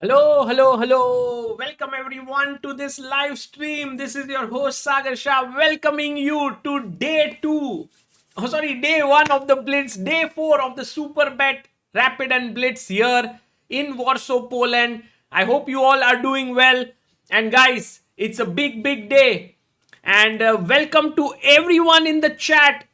Hello, hello, hello. Welcome everyone to this live stream. This is your host Sagar Shah welcoming you to day 2. Oh, sorry, day 1 of the Blitz, day 4 of the Super Bet Rapid and Blitz here in Warsaw, Poland. I hope you all are doing well. And guys, it's a big day. And welcome to everyone in the chat.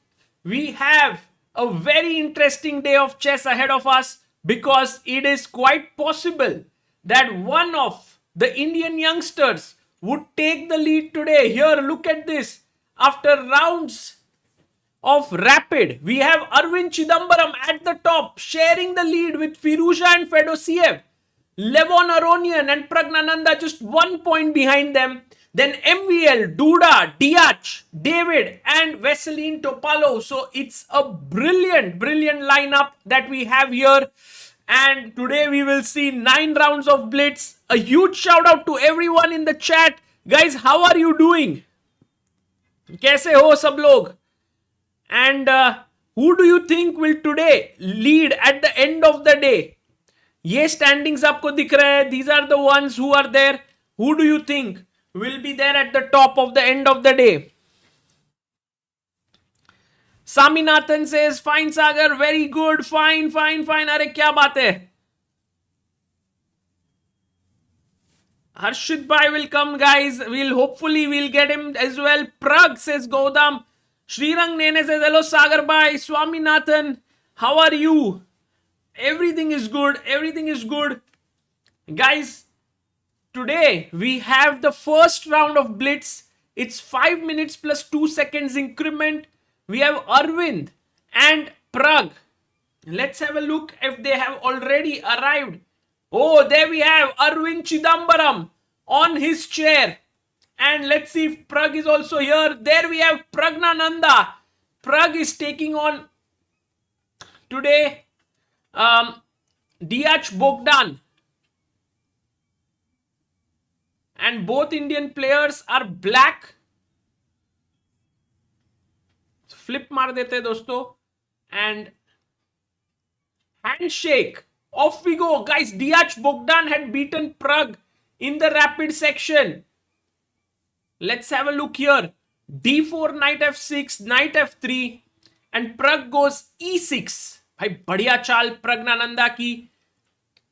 We have a very interesting day of chess ahead of us because it is quite possible that one of the Indian youngsters would take the lead today. Here, look at this. After rounds of Rapid, we have Arvind Chithambaram at the top, sharing the lead with Firouzja and Fedoseev. Levon, Aronian and Praggnanandhaa just 1 point behind them. Then MVL, Duda, Deac, David and Veselin, Topalov. So it's a brilliant lineup that we have here. And today we will see 9 rounds of Blitz. A huge shout out to everyone in the chat. Guys, how are you doing? कैसे हो सब लोग? And who do you think will today lead at the end of the day? ये standings आपको दिख रहे हैं. These are the ones who are there. Who do you think will be there at the top of the end of the day? Saminathan says, fine Sagar, very good, fine. अरे क्या बात है? Harshit Bhai will come, guys. Hopefully we'll get him as well. Prag says Gaudam. Srirang Nene says, hello Sagar Bhai. Swaminathan, how are you? Everything is good. Guys, today we have the first round of Blitz. It's 5 minutes plus 2 seconds increment. We have Aravindh and Prag. Let's have a look if they have already arrived. Oh, there we have Arvind Chithambaram on his chair. And let's see if Prag is also here. There we have Praggnanandhaa. Prag is taking on today Deac Bogdan. And both Indian players are black. Flip मार देते दोस्तों. And handshake. Off we go. Guys, Deac Bogdan had beaten Prag in the rapid section. Let's have a look here. D4, knight f6, knight f3 and Prag goes e6. भाई बढ़िया चाल Praggnanandhaa की.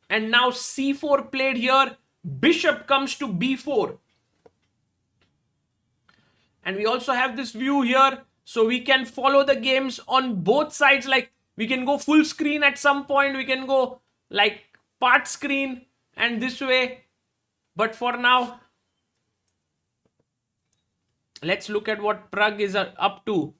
And now c4 played here. Bishop comes to b4. And we also have this view here. So we can follow the games on both sides. Like we can go full screen at some point. We can go like part screen and this way. But for now, let's look at what Prag is up to.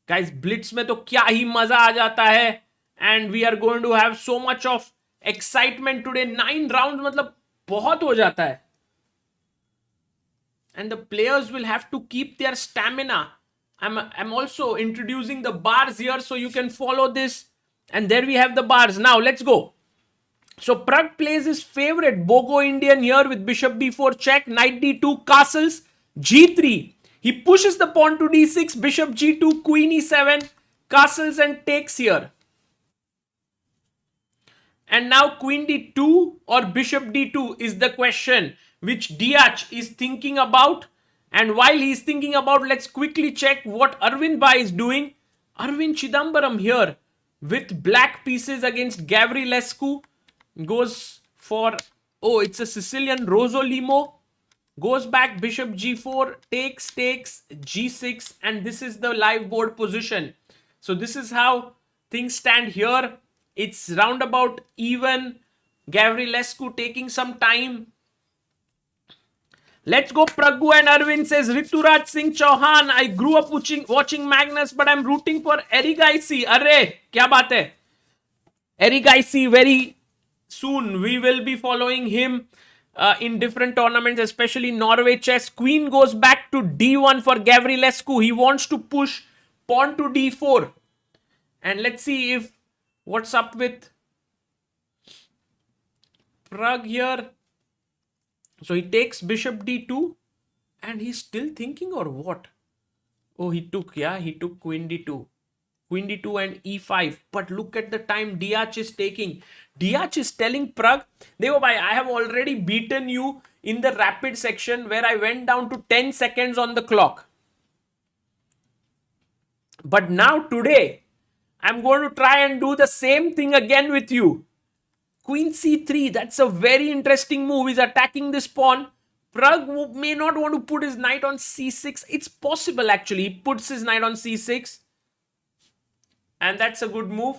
Guys, Blitz में तो क्या ही मजा आ जाता है. And we are going to have so much of excitement today. 9 rounds मतलब बहुत हो जाता है. And the players will have to keep their stamina. I'm also introducing the bars here so you can follow this. And there we have the bars. Now let's go. So Prag plays his favorite Bogo Indian here with bishop b4 check, knight d2, castles, g3. He pushes the pawn to d6, bishop g2, queen e7, castles and takes here. And now queen d2 or bishop d2 is the question which Deac is thinking about. And while he's thinking about, let's quickly check what Arvind Bhai is doing. Arvind Chithambaram here with black pieces against Gavrilescu goes for, oh, it's a Sicilian Rosolimo. Goes back, bishop g4, takes, g6, and this is the live board position. So this is how things stand here. It's roundabout even. Gavrilescu taking some time. Let's go. Praggu and Arvind says, Rituraj Singh Chauhan, I grew up watching Magnus, but I'm rooting for Erigaisi. Arre, kya baat hai? Erigaisi, very soon we will be following him in different tournaments, especially Norway chess. Queen goes back to d1 for Gavrilescu. He wants to push pawn to d4. And let's see if what's up with Prag here. So he takes bishop d2 and he's still thinking or what? Oh, he took queen d2. Queen d2 and e5. But look at the time Deac is taking. Deac is telling Pragg, Devo bhai, I have already beaten you in the rapid section where I went down to 10 seconds on the clock. But now today, I'm going to try and do the same thing again with you. Queen c3, that's a very interesting move. He's attacking this pawn. Pragg may not want to put his knight on c6. It's possible actually. He puts his knight on c6. And that's a good move.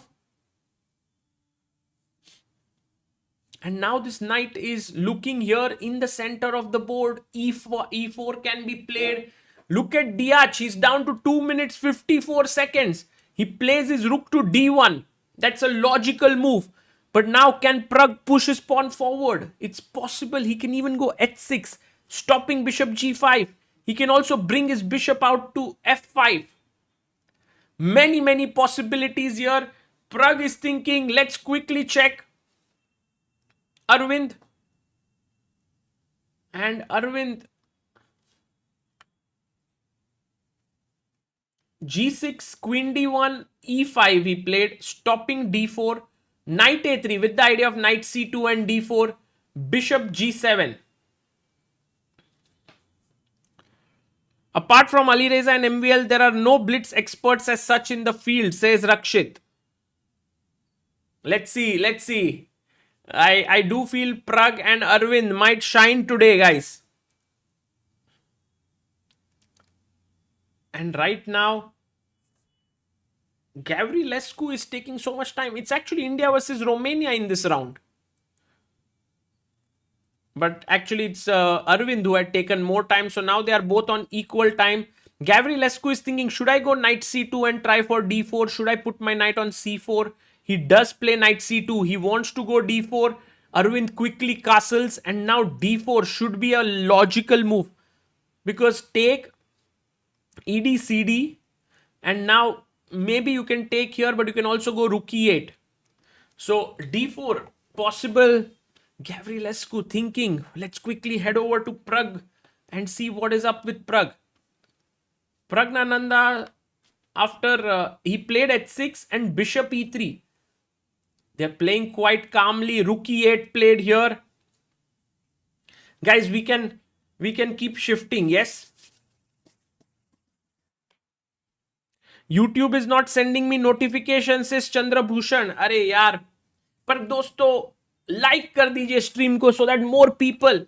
And now this knight is looking here in the center of the board. E4 can be played. Look at Deac. He's down to 2 minutes 54 seconds. He plays his rook to d1. That's a logical move. But now can Pragg push his pawn forward? It's possible. He can even go h6, stopping bishop g5. He can also bring his bishop out to f5. Many possibilities here. Pragg is thinking, let's quickly check. Aravindh. And Aravindh. G6, Queen D1, E5 he played, stopping D4, Knight A3 with the idea of Knight C2 and D4, Bishop G7. Apart from Alireza and MVL, there are no blitz experts as such in the field, says Rakshit. Let's see. I do feel Pragg and Aravindh might shine today, guys. And right now, Gavrilescu is taking so much time. It's actually India versus Romania in this round. But actually, it's Aravindh who had taken more time. So now they are both on equal time. Gavrilescu is thinking, should I go Knight C2 and try for D4? Should I put my knight on C4? He does play Knight C2. He wants to go D4. Aravindh quickly castles. And now D4 should be a logical move. Because take ED, CD. And now maybe you can take here, but you can also go Rook E8. So D4 possible. Gavrilescu thinking, let's quickly head over to Pragg and see what is up with Pragg. Praggnanandhaa, after he played h6 and bishop e3. They're playing quite calmly. Rook e8 played here. Guys, we can keep shifting, yes? YouTube is not sending me notifications, says Chandra Bhushan. अरे यार, पर दोस्तों like कर दीजिए stream को so that more people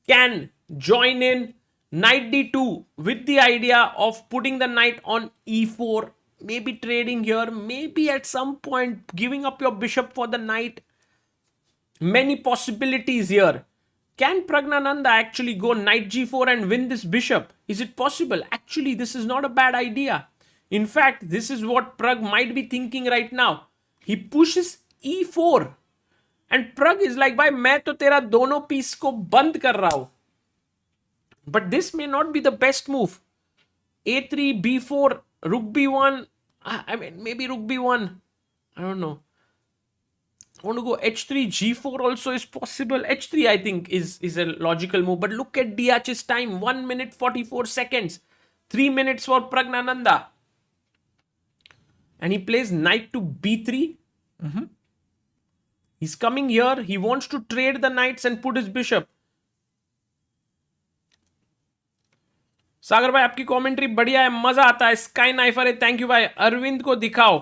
can join in. Knight d2 with the idea of putting the knight on e4. Maybe trading here. Maybe at some point giving up your bishop for the knight. Many possibilities here. Can Praggnanandhaa actually go knight g4 and win this bishop? Is it possible? Actually, this is not a bad idea. In fact, this is what Pragg might be thinking right now. He pushes e4. And Pragg is like, भाई मैं तो तेरा दोनों piece को बंद कर रहा हूं. But this may not be the best move. A3, B4, Rook B1. I mean, maybe Rook B1. I don't know. I want to go H3, G4 also is possible. H3 I think is a logical move. But look at Deac's time. 1 minute 44 seconds. 3 minutes for Praggnanandhaa. And he plays knight to B3. He's coming here. He wants to trade the knights and put his bishop. सागर भाई आपकी commentary बढ़िया है, मजा आता है. Sky नाइफर है, thank you भाई. अरविंद को दिखाओ.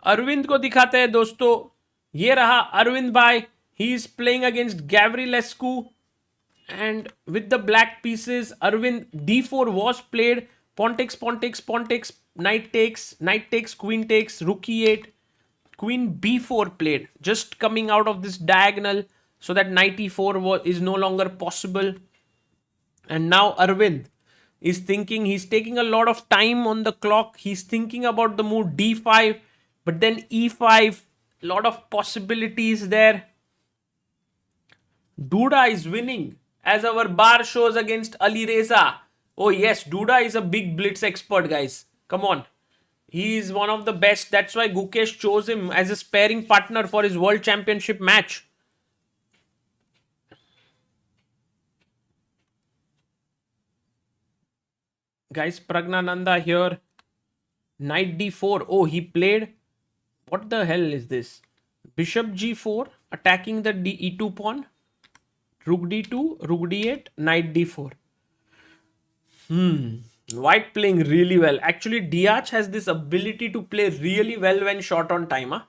अरविंद को दिखाते हैं दोस्तों. ये रहा अरविंद भाई. He is playing against Gavrilescu and with the black pieces. Aravindh d4 was played. Pawn takes, knight takes, queen takes, rook e8, queen b4 played, just coming out of this diagonal so that knight e4 is no longer possible. And now Aravindh is thinking, he's taking a lot of time on the clock. He's thinking about the move d5, but then e5, lot of possibilities there. Duda is winning as our bar shows against Alireza. Oh yes, Duda is a big blitz expert, guys. Come on. He is one of the best. That's why Gukesh chose him as a sparring partner for his World Championship match. Guys, Praggnanandhaa here. Knight d4. Oh, he played. What the hell is this? Bishop g4, attacking the e2 pawn. Rook d2, rook d8, knight d4. White playing really well. Actually, Deac has this ability to play really well when short on time. Huh?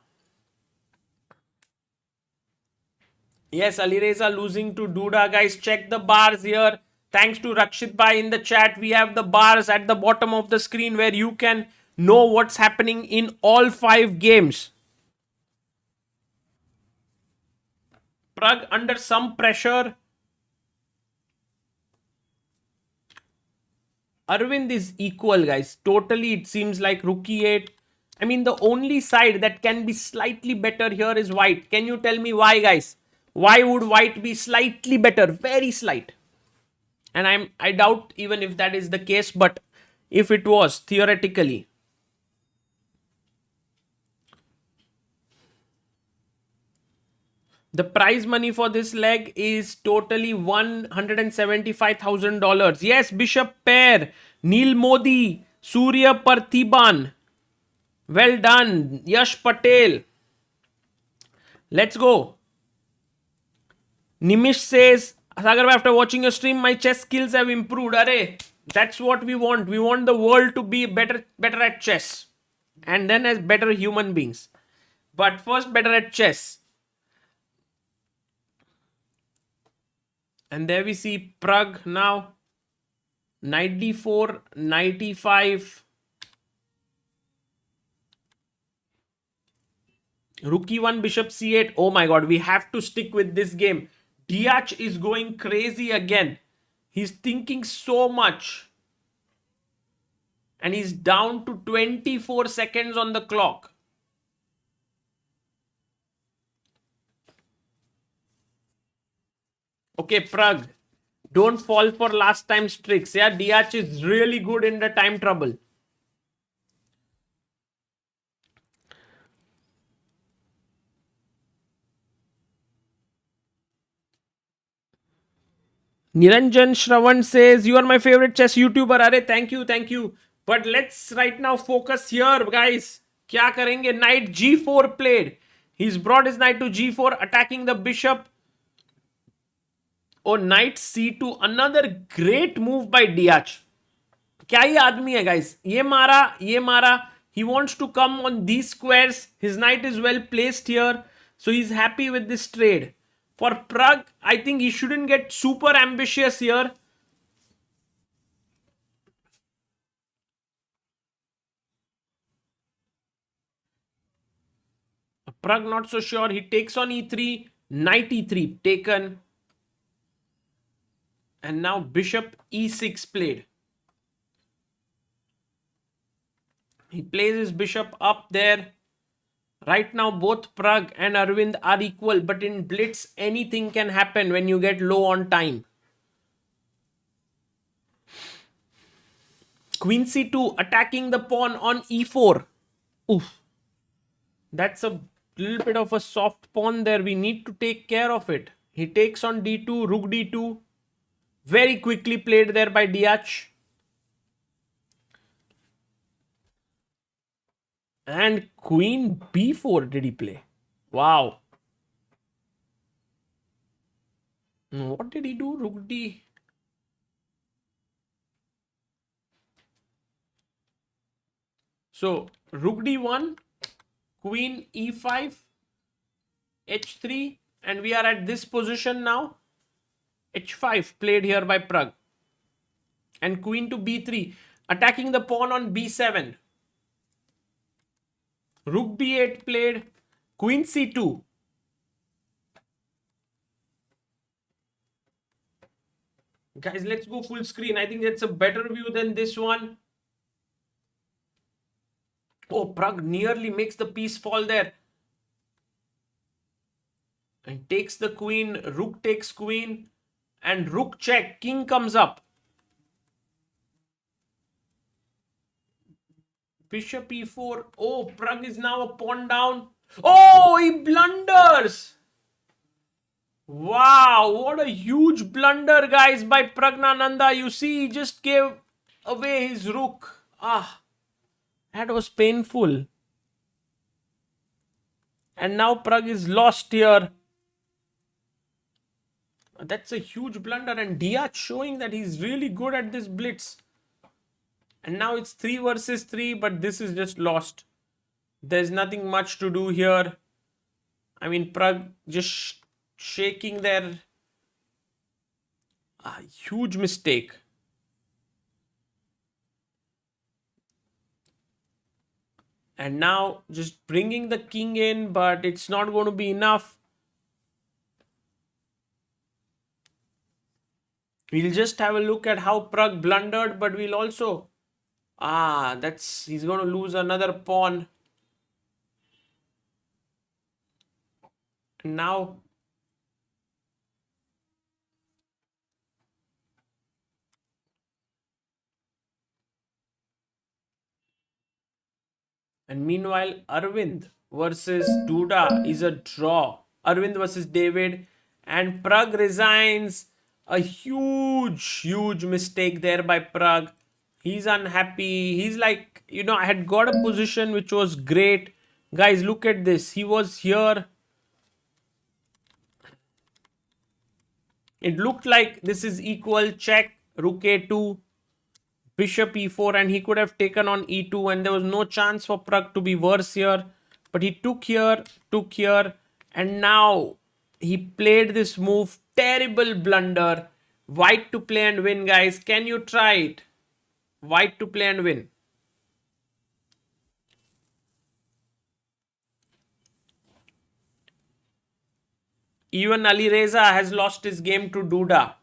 Yes, Alireza losing to Duda. Guys, check the bars here. Thanks to Rakshit Bhai in the chat. We have the bars at the bottom of the screen where you can know what's happening in all 5 games. Pragg under some pressure. Aravindh is equal, guys. Totally, it seems like rook e8. I mean, the only side that can be slightly better here is white. Can you tell me why, guys? Why would white be slightly better? Very slight. And I doubt even if that is the case, but if it was, theoretically. The prize money for this leg is totally $175,000. Yes, Bishop pair, Neil Modi, Surya Parthiban. Well done, Yash Patel. Let's go. Nimish says, Sagar, after watching your stream, my chess skills have improved. Arey, that's what we want. We want the world to be better at chess. And then as better human beings. But first, better at chess. And there we see Pragg now. Knight d4, knight e5. Rook e1, bishop c8. Oh my god, we have to stick with this game. Deac is going crazy again. He's thinking so much. And he's down to 24 seconds on the clock. Okay, Pragg, don't fall for last time's tricks. Yeah, Deac is really good in the time trouble. Niranjan Shravan says, you are my favorite chess YouTuber. Arey, thank you. But let's right now focus here, guys. Kya karenge? Knight g4 played. He's brought his knight to g4, attacking the bishop. Oh, knight c2. Another great move by Deac. क्या ये आदमी है, guys? ये मारा. He wants to come on these squares. His knight is well placed here. So he's happy with this trade. For Pragg, I think he shouldn't get super ambitious here. Pragg not so sure. He takes on e3. Knight e3 taken. And now bishop e6 played. He plays his bishop up there. Right now, both Pragg and Aravindh are equal. But in Blitz, anything can happen when you get low on time. Queen c2 attacking the pawn on e4. Oof. That's a little bit of a soft pawn there. We need to take care of it. He takes on d2, rook d2. Very quickly played there by Deac. And queen b4 did he play? Wow. What did he do? Rook d. So, rook d1, queen e5, h3, and we are at this position now. h5 played here by Pragg. And queen to b3, attacking the pawn on b7. Rook b8 played, queen c2. Guys, let's go full screen. I think that's a better view than this one. Oh, Pragg nearly makes the piece fall there. And takes the queen, rook takes queen, and rook check, king comes up. Bishop e4. Oh, Pragg is now a pawn down. Oh, he blunders. Wow, what a huge blunder, guys, by Praggnanandhaa. You see, he just gave away his rook. That was painful. And now Pragg is lost here. That's a huge blunder, and Deac showing that he's really good at this blitz. And now it's 3 versus 3, but this is just lost. There's nothing much to do here. I mean, Pragg just shaking their huge mistake. And now just bringing the king in, but it's not going to be enough. We'll just have a look at how Pragg blundered, but we'll also... he's going to lose another pawn. And now... And meanwhile, Aravindh versus Duda is a draw. Aravindh versus David. And Pragg resigns. A huge mistake there by Pragg. He's unhappy. He's like, I had got a position which was great. Guys, look at this. He was here. It looked like this is equal. Check. Rook a2. Bishop e4, and he could have taken on e2, and there was no chance for Pragg to be worse here. But he took here, and now he played this move. Terrible blunder. White to play and win, guys. Can you try it? White to play and win. Even Alireza has lost his game to Duda.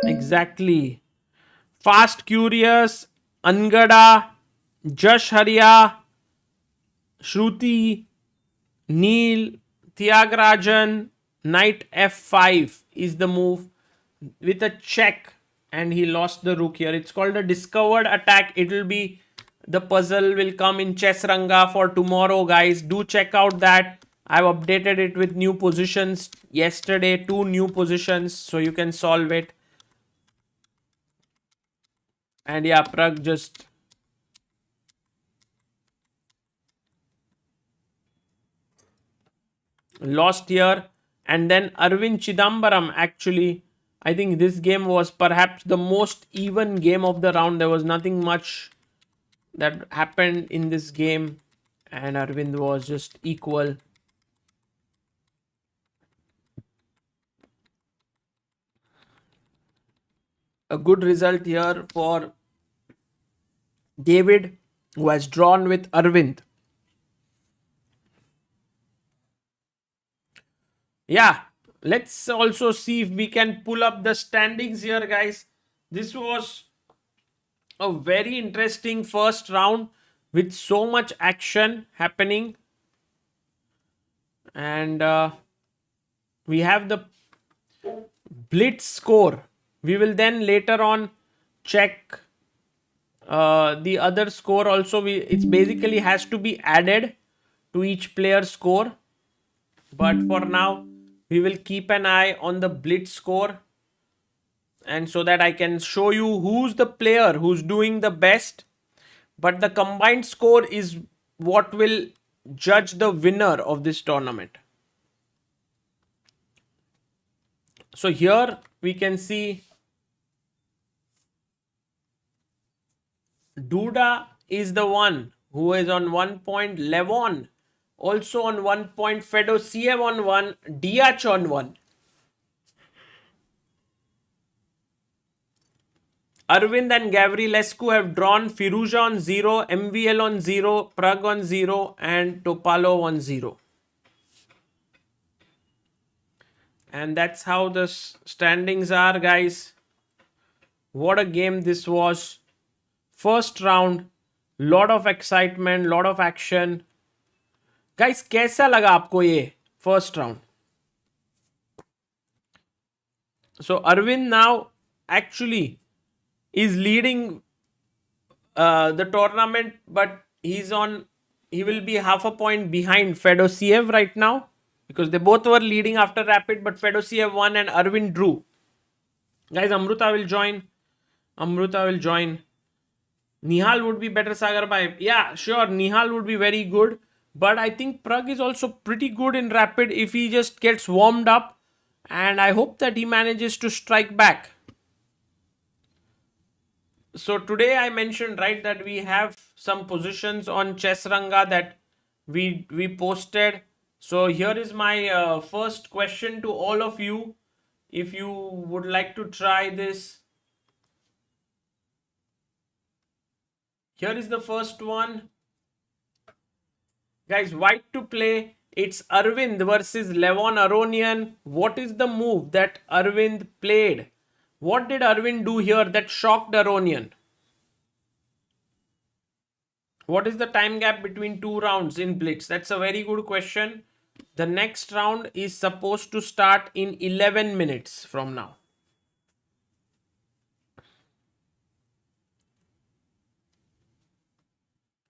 Exactly. Fast Curious, Angada, Jash Harya, Shruti, Neil, Tyagarajan, Knight f5 is the move with a check, and he lost the rook here. It's called a discovered attack. It will be, the puzzle will come in Chessranga for tomorrow, guys. Do check out that. I've updated it with new positions yesterday, 2 new positions, so you can solve it. And yeah, Pragg just lost here. And then Arvind Chithambaram, actually, I think this game was perhaps the most even game of the round. There was nothing much that happened in this game, and Arvind was just equal. A good result here for David, who has drawn with Arvind. Yeah, let's also see if we can pull up the standings here, guys. This was a very interesting first round with so much action happening. And we have the Blitz score. We will then later on check the other score also. It basically has to be added to each player's score. But for now, we will keep an eye on the Blitz score, and so that I can show you who's the player who's doing the best. But the combined score is what will judge the winner of this tournament. So here we can see Duda is the one who is on 1 point. Levon also on 1 point. Fedoseev on 1. Deac on 1. Aravindh and Gavrilescu have drawn. Firouzja on 0. MVL on 0. Pragg on 0. And Topalov on 0. And that's how the standings are, guys. What a game this was. First round, lot of excitement, lot of action. Guys, कैसा लगा आपको ये first round? So Arvind now actually is leading the tournament, but he will be half a point behind Fedoseev right now, because they both were leading after Rapid, but Fedoseev won and Arvind drew. Guys, Amruta will join. Amruta will join. Nihal would be better, Sagar Bhai. Yeah, sure. Nihal would be very good. But I think Prag is also pretty good in Rapid if he just gets warmed up. And I hope that he manages to strike back. So today I mentioned, right, that we have some positions on Chessranga that we posted. So here is my first question to all of you. If you would like to try this, here is the first one. Guys, white to play. It's Aravind versus Levon Aronian. What is the move that Aravind played? What did Aravind do here that shocked Aronian? What is the time gap between two rounds in Blitz? That's a very good question. The next round is supposed to start in 11 minutes from now.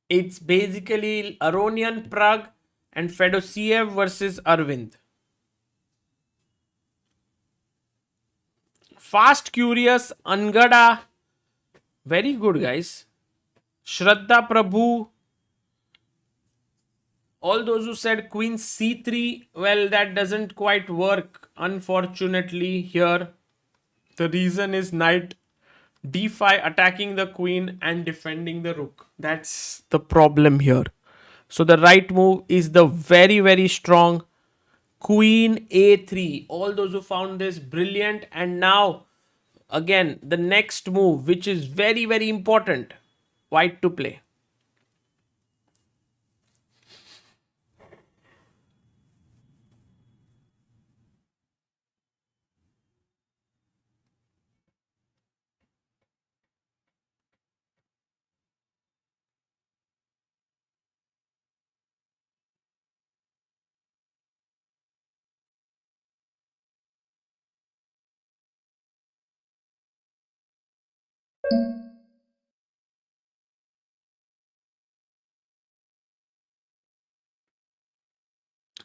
It's basically Aronian, Prag and Fedoseev versus Aravind. Fast Curious, Angada. Very good, guys. Shraddha Prabhu. All those who said Queen C3, well, that doesn't quite work, unfortunately, here. The reason is Knight D5 attacking the Queen and defending the Rook. That's the problem here. So the right move is the very, very strong Queen A3. All those who found this brilliant. And now, again, the next move, which is very, very important. White to play.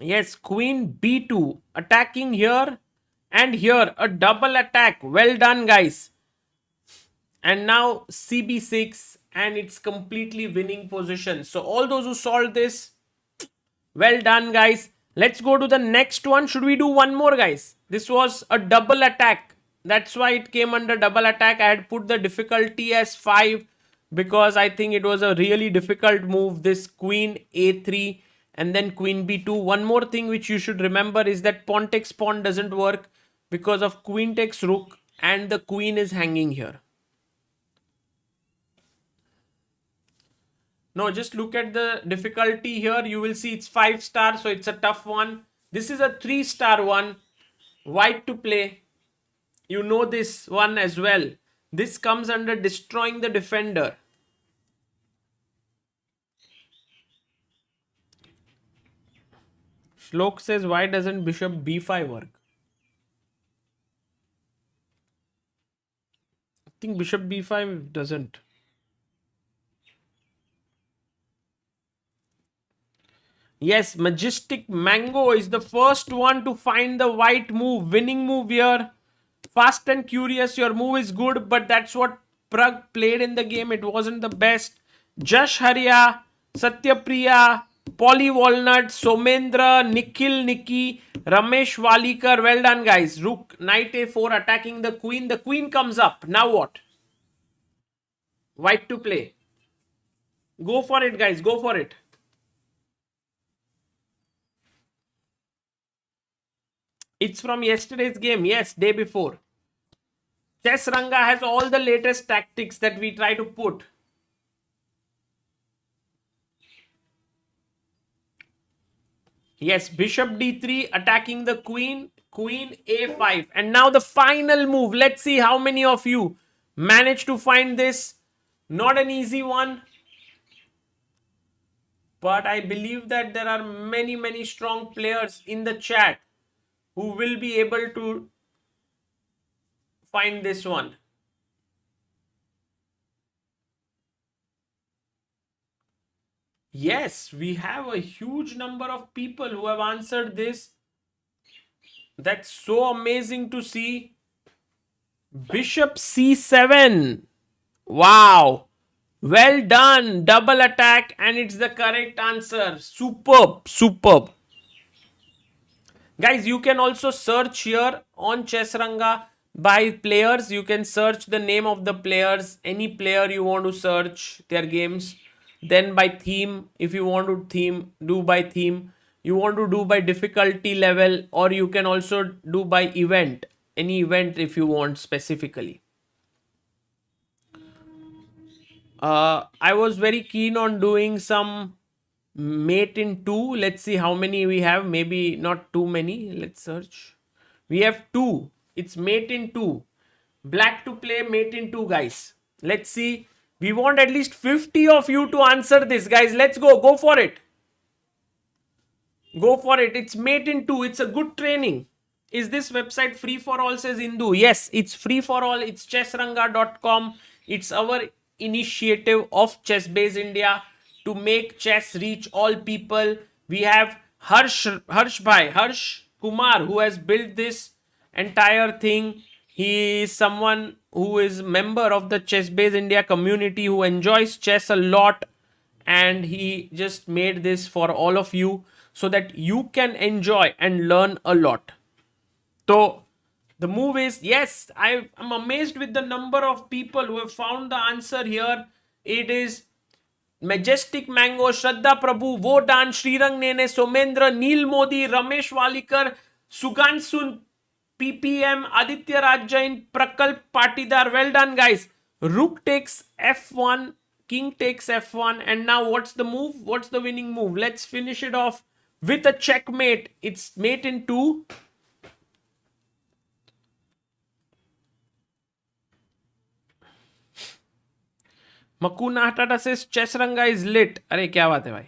Yes, Queen B2 attacking here and here. A double attack. Well done, guys. And now CB6 and it's completely winning position. So all those who solved this, well done, guys. Let's go to the next one. Should we do one more, guys? This was a double attack. That's why it came under double attack. I had put the difficulty as 5 because I think it was a really difficult move. This Queen A3 and then Queen B2. One more thing which you should remember is that pawn takes pawn doesn't work because of Queen takes Rook and the Queen is hanging here. No, just look at the difficulty here. You will see it's 5 star, so it's a tough one. This is a 3 star one. White to play. You know this one as well. This comes under destroying the defender. Shlok says, why doesn't bishop b5 work? I think bishop b5 doesn't. Yes, Majestic Mango is the first one to find the white move. Winning move here. Fast and Curious, your move is good, but that's what Prag played in the game. It wasn't the best. Jash Harya, Satyapriya, Polly Walnut, Somendra, Nikhil Nikki, Ramesh Walikar. Well done, guys. Rook, Knight A4 attacking the Queen. The Queen comes up. Now what? White to play. Go for it, guys. Go for it. It's from yesterday's game. Yes, day before. Chessranga has all the latest tactics that we try to put. Yes, bishop d3 attacking the queen. Queen a5. And now the final move. Let's see how many of you managed to find this. Not an easy one. But I believe that there are many, many strong players in the chat who will be able to find this one. Yes, we have a huge number of people who have answered this. That's so amazing to see. Bishop c7. Wow. Well done. Double attack, and it's the correct answer. Superb. Superb. Guys, you can also search here on Chessranga by players. You can search the name of the players, any player you want to search their games. Then by theme, if you want to do by theme. You want to do by difficulty level, or you can also do by event, any event if you want specifically. I was very keen on doing some mate in 2. Let's see how many we have. Maybe not too many. Let's search. We have 2. It's mate in 2. Black to play mate in 2, guys. Let's see. We want at least 50 of you to answer this, guys. Let's go. Go for it. Go for it. It's mate in 2. It's a good training. Is this website free for all, says Indu? Yes, it's free for all. It's chessranga.com. It's our initiative of ChessBase India to make chess reach all people. We have Harsh Kumar, who has built this entire thing. He is someone who is member of the ChessBase India community, who enjoys chess a lot, and he just made this for all of you so that you can enjoy and learn a lot. So the move is, yes, I'm amazed with the number of people who have found the answer here. It is Majestic Mango, Shraddha Prabhu, Vodan, Srirang Nene, Somendra, Neil Modi, Ramesh Walikar, Sugansun, PPM, Aditya Rajain, Prakalp Patidar. Well done, guys. Rook takes F1, King takes F1, and now what's the move? What's the winning move? Let's finish it off with a checkmate. It's mate in 2. Makuna Hatata says Chessranga is lit. अरे क्या बात है भाई.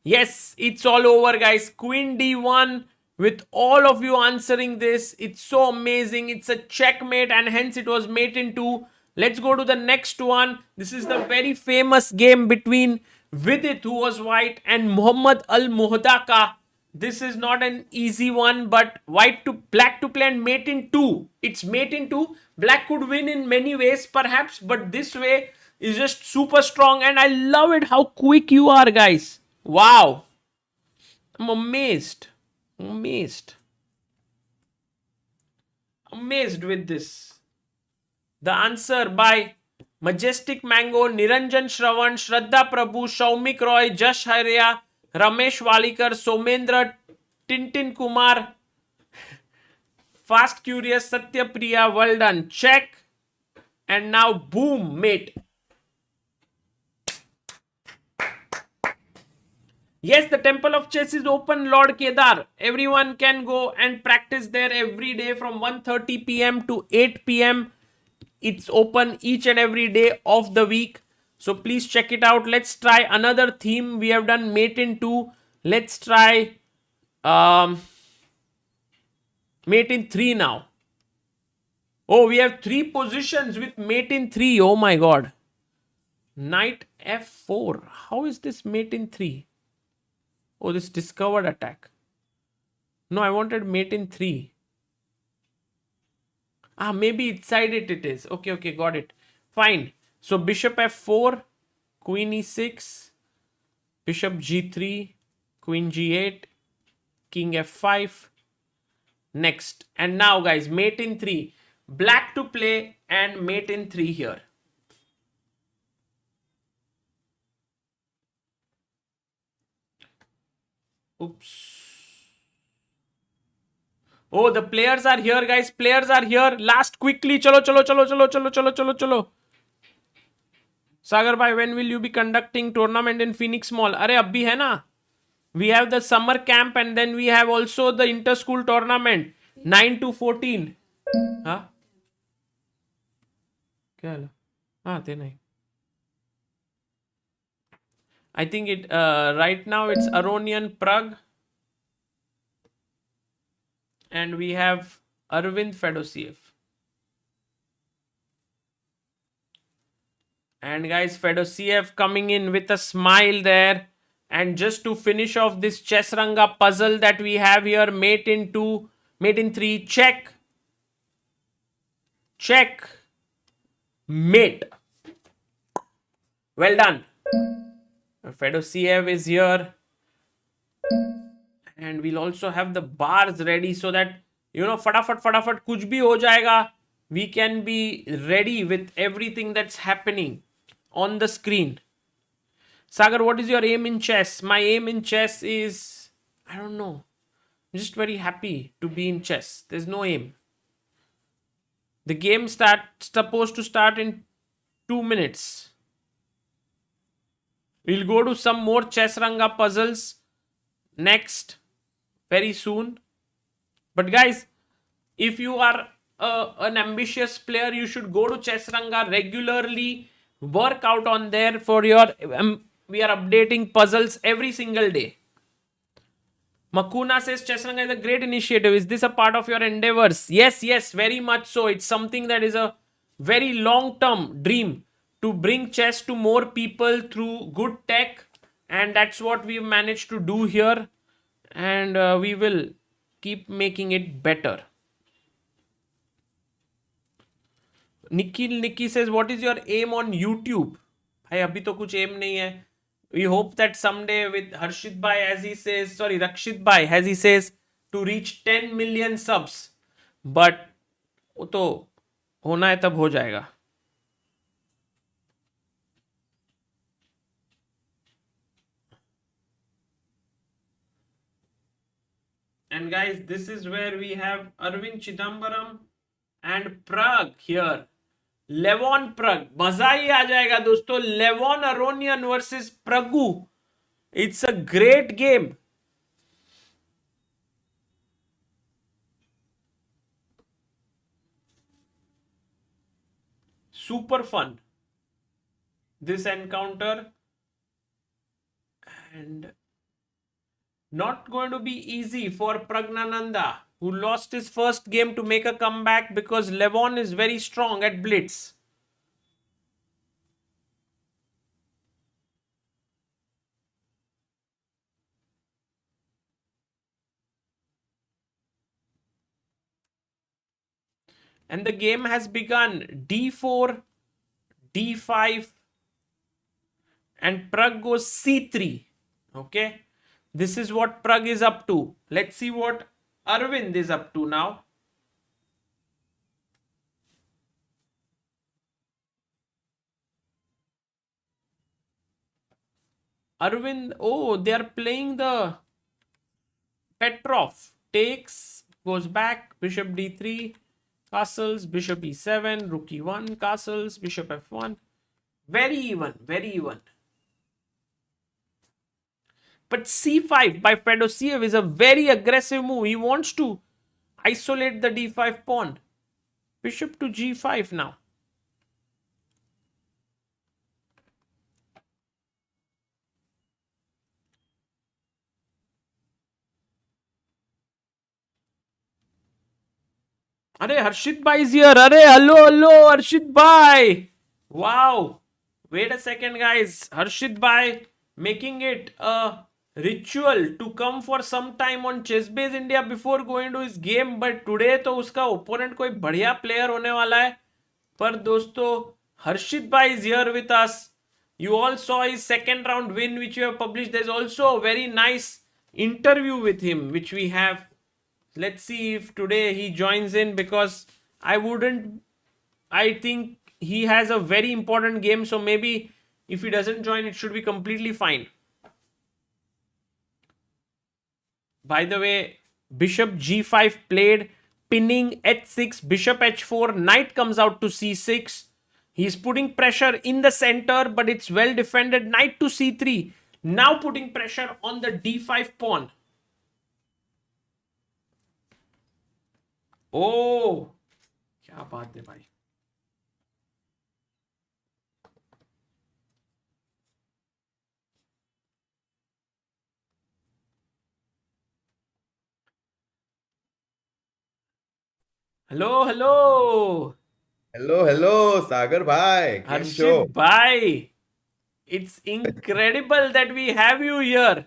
Yes, it's all over, guys. Queen D1 with all of you answering this. It's so amazing. It's a checkmate, and hence it was mate in 2. Let's go to the next one. This is the very famous game between Vidit, who was white, and Muhammad Al Muhdaka. This is not an easy one, but black to play and mate in 2. It's mate in 2. Black could win in many ways, perhaps, but this way is just super strong, and I love it how quick you are, guys. Wow. I'm amazed. Amazed with this. The answer by Majestic Mango, Niranjan Shravan, Shraddha Prabhu, Shaumik Roy, Jash Harya, Ramesh Walikar, Somendra, Tintin Kumar, Fast Curious, Satya Priya. Well done. Check. And now boom, mate. Yes, the Temple of Chess is open, Lord Kedar. Everyone can go and practice there every day from 1:30 p.m. to 8 p.m. It's open each and every day of the week. So please check it out. Let's try another theme. We have done mate in 2. Let's try mate in 3 now. Oh, we have 3 positions with mate in 3. Oh my god. Knight F4. How is this mate in 3? Oh, this discovered attack. No, I wanted mate in 3. Maybe inside it is. Okay, got it. Fine. So bishop F4, queen E6, bishop G3, queen G8, king F5. Next. And now, guys, mate in 3. Black to play and mate in 3 here. Oops. Oh, the players are here, guys. Players are here. Last quickly. Chalo. Sagar bhai, when will you be conducting tournament in Phoenix Mall? Arey, abhi hai na. We have the summer camp, and then we have also the inter-school tournament. 9 to 14. Huh? क्या हाला? ते नहीं. I think it right now it's Aronian Prague. And we have Aravindh Fedoseev. And guys, Fedoseev coming in with a smile there. And just to finish off this Chessranga puzzle that we have here, mate in 2, mate in 3, check, check, mate. Well done. Fedoseev is here. And we'll also have the bars ready so that, fatafat, kuch bhi ho jayega. We can be ready with everything that's happening on the screen. Sagar, what is your aim in chess? My aim in chess is, I don't know. I'm just very happy to be in chess. There's no aim. The game supposed to start in 2 minutes. We'll go to some more Chessranga puzzles next, very soon. But guys, if you are an ambitious player, you should go to Chessranga regularly, work out on there for your... we are updating puzzles every single day. Makuna says Chessranga is a great initiative. Is this a part of your endeavors? Yes, very much so. It's something that is a very long-term dream to bring chess to more people through good tech. And that's what we've managed to do here. And we will keep making it better. Nikki says, what is your aim on YouTube? Hey, abhi to kuch aim nahi hai. We hope that someday with Harshit Bhai, Rakshit Bhai, as he says, to reach 10 million subs. But वो तो होना है तब हो जाएगा. And guys, this is where we have Arvind Chithambaram and Prague here. Levon Prague. मजा ही आ जाएगा दोस्तों. Levon Aronian versus Pragu. It's a great game. Super fun. This encounter. And not going to be easy for Praggnanandhaa, who lost his first game, to make a comeback because Levon is very strong at Blitz. And the game has begun. D4, D5, and Pragg goes C3. Okay. This is what Pragg is up to. Let's see what Aravind is up to now. Aravind, oh, they are playing the Petrov. Takes, goes back, bishop d3, castles, bishop e7, rook e1, castles, bishop f1. Very even, very even. But c5 by Fedoseev is a very aggressive move. He wants to isolate the d5 pawn. Bishop to g5 now. Arey, Harshit Bhai is here. Arey, hello, Harshit Bhai. Wow. Wait a second, guys. Harshit Bhai making it a ritual to come for some time on ChessBase India before going to his game. But today तो उसका opponent कोई बढ़िया player होने वाला है. पर दोस्तों, Harshit Bhai is here with us. You all saw his second round win which we have published. There's also a very nice interview with him which we have. Let's see if today he joins in, because I think he has a very important game. So maybe if he doesn't join, it should be completely fine. By the way, bishop g5 played, pinning h6, bishop h4, knight comes out to c6. He's putting pressure in the center, but it's well defended. Knight to c3. Now putting pressure on the d5 pawn. Oh, क्या बात है भाई. Hello hello Sagar भाई, केम છો? हर्षित भाई. It's incredible that we have you here.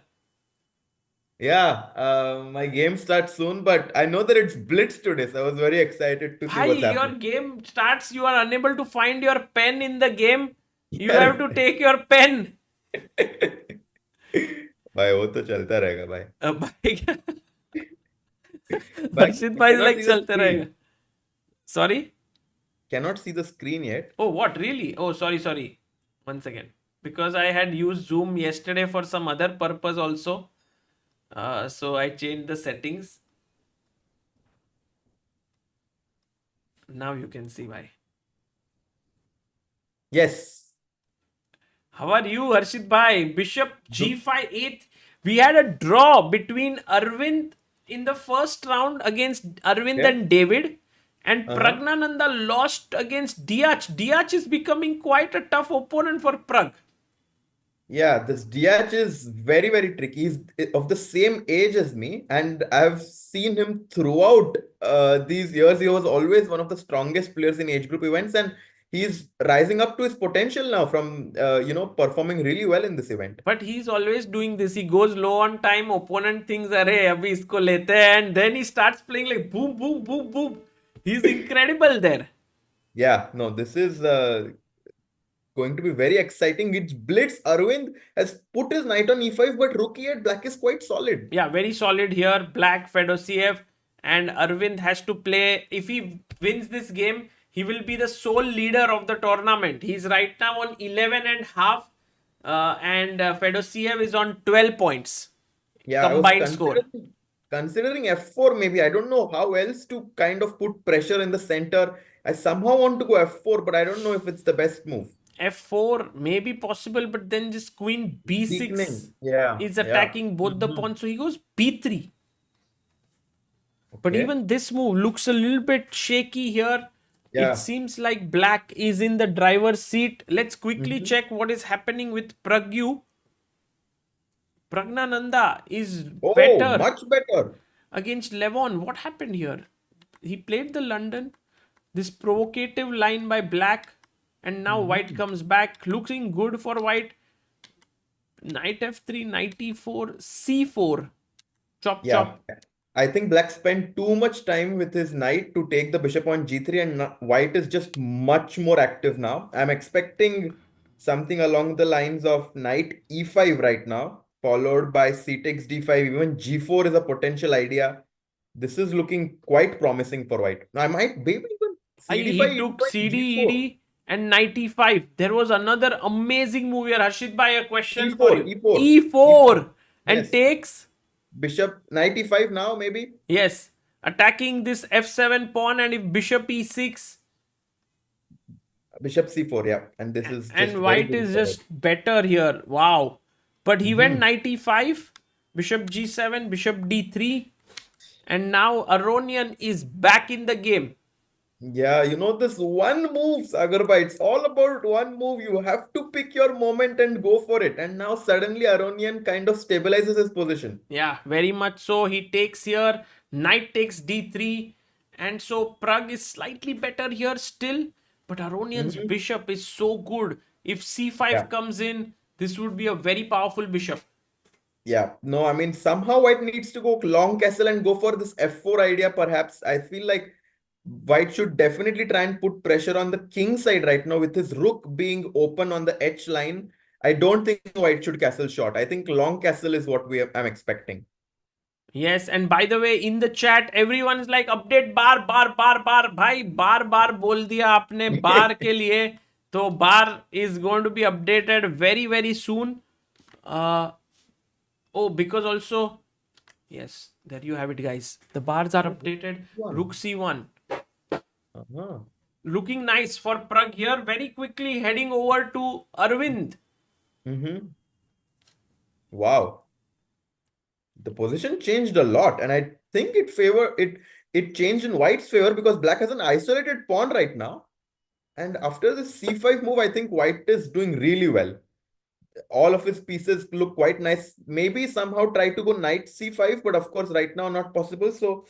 Yeah, my game starts soon, but I know that it's Blitz today, so I was very excited to see Bhai, what's your happening. game starts, you are unable to find your pen in the game. You have to Yeah. take your pen. भाई वो तो चलता रहेगा भाई. भाई भाई, हर्षित I भाई cannot like see the चलते रहेगा. screen. Sorry? Cannot see the screen yet. Oh, what? Really? Oh, sorry. One second. Because I had used Zoom yesterday for some other purpose also. So I changed the settings. Now you can see why. Yes. How are you, Harshit Bhai? Bishop Good. g5 8th. We had a draw between Arvind in the first round against Arvind Okay. and David. And Uh-huh. Praggnanandhaa lost against Deac. Deac is becoming quite a tough opponent for Prag. Yeah, this Deac is very, very tricky. He's of the same age as me, and I've seen him throughout these years. He was always one of the strongest players in age group events, and he's rising up to his potential now from performing really well in this event. But he's always doing this. He goes low on time. Opponent thinks, "Arey, abhi isko lete," and then he starts playing like boom, boom, boom, boom. He's incredible there. Yeah, no, this is going to be very exciting. It's Blitz. Aravind has put his knight on e5, but rook e8 black is quite solid. Yeah, very solid here. Black, Fedoseev, and Arvind has to play. If he wins this game, he will be the sole leader of the tournament. He's right now on 11 and half, and Fedoseev is on 12 points. Yeah, I was Combined score. considering f4 maybe. I don't know how else to kind of put pressure in the center. I somehow want to go f4, but I don't know if it's the best move. F4 may be possible, but then just queen b6 Weakening. Yeah, is yeah. attacking both the pawns. So he goes b3. But Okay. even this move looks a little bit shaky here. It Yeah. seems like black is in the driver's seat. Let's quickly check what is happening with Praggnanandhaa is Oh, better much better. against Levon. What happened here? He played the London. This provocative line by black. And now white comes back. Looking good for white. Knight f3, knight e4, c4. Chop, Yeah. chop. I think black spent too much time with his knight to take the bishop on g3, and white is just much more active now. I'm expecting something along the lines of knight e5 right now, followed by c takes d5. Even g4 is a potential idea. This is looking quite promising for white. I might maybe even He cd5 took by CD, g4. ED and knight e5. There was another amazing move here. Harshit Bhai, a question for e4, you. e4, e4. E4 and Yes. takes. Bishop knight e5 now, maybe. Yes. Attacking this f7 pawn, and if bishop e6. Bishop c4, yeah. And this is just And very white good is for it. just better here. Wow. But he went knight e5, bishop g7, bishop d3. And now Aronian is back in the game. Yeah, this one move, Sagarba, it's all about one move. You have to pick your moment and go for it. And now suddenly Aronian kind of stabilizes his position. Yeah, very much so. He takes here, knight takes d3. And so Prag is slightly better here still. But Aronian's bishop is so good. If c5 Yeah. comes in, this would be a very powerful bishop. Yeah. No, I mean, somehow White needs to go long castle and go for this f4 idea, perhaps. I feel like White should definitely try and put pressure on the king side right now with his rook being open on the H line. I don't think White should castle short. I think long castle is what I'm expecting. Yes, and by the way, in the chat, everyone is like, update bar, bar, bar, bar. भाई बार बार बोल दिया आपने बार के लिए. तो bar is going to be updated very, very soon. Oh, because also, yes, there you have it, guys. The bars are updated. Rook c1. Uh-huh. Looking nice for Prag here. Very quickly heading over to Aravindh. Wow. The position changed a lot, and I think it changed in White's favor because Black has an isolated pawn right now. And after the c5 move, I think White is doing really well. All of his pieces look quite nice. Maybe somehow try to go knight c5, but of course right now not possible. So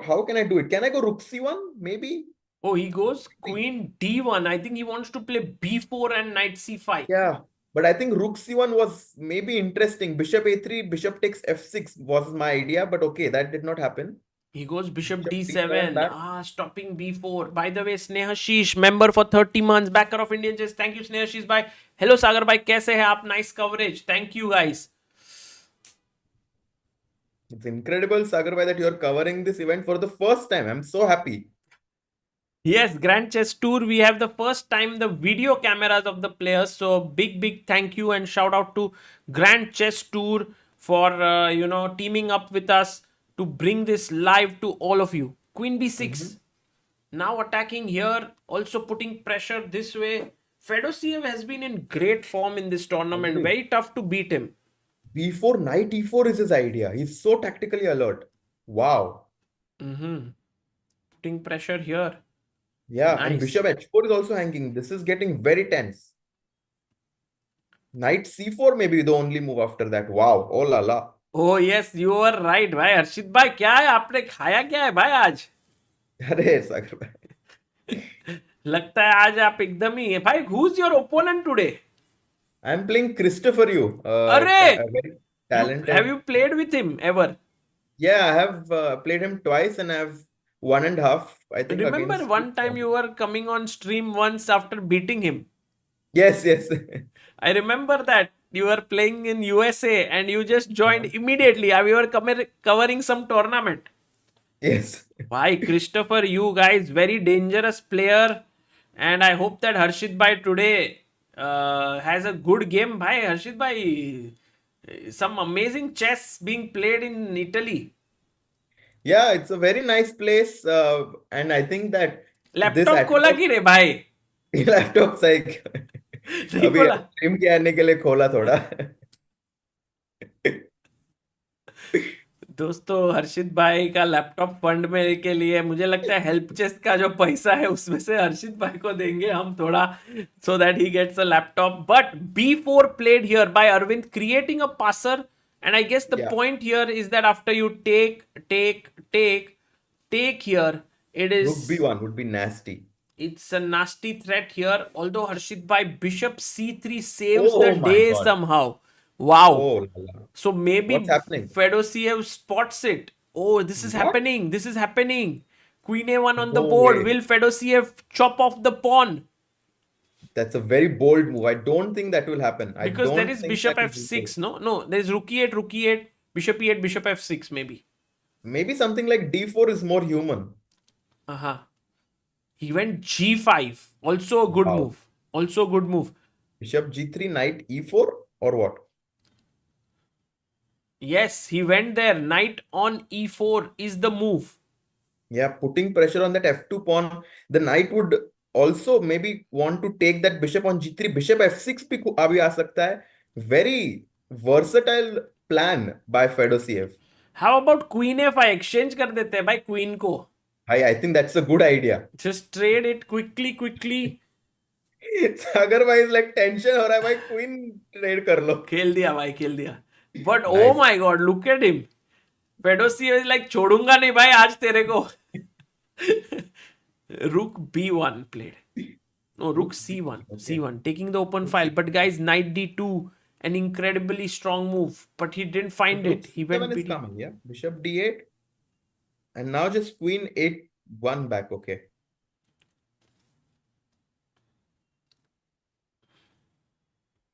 how can I do it? Can I go rook c1? Maybe? Oh, he goes queen d1. I think he wants to play b4 and knight c5. Yeah. But I think rook c1 was maybe interesting. Bishop a3, bishop takes f6 was my idea, but okay, that did not happen. He goes bishop Bishop d7 d7. back. Stopping b4. By the way, Snehashish, member for 30 months, backer of Indian Chess. Thank you, Snehashish bhai. Hello, Sagar bhai. Kaise hai aap? Nice coverage. Thank you, guys. It's incredible, Sagar bhai, that you're covering this event for the first time. I'm so happy. Yes, Grand Chess Tour. We have the first time the video cameras of the players. So big thank you and shout out to Grand Chess Tour for teaming up with us to bring this live to all of you. Queen b6. Now attacking here, also putting pressure this way. Fedoseev has been in great form in this tournament. Agreed. Very tough to beat him. b4, knight e4 is his idea. He's so tactically alert. Wow. Putting pressure here. Yeah, and Nice. bishop h4 is also hanging. This is getting very tense. Knight c4 may be the only move after that. Wow. Oh la la. Oh yes, you are right भाई. हर्षित भाई क्या है आपने खाया क्या है भाई आज? अरे सागर भाई. लगता है आज आप एकदम ही भाई. Who's your opponent today? I'm playing Christopher you. अरे A very talented. have you played with him ever? Yeah, I have played him twice and I have 1.5, I think. Remember against one time you were coming on stream once after beating him. Yes, yes. I remember that you were playing in USA and you just joined immediately. We were covering some tournament. Yes. Why, Christopher, you guys, very dangerous player. And I hope that Harshit Bhai today has a good game. Bhai, Harshit Bhai, some amazing chess being played in Italy. Yeah, it's a very nice place. And I think that this laptop खोला कि रे भाई? Laptop सही नहीं अभी खोला. Stream के आने के लिए खोला थोड़ा. दोस्तों हर्षित भाई का लैपटॉप फंड में के लिए मुझे लगता है हेल्प चेस्ट का जो पैसा है उसमें से हर्षित भाई को देंगे हम थोड़ा so that he gets a laptop. But b4 played here by Aravindh creating a passer and I guess the Yeah. point here is that after you take here it is Rook b1 would be nasty. it's a nasty threat here, although Harshit bhai bishop c3 saves Oh the my day God. somehow. Wow. Oh la la. So maybe What's happening? Fedoseev spots it. Oh, this is What? happening. This is happening. Queen a1 on the No board. way. Will Fedoseev chop off the pawn? That's a very bold move. I don't think that will happen. I Because don't there is think bishop that will be f6. No, there is rook e8, bishop e8, bishop f6 maybe. Maybe something like d4 is more human. He went g5. Also a good Wow. move. Also a good move. Bishop g3, knight e4 or what? Yes, he went there. Knight on e4 is the move. Yeah, putting pressure on that f2 pawn. The knight would also maybe want to take that bishop on g3. Bishop f6 भी अभी आ सकता है. Very versatile plan by Fedoseev. How about queen a5? Exchange कर देते हैं भाई queen को. I think that's a good idea. Just trade it quickly. Sagar bhai is like tension हो रहा है भाई, queen trade कर लो. खेल दिया भाई, खेल दिया. But oh Nice. my god, look at him. Fedoseev is like छोड़ूंगा नहीं भाई आज तेरे को. Rook b1 played. No, rook c1. Okay. C1 taking the open file. But guys, knight d2, an incredibly strong move. But he didn't find Rook it. He went c7 is b2. coming, yeah. Bishop d8. And now just queen 8-1 back, okay.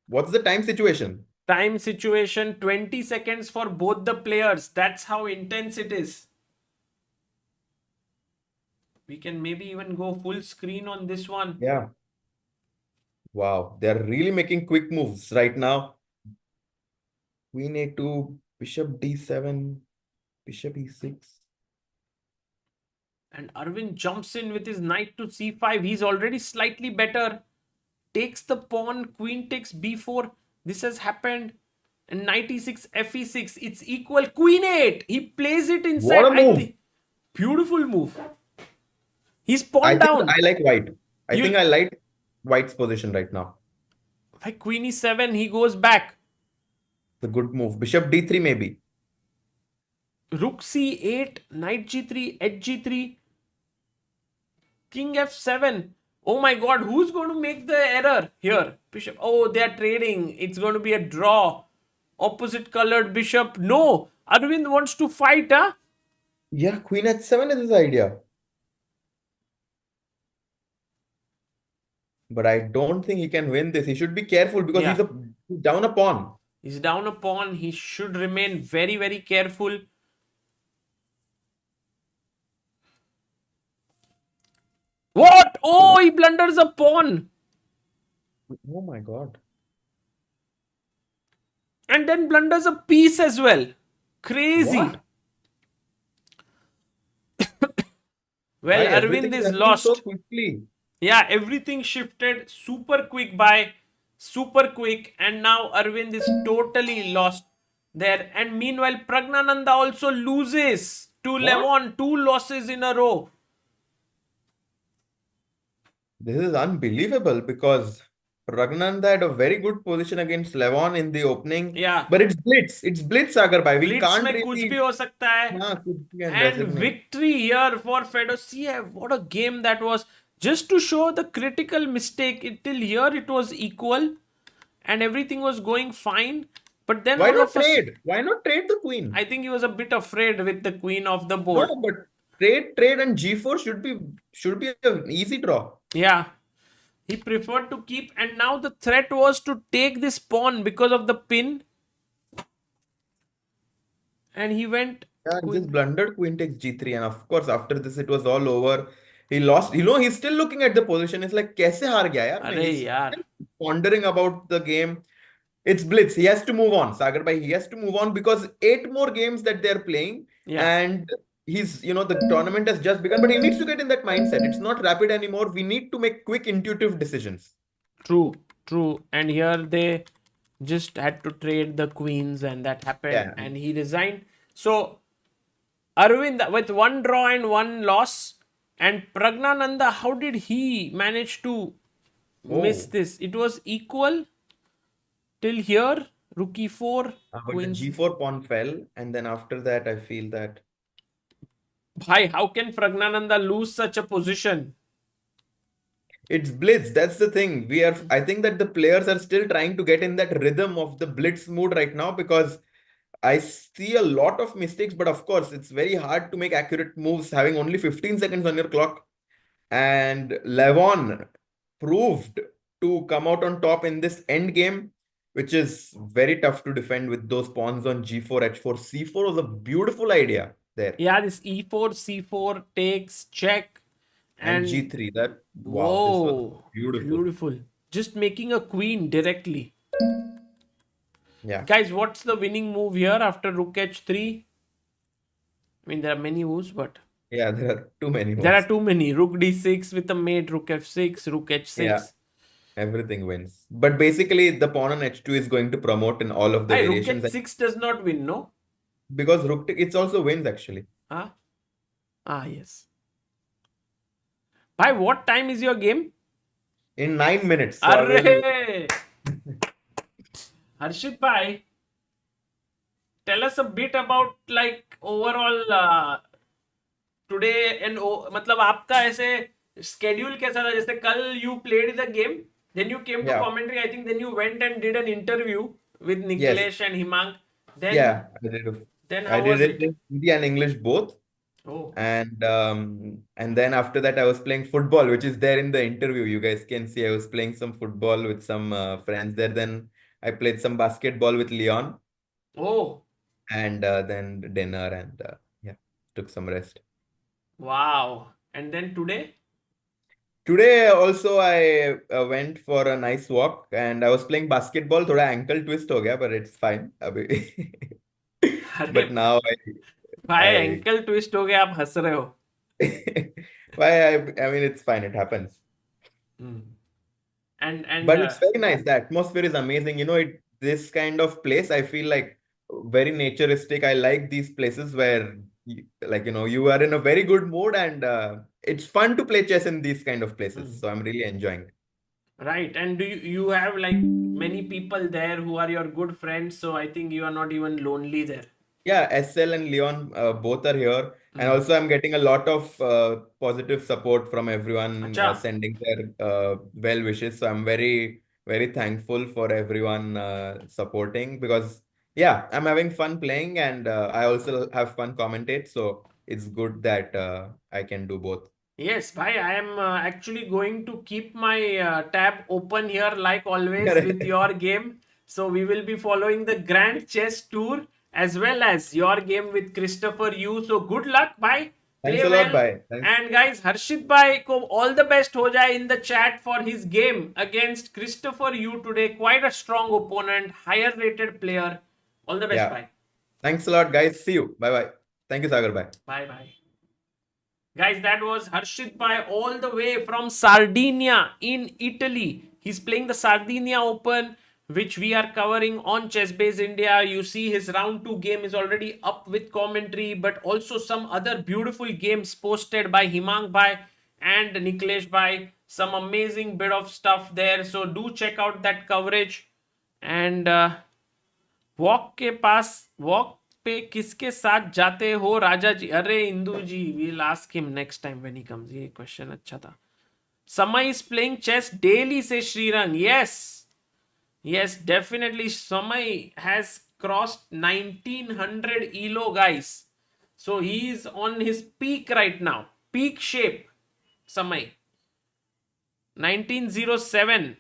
What's the time situation? Time situation 20 seconds for both the players. That's how intense it is. We can maybe even go full screen on this one. Yeah. Wow, they're really making quick moves right now. Queen a2, bishop d7, bishop e6. And Arvind jumps in with his knight to c5. He's already slightly better. Takes the pawn. Queen takes b4. This has happened. And knight e6, fe6. It's equal. Queen 8. He plays it inside. What a move. Beautiful move. He's pawn I down. think I like white. I You- think I like white's position right now. Like queen e7. He goes back. It's a good move. Bishop d3 maybe. Rook c8. Knight g3. H g3. King f7. Oh my god, who's going to make the error here? Bishop. Oh, they are trading. It's going to be a draw. Opposite colored bishop. No. Aravind wants to fight, huh? Yeah, queen h7 is his idea. But I don't think he can win this. He should be careful because Yeah. he's down a pawn. He's down a pawn. He should remain very, very careful. What? Oh, he blunders a pawn. Oh my God. And then blunders a piece as well. Crazy. What? Well, Why everything Arvind is is happening so lost. quickly? Yeah, everything shifted super quick, and now Arvind is totally lost there. And meanwhile, Praggnanandhaa also loses to What? Levon, 2 losses in a row. This is unbelievable because Praggnanandhaa had a very good position against Levon in the opening. Yeah. But it's blitz. It's blitz, Sagar bhai. We Blitz can't में कुछ really. भी हो सकता है. हाँ, कुछ भी can And designate. victory here for Fedoseev. What a game that was. Just to show the critical mistake. Till here it was equal. And everything was going fine. But then Why all not of us... trade? Why not trade the queen? I think he was a bit afraid with the queen of the board. No, but trade and g4 should be an easy draw. Yeah. He preferred to keep. And now the threat was to take this pawn because of the pin. And he went... Yeah, he just blundered queen takes g3, and of course after this it was all over. He lost. You know, he's still looking at the position. It's like, कैसे हार गया यार? अरे He's यार. still pondering about the game. It's blitz. He has to move on. Sagar bhai, he has to move on because 8 more games that they're playing, Yeah. and the tournament has just begun. But he needs to get in that mindset. It's not rapid anymore. We need to make quick, intuitive decisions. True. And here they just had to trade the queens, and that happened. Yeah. And he resigned. So Aravind with 1 draw and 1 loss, and Praggnanandhaa, how did he manage to miss this? It was equal till here. Rook e4, But queen the g4 pawn fell, and then after that, I feel that. Bhai, how can Praggnanandhaa lose such a position? It's blitz. That's the thing. I think that the players are still trying to get in that rhythm of the blitz mood right now because I see a lot of mistakes, but of course, it's very hard to make accurate moves having only 15 seconds on your clock. And Levon proved to come out on top in this end game, which is very tough to defend with those pawns on g4, h4. c4 was a beautiful idea there. Yeah, this e4, c4 takes, check. And g3. Wow, this was beautiful. Just making a queen directly. Yeah. Guys, what's the winning move here after rook h3? I mean, there are many moves, but... Yeah, there are too many moves. There are too many. Rook d6 with a mate, rook f6, rook h6. Yeah, everything wins. But basically, the pawn on h2 is going to promote in all of the variations. Rook h6 does not win, no? Because it also wins, actually. Ah, yes. By what time is your game? In 9 minutes. So Arre! Harshit bhai, tell us a bit about like overall today and मतलब आपका ऐसे schedule कैसा था? जैसे कल you played the game, then you came to commentary. I think then you went and did an interview with Nikhilesh and Himang. Then yeah, I did. Then I did it in Hindi and English both. Oh. And then after that I was playing football, which is there in the interview. You guys can see I was playing some football with some friends there. Then I played some basketball with Leon. Oh. And then dinner and took some rest. Wow. And then today? Today also I went for a nice walk and I was playing basketball. Thoda ankle twist ho gaya, but it's fine. But now भाई ankle twist हो गया, आप हंस रहे हो. I mean, it's fine. It happens. But it's very nice. The atmosphere is amazing. You know, this kind of place, I feel like very naturistic. I like these places where, you are in a very good mood and it's fun to play chess in these kind of places. So I'm really enjoying it. Right. And do you have like many people there who are your good friends? So I think you are not even lonely there. Yeah, SL and Leon both are here. And Hmm. also, I'm getting a lot of positive support from everyone Acha. sending their well wishes. So I'm very, very thankful for everyone supporting because, yeah, I'm having fun playing and I also have fun commentate. So it's good that I can do both. Yes, bhai, I am actually going to keep my tab open here like always with Correct. your game. So we will be following the Grand Chess Tour as well as your game with Christopher Yu. So good luck, bhai. Thanks Play a lot. well. Bye. Thanks. And guys, Harshit bhai ko all the best ho jaye in the chat for his game against Christopher Yu today. Quite a strong opponent, higher rated player. All the best, Yeah. bhai. Thanks a lot, guys. See you. Bye bye. Thank you, Sagar. Bye. Bye bye. Guys, that was Harshit Bhai all the way from Sardinia in Italy. He's playing the Sardinia Open, which we are covering on ChessBase India. You see his round 2 game is already up with commentary, but also some other beautiful games posted by Himang Bhai and Niklesh Bhai. Some amazing bit of stuff there. So do check out that coverage. And walk पे किसके साथ जाते हो राजा जी? अरे इंदू जी, we'll ask him next time when he comes. ये question अच्छा था. Samay is playing chess daily, says Srirang. Yes, definitely. Samay has crossed 1900 elo, guys. So he is on his peak right now, peak shape. Samay 1907.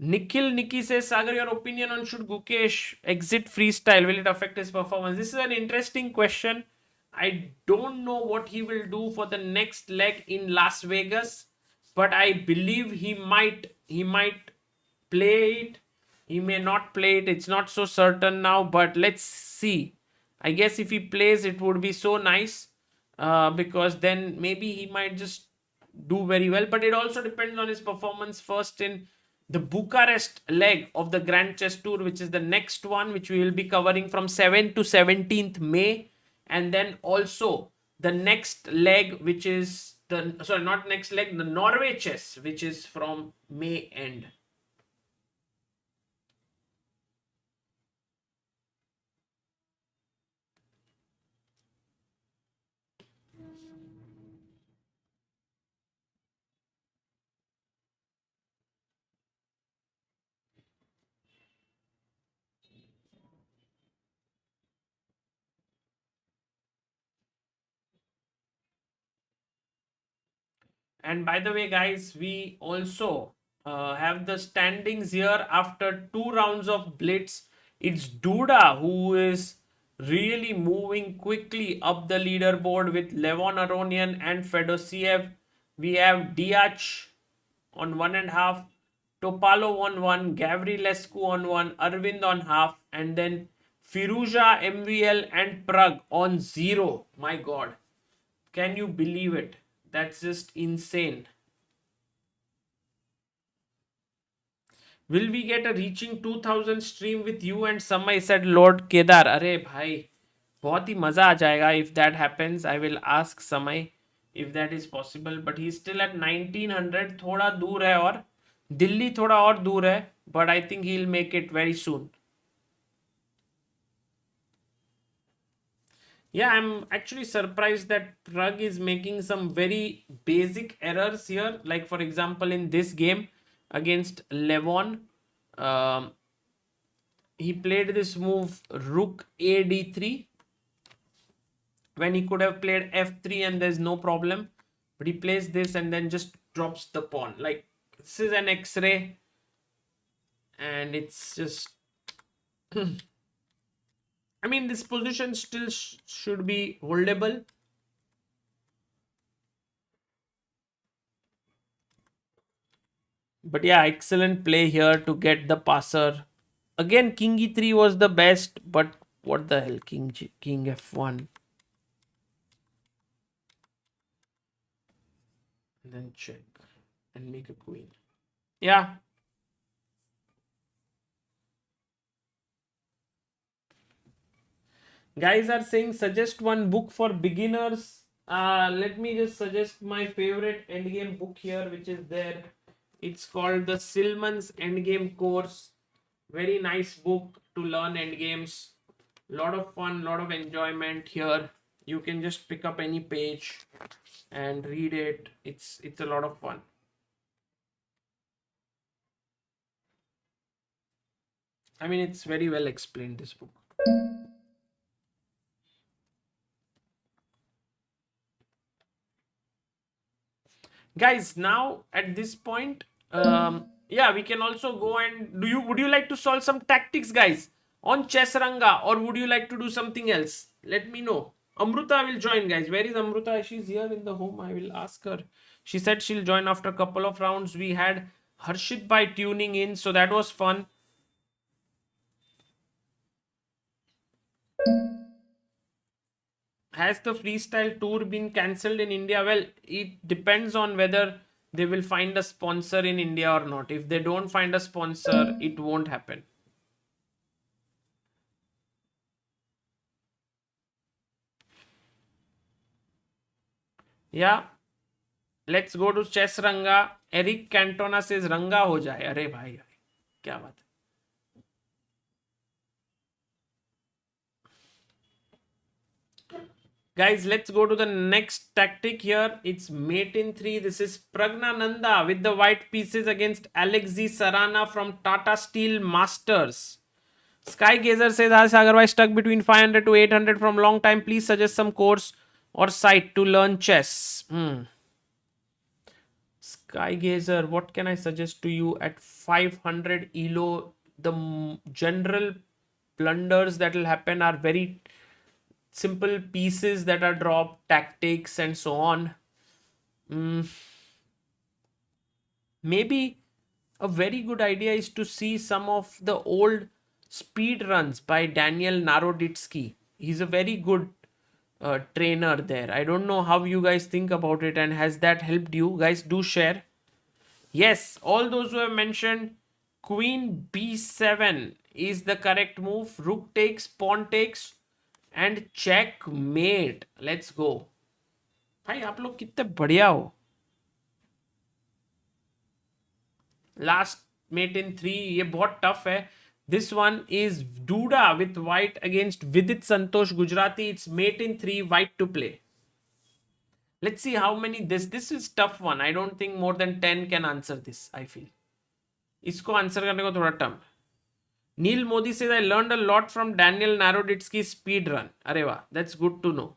Nikhil Nikki says, Sagar, your opinion on should Gukesh exit freestyle? Will it affect his performance? This is an interesting question. I don't know what he will do for the next leg in Las Vegas, but I believe he might play it. He may not play it. It's not so certain now, but let's see. I guess if he plays, it would be so nice because then maybe he might just do very well. But it also depends on his performance first in the Bucharest leg of the Grand Chess Tour, which is the next one, which we will be covering from 7th to 17th May. And then also the next leg, which is the, sorry, not next leg, the Norway Chess, which is from May end. And by the way, guys, we also have the standings here after 2 rounds of blitz. It's Duda who is really moving quickly up the leaderboard with Levon, Aronian and Fedoseev. We have Deac on 1.5, Topalov on 1, Gavrilescu on 1, Aravindh on half, and then Firouzja, MVL and Prag on 0. My god. Can you believe it? That's just insane. Will we get a reaching 2000 stream with you and Samay, said Lord Kedar. अरे भाई बहुत ही मजा आ जाएगा if that happens. I will ask Samay if that is possible, but he's still at 1900. थोड़ा दूर है और दिल्ली थोड़ा और दूर है, but I think he'll make it very soon. Yeah, I'm actually surprised that Prag is making some very basic errors here. Like, for example, in this game against Levon, um, he played this move Rook A D3 when he could have played F3 and there's no problem. But he plays this and then just drops the pawn. Like, this is an X-ray and it's just... I mean, this position still should be holdable. But yeah, excellent play here to get the passer. Again, King E3 was the best, but what the hell, King F1. And then check and make a queen. Yeah. Guys are saying suggest one book for beginners. Let me just suggest my favorite endgame book here, which is there. It's called the Silman's Endgame Course. Very nice book to learn endgames. Lot of fun, lot of enjoyment here. You can just pick up any page and read it. It's a lot of fun. I mean, it's very well explained, this book. Guys, now at this point, yeah, we can also go and would you like to solve some tactics, guys, on Chessranga, or would you like to do something else? Let me know. Amruta will join, guys. Where is Amruta? She's here in the home. I will ask her. She said she'll join after a couple of rounds. We had Harshit by tuning in, so that was fun. Has the freestyle tour been cancelled in India? Well, it depends on whether they will find a sponsor in India or not. If they don't find a sponsor, it won't happen. Yeah, let's go to chess Ranga. Eric Cantona says Ranga ho jaye. अरे भाई क्या बात है. Guys, let's go to the next tactic here. It's mate in 3. This is Praggnanandhaa with the white pieces against Alexei Sarana from Tata Steel Masters. Sky Gazer says, "Hi Sagar, I stuck between 500 to 800 from long time. Please suggest some course or site to learn chess." Sky Gazer, what can I suggest to you at 500 ELO? The general blunders that will happen are very simple pieces that are dropped, tactics, and so on. Maybe a very good idea is to see some of the old speed runs by Daniel Naroditsky. He's a very good trainer there. I don't know how you guys think about it, and has that helped you? Guys, do share. Yes, all those who have mentioned Queen B7 is the correct move. Rook takes, pawn takes, and checkmate. Let's go. भाई आप लोग कितने बढ़िया हो. Last mate in 3, ये बहुत tough है. This one is Duda with white against Vidit Santosh Gujarati. It's mate in 3, white to play. Let's see how many this is tough one. I don't think more than 10 can answer this, I feel. इसको answer करने को थोड़ा tough. Neil Modi says, I learned a lot from Daniel Naroditsky's speed run. अरे वाह, that's good to know.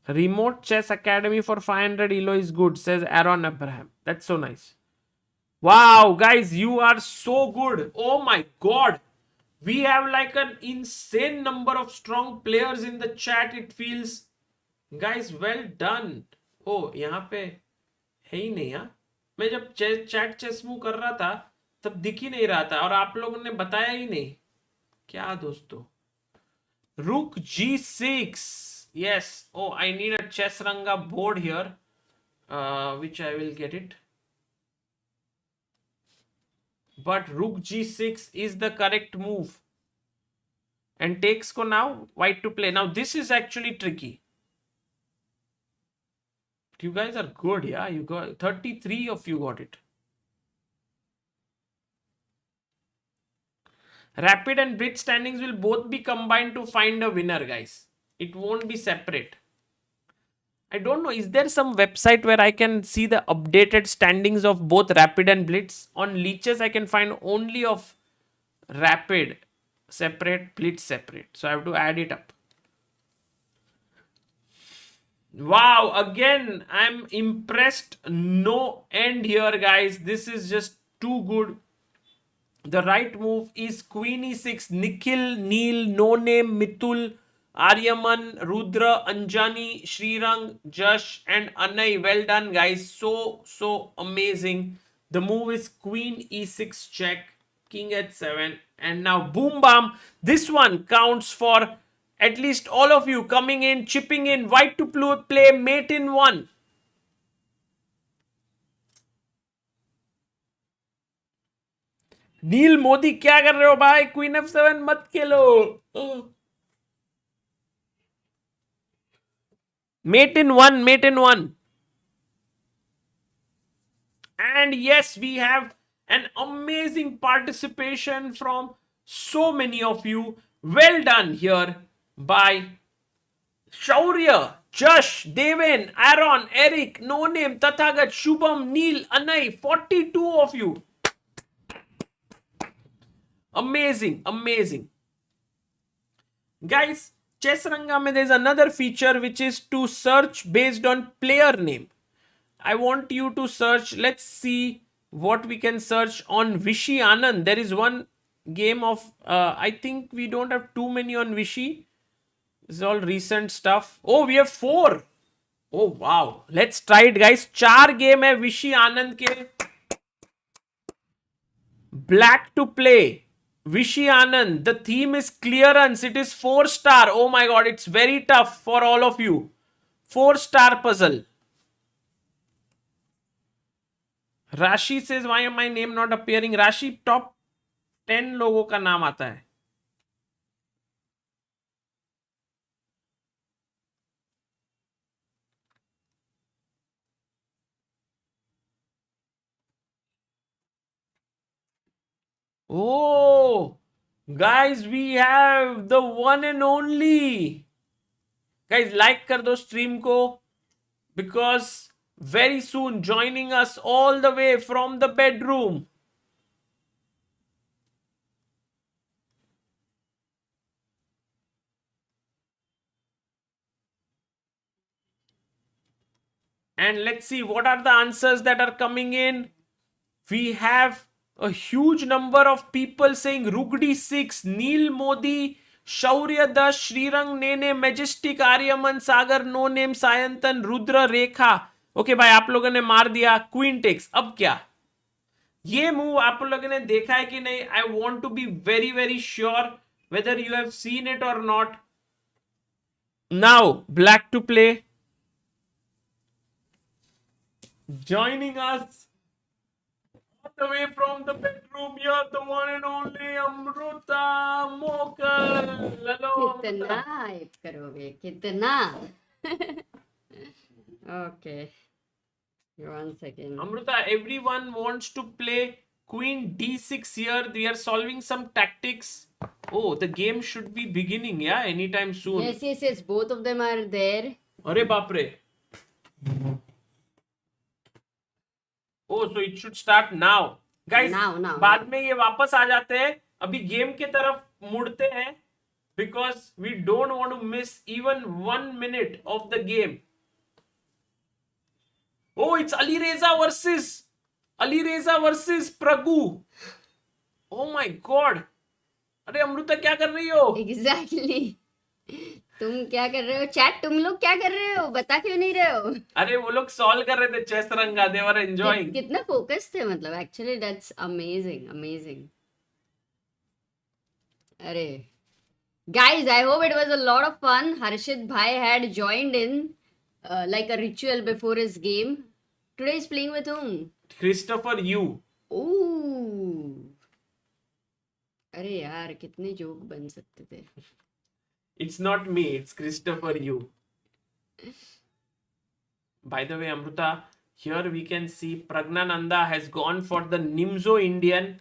Remote Chess Academy for 500 ELO is good, says Aaron Abraham. That's so nice. Wow, guys, you are so good. Oh my god. We have like an insane number of strong players in the chat, it feels. Guys, well done. Oh, यहाँ पे है ही नहीं. हाँ, मैं जब chat chess move कर रहा था तब दिख ही नहीं रहा था और आप लोगों ने बताया ही नहीं. क्या दोस्तों. Rook G6. Yes. Oh, I need a Chessranga board here, which I will get it. But Rook G6 is the correct move. And takes ko now white to play. Now this is actually tricky. You guys are good, yeah? You got 33 of you got it. Rapid and Blitz standings will both be combined to find a winner, guys. It won't be separate. I don't know. Is there some website where I can see the updated standings of both Rapid and Blitz? On Leeches, I can find only of Rapid separate, Blitz separate. So I have to add it up. Wow, again, I'm impressed. No end here, guys. This is just too good. The right move is Queen E6. Nikhil, Neil, No Name, Mitul, Aryaman, Rudra, Anjani, Srirang, Jash, and Anay. Well done, guys. So amazing. The move is Queen E6 check, King H7, and now boom bam. This one counts for at least all of you coming in, chipping in. White to play mate in 1. नील मोदी क्या कर रहे हो भाई. Queen F7 मत खेलो. Mate in 1, mate in 1. And yes, we have An amazing participation from so many of you. Well done here by Shaurya, Josh, Devin, Aaron, Eric, No Name, Tathagat, Shubham, Neil, Anay, 42 of you. Amazing, amazing. Guys, Chessranga mein there is another feature which is to search based on player name. I want you to search. Let's see what we can search on Vishy Anand. There is one game of, I think we don't have too many on Vishy. This is all recent stuff. Oh, we have 4. Oh, wow. Let's try it, guys. 4 game hai Vishy Anand ke. Black to play. Vishy Anand. The theme is clearance. It is 4-star. Oh my god, it's very tough for all of you. 4-star puzzle. Rashi says, why am my name not appearing? Rashi, top 10 लोगों का नाम आता है. Oh, guys, we have the one and only. Guys, like कर दो stream को, because very soon joining us all the way from the bedroom. And let's see what are the answers that are coming in. We have a huge number of people saying Rugdi 6, Neil Modi, Shaurya Das, Srirang Nene, Majestic, Aryaman, Sagar, No Name, Sayantan, Rudra, Rekha. Okay भाई, आप लोगों ने मार दिया. Queen takes. अब क्या ये move आप लोगों ने देखा है कि नहीं? I want to be very very sure whether you have seen it or not. Now, black to play. Joining us all the way from the bedroom here, the one and only Amruta, Mokal. Hello, कितना Amruta. Hype करोगे कितना? Okay, 1 second. Amruta, everyone wants to play Queen D6 here. We are solving some tactics. Oh, the game should be beginning, yeah, anytime soon. Yes. Both of them are there. अरे बाप रे. Oh, so it should start now. Guys, Now. बाद में ये वापस आ जाते हैं. अभी गेम के तरफ मुड़ते हैं because we don't want to miss even 1 minute of the game. Oh, it's Alireza versus Praggu. Oh my god. अरे अमृता क्या कर रही हो? Exactly. तुम क्या कर रहे हो? चैट तुम लोग क्या कर रहे हो? बता क्यों नहीं रहे हो? अरे वो लोग सॉल्व कर रहे थे चेस रंगा. They were enjoying. कितना फोकस थे मतलब. Actually that's amazing. अरे guys, I hope it was a lot of fun. Harshit bhai had joined in like a ritual before his game. Today he's playing with whom? Christopher Yu. Ooh. अरे यार कितने joke बन सकते थे. It's not me, it's Christopher Yu. By the way, Amruta, here we can see Praggnanandhaa has gone for the Nimzo Indian.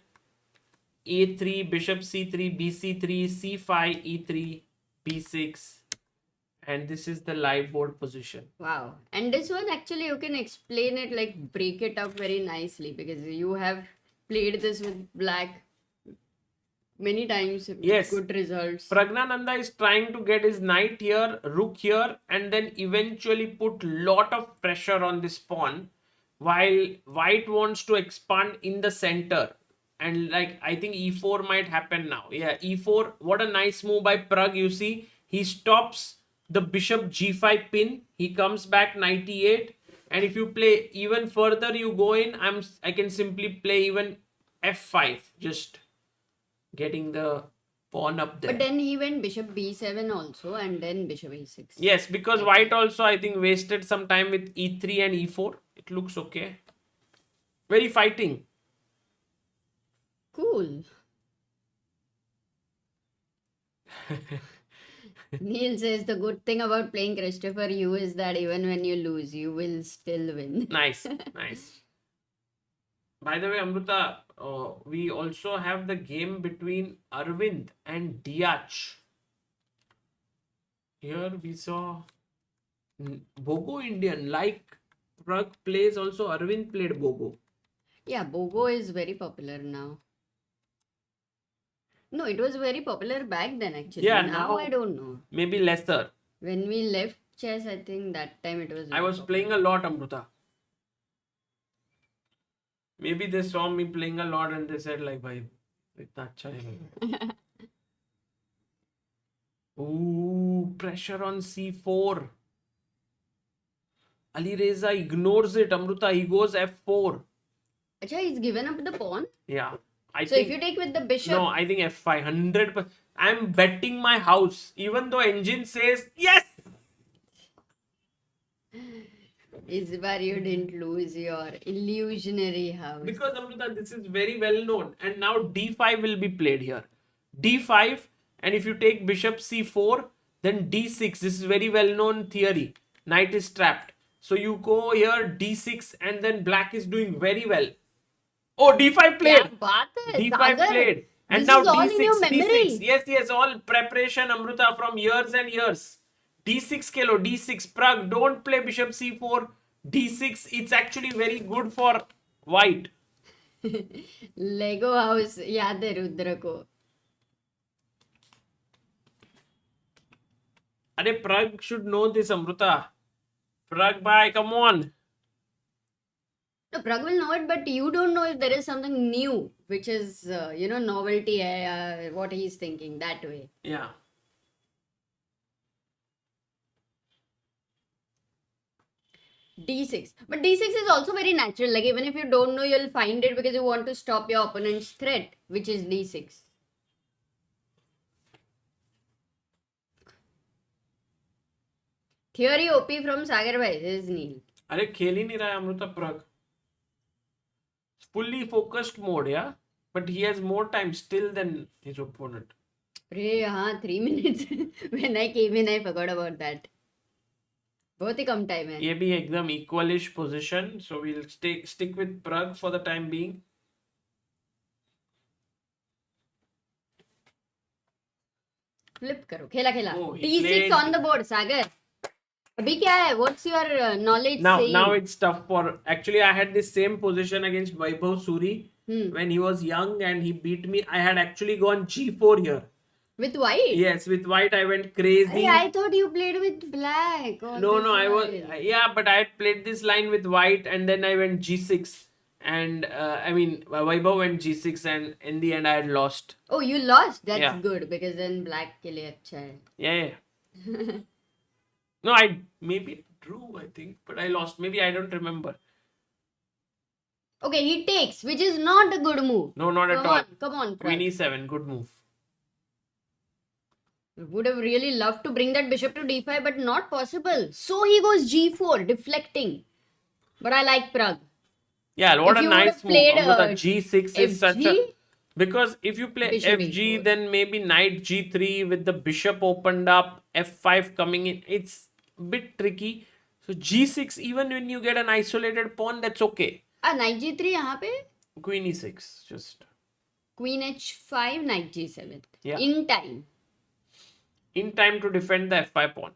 A3, Bishop C3, BC3, C5, E3, B6. And this is the live board position. Wow. And this one actually you can explain it, like break it up very nicely, because you have played this with black many times with Yes. good results. Praggnanandhaa is trying to get his knight here, rook here, and then eventually put lot of pressure on this pawn, while white wants to expand in the center. And like, I think e4 might happen now. Yeah, e4. What a nice move by Prag. You see, he stops the bishop g5 pin. He comes back knight e8. And if you play even further, you go in. I can simply play even f5. Just getting the pawn up there. But then he went bishop b7 also, and then bishop a6. Yes, because white also, I think, wasted some time with e3 and e4. It looks okay. Very fighting. Cool. Neil says the good thing about playing Christopher Yu is that even when you lose, you will still win. Nice, nice. By the way, Amruta, we also have the game between Aravindh and Deac. Here we saw Bogo Indian, like Pragg plays also, Aravindh played Bogo. Yeah, Bogo is very popular now. No, it was very popular back then actually. Yeah, now now I don't know. maybe lesser. When we left chess, I think that time it was. I was playing a lot, Amruta. Maybe they saw me playing a lot and they said like, "Bhai, itna acha hai." Ooh, pressure on c4. Alireza ignores it. Amruta, he goes f4. Acha, he's given up the pawn. Yeah, I So think. if you take with the bishop, No, I think f5. 100%. I'm betting my house, even though engine says yes. is where you didn't lose your illusionary house. Because Amruta, this is very well known. And now d5 will be played here. d5, and if you take bishop c4, then d6. This is very well known theory. Knight is trapped. So you go here d6, and then black is doing very well. Oh, d5 played. Kya baat hai, d5 Sagar? played. And This now is all d6, in your memory. d6. Yes, yes, all preparation, Amruta, from years and years. d6 kilo, d6. Pragg, don't play bishop c4. d6, it's actually very good for white. Lego house याद है रुद्र को. Are Pragg should know this, Amruta. Pragg, bye, come on. No, Pragg will know it, but you don't know if there is something new, which is novelty hai, what he is thinking that way. Yeah. D6. But D6 is also very natural. Like even if you don't know, you'll find it because you want to stop your opponent's threat, which is D6. Theory OP from Sagar bhai is Neil. अरे खेल ही नहीं रहा है Amrita Pragg. Fully focused mode, yeah? But he has more time still than his opponent. अरे हाँ 3 minutes. When I came in, I forgot about that. बहुत ही कम time है. ये भी एकदम equalish position, so we'll stick with Pragg for the time being. Flip करो. खेला खेला. Oh, he D6 played- on the board, Sagar. अभी क्या है? What's your knowledge saying? Now it's tough for. Actually, I had this same position against Vaibhav Suri when he was young and he beat me. I had actually gone g4 here. With white? Yes, with white I went crazy. Hey, I thought you played with black. all No, this I was while. yeah, but I had played this line with white and then I went g6 and I mean Vaibhav went g6 and in the end I had lost. Oh, you lost? That's Yeah. good because then black के लिए अच्छा है. Yeah. No, I maybe drew, I think, but I lost. Maybe I don't remember. Okay, he takes, which is not a good move. No, not at all. Come on, Queen Pragg. e7, good move. Would have really loved to bring that bishop to d5, but not possible. So he goes g4, deflecting. But I like Pragg. Yeah, what If a you nice would've move. played, Amruta, g6 is such a FG, because if you play Bishop fg, e4. then maybe knight g3 with the bishop opened up, f5 coming in. It's a bit tricky. So g6, even when you get an isolated pawn, that's okay. knight g3 यहाँ पे. Queen e6, just Queen h5, knight g7. Yeah. In time. in time to defend the f5 pawn.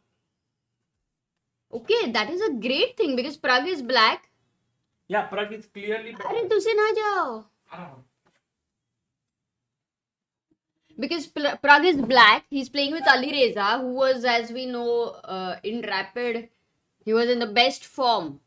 Okay, that is a great thing because Pragg is black. Yeah, Pragg is clearly अरे तुसे ना जाओ. Because Pragg is black, he's playing with Alireza, who was, as we know, in Rapid, he was in the best form.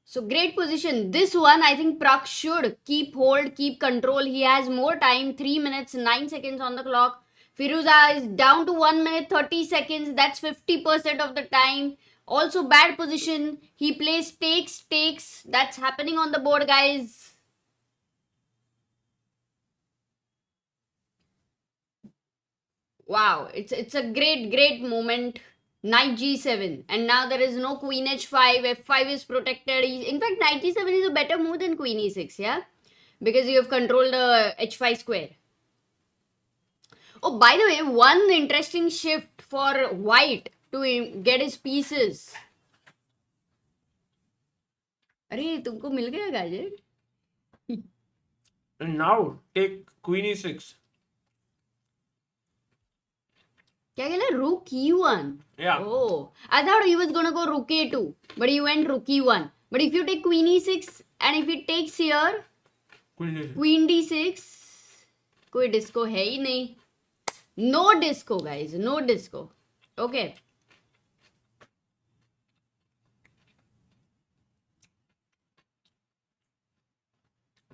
So great position. This one, I think Pragg should keep hold, keep control. He has more time, 3 minutes, 9 seconds on the clock. Firouzja is down to 1 minute, 30 seconds. That's 50% of the time. Also bad position. He plays takes. That's happening on the board, guys. Wow, it's a great moment. Knight g7, and now there is no queen h5. f5 is protected. In fact, knight g7 is a better move than queen e6, yeah, because you have controlled the h5 square. Oh, by the way, one interesting shift for white to get his pieces. अरे तुमको मिल गया गाजर? And now take Queen E6. क्या खेला? Rook E1. Yeah. Oh, I thought he was gonna go Rook A2, but he went Rook E1. But if you take Queen E6 and if he takes here Queen E6. Queen D6, कोई disco है ही नहीं. No disco, guys. No disco. Okay.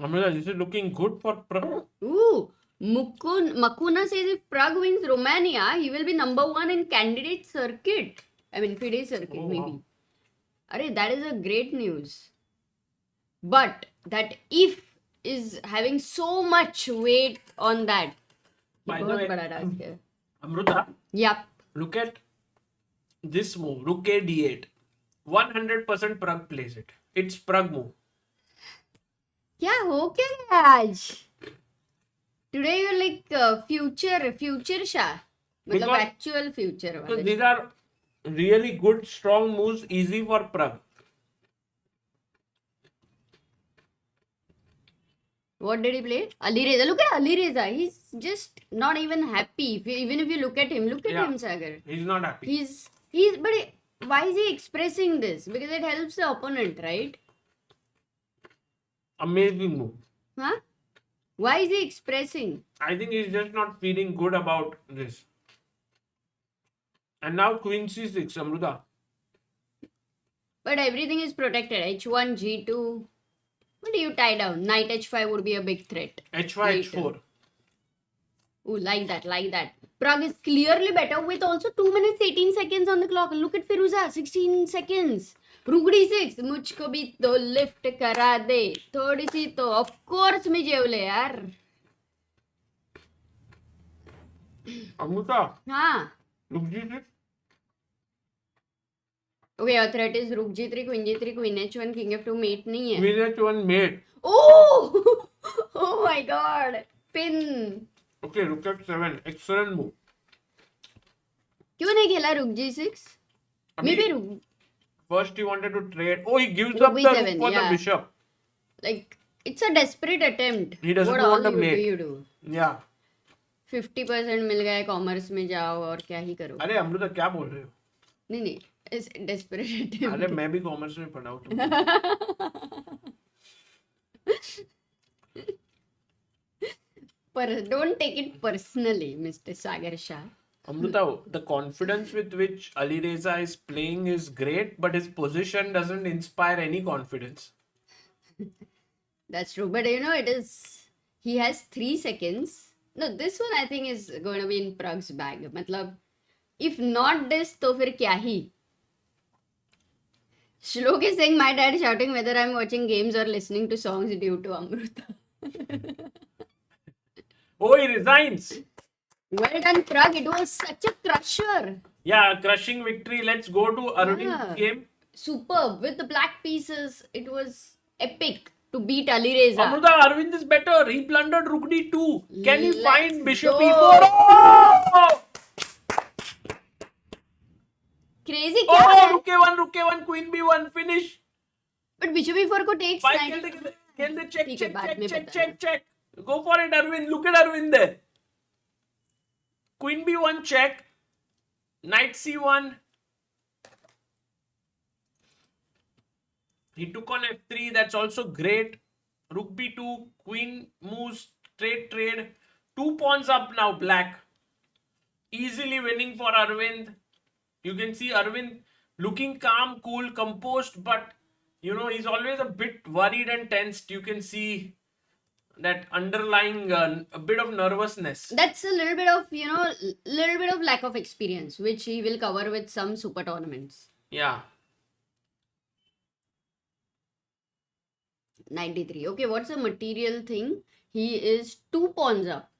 Amruta, this is looking good for Pragg. Ooh, Makuna says if Prague wins Romania, he will be number 1 in candidate circuit. I mean, FIDE circuit, Oh, maybe. wow. Arey, that is a great news. But that if is having so much weight on that. By the बहुत way, बड़ा task है. Amruta, Yup. look at this move. Rook A D8. 100% Pragg plays it. It's Pragg move. क्या हो क्या गया आज? Today you're like future Shah. मतलब Because- actual future So वाले. these are really good, strong moves, easy for Pragg. What did he play? Alireza. Look at Alireza. He's just not even happy. Even if you look at him, look at Yeah. him, Sagar. He's not happy. Why is he expressing this? Because it helps the opponent, right? Amazing move. Huh? Why is he expressing? I think he's just not feeling good about this. And now Queen C6, Amruta. But everything is protected. H1, G2. What do you tie down? Knight H5 would be a big threat. H5, Later. H4. Ooh, like that. Prague is clearly better with also 2 minutes 18 seconds on the clock. Look at Firouzja, 16 seconds. Rook D6, मुझको भी तो lift करा दे थोड़ी सी तो of course मी जेवले यार. Amruta, हाँ. Rook G6. Okay, your threat is Rook G3, Queen G3, Queen H1, King F2, mate नहीं है. Queen H1 mate. Oh! Oh my god. Pin. Okay, Rook F7. Excellent move. क्यों नहीं खेला Rook G6? Maybe Rook. First he wanted to trade. Oh, he gives Rook up the B7, rook for yeah. the bishop. Like, it's a desperate attempt. He doesn't what want all a you mate. do, you do. Yeah. 50% मिल गया commerce में जाओ और क्या ही करो. अरे अमृता क्या बोल रहे हो? नहीं इस desperate attempt. अरे मैं भी कॉमर्स में पढ़ा हूँ तुमको. Don't take it personally, Mr. Sagar Shah. Amruta, the confidence with which Alireza is playing is great, but his position doesn't inspire any confidence. That's true. But you know, he has 3 seconds. No, this one I think is going to be in Prague's bag. मतलब, if not this, तो फिर क्या ही? Shlok is saying, my dad shouting whether I'm watching games or listening to songs due to Amruta. Oh, he resigns. Well done, Prague. It was such a crusher. Yeah, crushing victory. Let's go to Arvin's Yeah. game. Superb. With the black pieces, it was epic to beat Alireza. Amruta, Arvind is better. He plundered Rook D2. Can he Let's find Bishop go. E4? Oh! Crazy क्या Oh, है? Rook A1, Queen B1, finish. But Bishop E4 को takes Five, 90. kill the check, ठीक है, check, बाद में check, बता check, check. Go for it, Arvind. Look at Arvind there. Queen B1 check. Knight C1. He took on F3. That's also great. Rook B2. Queen moves. Straight trade. 2 pawns up now, black. Easily winning for Arvind. You can see Arvind looking calm, cool, composed, but you know, he's always a bit worried and tensed. You can see that underlying a bit of nervousness. That's a little bit of, little bit of lack of experience, which he will cover with some super tournaments. Yeah. 93. Okay, what's the material thing? He is 2 pawns up.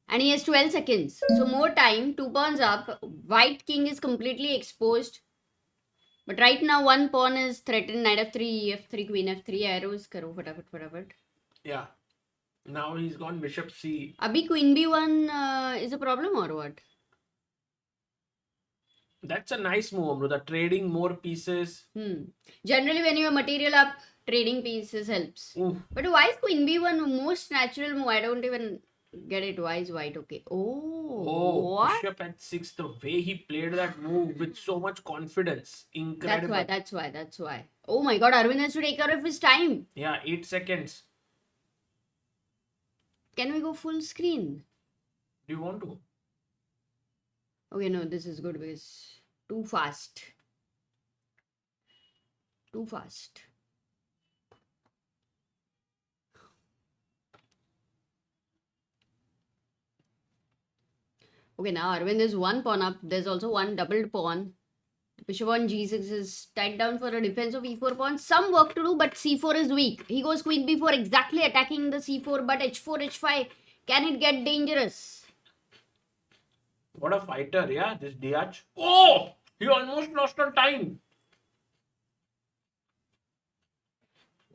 And he has 12 seconds. So more time, 2 pawns up. White king is completely exposed. But right now, 1 pawn is threatened. Knight F3, F3, Queen F3. Arrows karo, फटाफट. Yeah. Now he's gone Bishop C. Abhi Queen B1 is a problem or what? That's a nice move, Amruta. Trading more pieces. Generally, when you have material up, trading pieces helps. Oof. But why is Queen B1 most natural move? I don't even get it. Why is white okay? Oh, What? bishop at 6. The way he played that move with so much confidence. Incredible. That's why. Oh my god, Arvind has to take care of his time. Yeah, 8 seconds. Can we go full screen? Do you want to? Okay, no, this is good because too fast. Too fast. Okay, now Arvind is one pawn up. There's also one doubled pawn. Bishop on g6 is tied down for a defense of e4 pawn. Some work to do, but c4 is weak. He goes queen b4, exactly attacking the c4, but h4, h5. Can it get dangerous? What a fighter, yeah, this Deac. Oh! He almost lost on time.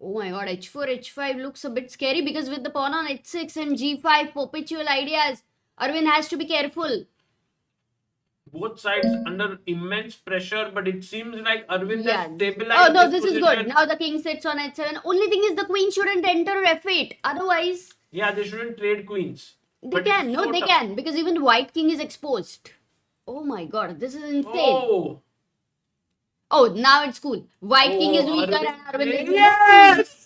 Oh my god, h4, h5 looks a bit scary because with the pawn on h6 and g5, perpetual ideas, Arvind has to be careful. Both sides under immense pressure, but it seems like Arvind has stabilized. Oh no, this is position. good. Now the king sits on h7. Only thing is the queen shouldn't enter f8. Otherwise, Yeah, they shouldn't trade queens. they But can. it's No, so they tough. can because even white king is exposed. Oh my god, this is insane. Oh, Oh, now it's cool. White king is weaker Arvind. and Arvind is Yes!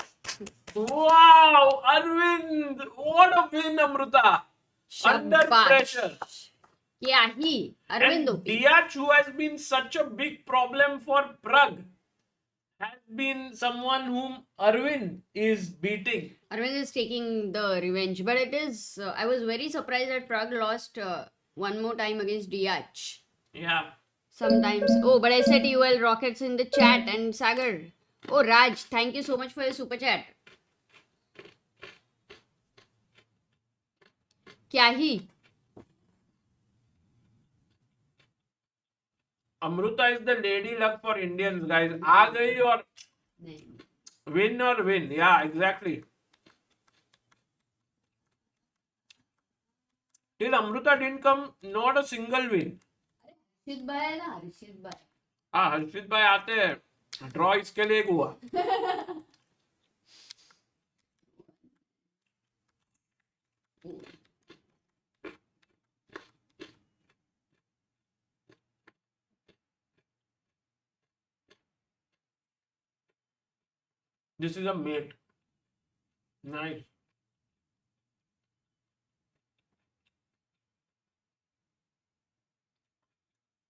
Wow, Arvind! What a win, Amruta! Under Shabash. pressure. Yeah, Arvind. And Deac, who has been such a big problem for Pragg, has been someone whom Arvind is beating. Arvind is taking the revenge, but it is. I was very surprised that Pragg lost one more time against Deac. Yeah. Sometimes. Oh, but I said UL rockets in the chat and Sagar. Oh, Raj, thank you so much for your super chat. Kya hi? Amruta is the lady luck for Indians, guys. Aa gayi or win or win. Yeah, exactly. Till Amruta didn't come, not a single win. Harshit bhai hai na, Harshit bhai. हाँ हर्षित भाई आते हैं draw इसके लिए एक हुआ This is a mate. Nice.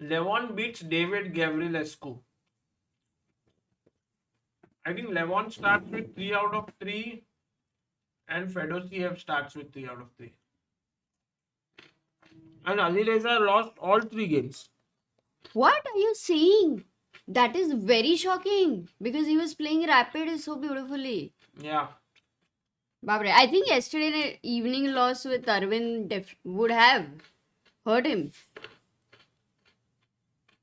Levon beats David Gavrilescu. I think Levon starts with 3 out of 3 and Fedoseev starts with 3 out of 3. And Alireza lost all 3 games. What are you saying? That is very shocking because he was playing Rapid so beautifully. Yeah. Babre, I think yesterday evening loss with Arvind would have hurt him.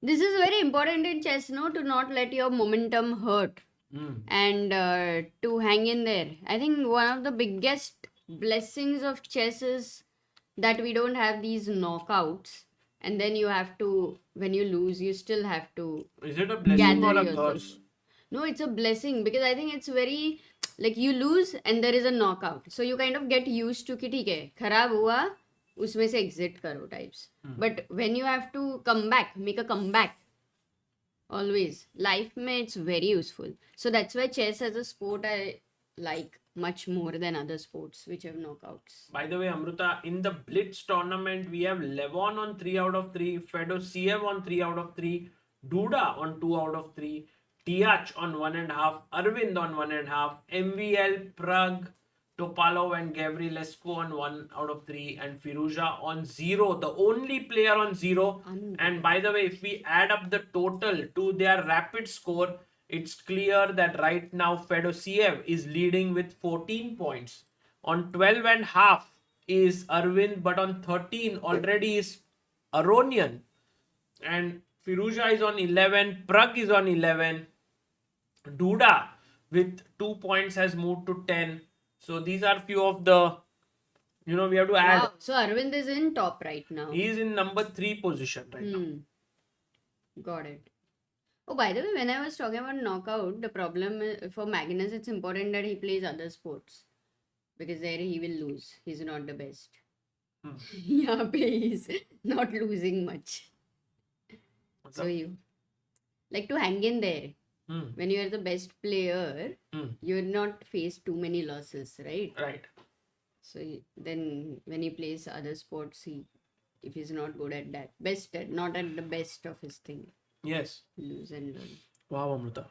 This is very important in chess, no? To not let your momentum hurt and to hang in there. I think one of the biggest blessings of chess is that we don't have these knockouts. And then you have to, when you lose, you still have to Is it a blessing or gather a yourself. curse? No, it's a blessing because I think it's very like you lose and there is a knockout. So you kind of get used to कि ठीक है खराब हुआ उसमें से exit करो types. But when you have to come back, make a comeback, always life में it's very useful. So that's why chess as a sport I like much more than other sports which have knockouts. By the way, Amruta, in the Blitz tournament, we have Levon on 3 out of 3, Fedoseev on 3 out of 3, Duda on 2 out of 3, Deac on 1.5, Arvind on 1.5, MVL, Pragg, Topalov and Gavrilescu on 1 out of 3, and Firouzja on 0, the only player on 0. And by the way, if we add up the total to their rapid score, it's clear that right now Fedoseev is leading with 14 points. On 12.5 is Arvind, but on 13 already is Aronian. And Firouzja is on 11, Pragg is on 11, Duda with 2 points has moved to 10. So these are few of the, we have to add. Wow. So Arvind is in top right now. He is in number 3 position right now. Got it. Oh, by the way, when I was talking about knockout, the problem for Magnus, it's important that he plays other sports because there he will lose. He's not the best. Yeah, he's not losing much. What's So up? you like to hang in there. When you are the best player, you will not face too many losses, right? Right. So then when he plays other sports, if he's not good at that, not at the best of his thing, Yes. lose and learn. Wow, Amruta.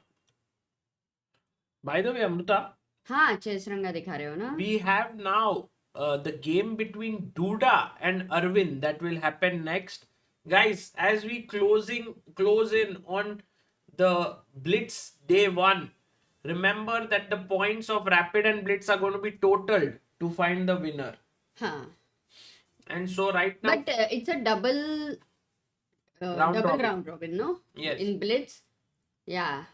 By the way, Amruta, हाँ chess रंगा दिखा रहे हो ना? we have now the game between Duda and Arvind that will happen next. Guys, as we close in on the Blitz day 1, remember that the points of Rapid and Blitz are going to be totaled to find the winner. हाँ. And so right now, But it's a double round robin, no? Yes. In Blitz, yeah.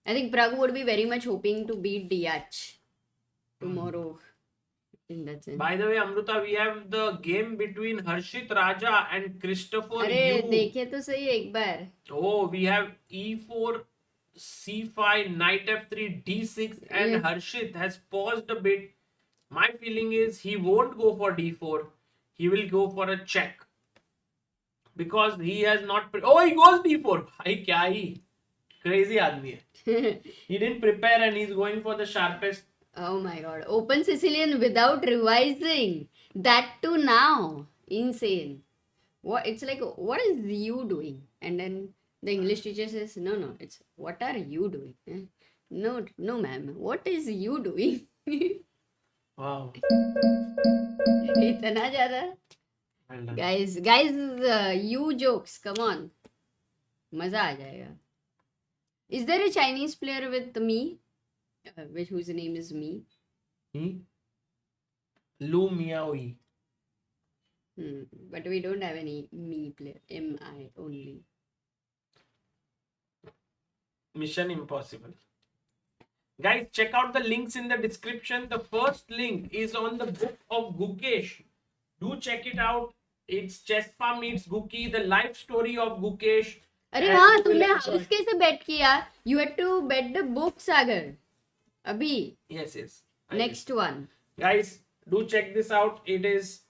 I think Pragg would be very much hoping to beat Deac tomorrow. In that sense. by the way, Amruta, we have the game between Harshit Raja and Krzysztof. अरे देखे तो सही एक बार. Oh, we have e4, c5, knight f3, d6, and Yeah. Harshit has paused a bit. My feeling is he won't go for d4. He will go for a check because he has not. Oh, he goes d4. Bhai, kya hi? Crazy आदमी है. He didn't prepare and he's going for the sharpest. Oh my god. Open Sicilian without revising. That too now. Insane. It's like, what is you doing? And then the English teacher says, no, it's what are you doing? No, ma'am. What is you doing? Wow. इतना ज़्यादा. Well done. Guys, you jokes. Come on. मजा आ जाएगा. Is there a Chinese player with me? Whose name is me? Lu Miaoi. But we don't have any me player. M-I only. Mission Impossible. Guys, check out the links in the description. The first link is on the book of Gukesh. Do check it out. It's Chesspa meets Guki, the life story of Gukesh. अरे हाँ तुमने house कैसे bet किया? You had to bet the book, Sagar. अभी. Yes. Next one. Guys, do check this out. It is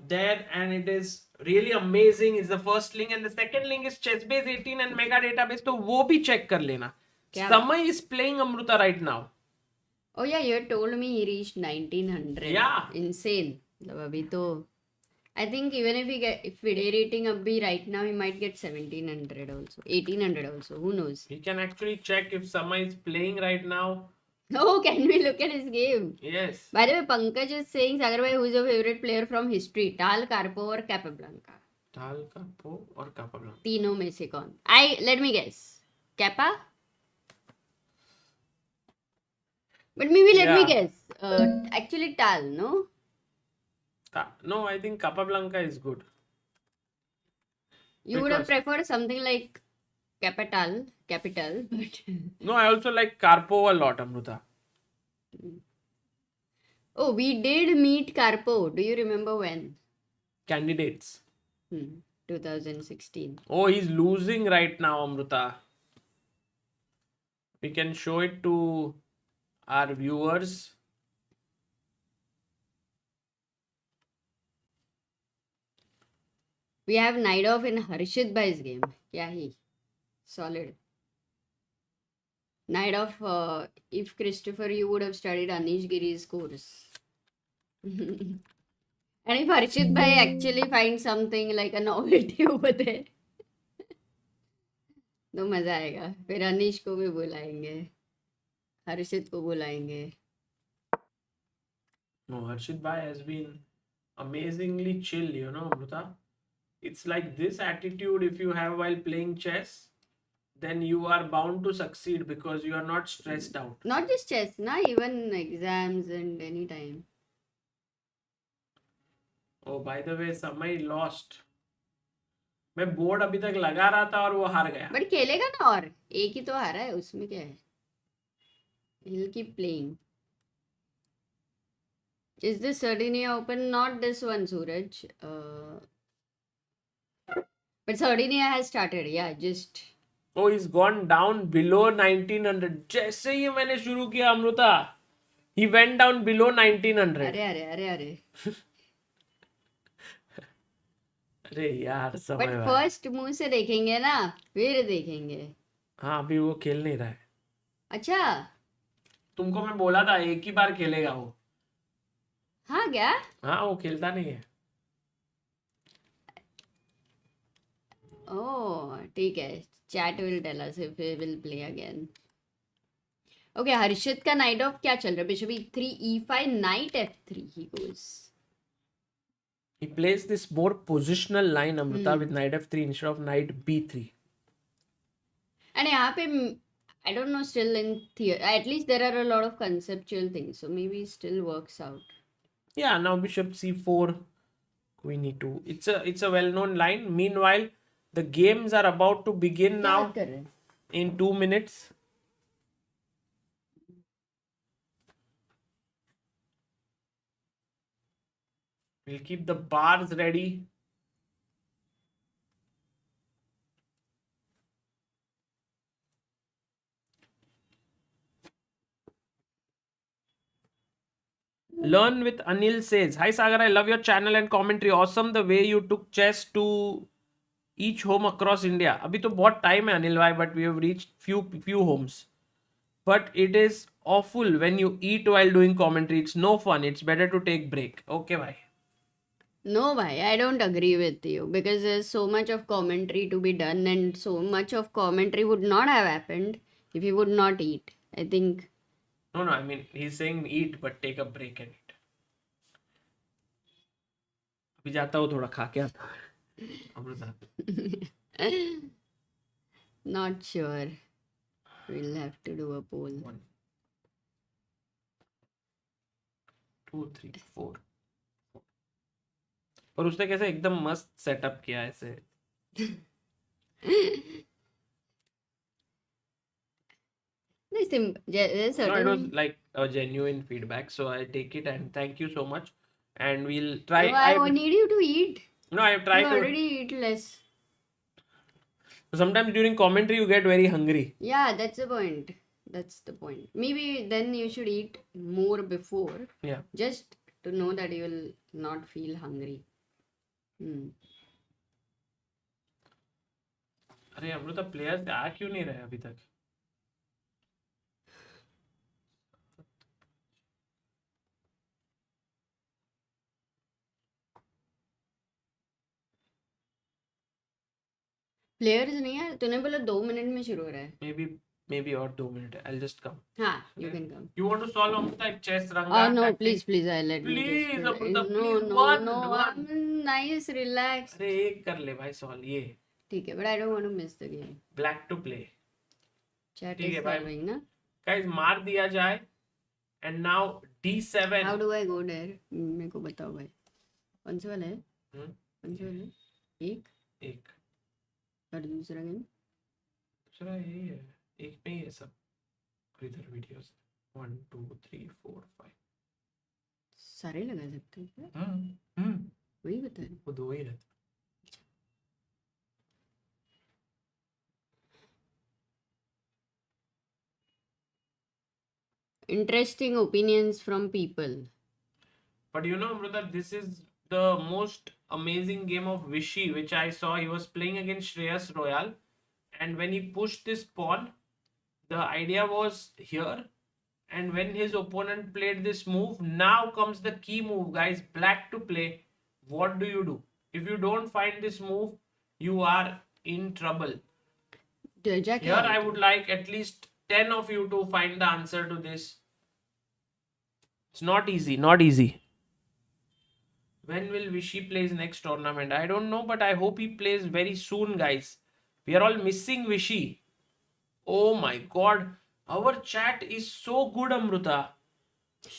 there and it is really amazing. It's the first link and the second link is ChessBase 18 and Mega Database. तो वो भी check कर लेना. क्या? Samay is playing Amruta right now. Oh yeah, you had told me he reached 1900. Yeah. Insane. मतलब अभी तो I think even if we day rating abhi right now, he might get 1700 also, 1800 also. Who knows? We can actually check if Samay is playing right now. Oh, can we look at his game? Yes. By the way, Pankaj is saying, Sagar bhai, who is your favorite player from history? Tal, Karpov or Capablanca? Tal, Karpov or Capablanca? तीनों में से कौन? Let me guess. Kappa? But maybe let me guess. Actually Tal, no? No, I think Capablanca is good. You would have Because- preferred something like capital, but No, I also like Karpov a lot, Amruta. oh, we did meet Karpov. Do you remember when? Candidates. 2016. Oh, he's losing right now, Amruta. We can show it to our viewers. We have Knight off in Harshit Bhai's game. Yeah, he solid. Knight off. If Christopher, you would have studied Anish Giri's course. And if Harshit Bhai actually finds something like a novelty over there, तो मजा आएगा. फिर अनीश को भी बुलाएंगे, हर्षित को बुलाएंगे. No, Harshit Bhai has been amazingly chill, Amruta. It's like this attitude if you have while playing chess, then you are bound to succeed because you are not stressed out. Not just chess, na, even exams and any time. Oh, by the way, Samay lost. मैं board अभी तक लगा रहा था और वो हार गया. बट खेलेगा ना, और एक ही तो हारा है, उसमें क्या है? He'll keep playing. Is this Sardinia open? Not this one, Suraj. But Sardinia has started. Yeah, just. Oh, he's gone down below 1900. जैसे ही मैंने शुरू किया Amrita, he went down below 1900. अरे. अरे यार But समय भाई. first मुंह से देखेंगे ना, फिर देखेंगे. हाँ अभी वो खेल नहीं रहा है. अच्छा. तुमको मैं बोला था एक ही बार खेलेगा वो. हाँ क्या? हाँ वो खेलता नहीं है. Oh, ठीक है. Chat will tell us if we will play again. Okay, हर्षित का नाइट ऑफ क्या चल रहा है? Bishop e3, e5, knight f3 he goes. He plays this more positional line Amruta with knight f3 instead of knight b3. And यहाँ पे I don't know still in theory. At least there are a lot of conceptual things, so maybe it still works out. Yeah, now bishop c4, queen e2. It's a well-known line. Meanwhile, the games are about to begin क्या now बात कर रहे हैं? in 2 minutes. We'll keep the bars ready. Learn with Anil says, Hi Sagar, I love your channel and commentary. Awesome the way you took chess to each home across India. अभी तो बहुत time है Anil भाई, but we have reached few homes. But it is awful when you eat while doing commentary. It's no fun. It's better to take break. Okay bhai. No, bhai, I don't agree with you because there's so much of commentary to be done, and so much of commentary would not have happened if you would not eat. I think. No, I mean he's saying eat but take a break and eat. अभी जाता हूँ थोड़ा खा के आता हूँ. Amrita. Not sure. We'll have to do a poll. 1, 2, 3, 4. पर उसने कैसे एकदम मस्त सेटअप किया ऐसे. No, it was like a genuine feedback, so I take it and thank you so much. And we'll try. No, I need you to eat. No, I have tried You to. already eat less. Sometimes during commentary you get very hungry. Yeah, that's the point. That's the point. Maybe then you should eat more before. Yeah. Just to know that you will not feel hungry. अरे Amrita players आ क्यों नहीं रहे अभी तक? Players नहीं है. तूने बोला 2 मिनट में शुरू हो रहा है. Maybe or 2 minutes. I'll just come. हाँ, you can come. You want to solve Amruta chess ranga? No, please, I'll let me Please, just. Amruta, No, please. no, One. I'm nice, relax. अरे एक कर ले भाई solve ये. ठीक है, but I don't want to miss the game. Black to play. Chat ठीक is है भाई. solving, ना? Guys मार दिया जाए. And now d7. How do I go there? मेरे को बताओ भाई. कौन से वाला है? कौन से वाला है? एक. और दूसरा गेम? दूसरा यही है. एक में ही है सब. और इधर वीडियोस 1 2 3 4 5 सारे लगा सकते हैं क्या? वही बता रहे. वो दो ही रहते. Interesting opinions from people. But you know, Amruta, this is the most amazing game of Vichy which I saw. He was playing against Shreyas Royal, and when he pushed this pawn, the idea was here, and when his opponent played this move, now comes the key move, guys. Black to play. What do? If you don't find this move, you are in trouble. Here I would like at least 10 of you to find the answer to this. It's not easy. When will Vichy plays next tournament? I don't know, but I hope he plays very soon, guys. We are all missing Vichy. Oh my god. Our chat is so good, Amruta.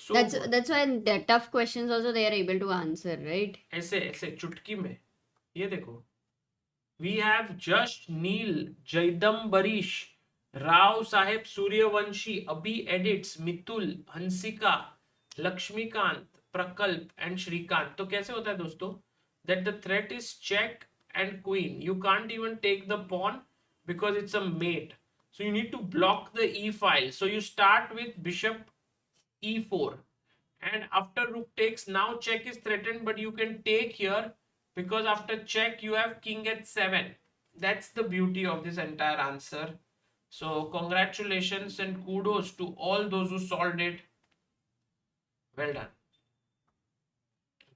That's why the tough questions also they are able to answer, right? ऐसे चुटकी में. ये देखो. We have Just Neil, Jaidambarish, Rao Saheb Suryavanshi, Abhi Edits, Mitul, Hansika, Lakshmikant, Prakalp and Shrikant. तो कैसे होता है दोस्तों? That the threat is check and queen. You can't even take the pawn because it's a mate. So you need to block the e file. So you start with bishop e4. And after rook takes, now check is threatened, but you can take here because after check you have king h7. That's the beauty of this entire answer. So congratulations and kudos to all those who solved it. Well done.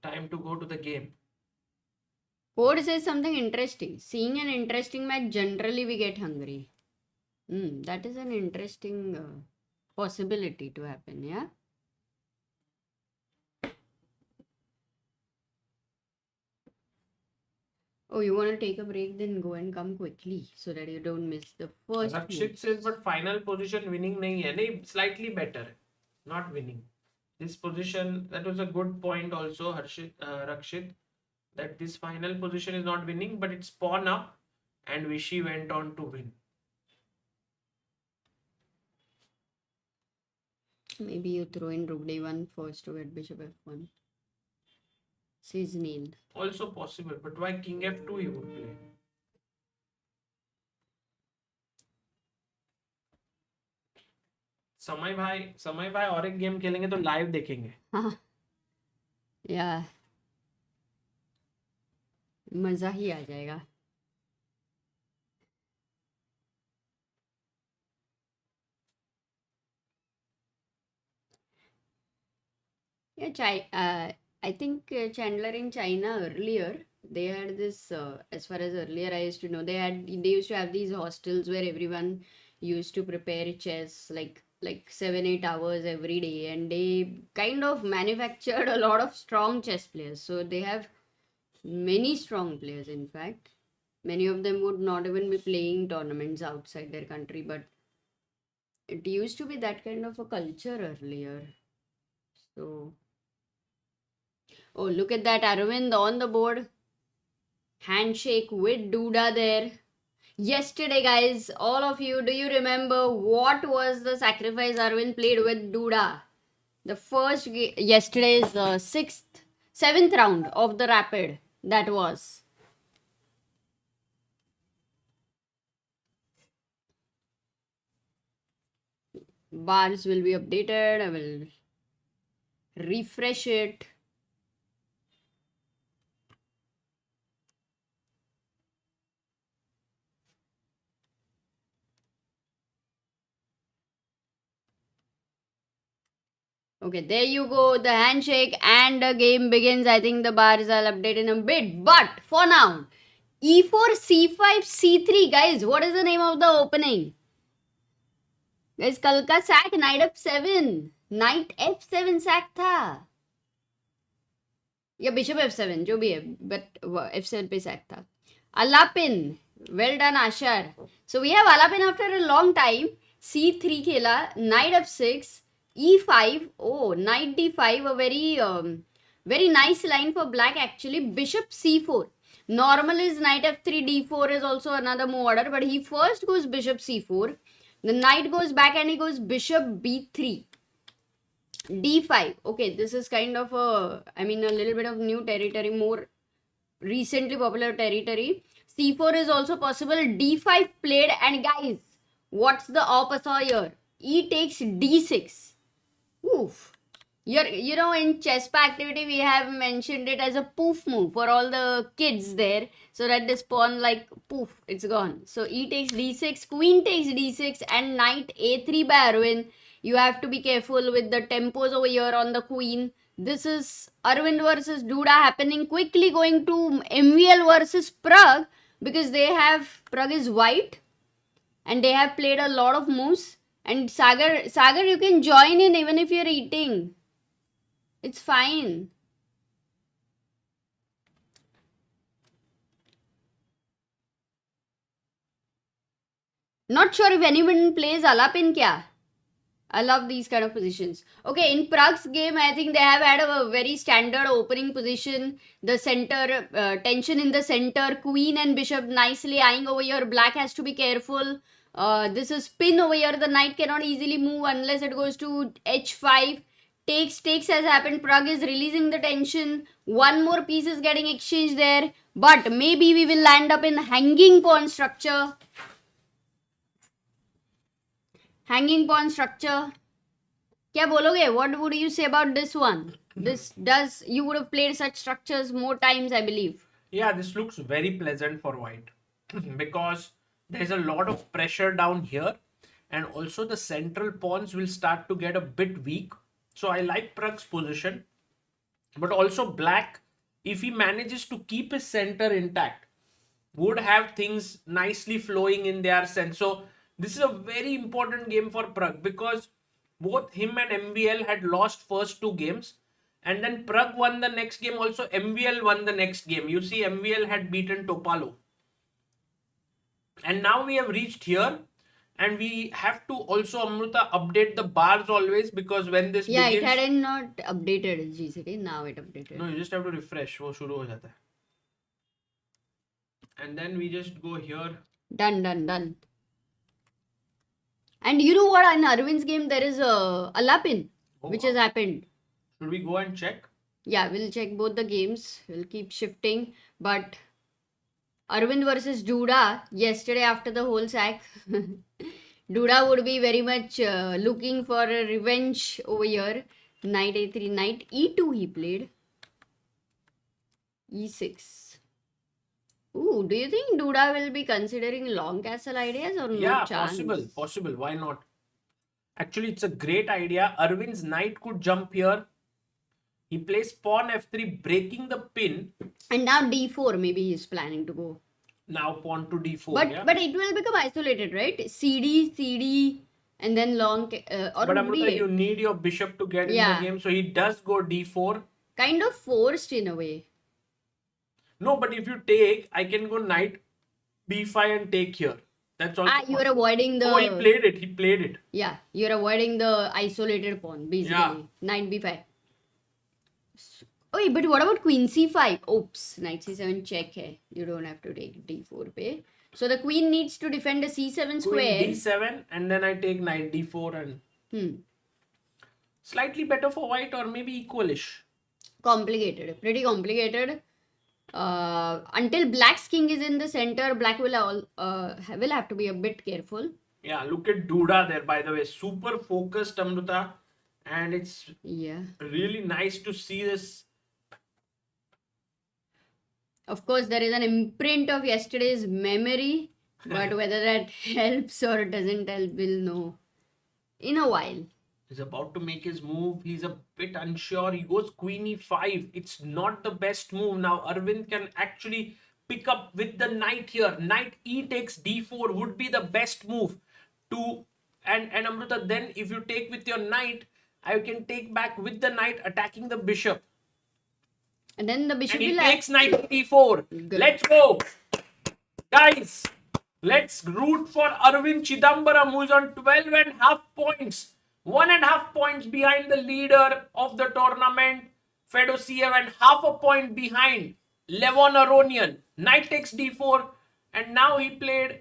Time to go to the game. Code says something interesting. Seeing an interesting match, generally we get hungry. That is an interesting possibility to happen, yeah? Oh, you want to take a break? Then go and come quickly so that you don't miss the first Rakshit move. says, but final position winning nahi hai. Nahi, slightly better. Not winning. This position, that was a good point also, Rakshit, that this final position is not winning, but it's pawn up and Vishy went on to win. Maybe you throw in rook d1 first to get bishop f1. Says Neil. Also possible, but why king f2 he would play? समय भाई और एक game खेलेंगे तो live देखेंगे. Yeah. मजा ही आ जाएगा. Yeah, I think Chandler in China earlier, they had this, as far as earlier I used to know, they used to have these hostels where everyone used to prepare chess like 7-8 hours every day, and they kind of manufactured a lot of strong chess players. So they have many strong players, in fact. Many of them would not even be playing tournaments outside their country, but it used to be that kind of a culture earlier. So, oh, look at that, Aravind on the board. Handshake with Duda there. Yesterday, guys, all of you, do you remember what was the sacrifice Aravind played with Duda? The first yesterday's 7th round of the Rapid, that was. Bars will be updated. I will refresh it. Okay, there you go. The handshake and the game begins. I think the bars I'll update in a bit. But for now, e4, c5, c3. Guys, what is the name of the opening? Guys, कल का sack knight f7. Knight f7 sack था. या bishop f7 जो भी है, but f7 पे sack था. Alapin. Well done, Ashar. So we have Alapin after a long time. c3 खेला. Knight f6. e5. Oh, knight d5. A very nice line for black actually. Bishop c4. Normal is knight f3. d4 is also another move order, but he first goes bishop c4. The knight goes back and he goes bishop b3. d5. Okay, this is kind of a little bit of new territory, more recently popular territory. c4 is also possible. d5 played, and guys, what's the opposite here? E takes d6. Oof. You know, in chess activity, we have mentioned it as a poof move for all the kids there. So that this pawn, like, poof, it's gone. So e takes d6, queen takes d6, and knight a3 by Arvind. You have to be careful with the tempos over here on the queen. This is Arvind versus Duda happening. Quickly going to MVL versus Pragg, because Pragg is white and they have played a lot of moves. And Sagar, you can join in even if you're eating. It's fine. Not sure if anyone plays Alapin kya. I love these kind of positions. Okay, in Prague's game, I think they have had a very standard opening position. The center, tension in the center, queen and bishop nicely eyeing over here. Black has to be careful. This is pin over here. The knight cannot easily move unless it goes to h5. takes has happened. Pragg is releasing the tension. One more piece is getting exchanged there. But maybe we will land up in hanging pawn structure. Hanging pawn structure. क्या बोलोगे? What would you say about this one? You would have played such structures more times, I believe. Yeah, this looks very pleasant for white because there's a lot of pressure down here, and also the central pawns will start to get a bit weak. So I like Pragg's position, but also black, if he manages to keep his center intact, would have things nicely flowing in their sense. So this is a very important game for Pragg because both him and MVL had lost first 2 games, and then Pragg won the next game. Also MVL won the next game. You see, MVL had beaten Topalov, and now we have reached here, and we have to also, Amruta, update the bars always, because when this Yeah, begins, it hadn't not updated GCT. Now it updated. no, you just have to refresh. वो शुरू हो जाता है. And then we just go here. Done. And you know what? In Arvind's game, there is a lapin, which has happened. Should we go and check? Yeah, we'll check both the games. We'll keep shifting. But Arvind versus Duda, yesterday after the whole sack, Duda would be very much looking for a revenge over here. Knight a3, knight e2 he played. e6. Ooh, do you think Duda will be considering long castle ideas or no Yeah, chance? possible. Why not? Actually, it's a great idea. Arvind's knight could jump here. He plays pawn f3, breaking the pin. And now d4 maybe he's planning to go. Now pawn to d4. But it will become isolated, right? CD, and then long. Or But Amruta, d8. you need your bishop to get in the game. So he does go d4. Kind of forced in a way. No, but if you take, I can go knight b5 and take here. That's all. You are avoiding the. Oh, he played it. Yeah, you're avoiding the isolated pawn, basically. Yeah. Knight b5. Oh, but what about queen c5? Oops, knight c7 check hai. You don't have to take d4 pe. So the queen needs to defend a c7 square. Queen d7, and then I take knight d4 and slightly better for white, or maybe equalish. Complicated, pretty complicated. Until black's king is in the center, black will have to be a bit careful. Yeah, look at Duda there, by the way. Super focused, Amruta. And it's really nice to see this. Of course, there is an imprint of yesterday's memory, but whether that helps or doesn't help, we'll know in a while. He's about to make his move. He's a bit unsure. He goes queen e5. It's not the best move. Now Arvind can actually pick up with the knight here. Knight e takes d4 would be the best move to, and Amruta, then if you take with your knight, I can take back with the knight, attacking the bishop. And then the bishop And he will takes knight d4. Good. Let's go. Guys, let's root for Arvind Chithambaram, who is on 12.5 points. 1.5 points behind the leader of the tournament, Fedoseev, and half a point behind Levon Aronian. Knight takes d4, and now he played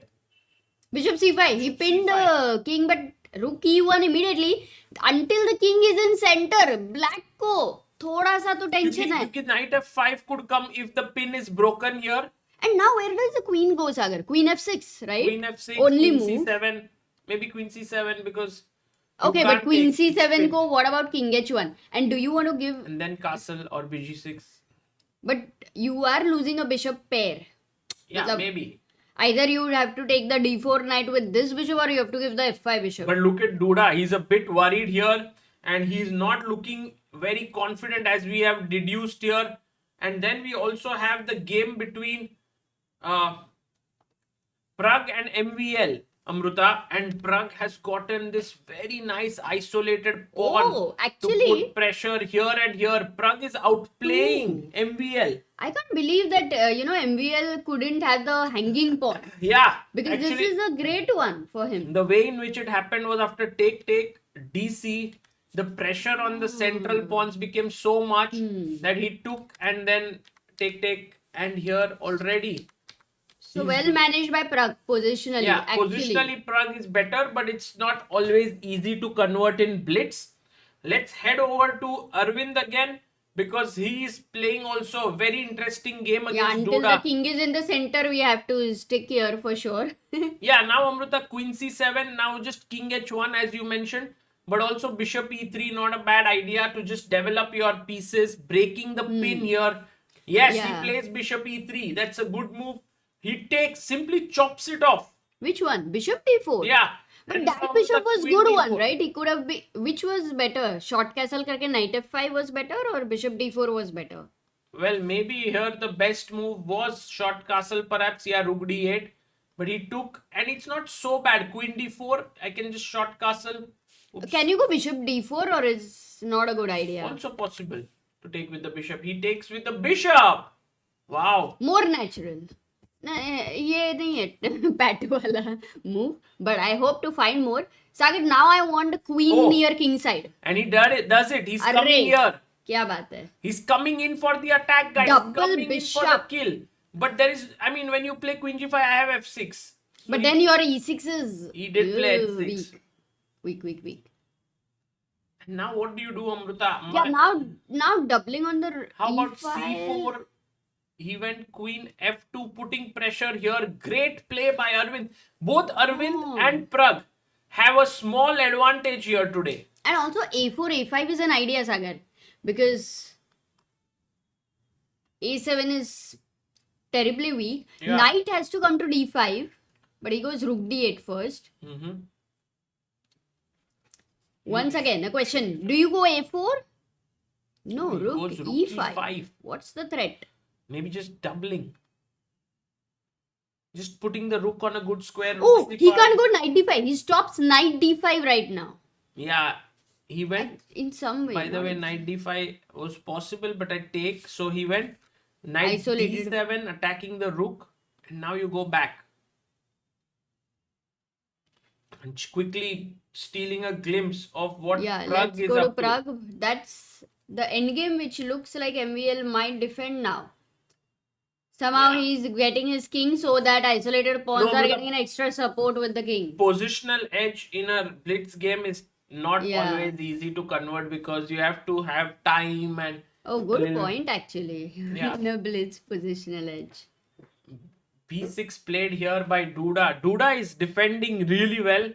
bishop c5. He pinned the king, but rook e1 immediately. Until the king is in center, black ko thoda sa to tension hai. Because knight f5 could come if the pin is broken here. And now where does the queen go, Sagar? Queen f6, right? Queen f6, Only queen move. c7, maybe queen c7 because. Okay, you but can't queen take c7 ko, what about king h1? And do you want to give... And then castle or bg6. But you are losing a bishop pair. Yeah, Matlab, maybe. Either you have to take the d4 knight with this bishop, or you have to give the f5 bishop. But look at Duda. He's a bit worried here, and he's not looking very confident, as we have deduced here. And then we also have the game between Pragg and MVL, Amruta, and Pragg has gotten this very nice isolated pawn to put pressure here and here. Pragg is outplaying MVL. I can't believe that, MVL couldn't have the hanging pawn. Yeah. Because actually, this is a great one for him. the way in which it happened was after take, DC, the pressure on the central pawns became so much that he took and then take, and here already. So well managed by Pragg positionally. Yeah, actually. positionally Pragg is better, but it's not always easy to convert in blitz. Let's head over to Aravindh again because he is playing also a very interesting game Yeah, against until the Duda. king is in the center, we have to stick here for sure. Yeah, now Amruta queen c7, now just king h1 as you mentioned, but also bishop e3, not a bad idea to just develop your pieces, breaking the pin here. Yes, Yeah. he plays bishop e3, that's a good move. He takes, simply chops it off. Which one? Bishop d4? Yeah. But and that now bishop the was queen good d4. one, right? He could have been. Which was better? Short castle karke knight f5 was better or bishop d4 was better? Well, maybe here the best move was short castle, perhaps. Yeah, rook d8. But he took, and it's not so bad. Queen d4, I can just short castle. Oops. Can you go bishop d4 or is not a good idea? Also possible to take with the bishop. He takes with the bishop. Wow. More natural. ये नहीं है pat वाला move, but I hope to find more. Sagar, now I want queen near king side. And he does it. He's Arre. coming here. क्या बात है? He's coming in for the attack, guys. Double coming bishop. in for the kill. But there is, I mean, when you play queen g5, I have f6. So But then your e6 is he did play h6. Weak. And now what do you do, Amruta? Yeah, now doubling on the How about e5. c4? He went queen f2, putting pressure here. Great play by Aravindh. Both Aravindh and Pragg have a small advantage here today. And also a4, a5 is an idea, Sagar. Because a7 is terribly weak. Yeah. Knight has to come to d5. But he goes rook d8 first. Once again, a question. Do you go a4? No, He rook goes rook e5. e5. What's the threat? Maybe just doubling. Just putting the rook on a good square. rook Oh, he c5. can't go knight d5. He stops knight d5 right now. Yeah, he went. In some way. By the not way, in- knight d5 was possible, but I take. So he went knight Isolated. d7, attacking the rook. And now you go back. And quickly stealing a glimpse of what Yeah, Pragg let's is go to up to. Pragg. That's the endgame which looks like MVL might defend now. Somehow Yeah. he's getting his king so that isolated pawns No, are but the- getting an extra support with the king. Positional edge in a blitz game is not Yeah. always easy to convert because you have to have time and Oh, good little- point actually. Yeah. In a blitz positional edge. b6 played here by Duda. Duda is defending really well,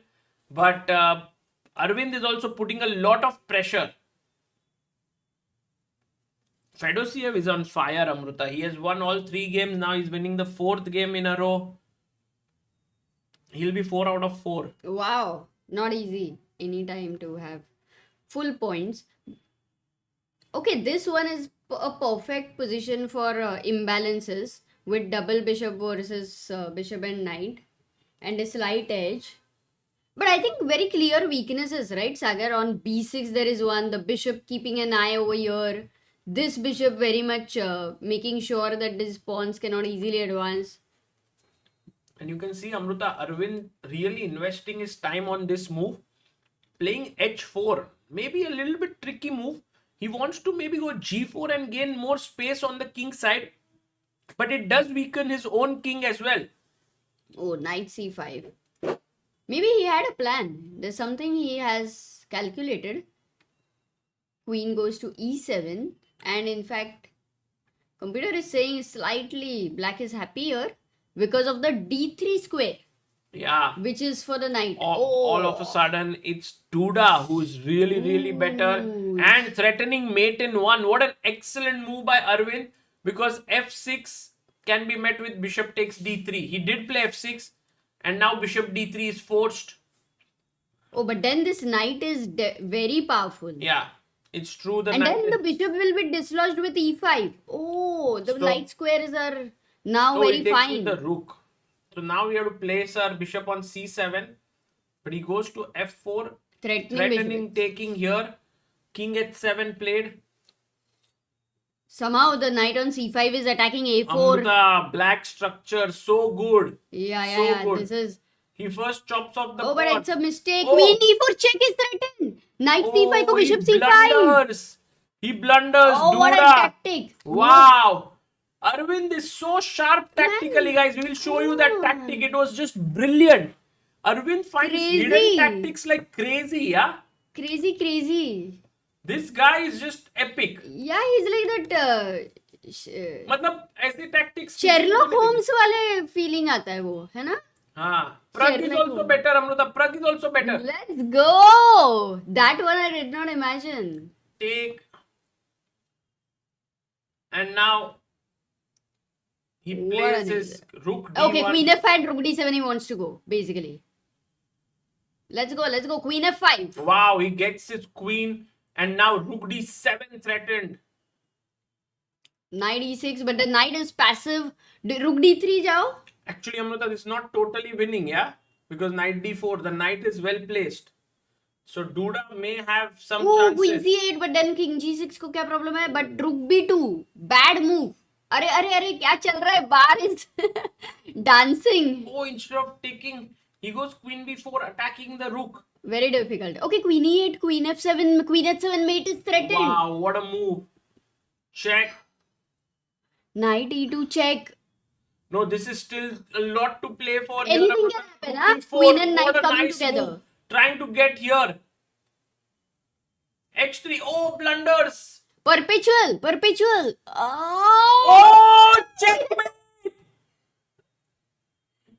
but Aravindh is also putting a lot of pressure. Fedoseev is on fire, Amruta. He has won all 3 games. Now he's winning the 4th game in a row. He'll be 4 out of 4. Wow, not easy anytime to have full points. Okay, this one is a perfect position for imbalances with double bishop versus bishop and knight and a slight edge. But I think very clear weaknesses, right, Sagar? On b6 there is one, the bishop keeping an eye over here. This bishop very much making sure that these pawns cannot easily advance. And you can see Amruta, Aravindh really investing his time on this move. Playing h4. Maybe a little bit tricky move. He wants to maybe go g4 and gain more space on the king side. But it does weaken his own king as well. Oh, knight c5. Maybe he had a plan. There's something he has calculated. Queen goes to e7. And in fact, computer is saying slightly black is happier because of the d3 square, Yeah. which is for the knight. All of a sudden, it's Duda who's really better Ooh. and threatening mate in 1. What an excellent move by Aravindh, because f6 can be met with bishop takes d3. He did play f6 and now bishop d3 is forced. Oh, but then this knight is very powerful. Yeah, it's true. The And knight then the bishop will be dislodged with e5. Oh, the So- light squares are now So very he takes fine. with the rook. So now we have to place our bishop on c7. But he goes to f4. Threatening bishop. Taking here. King h7 played. Somehow the knight on c5 is attacking a4. Amruta, black structure, so good. Yeah, So yeah. good. This is. He first chops off the Oh, but pawn. it's a mistake. Oh. Queen e4 check is threatened. Knight c5 to he bishop c5. blunders. He blunders. Oh, what a Duda. tactic. Wow. Aravindh is so sharp tactically, guys. We will show you that tactic. It was just brilliant. Aravindh finds hidden Crazy. tactics like crazy, yeah? Crazy. This guy is just epic. Yeah, he's like that. मतलब ऐसे tactics. Sherlock Holmes वाले feeling आता है वो, है ना? हाँ. Pragg is Sherlock also Holmes. better, Amruta. Pragg is also better. Let's go. That one I did not imagine. Take. And now he What plays an his rook d1. Okay, queen f5, rook d7 he wants to go, basically. Let's go. Queen f5. Wow, he gets his queen and now rook d7 threatened. Knight e6, but the knight is passive. Rook d3 jao. Actually, Amruta, this is not totally winning, yeah? Because knight d4, the knight is well placed. So Duda may have some Oh, queen chances. c8, but then king g6 को क्या problem है? But rook b2, bad move. अरे क्या चल रहा है? Bar is dancing. Oh, instead of taking, he goes queen b4, attacking the rook. Very difficult. Okay, queen e8, queen f7, queen h7 mate is threatened. Wow, what a move. Check. Knight e2 check. No, this is still a lot to play for. Anything can happen, huh? Queen and knight coming together. Move. Trying to get here. h3. Oh, blunders. Perpetual. Oh, checkmate.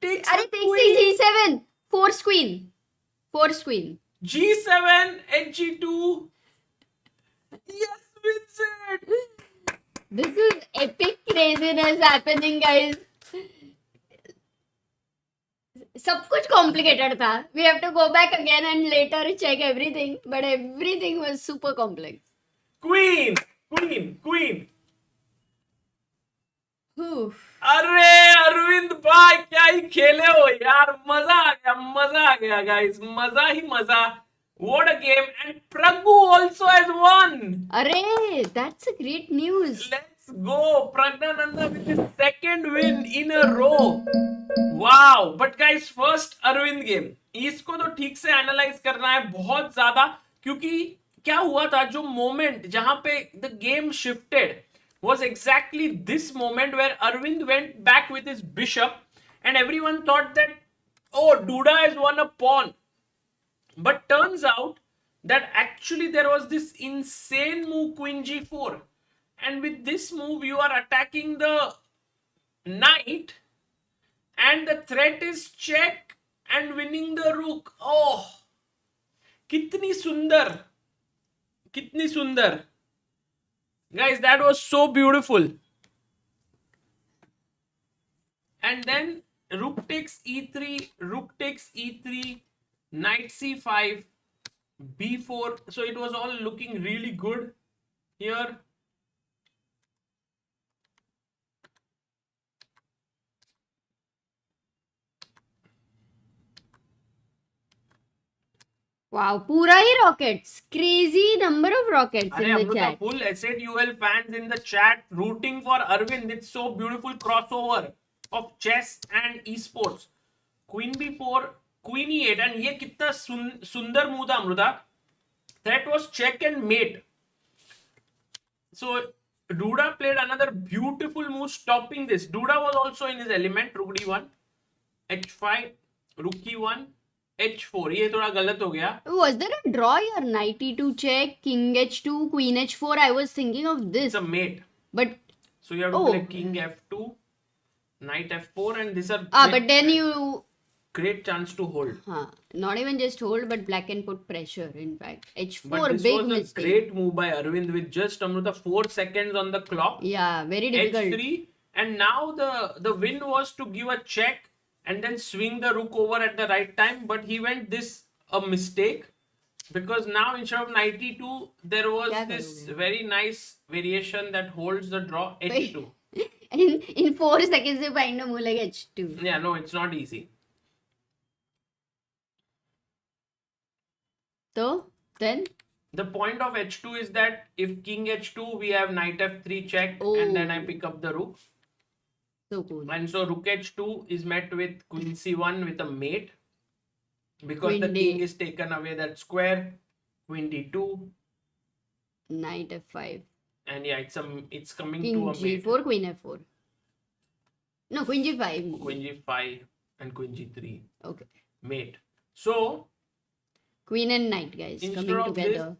Takes Arey, the takes queen. g7. Forced queen. G7, hg2. Yes, Vincent. This is epic craziness happening, guys. सब कुछ complicated था. We have to go back again and later check everything. But everything was super complex. Queen. Oof. अरे अरविंद भाई क्या ही खेले हो यार. मजा आ गया guys. मजा. What a game. And Praggu also has won. Arey, that's a great news. Let's go. Praggnanandhaa with his second win in a row. Wow. But guys, first Arvind game. इसको तो ठीक से एनालाइज करना है बहुत ज्यादा, क्योंकि क्या हुआ था, जो मोमेंट जहां पे the game shifted was exactly this moment where Arvind went back with his bishop and everyone thought that, oh, Duda has won a pawn. But turns out that actually there was this insane move, queen g4. And with this move, you are attacking the knight and the threat is check and winning the rook. Oh, kitni sundar. Guys, that was so beautiful. And then rook takes e3, knight c5, b4. So it was all looking really good here. Wow, पूरा ही rockets. Crazy number of rockets in the Amruta, chat. full SATUL fans in the chat rooting for Arvind. It's so beautiful crossover of chess and esports. Queen b4, queen e8, and ये कितना सुंदर move था Amrita. That was check and mate. So Duda played another beautiful move stopping this. Duda was also in his element. Rook d1, h5, rook e1, h4. ये थोड़ा गलत हो गया. Was there a draw here? Knight e2 check, king h2, queen h4. I was thinking of this. It's a mate. But So you have to Oh. play king f2, knight f4, and these are but then you great chance to hold. not even just hold, but black can put pressure. In fact, h4 But this big was a mistake. great move by Arvind with just Amruta 4 seconds on the clock. Yeah, very difficult. h3, and now the win was to give a check and then swing the rook over at the right time, but he went this a mistake, because now instead of knight e2 there was क्या this करोगे? very nice variation that holds the draw h2. In 4 seconds you find a move like h2. Yeah, no, it's not easy. So then The point of h2 is that if king h2 we have knight f3 check and then I Oh. pick up the rook. so cool. And so rook h2 is met with queen c1 with a mate, because Queen the D. king is taken away that square. Queen d2, Knight f5. and yeah, it's coming King to a mate. g4, queen f4. No, queen g5. Queen g5 and queen g3 Okay. mate. So Queen and knight, guys, Instead coming of this- together.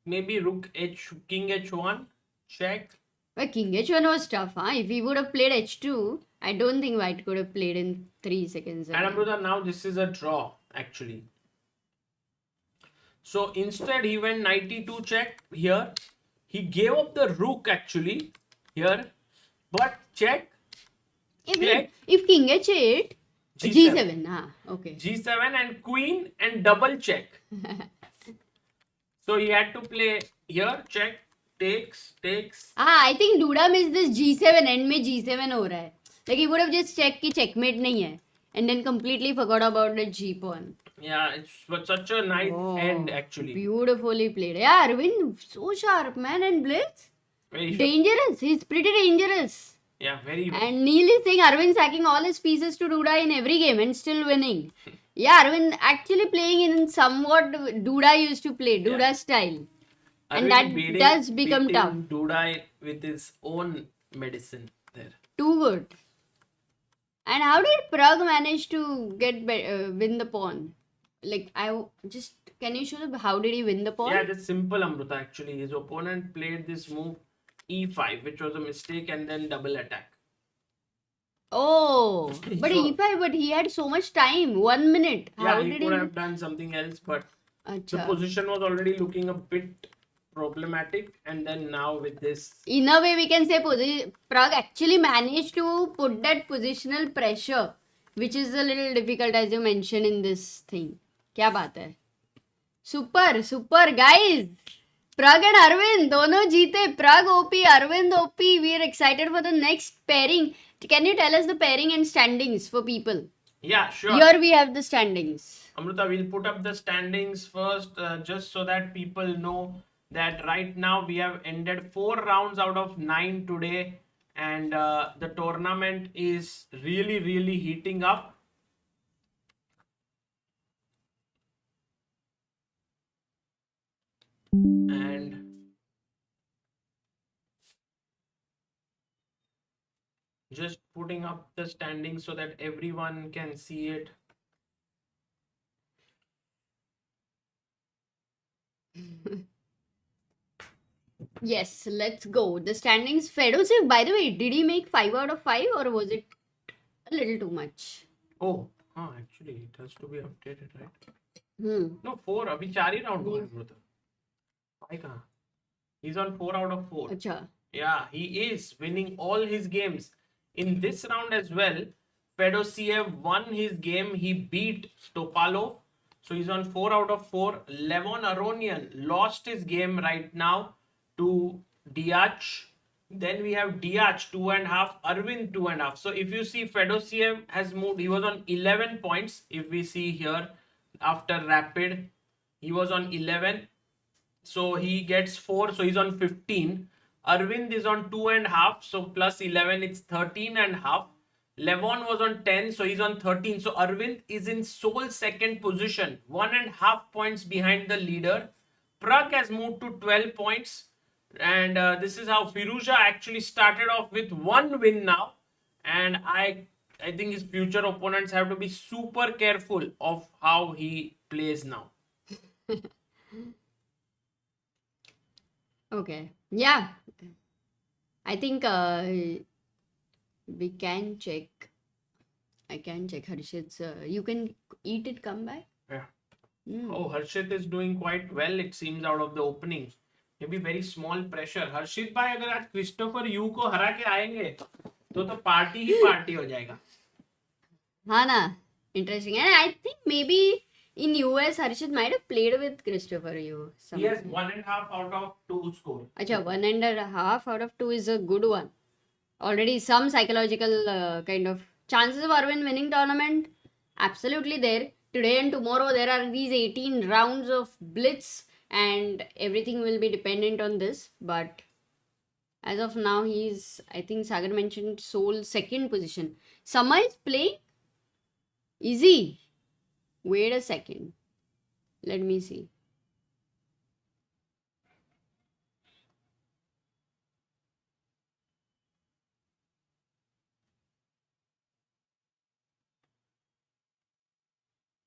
maybe rook h, king h1, check. But king h1 was tough, huh? If he would have played h2, I don't think white could have played in 3 seconds. And again. Amruta, now this is a draw actually. So instead he went knight e2 check here. He gave up the rook actually here, but check. If king h8, g7. Okay. G7 and queen and double check. So he had to play here, check, takes. I think Duda missed this g7, end में g7 हो रहा है. Like he would have just checked कि checkmate नहीं है, and then completely forgot about the g pawn. Yeah, it's such a nice end actually. Beautifully played. Yeah, Arvind, so sharp, man, and Blitz. Very sharp. Dangerous. He's pretty dangerous. Yeah, very. And Neil is saying Arvind sacking all his pieces to Duda in every game and still winning. Yeah, Arvind actually playing in somewhat Duda used to play, Duda style. And that does become tough. Duda with his own medicine there. Too good. And how did Pragg manage to get win the pawn? Like, can you show how did he win the pawn? Yeah, that's simple, Amruta. Actually, his opponent played this move e5, which was a mistake, and then double attack. Oh, but e5, but he had so much time, 1 minute. How he could have done something else, but the position was already looking a bit problematic, and then now with this. In a way, we can say Pragg actually managed to put that positional pressure, which is a little difficult as you mentioned in this thing. क्या बात है? Super guys. Pragg and Arvind दोनों जीते. Pragg OP, Arvind OP. We are excited for the next pairing. Can you tell us the pairing and standings for people? Yeah, sure. Here we have the standings. Amruta, we'll put up the standings first, just so that people know that right now we have ended 4 rounds out of 9 today, and the tournament is really heating up. And just putting up the standings so that everyone can see it. Yes, let's go. The standings. Fedoseev, by the way, did he make 5 out of 5 or was it a little too much? Oh, actually, it has to be updated, right? No, 4. Abhi 4 he round हुआ है Amruta. 5 कहाँ? He's on 4 out of 4. Acha. Yeah, he is winning all his games. In this round as well, Fedoseev won his game. He beat Topalov. So he's on 4 out of 4. Levon Aronian lost his game right now to Deac. Then we have Deac 2.5, Aravindh 2.5. So if you see, Fedoseev has moved. He was on 11 points. If we see here, after Rapid, he was on 11. So he gets 4. So he's on 15. Aravindh is on 2.5. So plus 11, it's 13.5. Levon was on 10. So he's on 13. So Aravindh is in sole second position, 1.5 points behind the leader. Pragg has moved to 12 points. And this is how Firouzja actually started off with 1 win now. And I think his future opponents have to be super careful of how he plays now. Okay. Yeah. I think we can check. I can check Harshit's. You can eat it, come back. Yeah. Oh, Harshit is doing quite well, it seems, out of the openings. Maybe very small pressure. Harshit भाई अगर आज Christopher you को हरा के आएंगे तो party ही party हो जाएगा. हाँ ना, interesting. And I think maybe in US Harshit might have played with Christopher Yu. He has 1.5 out of 2 score. Acha, 1.5 out of 2 is a good one. Already some psychological kind of chances of Arvind winning tournament absolutely there. Today and tomorrow there are these 18 rounds of blitz and everything will be dependent on this. But as of now, he's, I think Sagar mentioned, sole second position. Sama is playing easy. Wait a second. Let me see.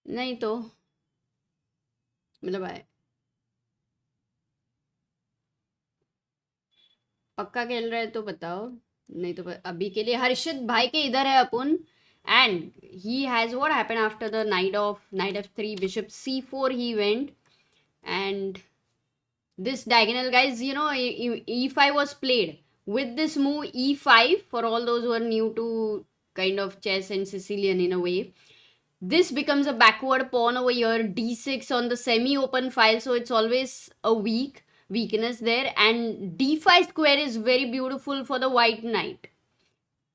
नहीं तो मतलब पक्का खेल रहे तो बताओ, नहीं तो अभी के लिए हर्षित भाई के इधर है अपन. And he has what happened after the knight f3, bishop c4 he went. And this diagonal, guys, you know, e5 was played with this move e5 for all those who are new to kind of chess and Sicilian in a way. This becomes a backward pawn over here, d6 on the semi-open file, so it's always a weakness there. And d5 square is very beautiful for the white knight.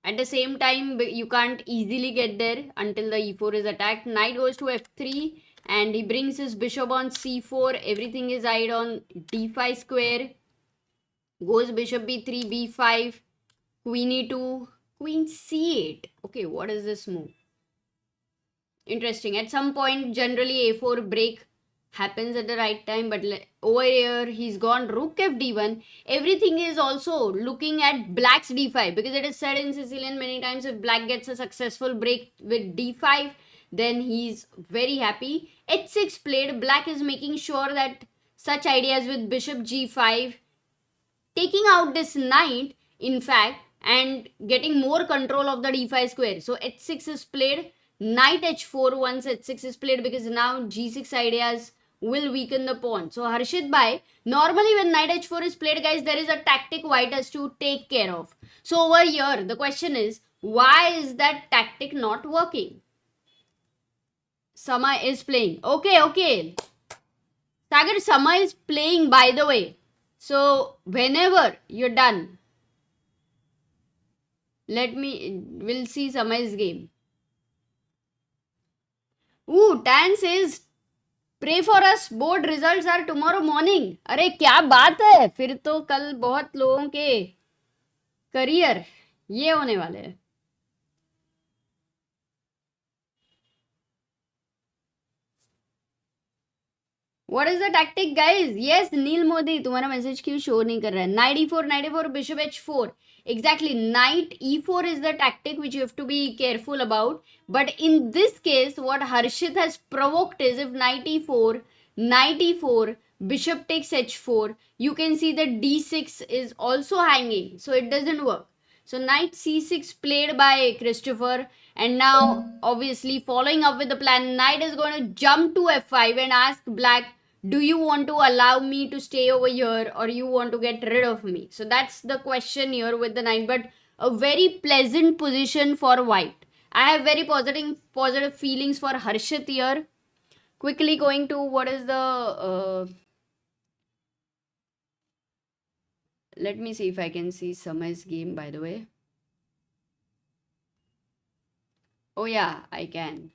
At the same time, you can't easily get there until the e4 is attacked. Knight goes to f3 and he brings his bishop on c4. Everything is eyed on d5 square. Goes bishop b3, b5, queen e2, queen c8. Okay, what is this move? Interesting. At some point, generally a4 break happens at the right time, but over here he's gone rook fd1. Everything is also looking at black's d5, because it is said in Sicilian many times, if black gets a successful break with d5, then he's very happy. h6 played. Black is making sure that such ideas with bishop g5, taking out this knight in fact, and getting more control of the d5 square. So h6 is played, knight h4 once h6 is played, because now g6 ideas will weaken the pawn. So Harshit bhai, normally when knight h4 is played, guys, there is a tactic white has to take care of. So over here, the question is, why is that tactic not working? Sama is playing. Okay. Sagar, Sama is playing, by the way. So whenever you're done, we'll see Sama's game. Ooh, Tan says, pray for us, board results are tomorrow morning. अरे क्या बात है, फिर तो कल बहुत लोगों के करियर ये होने वाले हैं. What is the tactic, guys? Yes, Neil Modi, तुम्हारा मैसेज क्यों शो नहीं कर रहा है? Knight e4, bishop h4. Exactly, knight e4 is the tactic which you have to be careful about. But in this case, what Harshit has provoked is, if knight e4, bishop takes h4, you can see that d6 is also hanging. So it doesn't work. So knight c6 played by Krzysztof. And now, obviously, following up with the plan, knight is going to jump to f5 and ask black, do you want to allow me to stay over here, or you want to get rid of me? So that's the question here with the knight. But a very pleasant position for white. I have very positive feelings for Harshit here. Quickly going to what is the... let me see if I can see Sama's game, by the way. Oh yeah, I can.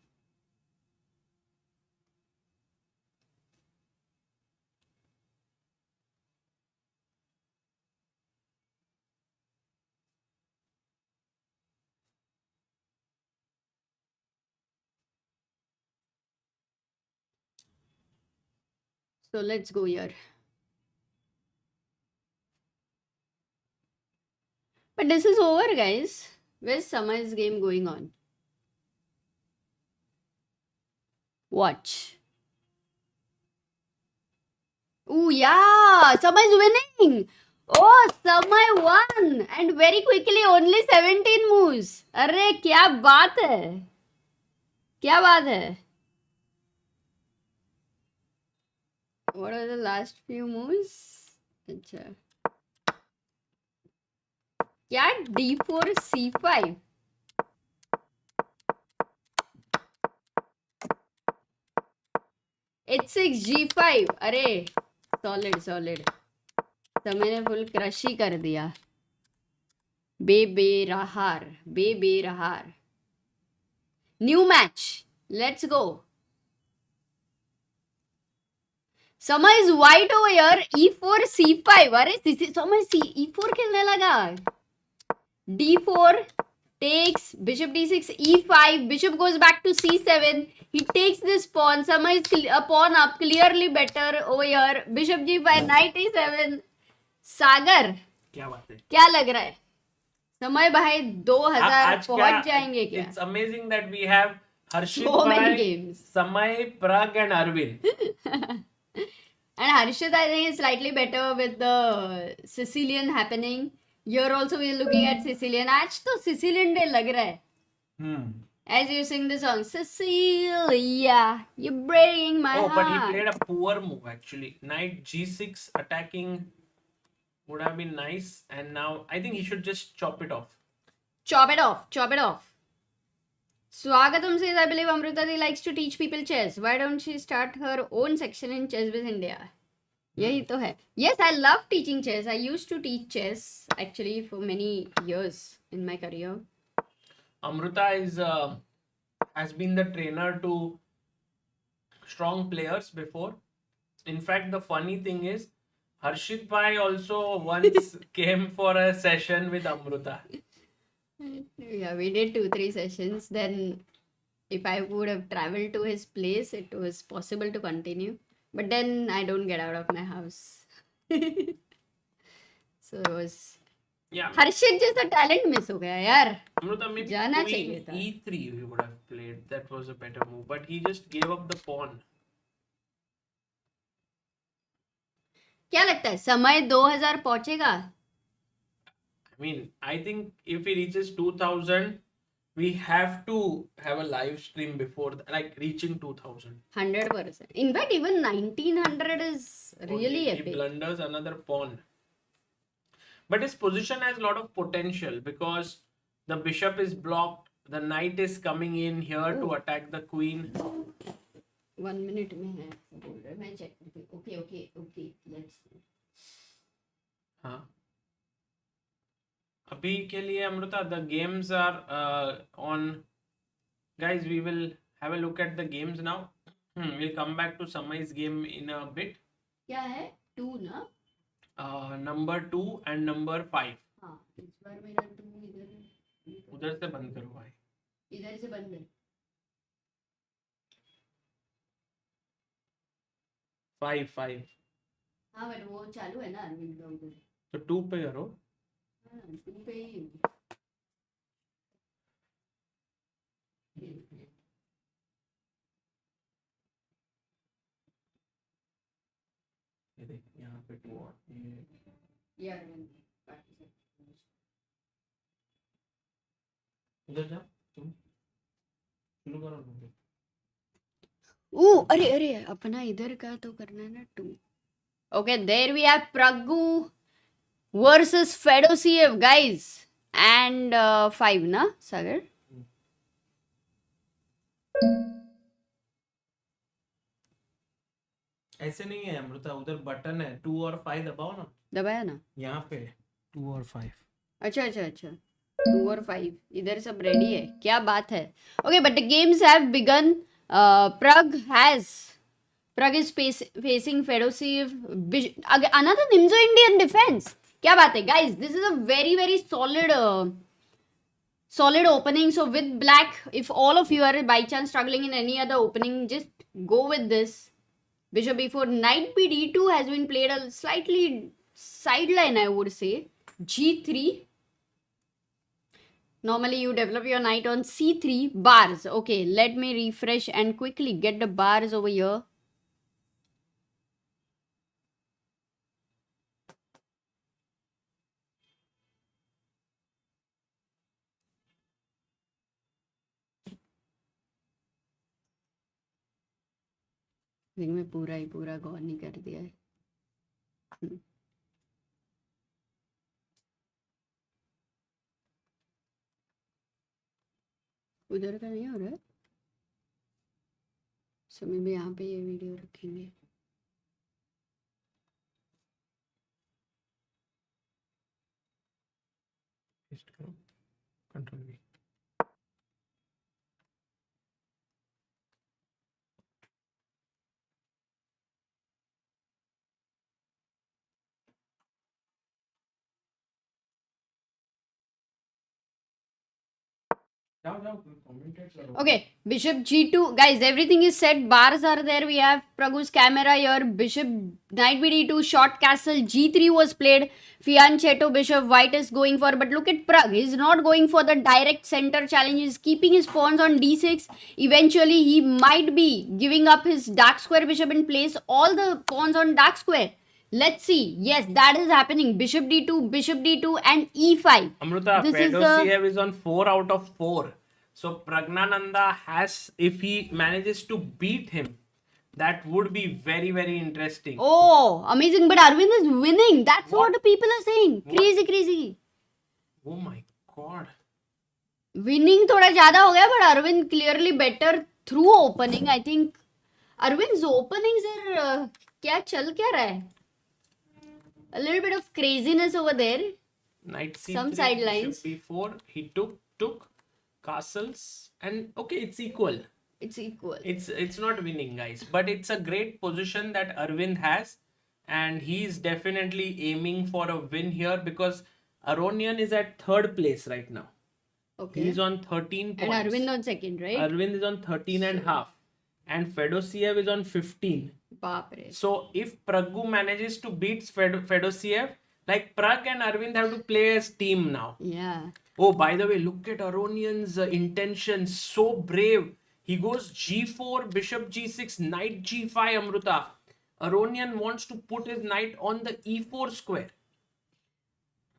So let's go here. But this is over, guys. Where's Sama's game going on? Watch. Ooh, yeah! Sama is winning! Oh, Sama won! And very quickly, only 17 moves. अरे क्या बात है? क्या बात है? What are the last few moves? अच्छा. क्या d4 c5? h6 g5. अरे solid. तो मैंने फुल क्रश ही कर दिया. बेबेरहार. New match. Let's go. Sama is white over here. e4 c5. अरे Sama e4 खेलने लगा. d4 takes bishop d6 e5. Bishop goes back to c7. He takes this pawn. Sama is a pawn up, clearly better over here. Bishop g5, knight e7. Sagar, क्या बात है? क्या लग रहा है? समय भाई 2000 पहुंच जाएंगे क्या? It's amazing that we have Harshit So many bhai, games. Samay, Prag and Arvind. And Harshit, I think, is slightly better with the Sicilian happening. Here also we are looking at Sicilian. आज तो Sicilian day लग रहा है. As you sing the song, Cecilia, you're breaking my heart. But he played a poor move actually. Knight g6 attacking would have been nice, and now I think he should just chop it off. Chop it off. Chop it off. Swagatam says, I believe Amruta likes to teach people chess. Why don't she start her own section in ChessBase India? यही तो है. Yes, I love teaching chess. I used to teach chess actually for many years in my career. Amruta is has been the trainer to strong players before. In fact, the funny thing is, Harshit Bhai also once came for a session with Amruta. Yeah, we did 2-3 sessions. Then, if I would have traveled to his place, it was possible to continue. But then I don't get out of my house. So it was. Yeah. Harshit जैसा talent miss हो गया यार. Amruta, maybe जाना queen चाहिए था. e3 he would have played. That was a better move. But he just gave up the pawn. क्या लगता है समय 2000 पहुंचेगा? I mean, I think if he reaches 2000, we have to have a live stream before, like reaching 2000. 100%. In fact, even 1900 is really He epic. blunders another pawn. But his position has a lot of potential because the bishop is blocked, the knight is coming in here to attack the queen. 1 minute में है बोल रहे मैं check करती हूँ. Okay, let's see. हाँ. अभी के लिए Amrita, the games are on. Guys, we will have a look at the games now. We'll come back to Samay's game in a bit. क्या है? 2 ना? Number 2 and number 5. हाँ, इस बार मेरा 2 इधर. उधर से बंद करो भाई. इधर से बंद है. 5. हाँ, बट वो चालू है ना अरविंद का उधर. तो 2 पे करो. हाँ, 2 पे ही. ये देख यहाँ पे 2 और ये अरविंद. उधर जा तुम. शुरू करो ना. अरे अपना इधर का तो करना है ना 2. Okay, there we have Praggu versus Fedoseev, guys. And 5, na, Sagar? ऐसे नहीं है अमृता, उधर बटन है 2 और 5 दबाओ ना. दबाया ना? यहाँ पे 2 और 5. अच्छा 2 और 5 इधर सब रेडी है. क्या बात है. Okay, but the games have begun. Pragg is facing Fedoseev. Another Nimzo Indian defense. क्या बात है, guys? This is a very very solid opening. So with black, if all of you are by chance struggling in any other opening, just go with this. Bishop b4, knight b d2 has been played a slightly sideline, I would say. g3. Normally you develop your knight on c3. Bars. Okay, let me refresh and quickly get the bars over here. I think मैं पूरा गौर नहीं कर दिया है. उधर का नहीं हो रहा है. So maybe यहाँ पे ये वीडियो रखेंगे. पेस्ट करो. Control V. Okay, bishop g2. Guys, everything is set. Bars are there. We have Praghu's camera here. Bishop, knight bd2, short castle. g3 was played. Fianchetto bishop. White is going for. But look at Pragg. He's not going for the direct center challenge. He's keeping his pawns on d6. Eventually, he might be giving up his dark square bishop and place all the pawns on dark square. Let's see. Yes, that is happening. Bishop d2, and e5. Amruta, Fedoseev is on 4 out of 4. So Praggnanandhaa has, if he manages to beat him, that would be very, very interesting. Oh, amazing. But Arvind is winning. That's what the people are saying. Crazy, crazy. Oh my god. Winning thoda zyada ho gaya, but Arvind clearly better through opening. I think Arvind's openings are kya chal kya raha hai? A little bit of craziness over there. Knight c3, Some sidelines. bishop b4. He took castles, and okay, it's equal. It's equal. It's not winning, guys, but it's a great position that Arvind has, and he's definitely aiming for a win here because Aronian is at 3rd place right now. Okay. He's on 13 points. And Arvind on 2nd, right? Arvind is on 13 and half, and Fedoseev is on 15. Baapre. So if Praggu manages to beat Fedoseev, like Pragg and Arvind have to play as team now. Yeah. Oh, by the way, look at Aronian's intention. So brave. He goes g4, bishop g6, knight g5, Amruta. Aronian wants to put his knight on the e4 square.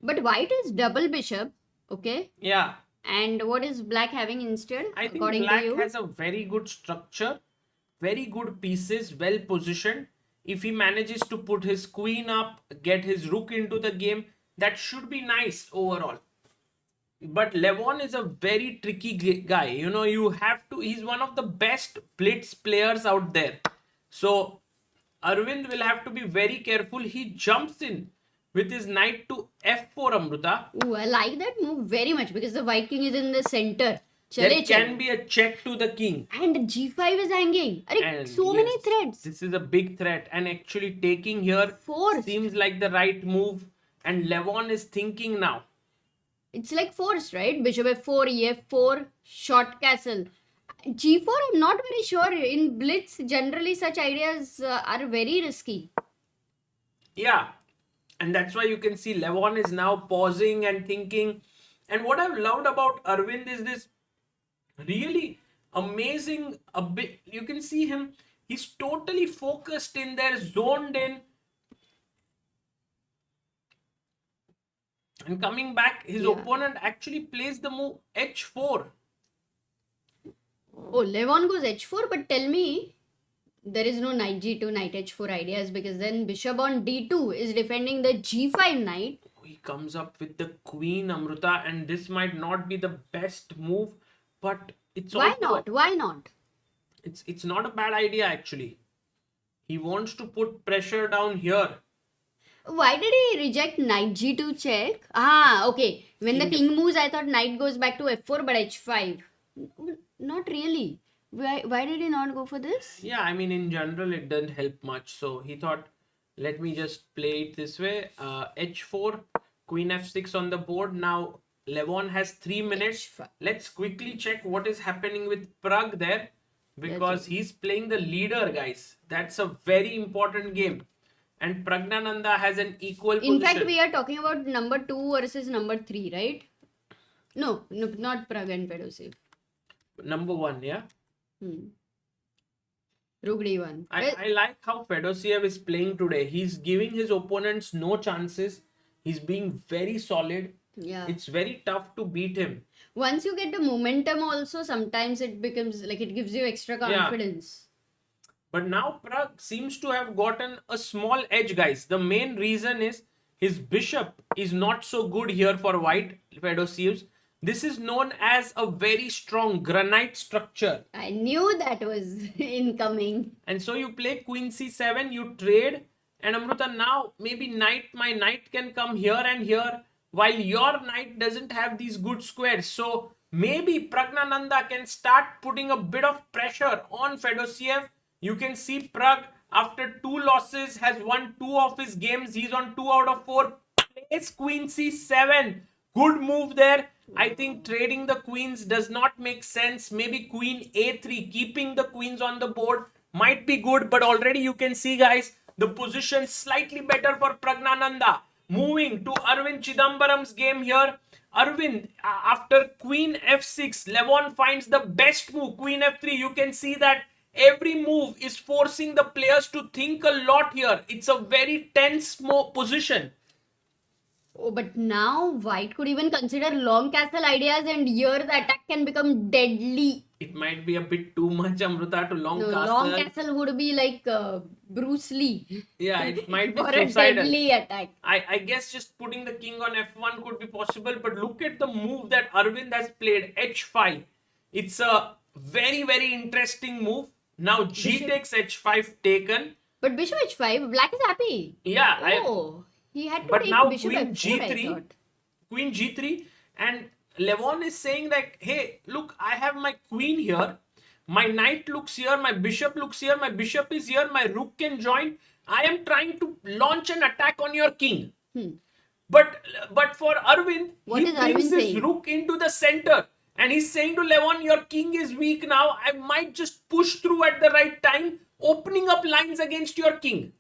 But white is double bishop. Okay. Yeah. And what is black having instead? I think according black to you? has a very good structure, very good pieces, well positioned. If he manages to put his queen up, get his rook into the game, that should be nice overall. But Levon is a very tricky guy. You know, you have to, he's one of the best blitz players out there. So Arvind will have to be very careful. He jumps in with his knight to f4, Amruta. Ooh, I like that move very much because the white king is in the center. There can be a check to the king. And g5 is hanging. And so many yes, threats. This is a big threat, and actually taking here Forced. seems like the right move. And Levon is thinking now. It's like forced, right? Bishop f4, ef4, short castle. g4, I'm not very sure. In blitz, generally such ideas are very risky. Yeah, and that's why you can see Levon is now pausing and thinking. And what I've loved about Arvind is this really amazing, you can see him, he's totally focused in there, zoned in. And coming back, his opponent actually plays the move h4. Oh, Levon goes h4, but tell me, there is no knight g2, knight h4 ideas because then bishop on d2 is defending the g5 knight. He comes up with the queen, Amruta, and this might not be the best move, but it's Why also not? Why not? It's not a bad idea actually. He wants to put pressure down here. Why did he reject knight g2 check? Ah, okay. When the king moves, I thought knight goes back to f4, but h5. Not really. Why did he not go for this? Yeah, I mean, in general, it doesn't help much. So he thought, let me just play it this way. H4, queen f6 on the board. Now, Levon has 3 minutes. H5. Let's quickly check what is happening with Pragg there. Because he's playing the leader, guys. That's a very important game. And Praggnanandhaa has an equal position. In fact, we are talking about number 2 versus number 3, right? No, not Pragg and Fedoseev. Number 1, yeah? Rook d1. I like how Fedoseev is playing today. He's giving his opponents no chances. He's being very solid. Yeah. It's very tough to beat him. Once you get the momentum also, sometimes it becomes like it gives you extra confidence. But now Pragg seems to have gotten a small edge, guys. The main reason is his bishop is not so good here for white Fedoseev's. This is known as a very strong granite structure. I knew that was incoming. And so you play queen c7, you trade, and Amruta, now maybe my knight can come here and here, while your knight doesn't have these good squares. So maybe Praggnanandhaa can start putting a bit of pressure on Fedoseev. You can see Pragg, after 2 losses, has won 2 of his games. He's on 2 out of 4. Plays queen c7. Good move there. I think trading the queens does not make sense. Maybe queen a3, keeping the queens on the board might be good, but already you can see, guys, the position slightly better for Praggnanandhaa. Moving to Arvind Chithambaram's game here. Arvind, after queen f6, Levon finds the best move, queen f3. You can see that every move is forcing the players to think a lot here. It's a very tense position. Oh, but now White could even consider long castle ideas, and here the attack can become deadly. It might be a bit too much, Amruta, to long No, castle. long castle would be like Bruce Lee. Yeah, it might be For a suicidal. deadly attack. I guess just putting the king on f1 could be possible, but look at the move that Arvind has played, h5. It's a very, very interesting move. Now g takes h5 taken. But bishop h5, black is happy. Yeah, Oh, he had to but take now bishop queen f4, I g3, thought. queen g3, and Levon is saying like, hey, look, I have my queen here, my knight looks here, my bishop looks here, my bishop is here, my rook can join. I am trying to launch an attack on your king. But for Arvind, What he is brings Arvind his saying? rook into the center. And he's saying to Levon, your king is weak now. I might just push through at the right time, opening up lines against your king.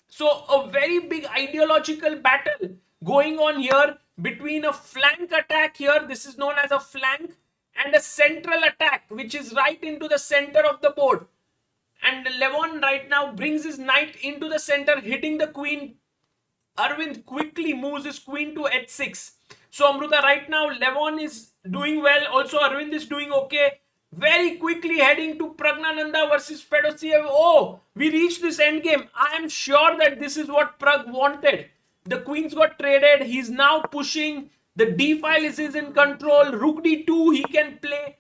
So a very big ideological battle going on here between a flank attack here. This is known as a flank, and a central attack, which is right into the center of the board. And Levon right now brings his knight into the center, hitting the queen. Arvind quickly moves his queen to h6. So Amruta, right now Levon is doing well. Also Arvind is doing okay. Very quickly heading to Praggnanandhaa versus Fedoseev. Oh, we reached this endgame. I am sure that this is what Prag wanted. The queens got traded. He's now pushing. The d file is in control. Rook d2 he can play.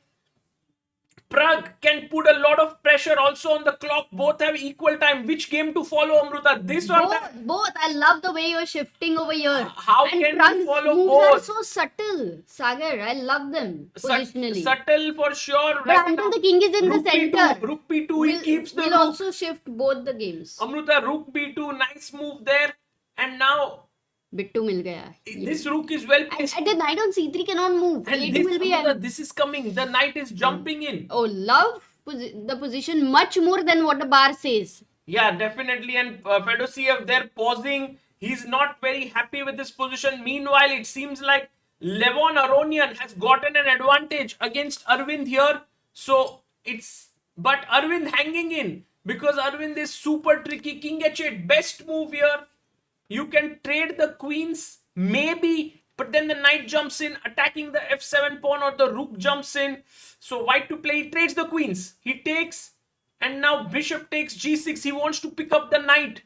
Prag can put a lot of pressure also on the clock. Both have equal time. Which game to follow, Amruta? This or that? Both. I love the way you're shifting over here. How and can we Prag's follow moves both? are so subtle, Sagar. I love them positionally. Subtle for sure. But until the king is in the center, Rook b2, he keeps the we'll rook. also shift both the games. Amruta, rook b2, nice move there. And now Bittu mil gaya. this rook is well placed. And the knight on c3 cannot move. And A2 this, will be Amruta, this is coming. The knight is jumping in. Oh, love the position much more than what the bar says. Yeah, definitely. And Fedoseev, they're pausing. He's not very happy with this position. Meanwhile, it seems like Levon Aronian has gotten an advantage against Arvind here. So but Arvind hanging in because Arvind is super tricky. King h8, best move here. You can trade the queens, maybe, but then the knight jumps in, attacking the f7 pawn, or the rook jumps in. So white to play, he trades the queens. He takes, and now bishop takes g6. He wants to pick up the knight.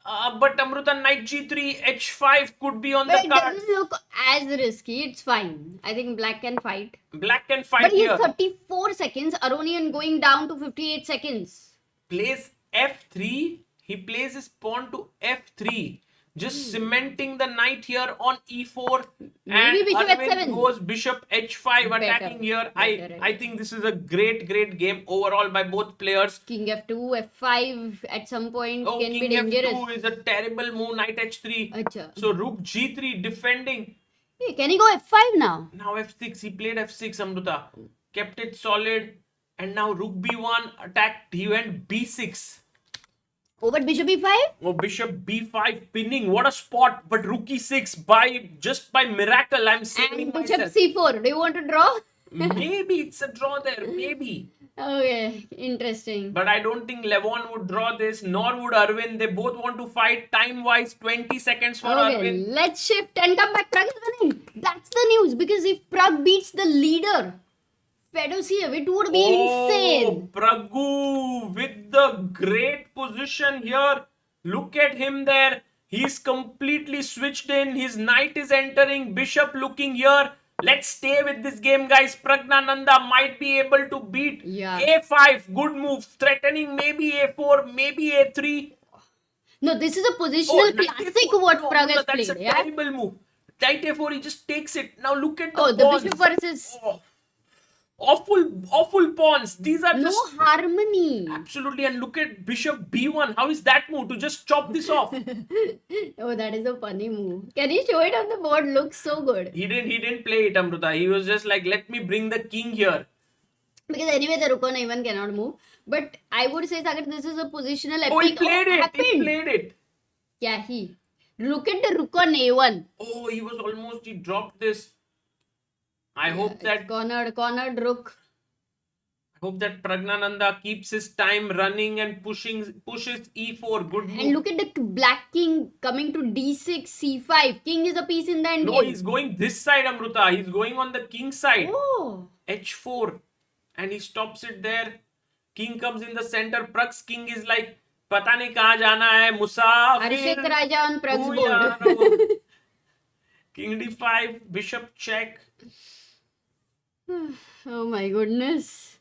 But Amruta, knight g3, h5 could be on But the it card. doesn't look as risky. It's fine. I think black can fight. Black can fight But he's here. 34 seconds. Aronian going down to 58 seconds. Plays f3. He plays his pawn to f3. Just cementing the knight here on e4. Maybe and bishop Arvind h7. goes bishop h5 attacking here. I think this is a great game overall by both players. King f2, f5 at some point Oh, can king be dangerous. f2 is a terrible move. Knight h3. Acha. So rook g3 defending. Hey, can he go f5 now? Now f6. He played f6, Amruta. Kept it solid. And now rook b1 attacked. He went b6. Oh, but bishop e5? Oh, bishop b5 pinning. What a spot. But rook e6 by miracle. I'm saving And bishop myself. c4. Do you want to draw? Maybe it's a draw there. Maybe. Okay, interesting. But I don't think Levon would draw this, nor would Arvind. They both want to fight time-wise. 20 seconds for Okay, Arvind. let's shift and come back. Prag is winning. That's the news, because if Prag beats the leader, Fedoseev, it would be insane. Praggu with the great position here. Look at him there. He's completely switched in. His knight is entering. Bishop looking here. Let's stay with this game, guys. Praggnanandhaa might be able to beat a5. Good move. Threatening maybe a4, maybe a3. No, this is a positional knight classic a4. what No, Prag has that's played. a Yeah? terrible move. Knight a4, he just takes it. Now look at the Oh, the pawns. bishop versus... Oh. Awful pawns. These are No just harmony. absolutely. And look at Bishop B1. How is that move to just chop this off? Oh, that is a funny move. Can you show it on the board? Looks so good. He didn't play it, Amruta. He was just like, let me bring the king here. Because anyway, the rook on a1 cannot move. But I would say, Sagar, this is a positional epic. Oh, he played it. Happened. He played it. Yeah, look at the rook on a1. Oh, he dropped this. I hope that Cornered rook. Praggnanandhaa keeps his time running and pushes e4. Good move. And look at the black king coming to d6, c5. King is a piece in the end No, game. he's going this side, Amruta. He's going on the king side. Oh. h4. And he stops it there. King comes in the center. Prag's king is like, pata nahi kahan jana hai, musafir. Arishek Raja on Prag's Tu board. yaar. King d5, bishop check. Oh my goodness.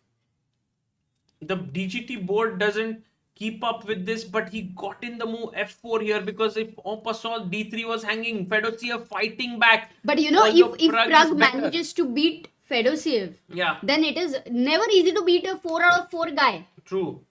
The DGT board doesn't keep up with this, but he got in the move f4 here because if en passant d3 was hanging, Fedoseev fighting back. But you know, Although if Prag is Prag better. manages to beat Fedoseev, Yeah, then it is never easy to beat a 4 out of 4 guy. true.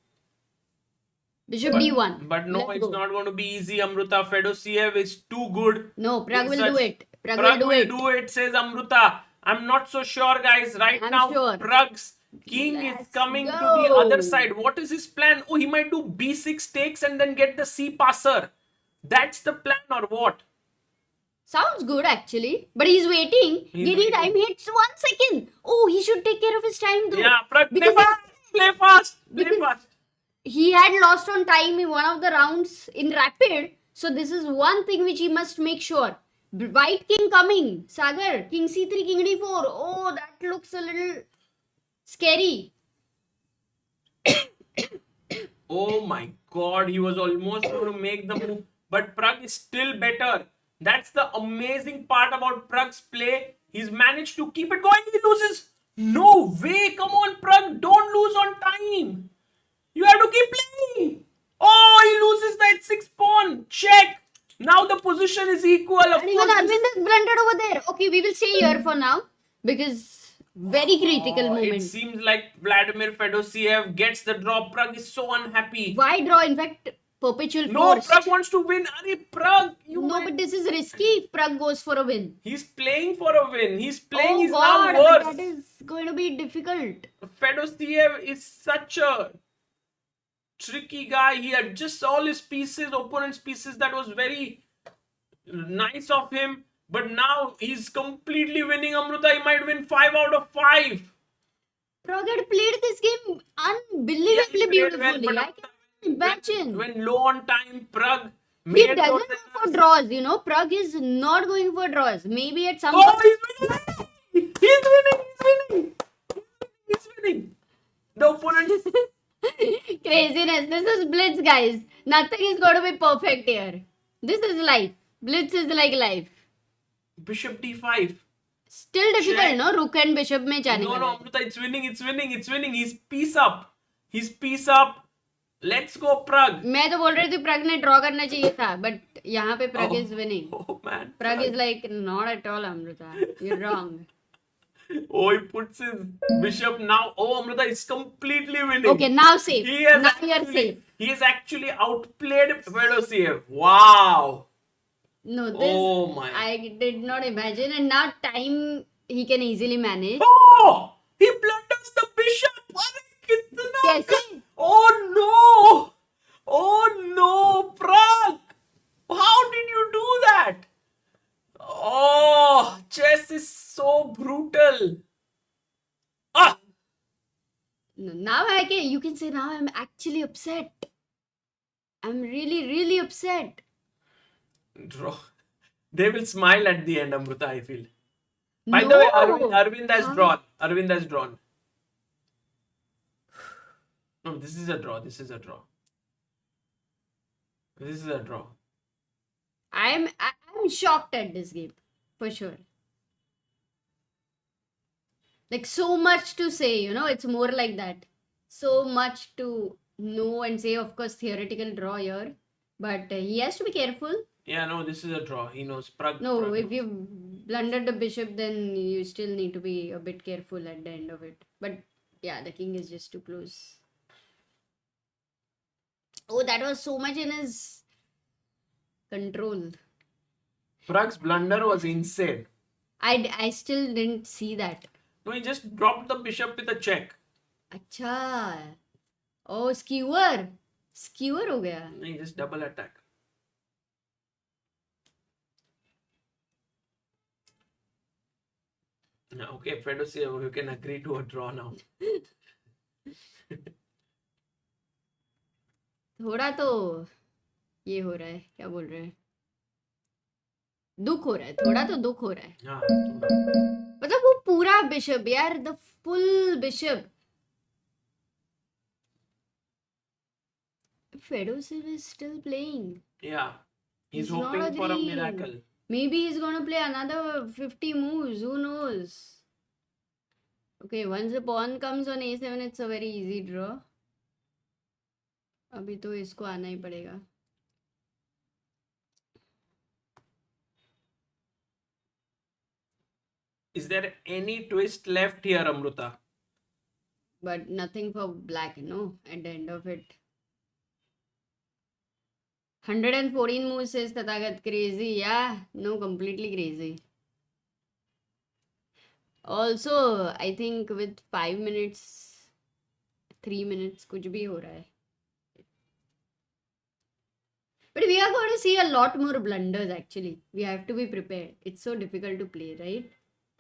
Bishop d1. But no, Let's it's go. not going to be easy, Amruta. Fedoseev is too good. No, Prag in will such- do it. Prag Prag will do it. says Amruta. I'm not so sure, guys. Right I'm now, sure. Prag's king is Let's coming to go. the other side. What is his plan? Oh, he might do b6 takes and then get the c passer. That's the plan or what? Sounds good actually. But he's waiting. He's Giving waiting. time hits 1 second. Oh, he should take care of his time though. Yeah, Prag, play Because fast. Play fast. Play because- fast. he had lost on time in one of the rounds in rapid. So this is one thing which he must make sure. White king coming. Sagar, king c3, king d4. Oh, that looks a little scary. Oh my god, he was almost going to make the move. But Prag is still better. That's the amazing part about Prag's play. He's managed to keep it going. He loses. No way. Come on, Prag. Don't lose on time. You have to keep playing. Oh, he loses the h6 pawn. Check. Now the position is equal. Of And even course, Arvind is blundered over there. Okay, we will stay here for now because very critical it moment. seems like Vladimir Fedoseev gets the draw. Prag is so unhappy. Why draw? In fact, perpetual No, force. Prag wants to win. Are Prag, you No, might- but this is risky if Prag goes for a win. He's playing for a win. He's playing Oh his God, now worse. that is going to be difficult. Fedoseev is such a tricky guy. He adjusts all his pieces, opponent's pieces. That was very nice of him. But now he's completely winning, Amruta. He might win 5 out of 5. Prag had played this game Yeah, unbelievably he played well, beautifully. but I can imagine. when low on time, Prag He made doesn't those go for draws, you know. Prag is not going for draws. Maybe at some Oh, point. he's winning! He's winning! He's winning! He's winning! The opponent. Craziness. This is Blitz, guys. Nothing is going to be perfect here. This is life. Blitz is like life. Bishop d5. Still difficult, Check. no? Rook and bishop में जाने No, वाला no, है. Amruta, it's winning, it's winning, it's winning. He's piece up. He's piece up. Let's go, Prag. मैं तो बोल रही थी Prag ने draw करना चाहिए था, but यहाँ पे Prag Oh. is winning. Oh, man. Prag is like not at all, Amruta. You're wrong. Oh, he puts his bishop now. Oh, Amruta is completely winning. Okay, now safe. He has Now you're actually, safe. he has actually outplayed Fedoseev. Wow. No, this Oh my. I did not imagine, and now time he can easily manage. Oh! He blunders the bishop. अरे कितना कैसे? Oh no! Oh no, Prag! How did you do that? Oh, chess is so brutal. Ah! Now you can say now I'm actually upset. I'm really upset. Draw. They will smile at the end, Amruta, I feel. By the way, Arvind has How? drawn. Arvind has drawn. No, this is a draw. This is a draw. This is a draw. I'm shocked at this game for sure. Like so much to say, you know, it's more like that. So much to know and say. Of course, theoretical draw here, but he has to be careful. Yeah, no, this is a draw. He knows. Prag. No, Prag if knows. you blunder the bishop, then you still need to be a bit careful at the end of it. But yeah, the king is just too close. Oh, that was so much in his control. Prag's blunder was insane. I still didn't see that. No, he just dropped the bishop with a check. Acha. Oh, skewer. Skewer हो गया. He just double attack. Okay, Fedoseev, you can agree to a draw now. थोड़ा तो ये हो रहा है, क्या बोल रहे हैं, दुख हो रहा है, थोड़ा तो दुख हो रहा है. हाँ, मतलब वो पूरा बिशप यार, the full bishop. Fedoseev is still playing. yeah. He's He's not hoping for a agreeing. miracle. Maybe he's gonna play another 50 moves. Who knows? Okay, once the pawn comes on a7, it's a very easy draw. अभी तो इसको आना ही पड़ेगा. Is there any twist left here, Amruta? But nothing for black, no, at the end of it. 114 moves says Tathagat. Crazy, yeah. No, completely crazy. Also, I think with 5 minutes, 3 minutes, कुछ भी हो रहा है. But we are going to see a lot more blunders actually. We have to be prepared. It's so difficult to play, right?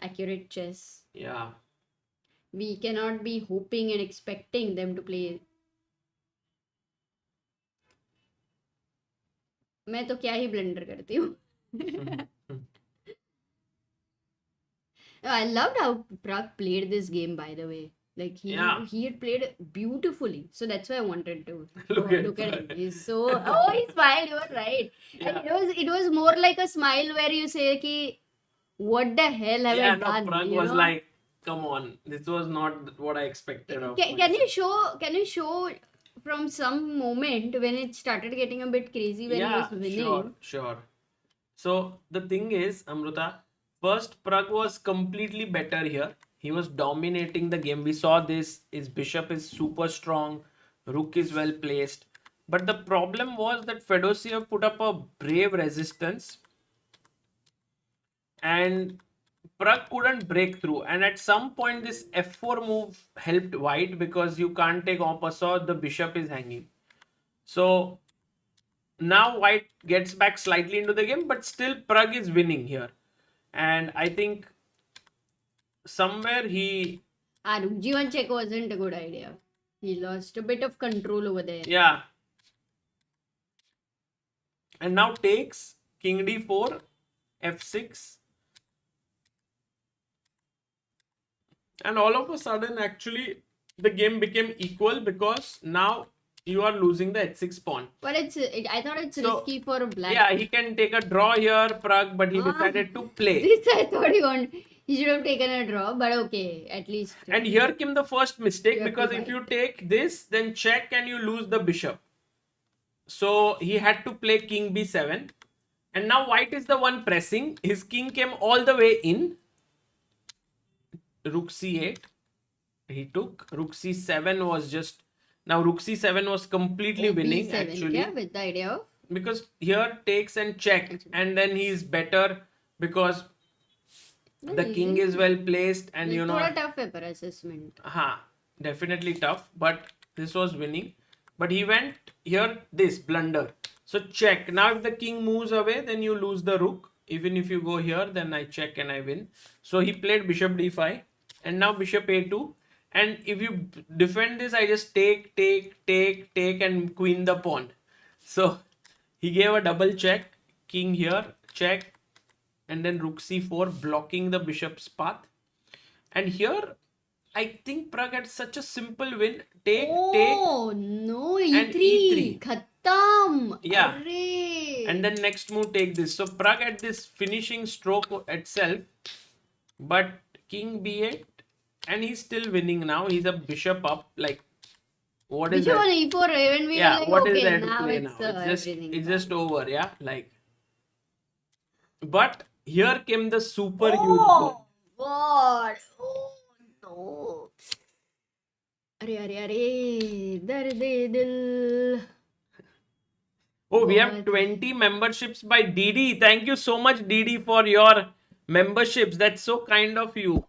Accurate chess. Yeah. We cannot be hoping and expecting them to play. मैं तो क्या ही blunder करती हूँ. I loved how Pragg played this game, by the way. Like he had played beautifully, so that's why I wanted to Look at him. He's so he smiled. You were right. Yeah. And it was more like a smile where you say ki, what the hell have I done? Pragg you was know? like, come on, this was not what I expected of Can you show from some moment when it started getting a bit crazy when he was winning? Sure. So the thing is, Amruta, first Pragg was completely better here. He was dominating the game. We saw this. His bishop is super strong. Rook is well placed. But the problem was that Fedoseev put up a brave resistance. And Pragg couldn't break through. And at some point, this f4 move helped white because you can't take en passant. The bishop is hanging. So now white gets back slightly into the game. But still Pragg is winning here. And I think somewhere he... G1 check wasn't a good idea. He lost a bit of control over there. Yeah. And now takes king d4, f6. And all of a sudden, actually, the game became equal because now you are losing the h6 pawn. But I thought it's risky for black. Yeah, he can take a draw here, Pragg, but he decided to play. This I thought he should have taken a draw, but okay, at least. And here came the first mistake because if you take this, then check and you lose the bishop. So he had to play king b7. And now white is the one pressing. His king came all the way in. Rook c8. He took. Rook c7 was just... Now rook c7 was completely winning B7, actually. Yeah, with the idea of... Because here takes and check. And then he's better because the king is well placed and you know... It's a tough paper assessment. Definitely tough. But this was winning. But he went here, this blunder. So check. Now if the king moves away, then you lose the rook. Even if you go here, then I check and I win. So he played bishop d5. And now bishop a2. And if you defend this, I just take and queen the pawn. So he gave a double check. King here, check. And then rook c4, blocking the bishop's path. And here, I think Pragg had such a simple win. Take. No, and e3. Khatam. Yeah. Array. And then next move, take this. So Pragg had this finishing stroke itself. But king b8. And he's still winning now. He's a bishop up. Like, what is bishop that? on e4, when we Yeah, were like, what is okay, there to now play it's now? It's everything. just over, yeah? Like, but Here came the super huge Oh goal. God! Oh no! अरे अरे अरे दर्द दिल. Oh, we have बहुत. 20 memberships by DD. Thank you so much, DD, for your memberships. That's so kind of you.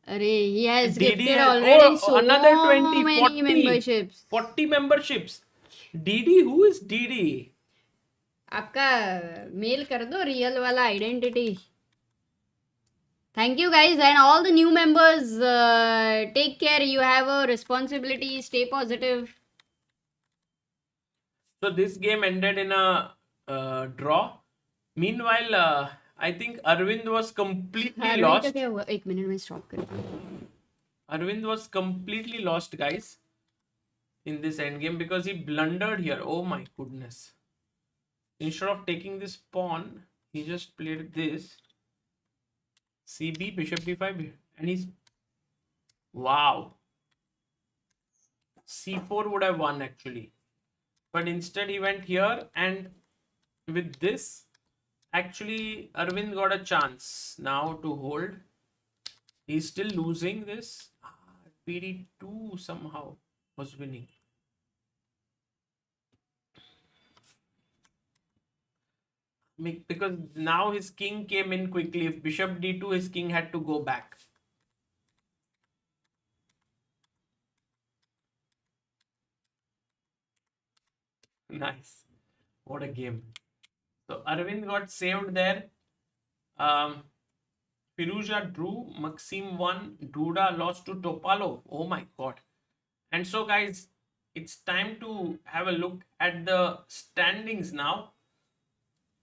अरे he has DD gifted has already so another 20, many 40, memberships. 40 memberships. DD, who is DD? आपका mail कर दो real वाला identity. Thank you guys and all the new members. Take care. You have a responsibility. Stay positive. So this game ended in a draw. Meanwhile, I think Arvind was completely lost. क्या हुआ? एक minute में stop कर. Arvind was completely lost, guys, in this endgame because he blundered here. Oh my goodness. Instead of taking this pawn, he just played this. CB, bishop d5, and he's... Wow. C4 would have won actually. But instead he went here, and with this, actually Arvind got a chance now to hold. He's still losing this. PD2 somehow was winning. Because now his king came in quickly. If bishop d2, his king had to go back. Nice. What a game. So Arvind got saved there. Firouzja drew. Maxim won. Duda lost to Topalov. Oh my god. And so guys, it's time to have a look at the standings now.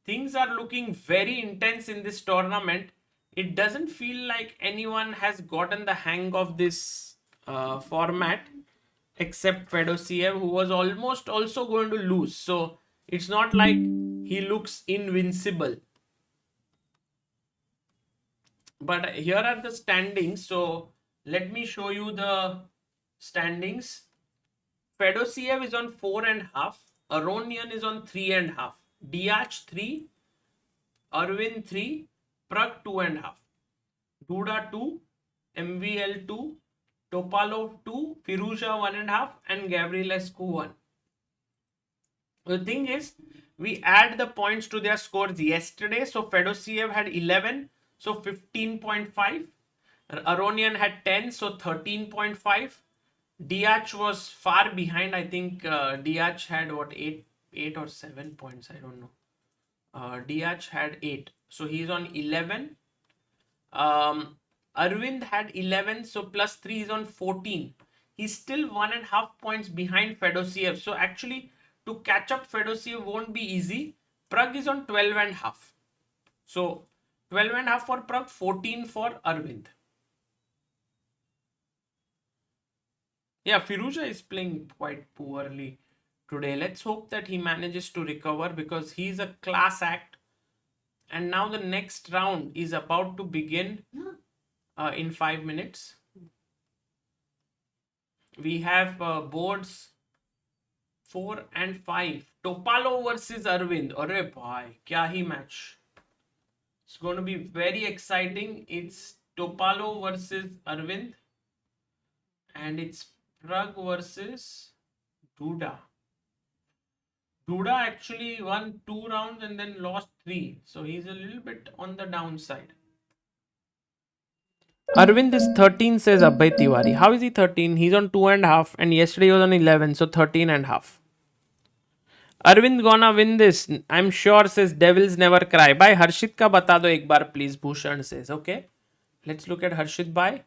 Things are looking very intense in this tournament. It doesn't feel like anyone has gotten the hang of this format except Fedoseev, who was almost also going to lose. So it's not like he looks invincible. But here are the standings. So let me show you the standings. Fedoseev is on 4.5. Aronian is on 3.5. Deac 3. Arvind 3. Prag 2.5. Duda 2. MVL 2. Topalov 2. Firouzja 1.5. And Gavrilescu 1. The thing is, we add the points to their scores yesterday. So Fedoseev had 11. So 15.5. Aronian had 10. So 13.5. Deac was far behind. I think Deac had what, 8 or 7 points. I don't know. Deac had 8. So he's on 11. Arvind had 11. So plus 3 is on 14. He's still 1.5 points behind Fedoseev. So actually, to catch up Fedoseev won't be easy. Prag is on 12.5. So 12.5 for Prag, 14 for Arvind. Yeah, Firouzja is playing quite poorly today. Let's hope that he manages to recover because he's a class act. And now the next round is about to begin in 5 minutes. We have boards 4 and 5. Topalov versus Arvind. Arre bhai, kya hi match. It's going to be very exciting. It's Topalov versus Arvind. And it's Prag versus Duda. Duda actually won 2 rounds and then lost 3. So he's a little bit on the downside. Arvind is 13, says Abhay Tiwari. How is he 13? He's on 2.5 and yesterday he was on 11. So 13.5. Arvind gonna win this. I'm sure, says Devils Never Cry. Bhai, Harshit ka bata do ek bar please, Bhushan says. Okay. Let's look at Harshit bhai.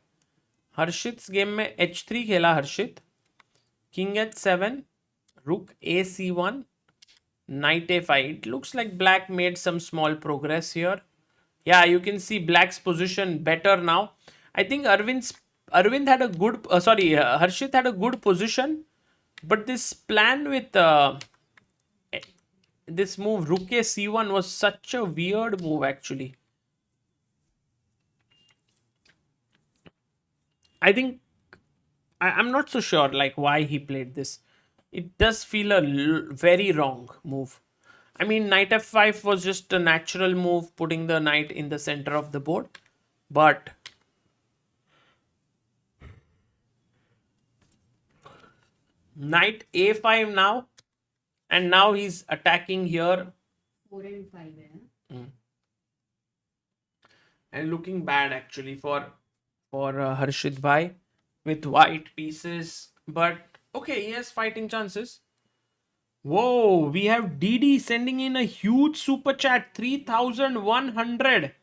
Harshit's game में h3 खेला हर्षित. King h7, rook ac1, knight a5. It looks like black made some small progress here. Yeah, you can see black's position better now. I think Arvind had a good Harshit had a good position, but this plan with this move rook a c1 was such a weird move actually. I think I'm not so sure like why he played this. It does feel a very wrong move. I mean, knight f5 was just a natural move, putting the knight in the center of the board. But knight a5 now, and now he's attacking here 4 and 5. and looking bad actually for Harshit Bhai with white pieces. But okay, he has fighting chances. Whoa, we have DD sending in a huge super chat, 3,100.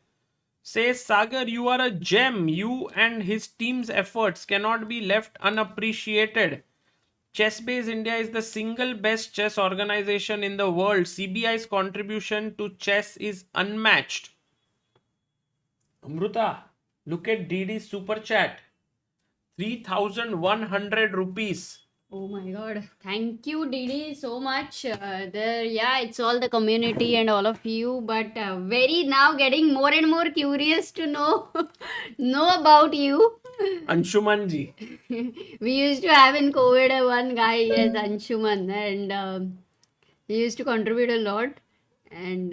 Says Sagar, you are a gem. You and his team's efforts cannot be left unappreciated. ChessBase India is the single best chess organization in the world. CBI's contribution to chess is unmatched. Amruta, look at DD's super chat. 3,100 rupees. Oh my god. Thank you, Didi, so much. It's all the community and all of you, but very now getting more and more curious to know about you. Anshuman ji. We used to have in COVID one guy, yes, Anshuman, and he used to contribute a lot, and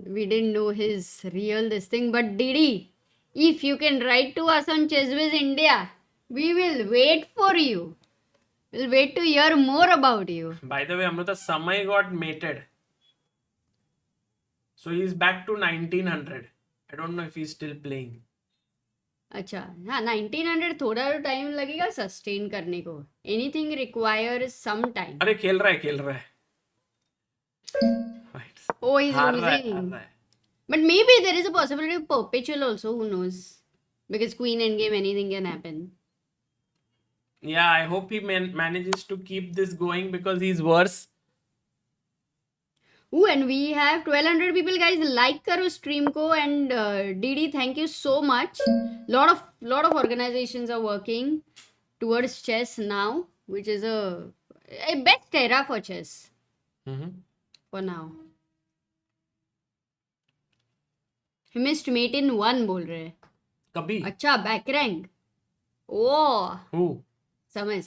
we didn't know his real this thing. But Didi, if you can write to us on ChessBase India, we will wait for you. We'll wait to hear more about you. By the way, Amruta, Samay got mated. So he's back to 1900. I don't know if he's still playing. अच्छा हाँ 1900 थोड़ा time लगेगा sustain करने को. Anything requires some time. अरे खेल रहा है. Oh, he's losing. But maybe there is a possibility of perpetual also, who knows? Because queen endgame, anything can happen. Yeah, I hope he manages to keep this going because he's worse. Ooh, and we have 1200 people, guys. Like karo stream ko, and Didi, thank you so much. Lot of organizations are working towards chess now, which is a best era for chess. For now. He missed mate in 1 बोल रहे हैं. कभी? अच्छा, back rank. Oh. Who? समय.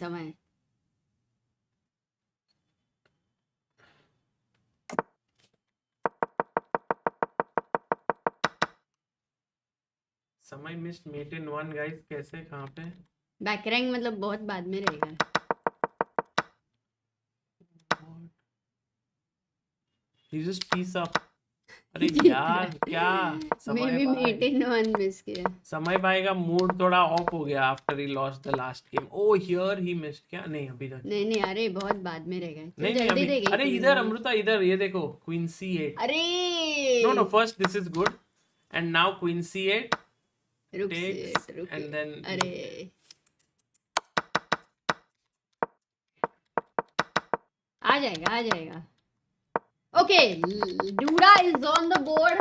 समय missed mate in 1, guys. कैसे? कहाँ पे? Back rank मतलब बहुत बाद में रहेगा. He just piece up. अरे यार क्या Maybe mate in 1 miss किया. समय भाई का मूड थोड़ा ऑफ हो गया after he lost the last game. Oh, here he missed. क्या? नहीं अभी तक. नहीं अरे बहुत बाद में रहेगा. नहीं जल्दी देगी. अरे इधर अमृता इधर ये देखो Queen C8. अरे. No, first this is good and now Queen C8. रुक takes रुक. and then अरे. आ जाएगा. Okay, Duda is on the board.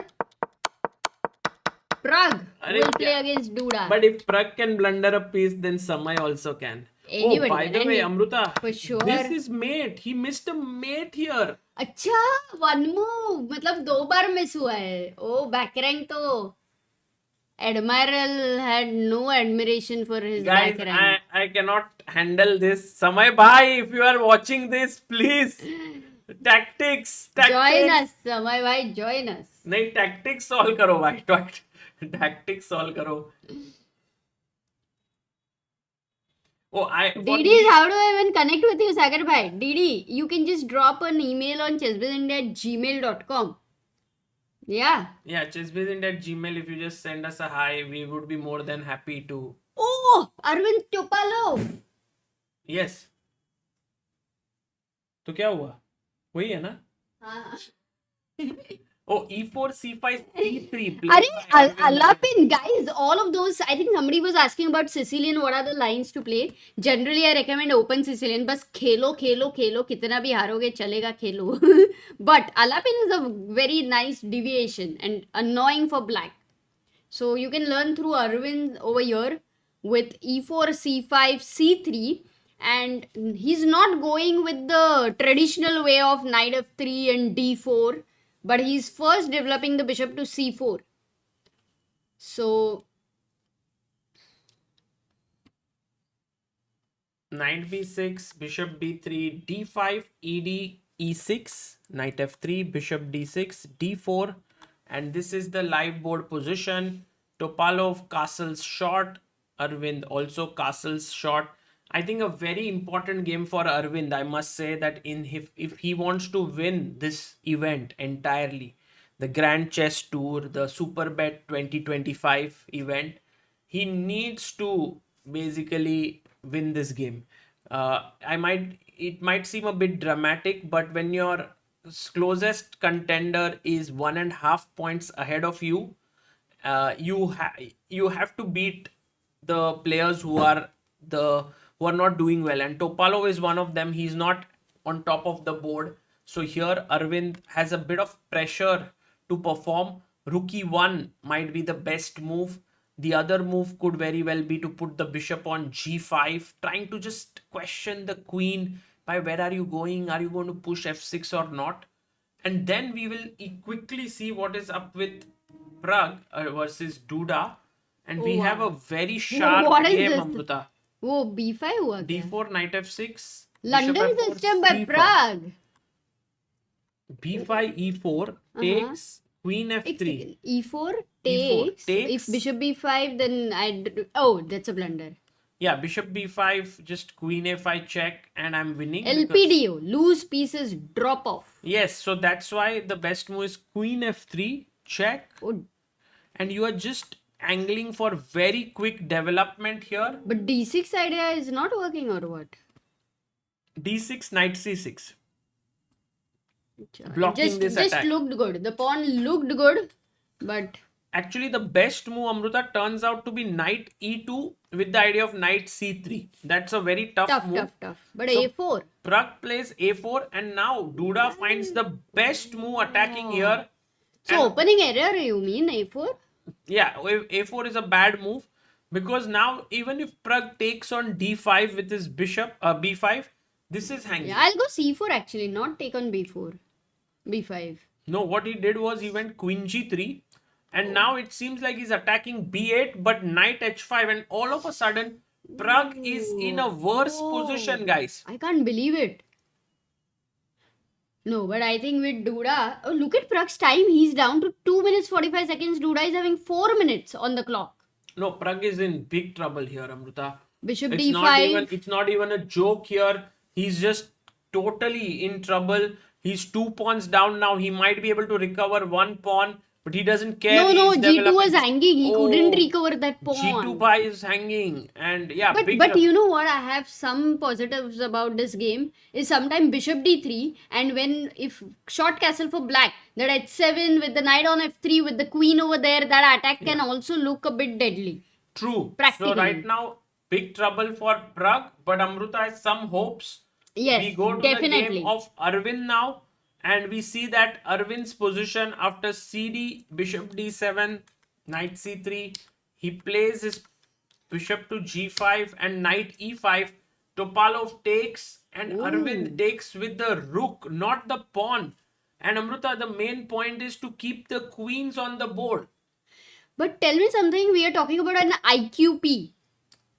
Pragg will play against Duda. But if Pragg can blunder a piece, then Samay also can. Anybody by the way, Amruta, for sure. This is mate. He missed a mate here. अच्छा, 1 move मतलब 2 बार miss हुआ है. Oh, back rank तो Admiral had no admiration for his Guys, back rank. I cannot handle this. Samay bhai, if you are watching this, please. Tactics. Join us, Samay bhai, join us. नहीं tactics solve करो भाई. Tactics solve करो. Oh, Didi, how do I even connect with you, Sagar bhai? Didi, you can just drop an email on chessbaseindia@gmail.com. Yeah. Yeah, chessbaseindia@gmail. If you just send us a hi, we would be more than happy to. Oh, Aravindh Topalov. Yes. तो क्या हुआ? वही है ना? हाँ. Oh, E4, C5, C3. Arey, Alapin, guys, all of those, I think somebody was asking about Sicilian, what are the lines to play? Generally, I recommend open Sicilian, बस खेलो, कितना भी हारोगे चलेगा खेलो. But Alapin is a very nice deviation and annoying for black. So you can learn through Arvind over here with E4, C5, C3. And he's not going with the traditional way of knight f3 and d4, but he's first developing the bishop to c4. So knight b6, bishop b3, d5, ed, e6, knight f3, bishop d6, d4, and this is the live board position. Topalov castles short, Aravindh also castles short. I think a very important game for Aravindh. I must say that if he wants to win this event entirely, the Grand Chess Tour, the Superbet 2025 event, he needs to basically win this game. It might seem a bit dramatic, but when your closest contender is 1.5 points ahead of you, you have to beat the players who are not doing well, and Topalov is one of them. He's not on top of the board, so here Aravindh has a bit of pressure to perform. Rook e1 might be the best move. The other move could very well be to put the bishop on g5, trying to just question the queen by where are you going? Are you going to push f6 or not? And then we will quickly see what is up with Pragg versus Duda. And we have a very sharp What is game, this? Amruta. वो b5 हुआ क्या? D4, knight f6. London bishop f4, system by c5. Prague. b5, e4 takes, queen f3. E4 E4 takes. takes. If bishop b5, then that's a blunder. Yeah, bishop b5, just queen a5 check, and I'm winning. LPDO, loose pieces drop off. Yes, so that's why the best move is queen f3, check. Oh, And you are just angling for very quick development here. but d6 idea is not working or what? d6, knight c6. It Blocking this just attack. looked good. The pawn looked good, but Actually, the best move, Amruta, turns out to be knight e2 with the idea of knight c3. That's a very tough move. tough. But So, a4. Pragg plays a4, and now Duda finds the best move attacking here. So opening error, you mean a4? Yeah, a4 is a bad move because now even if Pragg takes on d5 with his bishop, b5, this is hanging. Yeah, I'll go c4 actually, not take on b4. b5. No, what he did was he went queen g3, and now it seems like he's attacking b8, but knight h5, and all of a sudden Pragg is in a worse position, guys. I can't believe it. No, but I think with Duda, oh, look at Pragg's time. He's down to 2 minutes 45 seconds. Duda is having 4 minutes on the clock. No, Pragg is in big trouble here, Amruta. Bishop It's d5. it's not even a joke here. He's just totally in trouble. He's 2 pawns down now. He might be able to recover 1 pawn, but he doesn't care. No, He's g2 was developing- hanging. He couldn't Oh, recover that pawn. G2 by is hanging, and yeah, But you know what? I have some positives about this game. Is sometimes bishop d3, and if short castle for black, that h7 with the knight on f3 with the queen over there, that attack can also look a bit deadly. True. Practically. So right now, big trouble for Pragg, but Amruta has some hopes. Yes, We go to definitely. the game of Aravindh now, and we see that Aravindh's position after cd, bishop d7, knight c3, he plays his bishop to g5 and knight e5. Topalov takes, and Aravindh takes with the rook, not the pawn. And Amruta, the main point is to keep the queens on the board. But tell me something. We are talking about an IQP.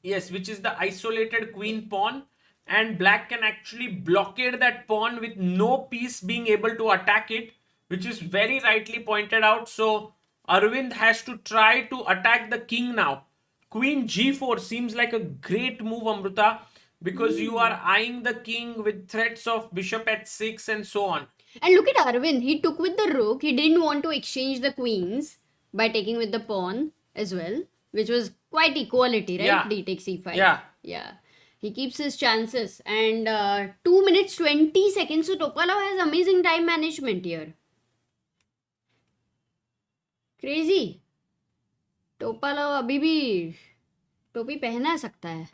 Yes, which is the isolated queen pawn, and black can actually blockade that pawn with no piece being able to attack it, which is very rightly pointed out. So Aravindh has to try to attack the king now. Queen g4 seems like a great move, Amruta, because you are eyeing the king with threats of bishop h6 and so on. And look at Aravindh. He took with the rook. He didn't want to exchange the queens by taking with the pawn as well, which was quite equality, right? Yeah. D takes e5. Yeah. He keeps his chances. And 2 minutes 20 seconds. So Topalov has amazing time management here. Crazy. Topalov अभी भी टोपी पहना सकता है.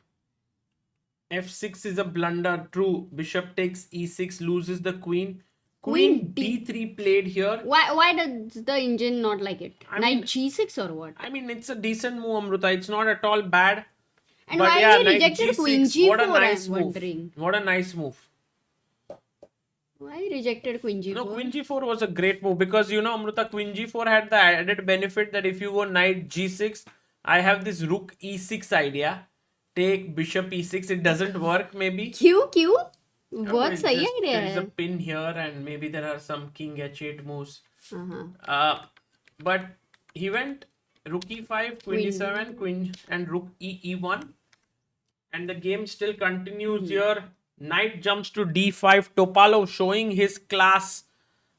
f6 is a blunder, true. Bishop takes e6, loses the queen. Queen Queen d3 played here. Why does the engine not like it? I Knight mean- g6 or what? I mean, it's a decent move, Amruta. It's not at all bad. And But why yeah, he knight rejected queen G6, what a g4? nice I'm move. wondering. What a nice move. Why he rejected queen g4? No, queen g4 was a great move because, you know, Amruta, queen g4 had the added benefit that if you go knight g6, I have this rook e6 idea. Take bishop e6. It doesn't work maybe. Q? बहुत It's सही just, idea there is a है. pin here, and maybe there are some king h8 moves. Uh-huh. But he went rook e5, queen Queen. d7, queen, and rook e1. And the game still continues here. Knight jumps to d5. Topalov showing his class.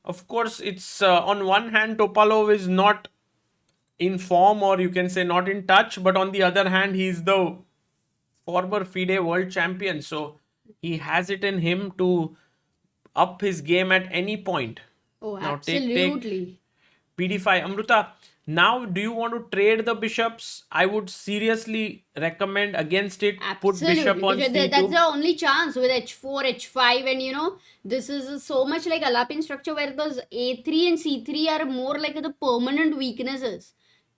Of course, it's on one hand, Topalov is not in form, or you can say not in touch, but on the other hand, he's the former FIDE world champion, so he has it in him to up his game at any point. Oh, Now absolutely. PD5. Amruta, now do you want to trade the bishops? I would seriously recommend against it. Put bishop on Absolutely. c2. That's the only chance with h4, h5, and this is so much like Alapin structure where those a3 and c3 are more like the permanent weaknesses.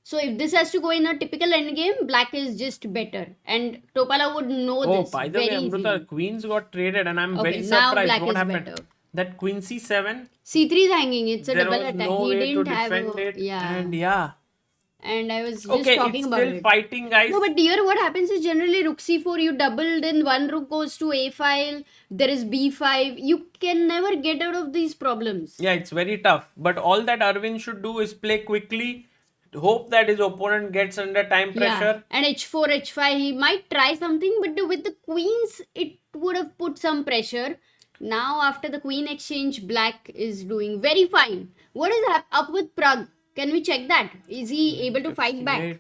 So if this has to go in a typical endgame, black is just better. And Topala would know Oh, this by the very way, Amruta, easily. queens got traded, and I'm very Okay, now surprised black what is happened. better. That queen c7, C3 is hanging. It's a there double was attack. no He way to didn't have defend it. yeah. And yeah. And I was just Okay, talking it's about still it. fighting, guys. No, but here what happens is generally rook c4, you double, then one rook goes to a file, there is b5. You can never get out of these problems. Yeah, it's very tough. But all that Arvind should do is play quickly, hope that his opponent gets under time pressure. And h4, h5, he might try something, but with the queens, it would have put some pressure. Now, after the queen exchange, black is doing very fine. What is up with Pragg? Can we check that? Is he able to fight back? Wait.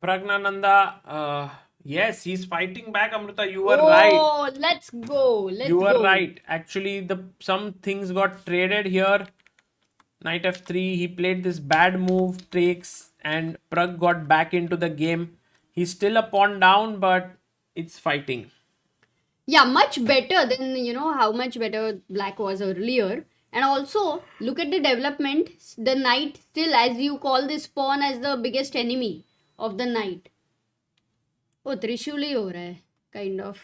Praggnanandhaa, yes, he's fighting back, Amruta. You were right. Oh, let's go. You were right. Actually, some things got traded here. Knight f3, he played this bad move, takes, and Pragg got back into the game. He's still a pawn down, but it's fighting. Yeah, much better than, how much better black was earlier. And also, look at the development. The knight still, as you call this pawn as the biggest enemy of the knight. Oh, Trishuli ho raha hai, kind of.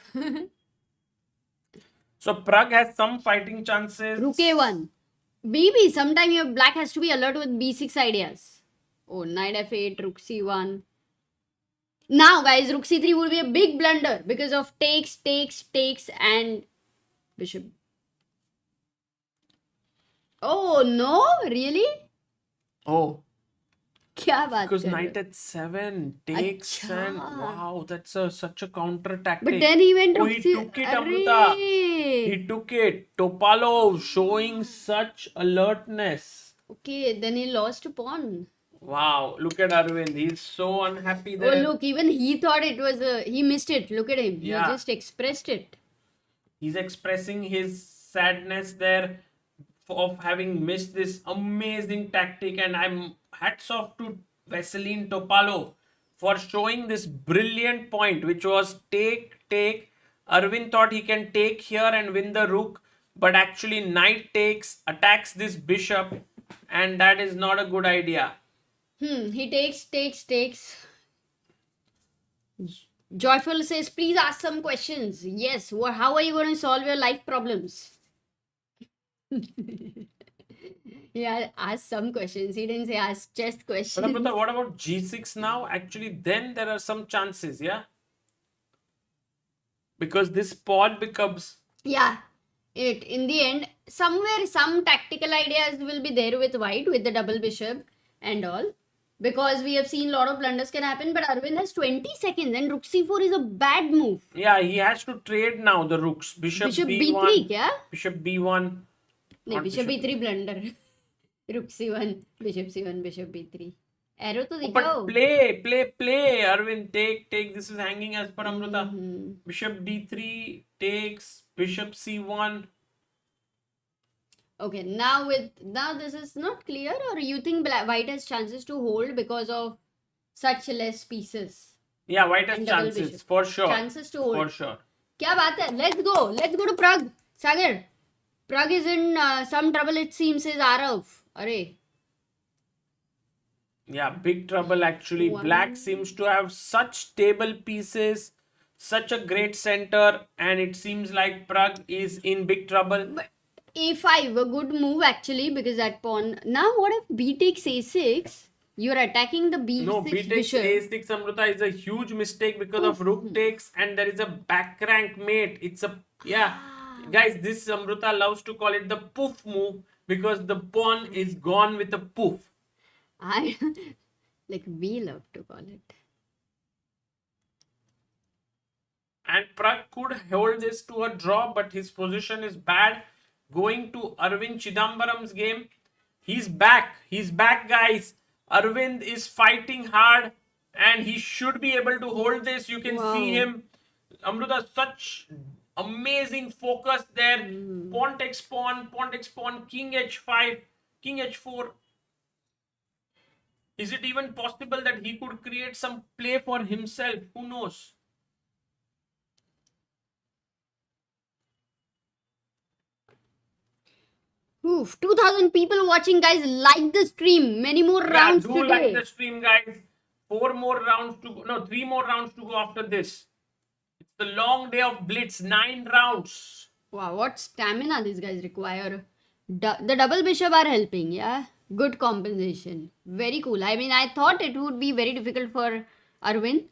So Pragg has some fighting chances. Rook a1. Maybe sometime your black has to be alert with b6 ideas. Oh, knight f8, rook c1. Now, guys, rook c3 would be a big blunder because of takes, and bishop. Oh, no? Really? Oh. Kya baat Because kar knight rahe ho? h7 takes Achha. and wow, that's such a counter tactic. But then he went rook he c... took it, Amruta. He took it. Topalov showing such alertness. Okay, then he lost a pawn. Wow, look at Arvind. He's so unhappy Oh, there. look, even he thought it was he missed it. Look at him. Yeah. He just expressed it. He's expressing his sadness there of having missed this amazing tactic, and I'm hats off to Veselin Topalov for showing this brilliant point, which was take. Arvind thought he can take here and win the rook, but actually knight takes, attacks this bishop, and that is not a good idea. He takes. Joyful says, please ask some questions. Yes, how are you going to solve your life problems? Yeah, ask some questions. He didn't say ask chess But questions. Amruta, what about g6 now? Actually, then there are some chances, yeah? Because this pawn becomes... Yeah, in the end, somewhere some tactical ideas will be there with white, with the double bishop and all. Because we have seen a lot of blunders can happen, but Arvind has 20 seconds and rook c4 is a bad move. Yeah, he has to trade now the rooks. Bishop b1. b3, kya? Bishop b1. No, bishop b3 blunder. Rook c1, bishop c1, bishop b3. Arrow to dikhao. But play. Arvind, take. This is hanging as per Amruta. Bishop d3 takes. Bishop c1. Okay, now this is not clear, or you think white has chances to hold because of such less pieces? Yeah, white has And double chances bishop. for sure. Chances to hold. For sure. Kya baat hai? Let's go to Pragg. Sagar, Pragg is in some trouble, it seems, says Arav. Arey. Yeah, big trouble actually. One. Black seems to have such stable pieces, such a great center, and it seems like Pragg is in big trouble. But a5, a good move actually, because that pawn. Now what if b takes a6? You're attacking the b6 No, b takes bishop. a6 Amruta is a huge mistake because of rook takes and there is a back rank mate. It's a guys, this Amruta loves to call it the poof move because the pawn is gone with a poof. I like we love to call it. And Prag could hold this to a draw, but his position is bad. Going to Arvind Chithambaram's game. He's back. He's back, guys. Arvind is fighting hard and he should be able to hold this. You can see him. Amruta, such amazing focus there. Pawn takes pawn, king h5, king h4. Is it even possible that he could create some play for himself? Who knows? Oof, 2000 people watching, guys. Like the stream. Many more rounds do today. like the stream, guys. 4 more rounds to go. No, 3 more rounds to go after this. It's the long day of Blitz. 9 rounds. Wow, what stamina these guys require. The double bishop are helping, yeah. Good compensation. Very cool. I mean, I thought it would be very difficult for Arvind.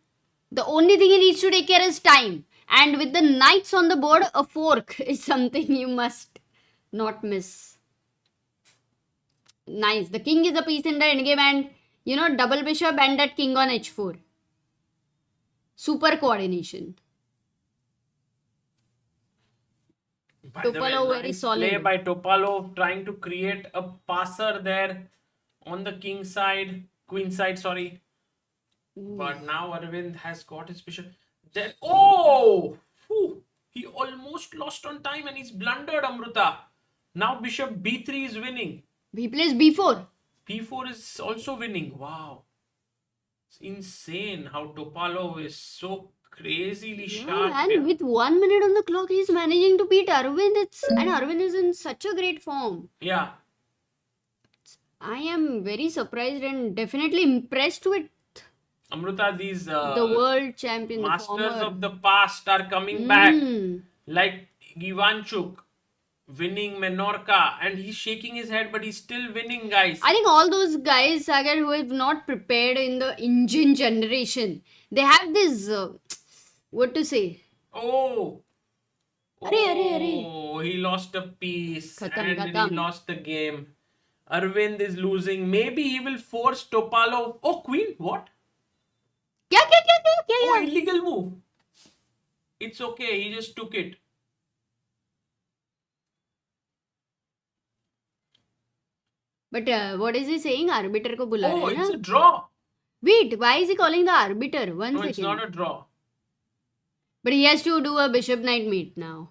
The only thing he needs to take care is time. And with the knights on the board, a fork is something you must not miss. Nice. The king is a piece in the endgame and, you know, double bishop and that king on h4. Super coordination. Topalov very solid. Play by Topalov, trying to create a passer there on the king side, queen side, sorry. But now Aravind has got his bishop. Then, oh! Whew, he almost lost on time and he's blundered, Amruta. Now bishop b3 is winning. He plays b4. b4 is also winning. Wow. It's insane how Topalov is so crazily sharp. And here. with 1 minute on the clock, he's managing to beat Arvind. And Arvind is in such a great form. Yeah. I am very surprised and definitely impressed with Amruta, these the world champion, masters of the past are coming back. Like Ivanchuk winning Menorca, and he's shaking his head, but he's still winning, guys. I think all those guys, Sagar, who have not prepared in the engine generation, they have this, what to say? Oh, Arre. he lost a piece Khatam. he lost the game. Arvind is losing. Maybe he will force Topalov. Oh, queen, what? Kya? Oh, illegal move. It's okay, he just took it. But what is he saying? Arbiter ko bula raha hai It's na? a draw. Wait, why is he calling the arbiter? One No, second. it's not a draw. But he has to do a bishop knight mate now.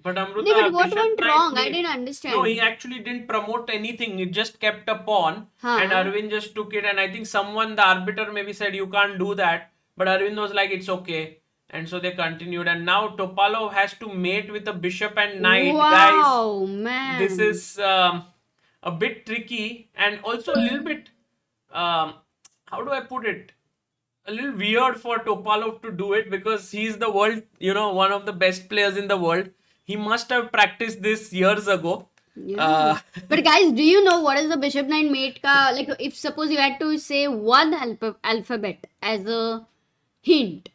But Amruta, No, but what bishop went knight wrong? I mate. didn't understand. No, he actually didn't promote anything. He just kept a pawn. And Arvind just took it. And I think someone, the arbiter, maybe said, you can't do that. But Arvind was like, it's okay. And so they continued. And now Topalov has to mate with a bishop and knight. Wow, Guys, man. this is a bit tricky. And also a little bit, how do I put it? A little weird for Topalov to do it because he's the world, one of the best players in the world. He must have practiced this years ago. Yeah. But guys, do you know what is the bishop knight mate ka? Like, if suppose you had to say one alphabet as a hint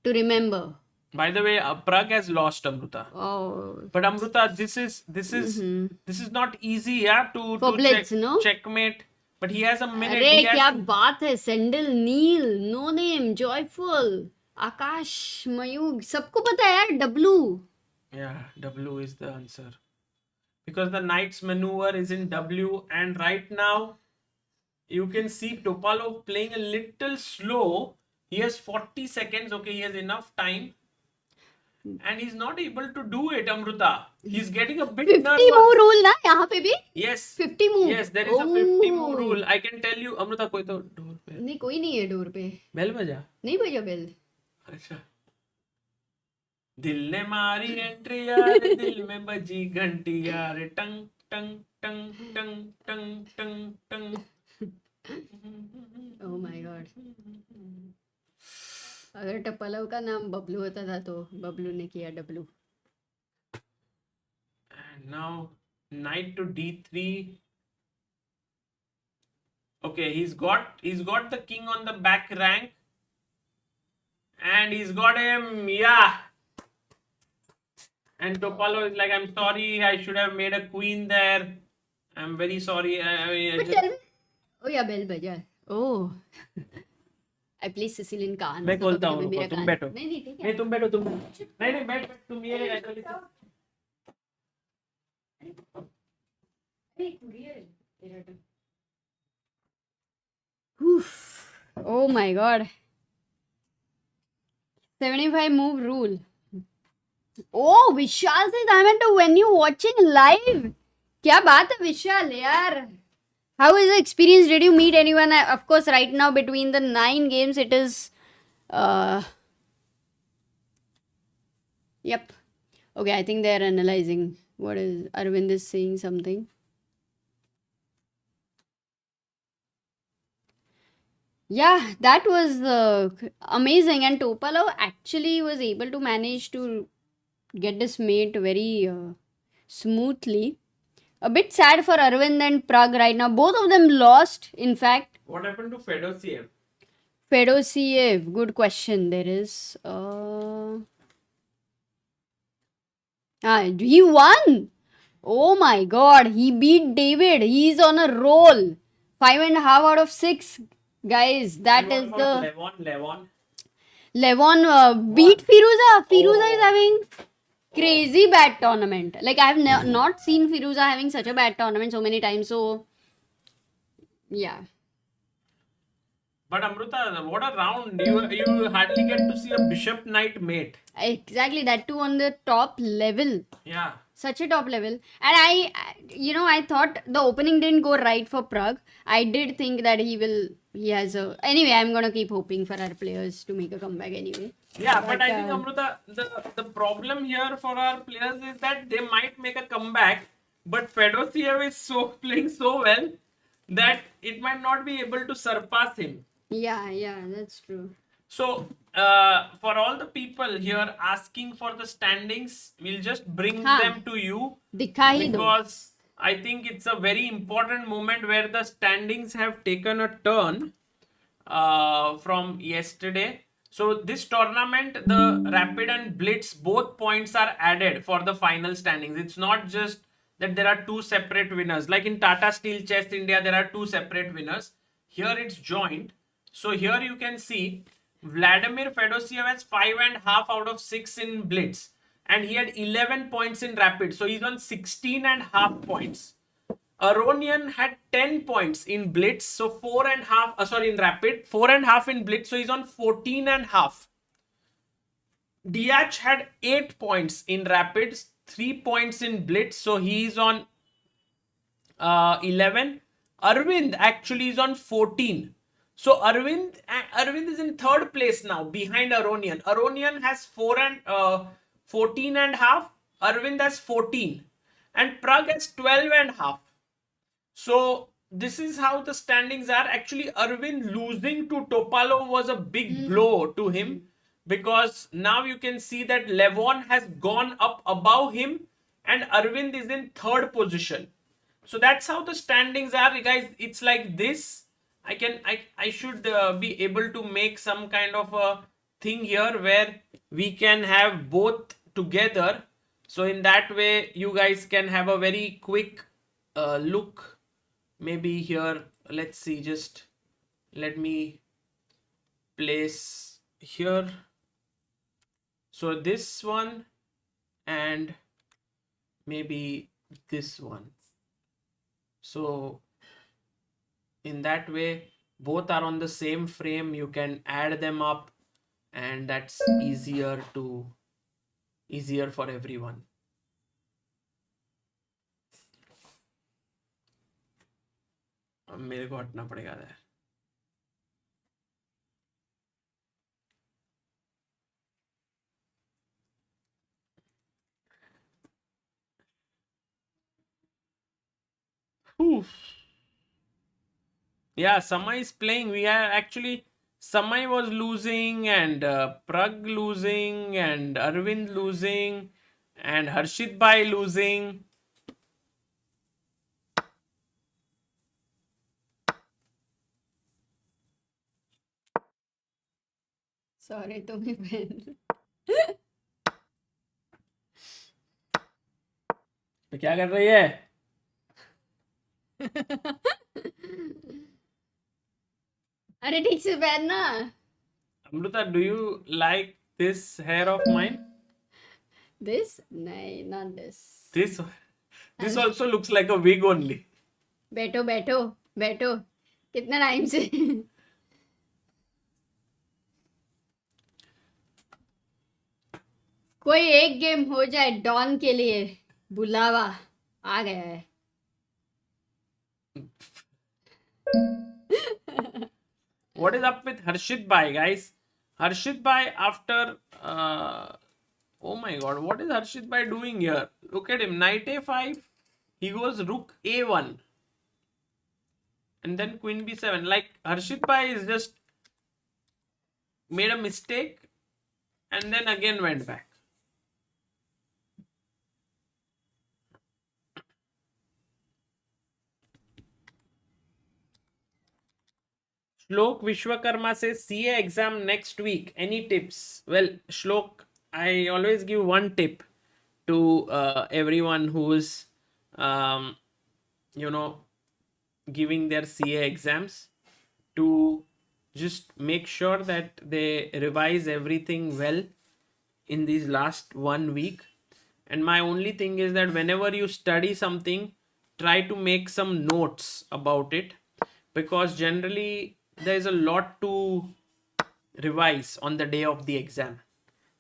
to remember. By the way, Prag has lost, Amruta. Oh. But Amruta, this is not easy, yeah, to Blitz, no? checkmate. But he has a minute. Arey, kya baat hai? Sandal, Neil, No Name, Joyful, Akash, Mayug, sabko pata hai yaar, W. Yeah, W is the answer. Because the knight's maneuver is in W, and right now you can see Topalov playing a little slow. He has 40 seconds. Okay, he has enough time. And he's not able to do it, Amruta. He's getting a bit 50 nervous. move rule na yahan pe bhi? Yes. 50 move. Yes, there is a 50 move rule. I can tell you, Amruta, koi to door pe. नहीं कोई नहीं है door पे. Bell baja. नहीं बजा bell. अच्छा. दिल ने मारी एंट्री यार, दिल में बजी घंटी यार, टंग टंग टंग टंग टंग टंग टंग. Oh my god. अगर टप्पलव का नाम बबलू होता था तो बबलू ने किया W. And now knight to d3. Okay, he's got the king on the back rank. And he's got him, yeah. And Topalov is like, I'm sorry, I should have made a queen there. I'm very sorry. But tell me. Oh yeah, bell baja. Oh. I play Sicilian कान. मैं खोलता हूँ, मेरा तुम कान. बैठो. नहीं ठीक है. नहीं तुम बैठो, नहीं बैठ तुम ये अरे courier. Oh my god. 75 move rule. Oh, Vishal says I meant to when you watching live. क्या बात है विशाल यार. How is the experience? Did you meet anyone? Of course, right now between the 9 games, it is. Yep. Okay, I think they are analyzing. What is Aravindh is saying something. Yeah, that was amazing, and Topalov actually was able to manage to get this mate very smoothly. A bit sad for Aravindh and Pragg right now. Both of them lost, in fact. What happened to Fedoseev? Fedoseev, good question. There is. He won! Oh my god, he beat David. He's on a roll. 5.5 out of 6. Guys, that is the. Levon beat Firouzja. Firouzja is having crazy bad tournament. Like I have not seen Firouzja having such a bad tournament so many times. So yeah. But Amruta, what a round! You hardly get to see a bishop knight mate. Exactly, that too on the top level. Yeah. Such a top level. And I thought the opening didn't go right for Pragg. I did think that he has a. Anyway, I'm gonna keep hoping for our players to make a comeback anyway. Yeah, but I think Amruta, the problem here for our players is that they might make a comeback, but Fedoseev is playing so well that it might not be able to surpass him. Yeah, that's true. So, for all the people here asking for the standings, we'll just bring them to you because I think it's a very important moment where the standings have taken a turn from yesterday. So this tournament, the Rapid and Blitz, both points are added for the final standings. It's not just that there are 2 separate winners. Like in Tata Steel Chess India, there are 2 separate winners. Here it's joint. So here you can see Vladimir Fedoseev has 5.5 out of 6 in Blitz. And he had 11 points in Rapid. So he's on 16.5 points. Aronian had 10 points in Blitz, so 4.5, in Rapid, 4.5 in Blitz, so he's on 14.5. Deac had 8 points in Rapid, 3 points in Blitz, so he's on 11. Aravindh actually is on 14. So Aravindh is in 3rd place now, behind Aronian. Aronian has 14.5, Aravindh has 14, and Pragg has 12.5. So this is how the standings are. Actually, Aravindh losing to Topalov was a big blow to him because now you can see that Levon has gone up above him and Aravindh is in 3rd position. So that's how the standings are, guys. It's like this. I should be able to make some kind of a thing here where we can have both together. So in that way, you guys can have a very quick look. Maybe here, let's see, just let me place here. So this one and maybe this one. So in that way, both are on the same frame. You can add them up and that's easier for everyone. मेरे को हटना पड़ेगा there. Oof. Yeah, Samay is playing. We are actually Samay was losing and Pragg losing and Aravindh losing and Harshit Bhai losing. Sorry तुम ही पहन। तो क्या कर रही है? अरे ठीक से पहनना। Amruta, do you like this hair of mine? This? नहीं, not this. This also looks like a wig only. बैठो बैठो बैठो, कितना टाइम से। कोई एक गेम हो जाए डॉन के लिए, बुलावा आ गया है। What is up with Harshit Bhai, guys? Harshit Bhai after oh my god, what is Harshit Bhai doing here? Look at him, knight a5, he goes rook a1 and then queen b7. Like, Harshit Bhai is just made a mistake and then again went back. Shlok Vishwakarma says CA exam next week. Any tips? Well, Shlok, I always give one tip to everyone who's, giving their CA exams, to just make sure that they revise everything well in these last 1 week. And my only thing is that whenever you study something, try to make some notes about it, because generally there is a lot to revise on the day of the exam.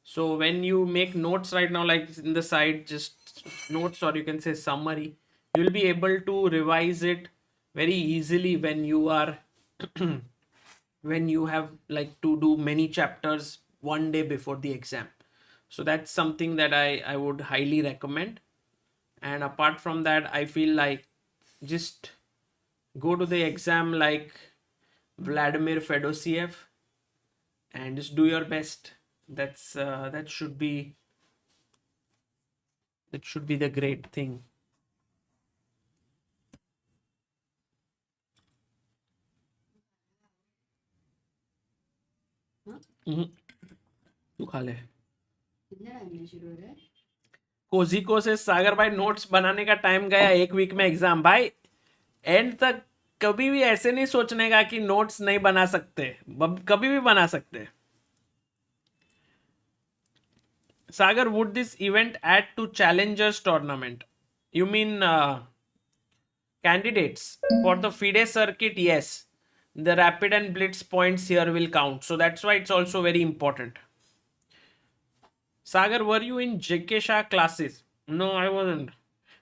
So when you make notes right now, like in the side, just notes, or you can say summary, you will be able to revise it very easily when you are when you have like to do many chapters one day before the exam. So that's something that I would highly recommend. And apart from that, I feel like just go to the exam like Vladimir Fedoseev and just do your best. That should be the great thing. तू खा ले। कोजिको से सागर भाई notes बनाने का time गया, 1 week में exam. भाई एंड तक कभी भी ऐसे नहीं सोचने का कि नोट्स नहीं बना सकते, कभी भी बना सकते। Sagar, would this event add to challengers tournament? You mean candidates for the FIDE circuit? Yes, the Rapid and Blitz points here will count, so that's why it's also very important. Sagar, were you in JK Shah classes? No, I wasn't.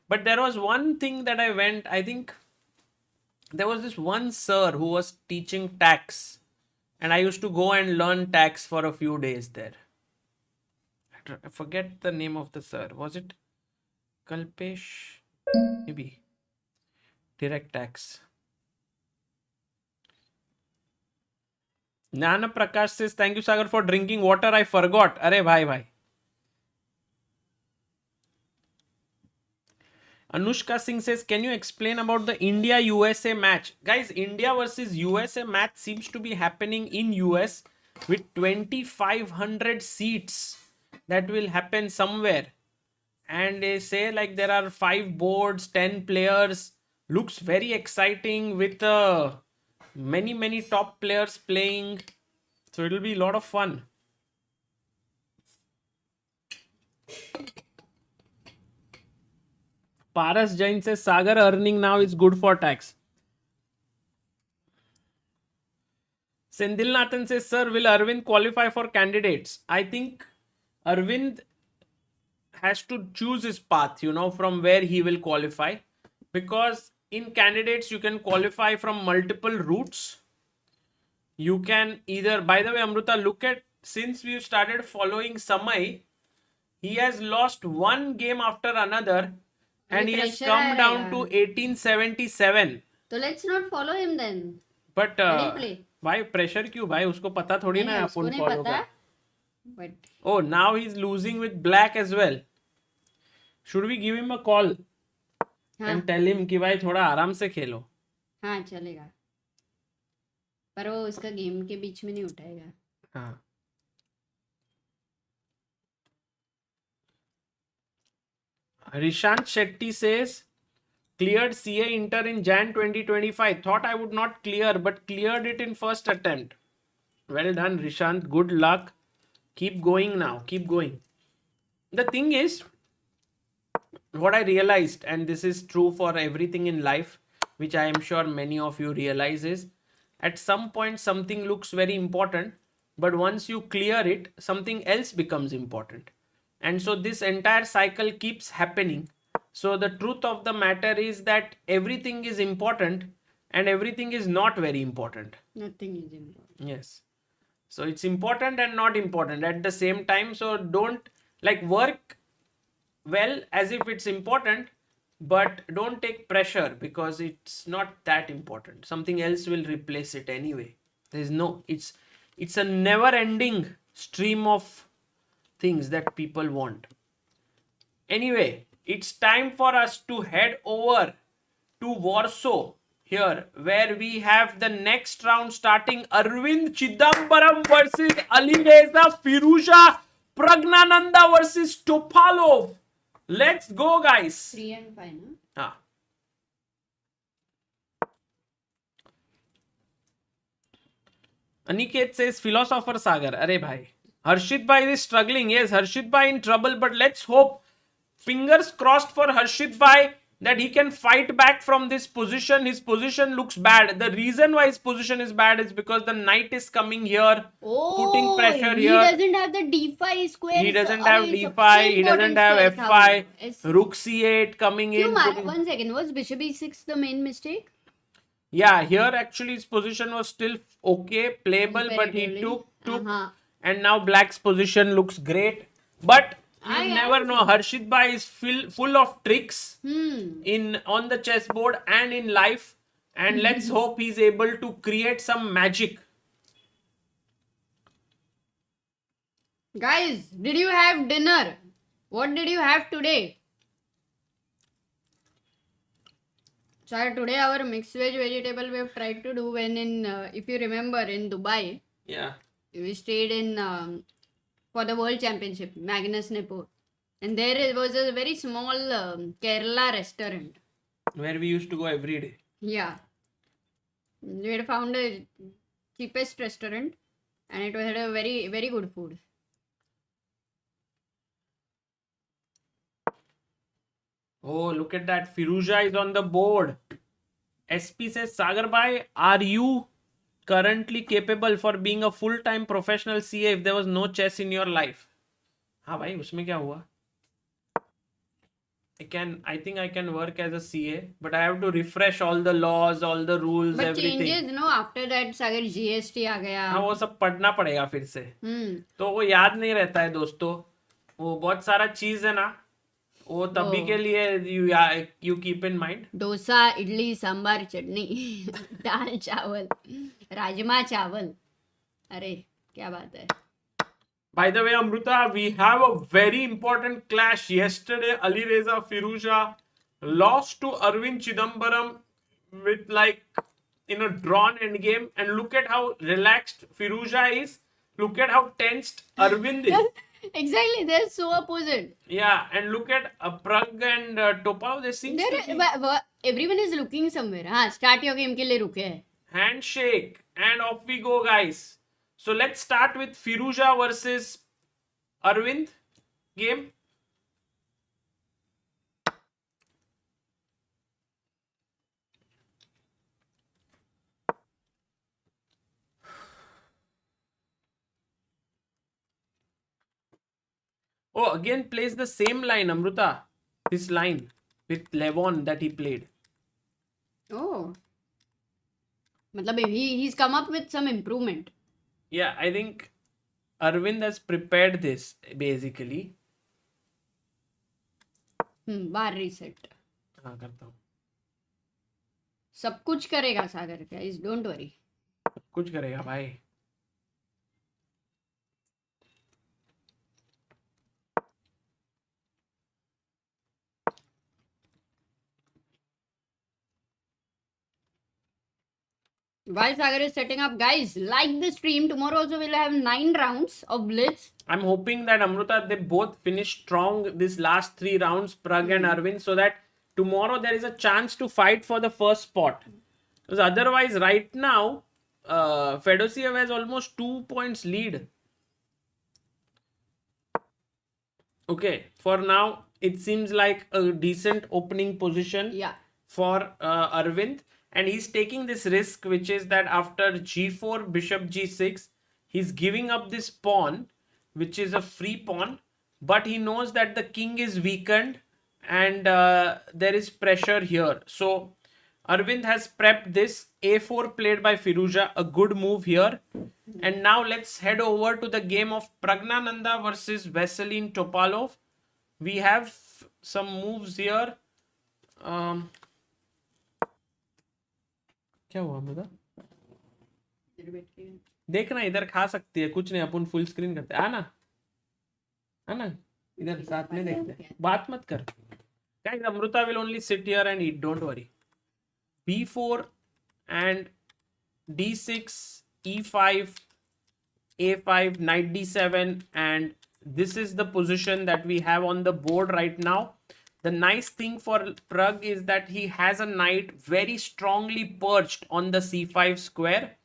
But there was one thing that I went, I think there was this one sir who was teaching tax, and I used to go and learn tax for a few days there. I forget the name of the sir. Was it Kalpesh? Maybe. Direct tax. Nana Prakash says, thank you, Sagar, for drinking water. I forgot. Arey bhai. Anushka Singh says, can you explain about the India-USA match? Guys, India versus USA match seems to be happening in US with 2,500 seats that will happen somewhere. And they say like there are 5 boards, 10 players. Looks very exciting with many top players playing. So it will be a lot of fun. Paras Jain says, Sagar, earning now is good for tax. Sendil Nathan says, sir, will Arvind qualify for candidates? I think Arvind has to choose his path, from where he will qualify. Because in candidates, you can qualify from multiple routes. You can either, by the way, Amruta, look at, since we started following Samay, he has lost one game after another. And he has come down to 1877. So let's not follow him then. But why pressure क्यों भाई? उसको पता थोड़ी ना अपन follow कर. But oh, now he's losing with black as well. Should we give him a call and tell him कि भाई थोड़ा आराम से खेलो? हाँ चलेगा. पर वो उसका गेम के बीच में नहीं उठाएगा. हाँ. Rishant Shetty says, cleared CA Inter in Jan 2025. Thought I would not clear, but cleared it in first attempt. Well done, Rishant. Good luck. Keep going now. Keep going. The thing is, what I realized, and this is true for everything in life, which I am sure many of you realize, is at some point something looks very important, but once you clear it, something else becomes important. And so this entire cycle keeps happening. So the truth of the matter is that everything is important and everything is not very important. Nothing is important. Yes. So it's important and not important at the same time. So don't work well as if it's important, but don't take pressure because it's not that important. Something else will replace it anyway. It's a never ending stream of things that people want. Anyway, it's time for us to head over to Warsaw here, where we have the next round starting. Arvind Chithambaram versus Alireza, Firouzja, Praggnanandhaa versus Topalov. Let's go, guys. 3 and 5, no? Aniket says, philosopher Sagar. Arey bhai. Harshit bhai is struggling. Yes, Harshit bhai in trouble, but let's hope. Fingers crossed for Harshit bhai that he can fight back from this position. His position looks bad. The reason why his position is bad is because the knight is coming here, putting pressure here. He doesn't have the d5 square. He doesn't have d5. He doesn't have f5. Rook c8 coming in. 1 second. Was bishop e6 the main mistake? Yeah, here actually his position was still okay, playable, but he took. And now black's position looks great. But you never know. Harshit bhai is full of tricks on the chessboard and in life. And let's hope he's able to create some magic. Guys, did you have dinner? What did you have today? So today our mixed veg vegetable we have tried to do when in, if you remember, in Dubai. Yeah. We stayed in for the World Championship, Magnus Nepal. And there was a very small Kerala restaurant. Where we used to go every day. Yeah. We had found a cheapest restaurant and it had a very, very good food. Oh, look at that. Firouzja is on the board. SP says, Sagar bhai, are you currently capable for being a full-time professional CA if there was no chess in your life? हाँ भाई, उसमें क्या हुआ? I think I can work as a CA, but I have to refresh all the laws, all the rules, but everything. Changes, no, after that Sagar GST आ गया. हाँ, वो सब पढ़ना पड़ेगा फिर से. तो वो याद नहीं रहता है दोस्तों. वो बहुत सारा चीज है ना. वो तभी के लिए you keep in mind. Dosa, idli, sambar, चटनी, दाल चावल, राजमा चावल. अरे क्या बात है. By the way, Amruta, we have a very important clash. Yesterday, Alireza Firouzja lost to Arvind Chithambaram with in a drawn endgame. And look at how relaxed Firouzja is. Look at how tensed Arvind is. Exactly, they're so opposite. Yeah, and look at Pragg and Topalov. They seem to everyone is looking somewhere. हाँ, start your game के लिए रुके हैं. Handshake and off we go, guys. So let's start with Firouzja versus Arvind game. Oh, again plays the same line, Amruta. This line with Levon that he played. Oh. Matlab, he's come up with some improvement. Yeah, I think Arvind has prepared this basically. Bar reset. हाँ करता हूँ. सब कुछ करेगा सागर, guys, don't worry. कुछ करेगा भाई. While Sagar is setting up, guys, like the stream. Tomorrow also we'll have 9 rounds of Blitz. I'm hoping that Amruta, they both finish strong this last 3 rounds, Pragg and Aravindh, so that tomorrow there is a chance to fight for the first spot. Because otherwise, right now, Fedoseev has almost 2 points lead. Okay, for now, it seems like a decent opening position for Aravindh. And he's taking this risk, which is that after g4, bishop g6, he's giving up this pawn, which is a free pawn. But he knows that the king is weakened and there is pressure here. So Aravindh has prepped this. A4 played by Firouzja, a good move here. And now let's head over to the game of Praggnanandhaa versus Veselin Topalov. We have some moves here. क्या हुआ अमृता? देखना इधर खा सकती है, कुछ नहीं, अपन full screen करते हैं। आना इधर साथ में देखते हैं, बात मत कर। Guys, Amruta will only sit here and eat, don't worry. B4 and D6, E5, A5, knight D7, and this is the position that we have on the board right now. The nice thing for Pragg is that he has a knight very strongly perched on the C5 square.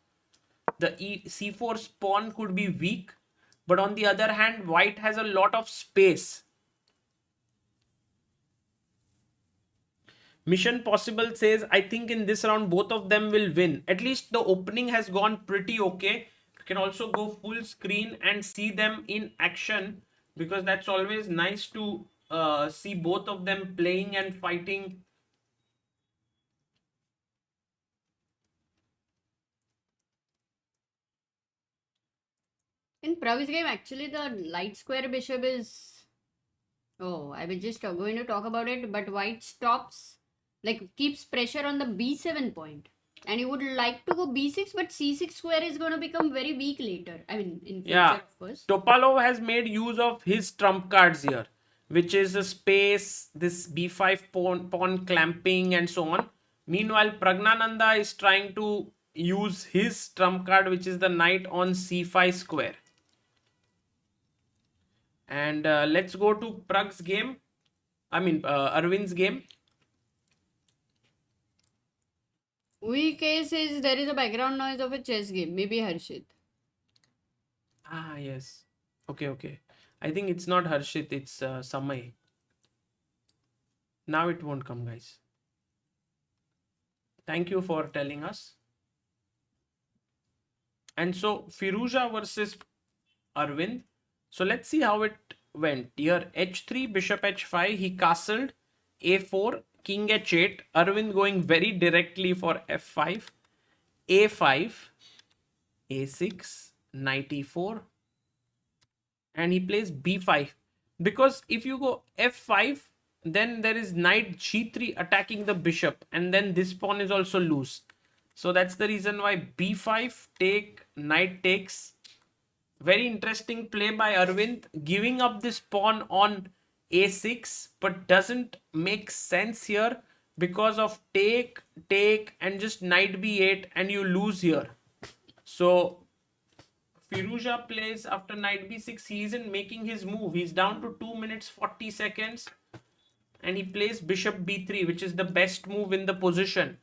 The C4 pawn could be weak, but on the other hand, white has a lot of space. Mission Possible says, I think in this round, both of them will win. At least the opening has gone pretty okay. You can also go full screen and see them in action, because that's always nice to see both of them playing and fighting. In Pragg's game, actually, the light square bishop is... Oh, I was just going to talk about it, but white stops, like keeps pressure on the b7 point. And you would like to go b6, but c6 square is going to become very weak later. I mean, in future, of course. Topalov has made use of his trump cards here, which is a space, this b5 pawn clamping and so on. Meanwhile, Praggnanandhaa is trying to use his trump card, which is the knight on c5 square. And let's go to Pragg's game. Aravindh's game. VK says there is a background noise of a chess game. Maybe Harshit. Ah, yes. Okay. I think it's not Harshit, it's Samay. Now it won't come, guys. Thank you for telling us. And so, Firouzja versus Aravindh. So, let's see how it went. Here, h3, bishop h5, he castled, a4, king h8, Aravindh going very directly for f5, a5, a6, knight e4, and he plays b5. Because if you go f5, then there is knight g3 attacking the bishop, and then this pawn is also loose. So that's the reason why b5, take, knight takes. Very interesting play by Aravindh, giving up this pawn on a6, but doesn't make sense here because of take, and just knight b8, and you lose here. So Firouzja plays after knight b6. He isn't making his move. He's down to 2 minutes 40 seconds, and he plays bishop b3, which is the best move in the position.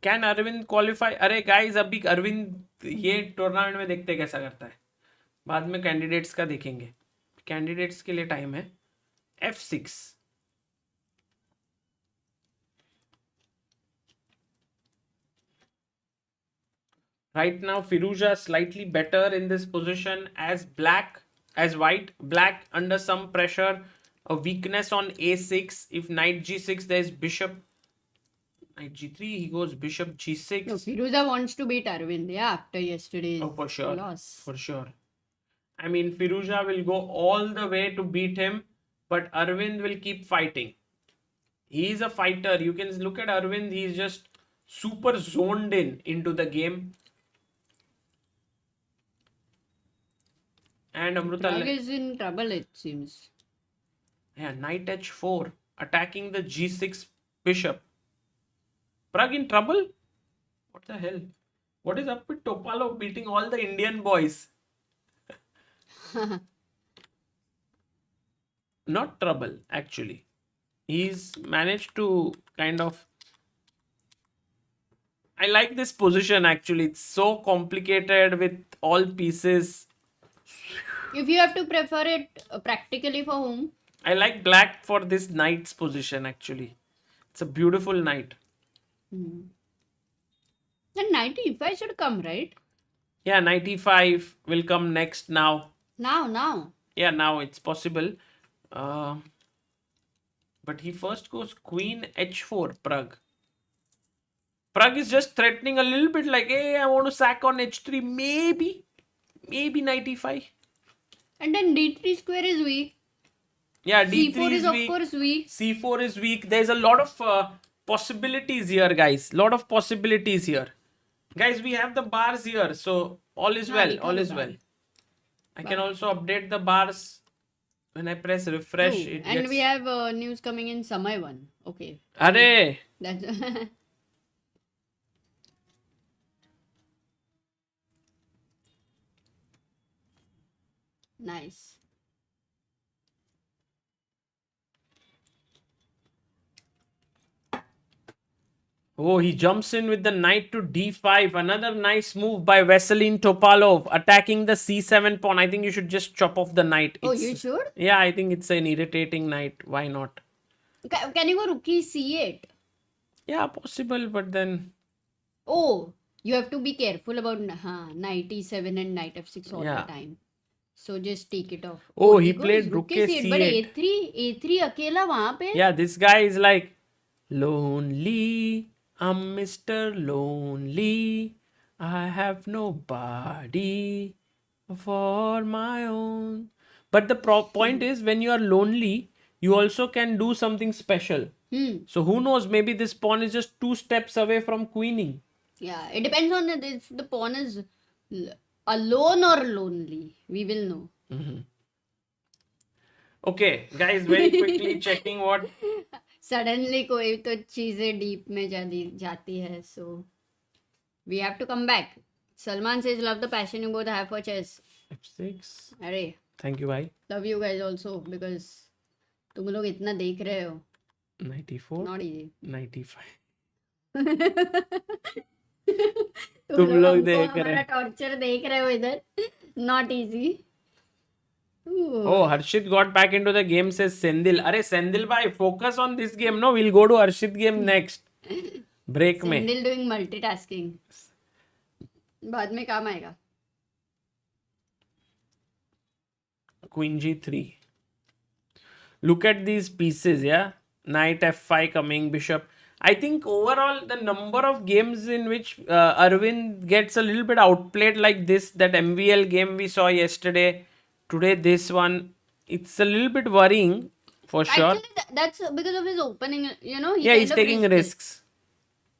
Can Arvind qualify? अरे guys, अभी अरविंद ये tournament में देखते कैसा करता है, बाद में कैंडिडेट्स का देखेंगे। कैंडिडेट्स के लिए टाइम है। f6, right now Firouzja slightly better in this position as white. Black under some pressure, a weakness on a6. If knight g6, there's bishop. Knight g3, he goes bishop g6. No, Firouzja wants to beat Aravindh, after yesterday's loss. For sure. I mean, Firouzja will go all the way to beat him, but Aravindh will keep fighting. He is a fighter. You can look at Aravindh, he's just super zoned into the game. And Amruta Pragg is in trouble, it seems. Yeah, knight h4, attacking the g6 bishop. Pragg in trouble? What the hell? What is up with Topalov beating all the Indian boys? Not trouble, actually. He's managed to kind of... I like this position, actually. It's so complicated with all pieces. If you have to prefer it practically for whom? I like black for this knight's position, actually. It's a beautiful knight. Then knight e5 should come, right? Yeah, knight e5 will come next now. Now. Yeah, now it's possible. But he first goes queen h4, Pragg. Pragg is just threatening a little bit like, hey, I want to sack on h3. Maybe knight e5. And then d3 square is weak. Yeah, d3 c4 is of weak. course weak. c4 is weak. There's a lot of possibilities here, guys. Lot of possibilities here. Guys, we have the bars here. So all is well. All is well. I can also update the bars when I press refresh. True. And we have news coming in Samay 1. Okay. Arey! That's nice. Oh, he jumps in with the knight to d5. Another nice move by Veselin Topalov, attacking the c7 pawn. I think you should just chop off the knight. Oh, you should? Yeah, I think it's an irritating knight. Why not? Can you go rook c8? Yeah, possible, but then... Oh, you have to be careful about knight e7 and knight f6 all Yeah. the time. So just take it off. Oh, he goes played rook c8. But a8. a3 अकेला वहाँ पे? Yeah, this guy is like, lonely, I'm Mr. Lonely. I have nobody for my own. But the point is, when you are lonely, you also can do something special. So who knows, maybe this pawn is just 2 steps away from queening. Yeah, it depends on if the pawn is alone or lonely. We will know. Okay, guys, very quickly checking what... Suddenly कोई तो चीजें deep में जाती है. So we have to come back. Salman says love the passion you both have for chess. f6. अरे Thank you, bhai. love you guys also because तुम लोग इतना देख रहे हो. Knight e4. Not easy. Knight e5. तुम लोग देख रहे हमारा टॉर्चर देख रहे हो इधर. Not easy. Oh, Harshit got back into the game, says Sendil. Arey Sendil bhai, focus on this game. No, we'll go to Harshit game next. Break में. Sendil doing multitasking. बाद में काम आएगा. Queen g3. Look at these pieces, yeah. Knight f5 coming, bishop. I think overall the number of games in which Aravindh gets a little bit outplayed like this, that MVL game we saw yesterday, today this one, it's a little bit worrying for sure. Actually, that's because of his opening, you know. Yeah, he's taking risks.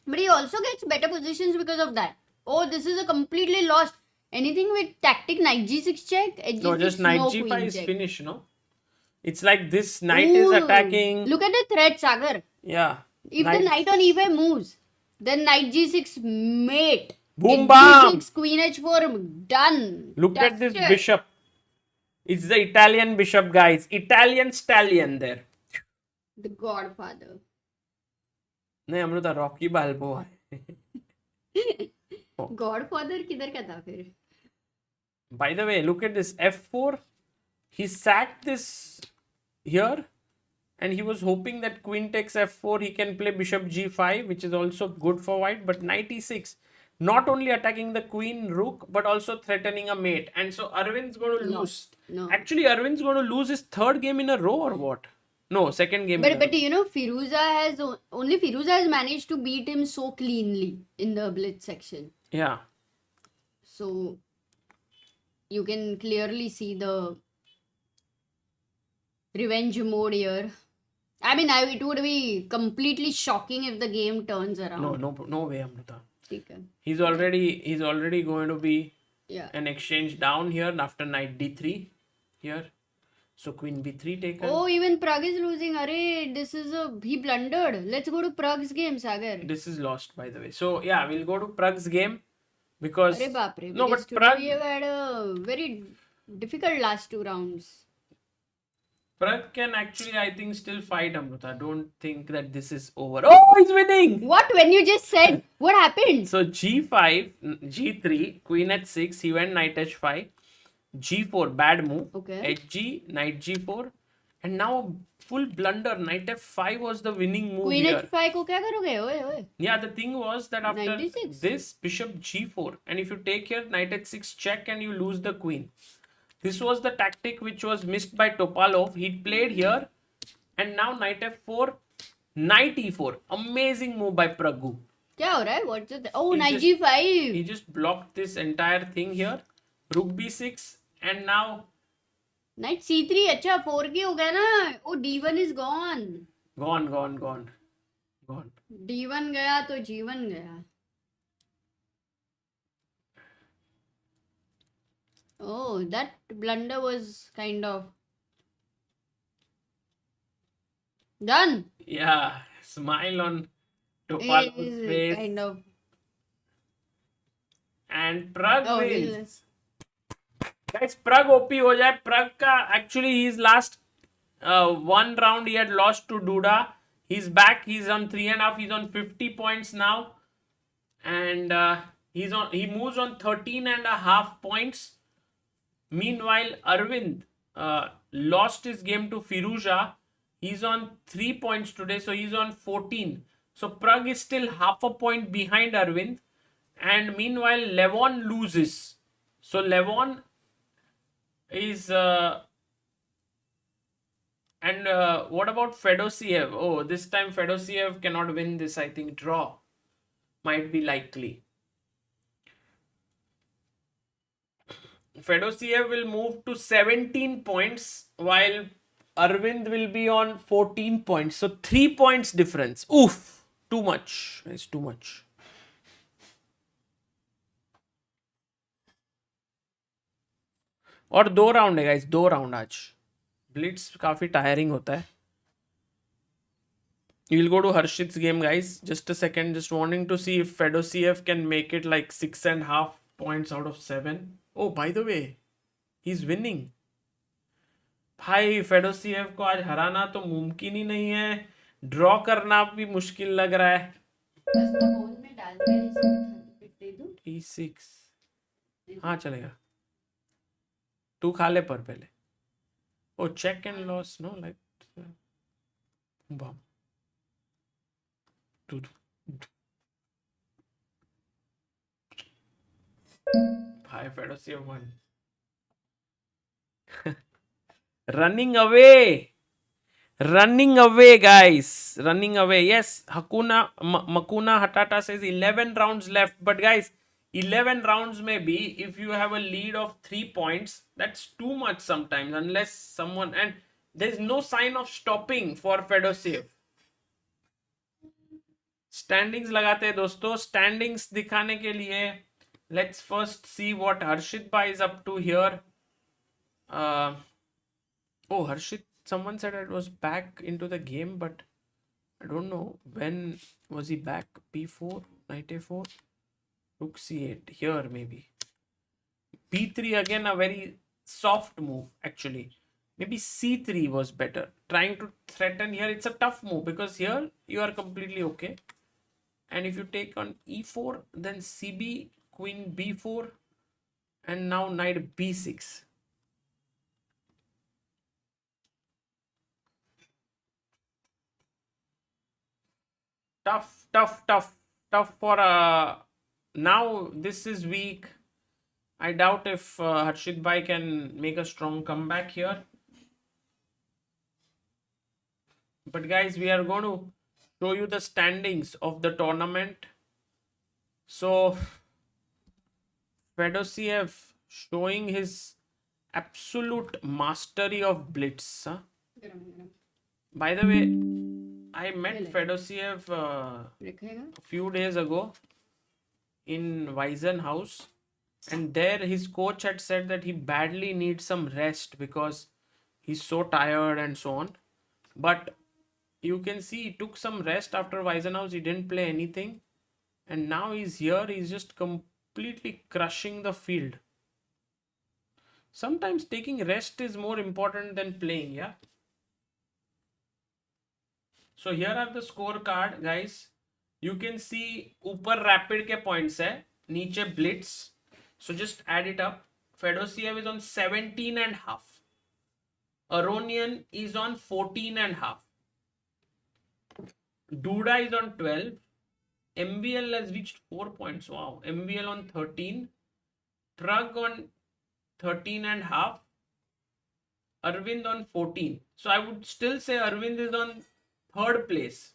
But he also gets better positions because of that. Oh, this is a completely lost. Anything with tactic knight g6 check? No, H6, just knight no g5 queen is check. finished, no? It's like this knight is attacking. Look at the threat, Sagar. Yeah. If the knight on e5 moves, then knight g6 mate. Boom, H bam. g6, queen h4, done. Look That's at this it. bishop. It's the Italian bishop, guys. Italian stallion there. The godfather. नहीं Amruta, Rocky Balboa है. Godfather किधर का था फिर? By the way, look at this f4. He sacked this here, and he was hoping that queen takes f4. He can play bishop g5, which is also good for white. But knight e6, not only attacking the queen, rook, but also threatening a mate. And so Arvind's going to lose. No. Actually, Arvind's going to lose his 3rd game in a row or what? No, 2nd game. in a But you know, Firouzja has managed to beat him so cleanly in the blitz section. row. Yeah. So you can clearly see the revenge mode here. I mean, it would be completely shocking if the game turns around. No way, Amruta. Okay. He's already going to be Yeah. an exchange down here after knight d3 here. So queen b3 taken. Oh, even Pragg is losing. Arey, this is he blundered. Let's go to Pragg's game, Sagar. This is lost, by the way. So yeah, we'll go to Pragg's game because Arey baapre. no, Because but today Pragg we have had a very difficult last 2 rounds. Pragg can actually, I think, still fight Amruta. Don't think that this is over. Oh, he's winning. What? When you just said, what happened? So g5, g3, queen h6. He went knight h5. g4, bad move. Okay. hg, knight g4, and now full blunder. Knight f5 was the winning move Queen here. h5 को क्या करोगे? ओए ओए. Yeah, the thing was that after 96. this, bishop g4, and if you take here, knight h6 check, and you lose the queen. This was the tactic which was missed by Topalov. He played here, and now knight f4, knight e4. Amazing move by Praggu. क्या हो रहा है? What's it? Oh, He knight just- g5. He just blocked this entire thing here. Rook b6, and now Knight c3. अच्छा 4 की हो गया ना. Oh, d1 is gone. gone. d1 गया तो g1 गया. Oh, that blunder was kind of done. Yeah, smile on Topalov's Is face, kind of. and Pragg Oh, wins. Guys, Pragg OP हो जाए. Pragg का actually his last one round he had lost to Duda. He's back. He's on 3.5. He's on 50 points now, and he moves on 13.5 points. Meanwhile, Aravindh lost his game to Firouzja. He's on 3 points today, so he's on 14. So Pragg is still half a point behind Aravindh, and meanwhile Levon loses. So Levon is what about Fedoseev? Oh, this time Fedoseev cannot win this. I think draw might be likely. Fedoseev will move to 17 points while Aravindh will be on 14 points. So 3 points difference. Oof, too much. It's too much. और 2 round है guys, 2 round आज. Blitz काफी tiring होता है. We'll go to Harshit's game, guys. Just a second. Just wanting to see if Fedoseev can make it like 6.5 points out of 7. Oh, by the way, he's winning. भाई Fedoseev को आज हराना तो मुमकिन ही नहीं है. ड्रॉ करना भी मुश्किल लग रहा है. E6. हाँ चलेगा. तू खा ले पर पहले. Oh, check and loss, no? Like bomb. Hi, Fedoseev won. Running away, guys. Running away. Yes, Makuna Hatata says 11 rounds left. But guys, 11 rounds may be, if you have a lead of 3 points, that's too much sometimes, unless someone, and there's no sign of stopping for Fedoseev. Standings लगाते हैं दोस्तों. Standings दिखाने के लिए let's first see what Harshit Bhai is up to here. Oh, Harshit, someone said it was back into the game, but I don't know when was he back. B4, knight a4, rook c8 here maybe. B3 again, a very soft move actually. Maybe c3 was better. Trying to threaten here, it's a tough move because here you are completely okay. And if you take on e4, then cb, queen b4, and now knight b6. Tough for now. This is weak. I doubt if Harshit Bhai can make a strong comeback here. But guys, we are going to show you the standings of the tournament. So Fedoseev showing his absolute mastery of blitz. Huh? By the way, I met Fedoseev a few days ago in Weizen house, and there his coach had said that he badly needs some rest because He's so tired and so on. But you can see he took some rest after Weisenhaus. He didn't play anything. And now he's here. He's just completely crushing the field. Sometimes taking rest is more important than playing, yeah? So here are the scorecard, guys. You can see ऊपर rapid के points है, नीचे blitz. So just add it up. Fedoseev is on 17.5. Aronian is on 14.5. Duda is on 12. MVL has reached 4 points. Wow. MVL on 13. Pragg on 13.5. Aravindh on 14. So I would still say Aravindh is on third place.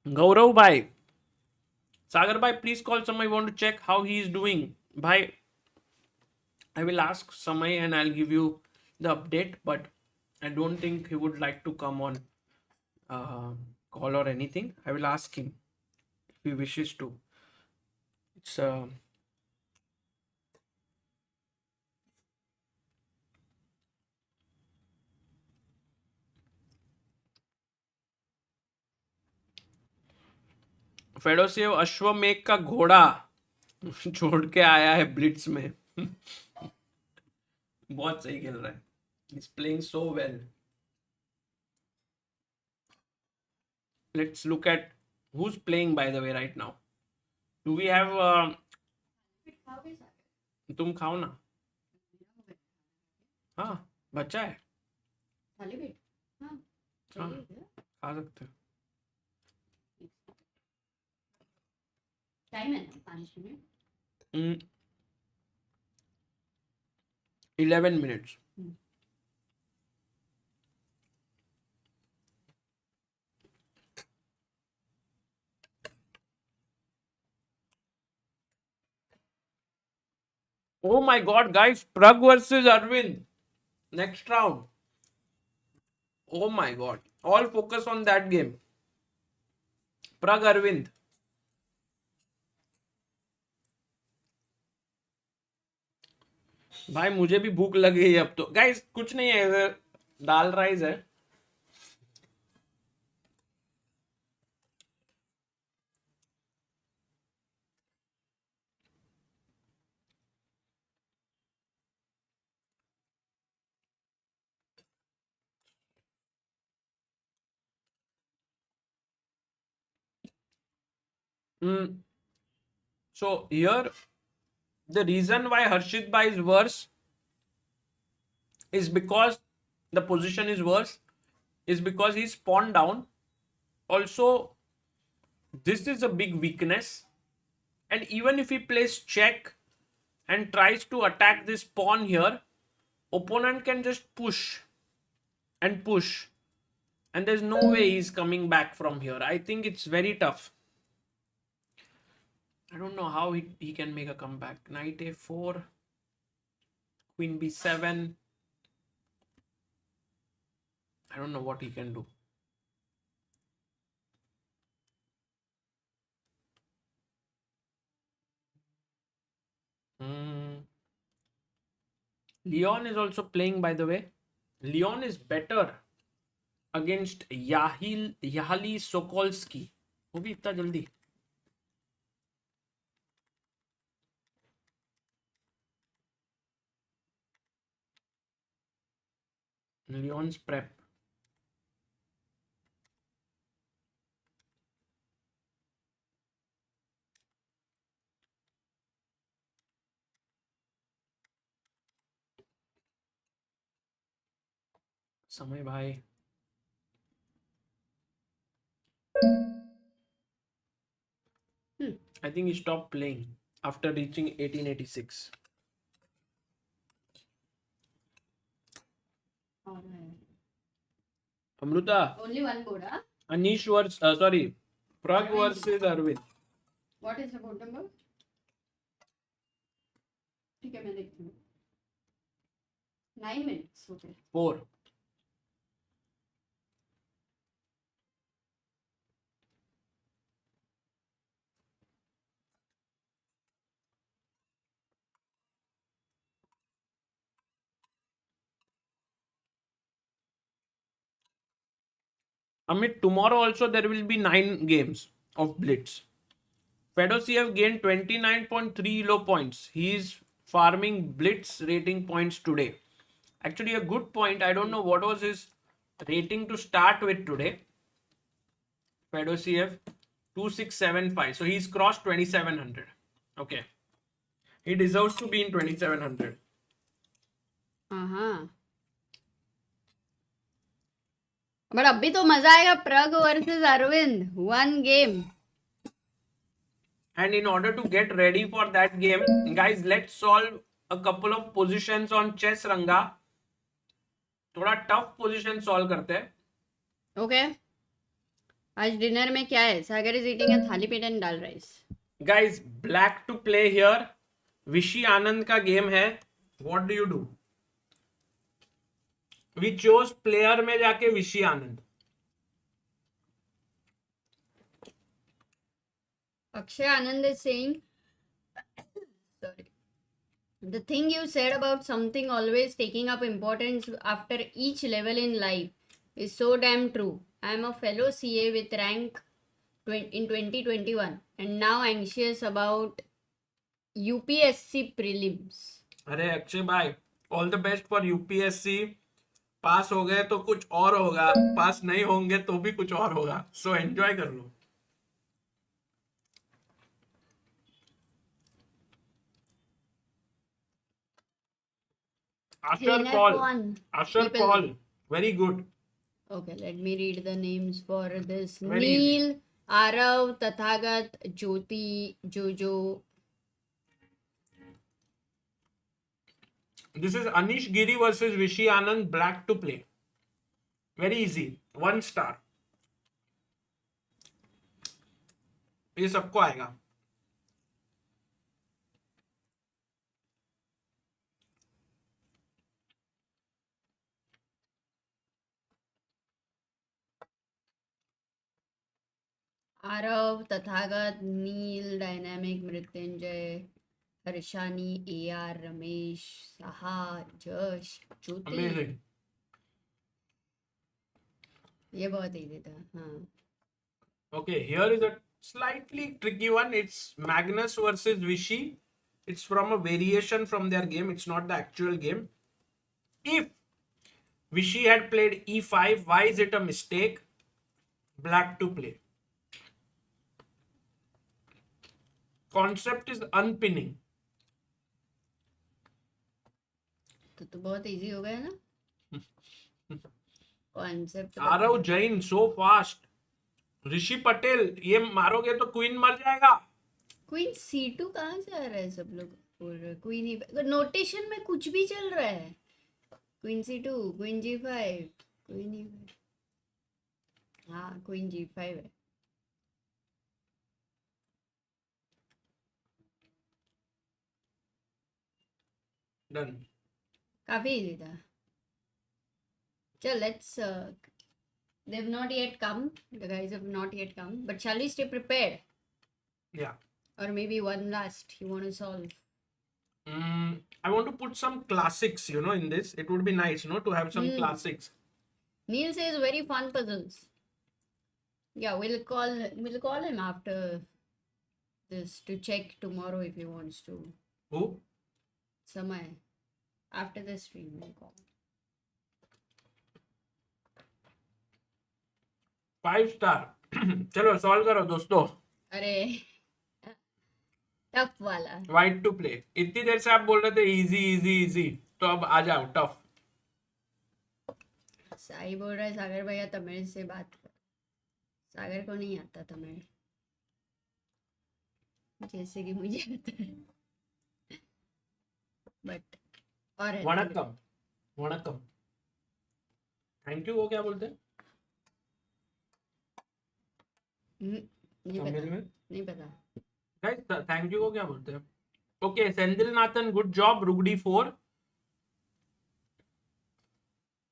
Gaurav bhai, Sagar bhai, please call Samay. I want to check how he is doing. Bhai, I will ask Samay and I'll give you the update, but I don't think he would like to come on call or anything. I will ask him if he wishes to. It's Fedoseev अश्वमेघ का घोड़ा छोड़ के आया है Blitz में. बहुत सही खेल रहा है. He's playing so well. Let's look at who's playing by the way right now. Do we have तुम खाओ ना. हाँ बच्चा है. हाँ खा सकते हो. टाइम है ना 5 minute. 11 minutes. Oh my god, guys, Pragg versus Arvind. Next round. Oh my god. All focus on that game. Pragg Arvind. भाई मुझे भी भूख लगी है अब तो. गाइस कुछ नहीं है, दाल राइस है. So here the reason why Harshit Bhai is worse is because the position is worse, is because he's pawn down. Also, this is a big weakness, and even if he plays check and tries to attack this pawn here, opponent can just push and push, and there's no way he's coming back from here. I think it's very tough. I don't know how he can make a comeback. Knight a4, queen b7. I don't know what he can do. Leon is also playing, by the way. Leon is better against Yahali Sokolsky. वो भी इतना जल्दी. Leon's prep. समय भाई. I think he stopped playing after reaching 1886. Amruta. Only one board, huh? Anish versus Pragg versus Arvind. What is the board number? ठीक है मैं देखती हूँ. 9 minutes. Okay. 4. Amit, tomorrow also there will be 9 games of Blitz. Fedoseev gained 29.3 low points. He is farming Blitz rating points today. Actually, a good point. I don't know what was his rating to start with today. Fedoseev 2675. So he's crossed 2700. Okay. He deserves to be in 2700. हाँ but अभी तो मजा आएगा Pragg versus Arvind one game And in order to get ready for that game, guys, let's solve a couple of positions on chess ranga. थोड़ा tough position solve करते हैं. Okay आज dinner में क्या है सागर इज ईटिंग अ थाली पीठ and dal rice Guys, black to play here. Vishy Anand का game है. What do you do? We chose player में जाके Vishy Anand. Akshay Anand is saying, sorry, the thing you said about something always taking up importance after each level in life is so damn true. I am a fellow CA with rank in 2021 and now anxious about UPSC prelims. अरे अक्षय भाई, all the best for UPSC. पास हो गए तो कुछ और होगा, पास नहीं होंगे तो भी कुछ और होगा. So enjoy कर लो. Asher call. Very good. Okay, let me read the names for this. Very Neil, Arav, Tathagat, Jyoti, Jojo. This is Anish Giri versus Vishy Anand, black to play. Very easy. 1 star. ये सबको आएगा. Arav, Tathagat, Neil, Dynamic, Mrityunjay, Harshani, AR, Ramesh, Saha, Josh, Jyoti. Amazing. ये बहुत easy था हाँ Okay, here is a slightly tricky one. It's Magnus versus Vishy. It's from a variation from their game. It's not the actual game. If Vishy had played e5, why is it a mistake? Black to play. Concept is unpinning. तो बहुत easy हो गया ना concept Arav Jain so fast. ऋषि पटेल, ये मारोगे तो queen मर जाएगा. क्वीन C2 कहाँ से आ रहा है सब लोग बोल रहे क्वीन ही नोटेशन में कुछ भी चल रहा है queen C2 queen G5 queen E5 हाँ क्वीन G5 है Done. काफी इजी था चल let's they've not yet come the guys have not yet come but shall we stay prepared Yeah. or maybe one last you want to solve I want to put some classics, in this. It would be nice, to have some classics. Neil says very fun puzzles yeah we'll call him after this to check tomorrow if he wants to Who? Samay after the stream we'll call 5 star. चलो solve करो दोस्तों. अरे tough वाला white to play. इतनी देर से आप बोल रहे थे इजी इजी इजी, तो अब आ जाओ टफ. साई बोल रहा है सागर भैया तमिल से बात कर सागर को नहीं आता तमिल जैसे कि मुझे आता है बट और वणक्कम. वणक्कम. थैंक यू को क्या बोलते हैं नहीं तमिल पता में? नहीं पता गाइस थैंक यू को क्या बोलते हैं? Okay, Senthilnathan, good job. रुगडी 4.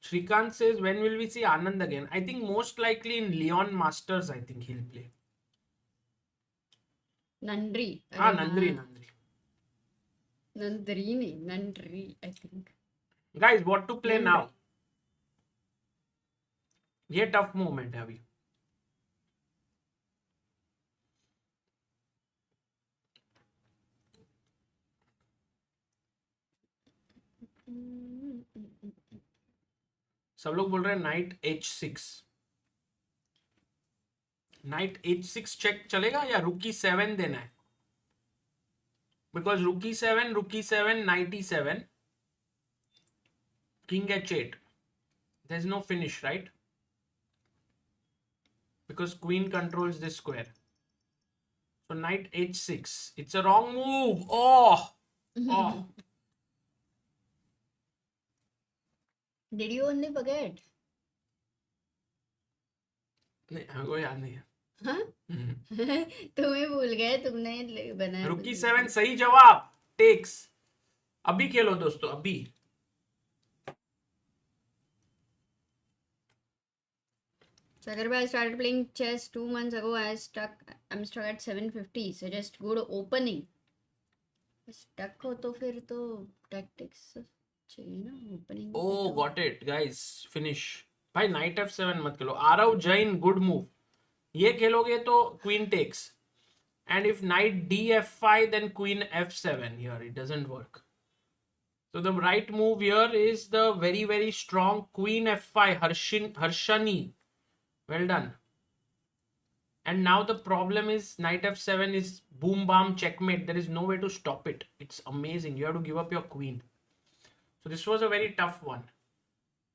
Shrikant says, when will we see Anand again? I think most likely in Leon Masters, I think he'll play. नंद्री हाँ, नंद्री. नंद्री नहीं नंद्री I think Guys, what to play now? ये tough moment है अभी. सब लोग बोल रहे हैं night h6. Night h6 check चलेगा या रुकी 7 देना है? बिकॉज रुकी 7, night e7, king h8. There is no finish, right? Because queen controls this square. So knight h6. It's a wrong move. Oh. Did you only forget? नहीं, हमको याद नहीं है. हाँ? तुम्हें भूल गए, तुमने बनाया. रुकी 7 सही जवाब. टेक्स. अभी खेलो दोस्तों, अभी. Sagar bhai, I started playing chess 2 months ago. I'm stuck at 750. Suggest good opening. Stuck हो तो फिर तो tactics चाहिए ना, opening. Oh, got it, guys. Finish. भाई नाइट f7 मत खेलो. Aarav Jain, good move. ये खेलोगे तो queen takes. And if knight df5, then queen f7 here. It doesn't work. So the right move here is the very, very strong queen f5, Harshani. Well done. And now the problem is knight f7 is boom bam checkmate. There is no way to stop it. It's amazing. You have to give up your queen. So this was a very tough one.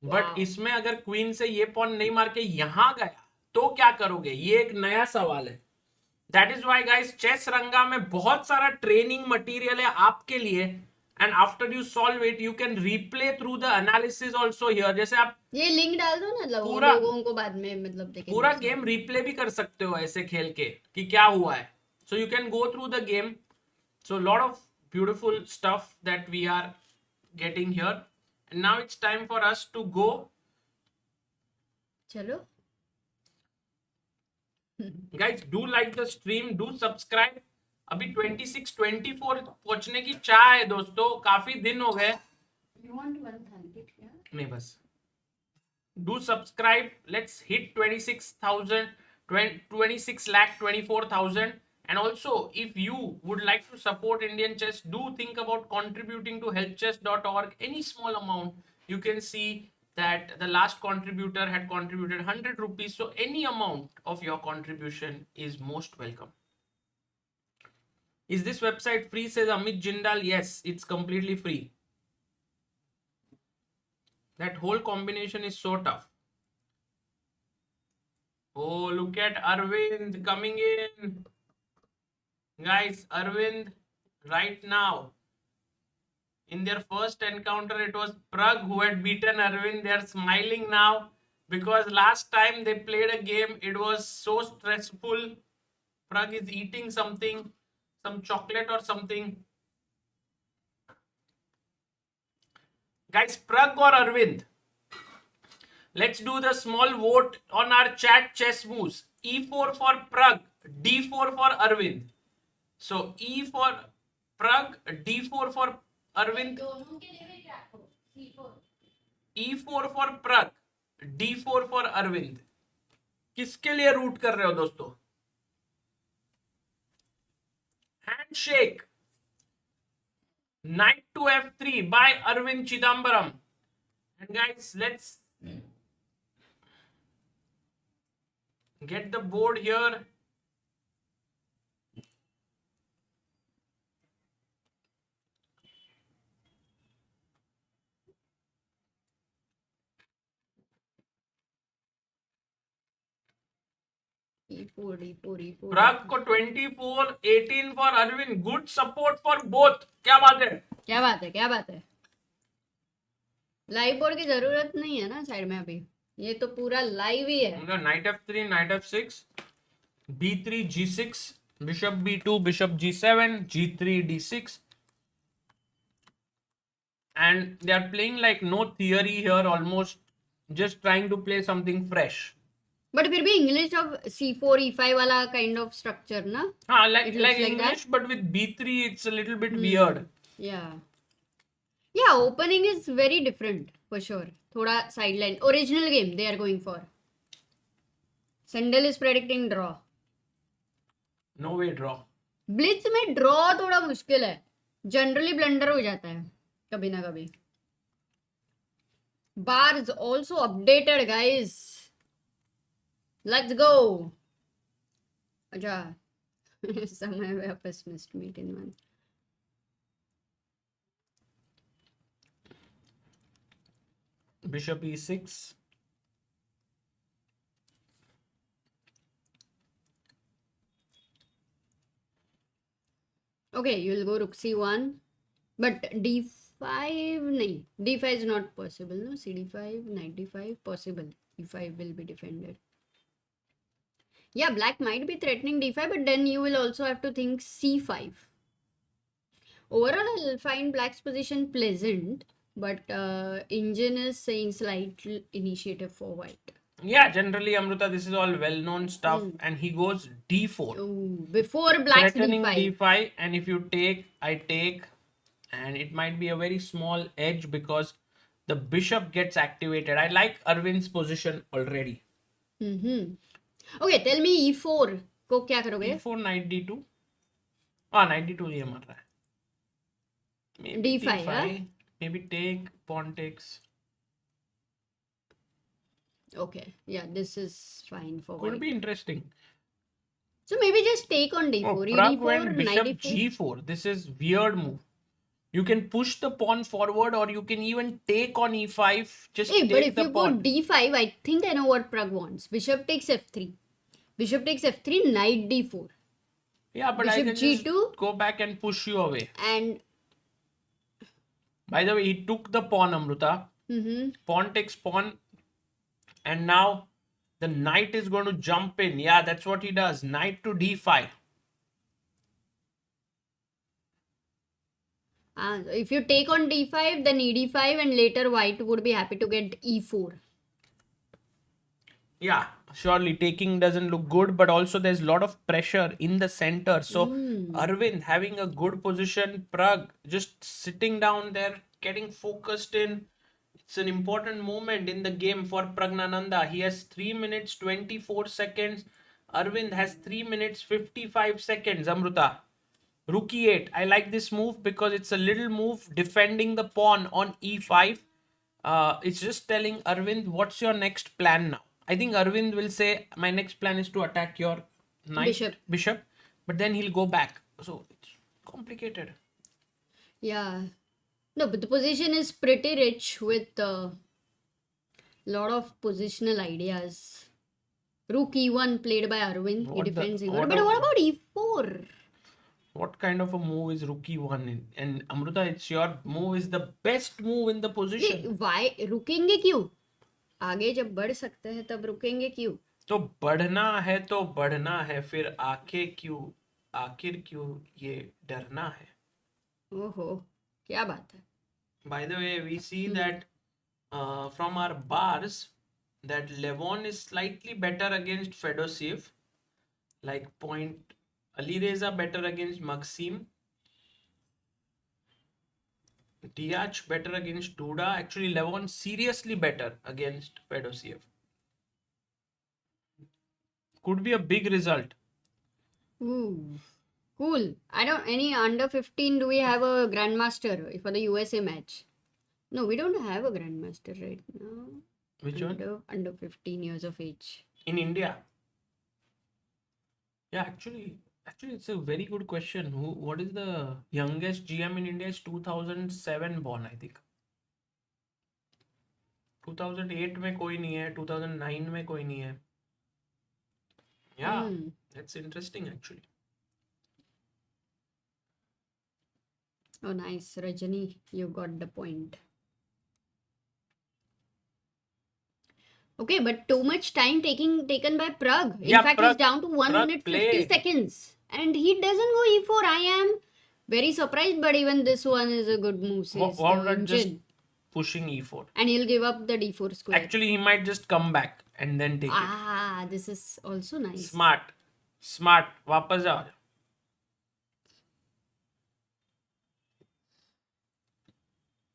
But Wow. इसमें अगर queen से ये pawn नहीं मार के यहां गया तो क्या करोगे? ये एक नया सवाल है. That is why guys, chess Ranga में बहुत सारा ट्रेनिंग मटेरियल है आपके लिए. And after you solve it, you can replay through the analysis also here. जैसे आप ये लिंक डाल दो ना, मतलब वो पूरा- लोगों को बाद में मतलब देखेंगे. पूरा गेम रिप्ले भी कर सकते हो ऐसे खेल के कि क्या हुआ है. So you can go through the game. So a lot of beautiful stuff that we are getting here. And now it's time for us to go. चलो. Guys, do like the stream, do subscribe. अभी 26-24 पहुंचने की चाह है दोस्तों. काफी दिन हो गए. You want one thank you? नहीं बस. Do subscribe. Let's hit 26,000, 26,24,000. And also, if you would like to support Indian chess, do think about contributing to helpchess.org. Any small amount. You can see that the last contributor had contributed 100 rupees. So any amount of your contribution is most welcome. Is this website free, says Amit Jindal? Yes, it's completely free. That whole combination is so tough. Oh, look at Arvind coming in. Guys, Arvind right now. In their first encounter, it was Pragg who had beaten Arvind. They are smiling now because last time they played a game, it was so stressful. Pragg is eating something, some chocolate or something. Guys, Pragg or Arvind? Let's do the small vote on our chat chess moves. E4 for Pragg, D4 for Arvind. So E for Pragg, D4 for Arvind. दोनों के लिए भी track हो. C4. E4 for Pragg, D4 for Arvind. किसके लिए root कर रहे हो दोस्तों? Handshake. Knight to F3 by Arvind Chithambaram. And guys, let's get the board here. E4. Pragg को 24, 18 for Arvind. Good support for both. क्या बात है? क्या बात है. लाइव बोर्ड की जरूरत नहीं है ना साइड में अभी. ये तो पूरा लाइव ही है. Knight F3, Knight F6, B3, G6, Bishop B2, Bishop G7, G3, D6. And they are playing like no theory here, almost just trying to play something fresh. But फिर भी इंग्लिश ऑफ C4 E5 वाला kind of structure ना. Like It looks like English, but with B3 it's a little bit weird. Yeah, opening is very different for sure. थोड़ा sideline. Original game they are going for. Sandel is predicting draw. No way draw. Blitz में draw थोड़ा मुश्किल है, generally blunder हो जाता है कभी ना कभी. Bars also updated, guys. Let's go. अच्छा समय वापस missed mate in one. Bishop e6. Okay, you'll go rook c1, but d5 nahi. d5 is not possible, no. cd5, knight d5 possible. e5 will be defended. Yeah, black might be threatening d5, but then you will also have to think c5. Overall, I'll find black's position pleasant, but engine is saying slight initiative for white. Yeah, generally Amruta, this is all well-known stuff, and he goes d4. Ooh, before black's Threatening d5. d5, and if you take, I take, and it might be a very small edge because the bishop gets activated. I like Arvind's position already. Okay, tell me e4 को क्या करोगे? e4 knight d2. Ah, knight d2 ये मर रहा है. Maybe d5, d5. huh? Maybe take, pawn takes. Okay, yeah, this is fine for Could white. be interesting. So maybe just take on Oh, d4. Pragg d4, went bishop knight d4. g4. This is weird move. You can push the pawn forward, or you can even take on e5. Just Hey, but take if the you pawn. go d5, I think I know what Pragg wants. Bishop takes f3. Bishop takes f3, knight d4. Yeah, but I Bishop can just g2. go back and push you away. And By the way, he took the pawn, Amruta. Pawn takes pawn. And now the knight is going to jump in. Yeah, that's what he does. Knight to d5. if you take on d5, then ed5, and later white would be happy to get e4. Yeah, surely taking doesn't look good, but also there's a lot of pressure in the center. So Arvind having a good position, Pragg just sitting down there, getting focused in. It's an important moment in the game for Praggnanandhaa. He has 3 minutes 24 seconds. Arvind has 3 minutes 55 seconds. Amruta. Rook e8. I like this move because it's a little move defending the pawn on e5. It's just telling Arvind, what's your next plan now? I think Arvind will say, my next plan is to attack your knight, bishop, but then he'll go back. So it's complicated. Yeah. No, but the position is pretty rich with a lot of positional ideas. Rook e1 played by Arvind. He defends e1. But what about e4? What kind of a move is rook e1 in? And Amruta, it's your move is the best move in the position. Why? रुकेंगे क्यों? आगे जब बढ़ सकते हैं तब रुकेंगे क्यों? तो बढ़ना है फिर आखिर क्यों ये डरना है? ओहो, क्या बात है? By the way, we see that from our bars that Levon is slightly better against Fedoseev, like point Alireza better against Maxim, Deac better against Duda. Actually, Levon seriously better against Fedoseev. Could be a big result. Ooh, cool. I don't. Any under 15? Do we have a grandmaster for the USA match? No, we don't have a grandmaster right now. Which one? Under 15 years of age. In India? Yeah, actually, it's a very good question. What is the youngest GM in India? Is 2007 born, I think. 2008 में कोई नहीं है, 2009 में कोई नहीं है. Yeah, that's interesting actually. Oh, nice, Rajani. You got the point. Okay, but too much time taken by Pragg. In fact, he's down to 1 minute 50 seconds. And he doesn't go e4. I am very surprised, but even this one is a good move. What just pushing e4. And he'll give up the d4 square. Actually, he might just come back and then take it. This is also nice. Smart. वापस जाओ.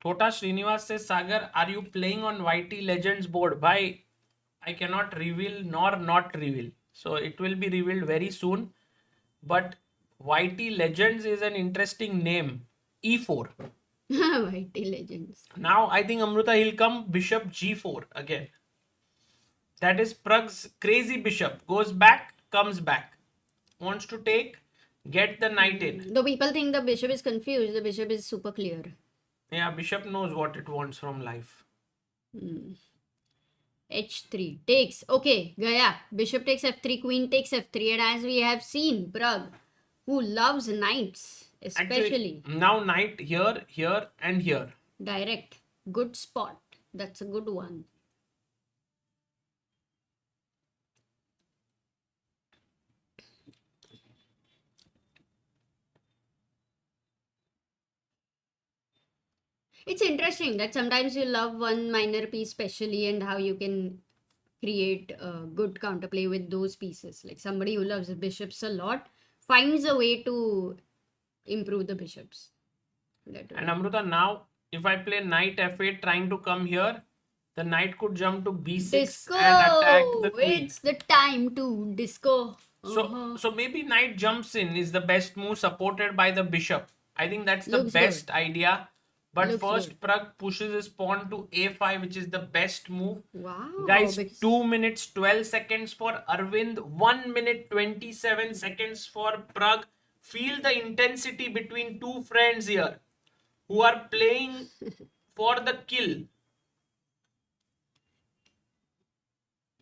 Tota Srinivas says, Sagar, are you playing on YT Legends board? Bhai, I cannot reveal nor not reveal. So it will be revealed very soon. But YT Legends is an interesting name. E4. YT Legends. Now I think Amruta he'll come bishop G4 again. That is Prag's crazy bishop. Goes back, comes back. Wants to take, get the knight in. Though people think the bishop is confused, the bishop is super clear. Yeah, bishop knows what it wants from life. H3 takes. Okay, Gaya. Bishop takes F3, queen takes F3. And as we have seen, Pragg, who loves knights, especially. Actually, now knight here, here and here. Direct. Good spot. That's a good one. It's interesting that sometimes you love one minor piece specially and how you can create a good counterplay with those pieces. Like somebody who loves bishops a lot finds a way to improve the bishops. And Amruta, now if I play knight F8 trying to come here, the knight could jump to B6 Disco! and attack the queen. It's the time to disco. So maybe knight jumps in is the best move supported by the bishop. I think that's the Looks best idea. But Looks first Pragg pushes his pawn to A5, which is the best move. Wow. Guys, because- 2 minutes 12 seconds for Aravindh, 1 minute 27 seconds for Pragg. Feel the intensity between two friends here who are playing for the kill.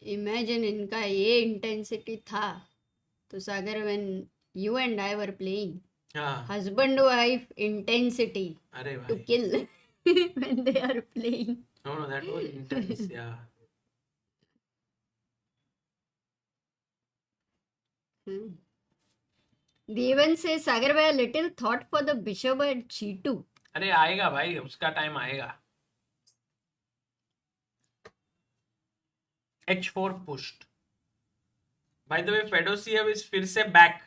Imagine इनका ये intensity था. तो Sagar, when you and I were playing, हाँ, husband wife intensity अरे to भाई. kill when they are playing. No, that was intense. Yeah. Devan says Sagar by a little thought for the bishop at G2. अरे आएगा भाई, उसका time आएगा. H4 pushed. By the way, Fedoseev is फिर से back.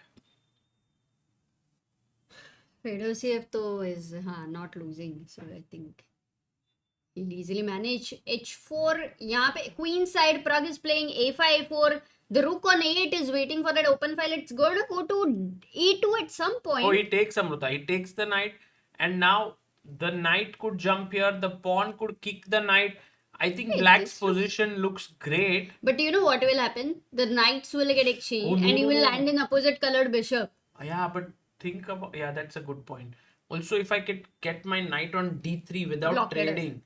Fedoseev though is not losing, so I think he'll easily manage. H4. यहाँ पे queen side Pragg is playing A5, A4. The rook on A8 is waiting for that open file. It's going to go to E2 at some point. Oh, he takes Amruta. He takes the knight, and now the knight could jump here. The pawn could kick the knight. I think Wait, Black's this looks- position looks great. But you know what will happen? The knights will get exchanged Oh, no, and you no, will no. land in opposite colored bishop. Yeah, but think about, yeah, that's a good point. Also, if I could get my knight on D3 without Blocked it. trading,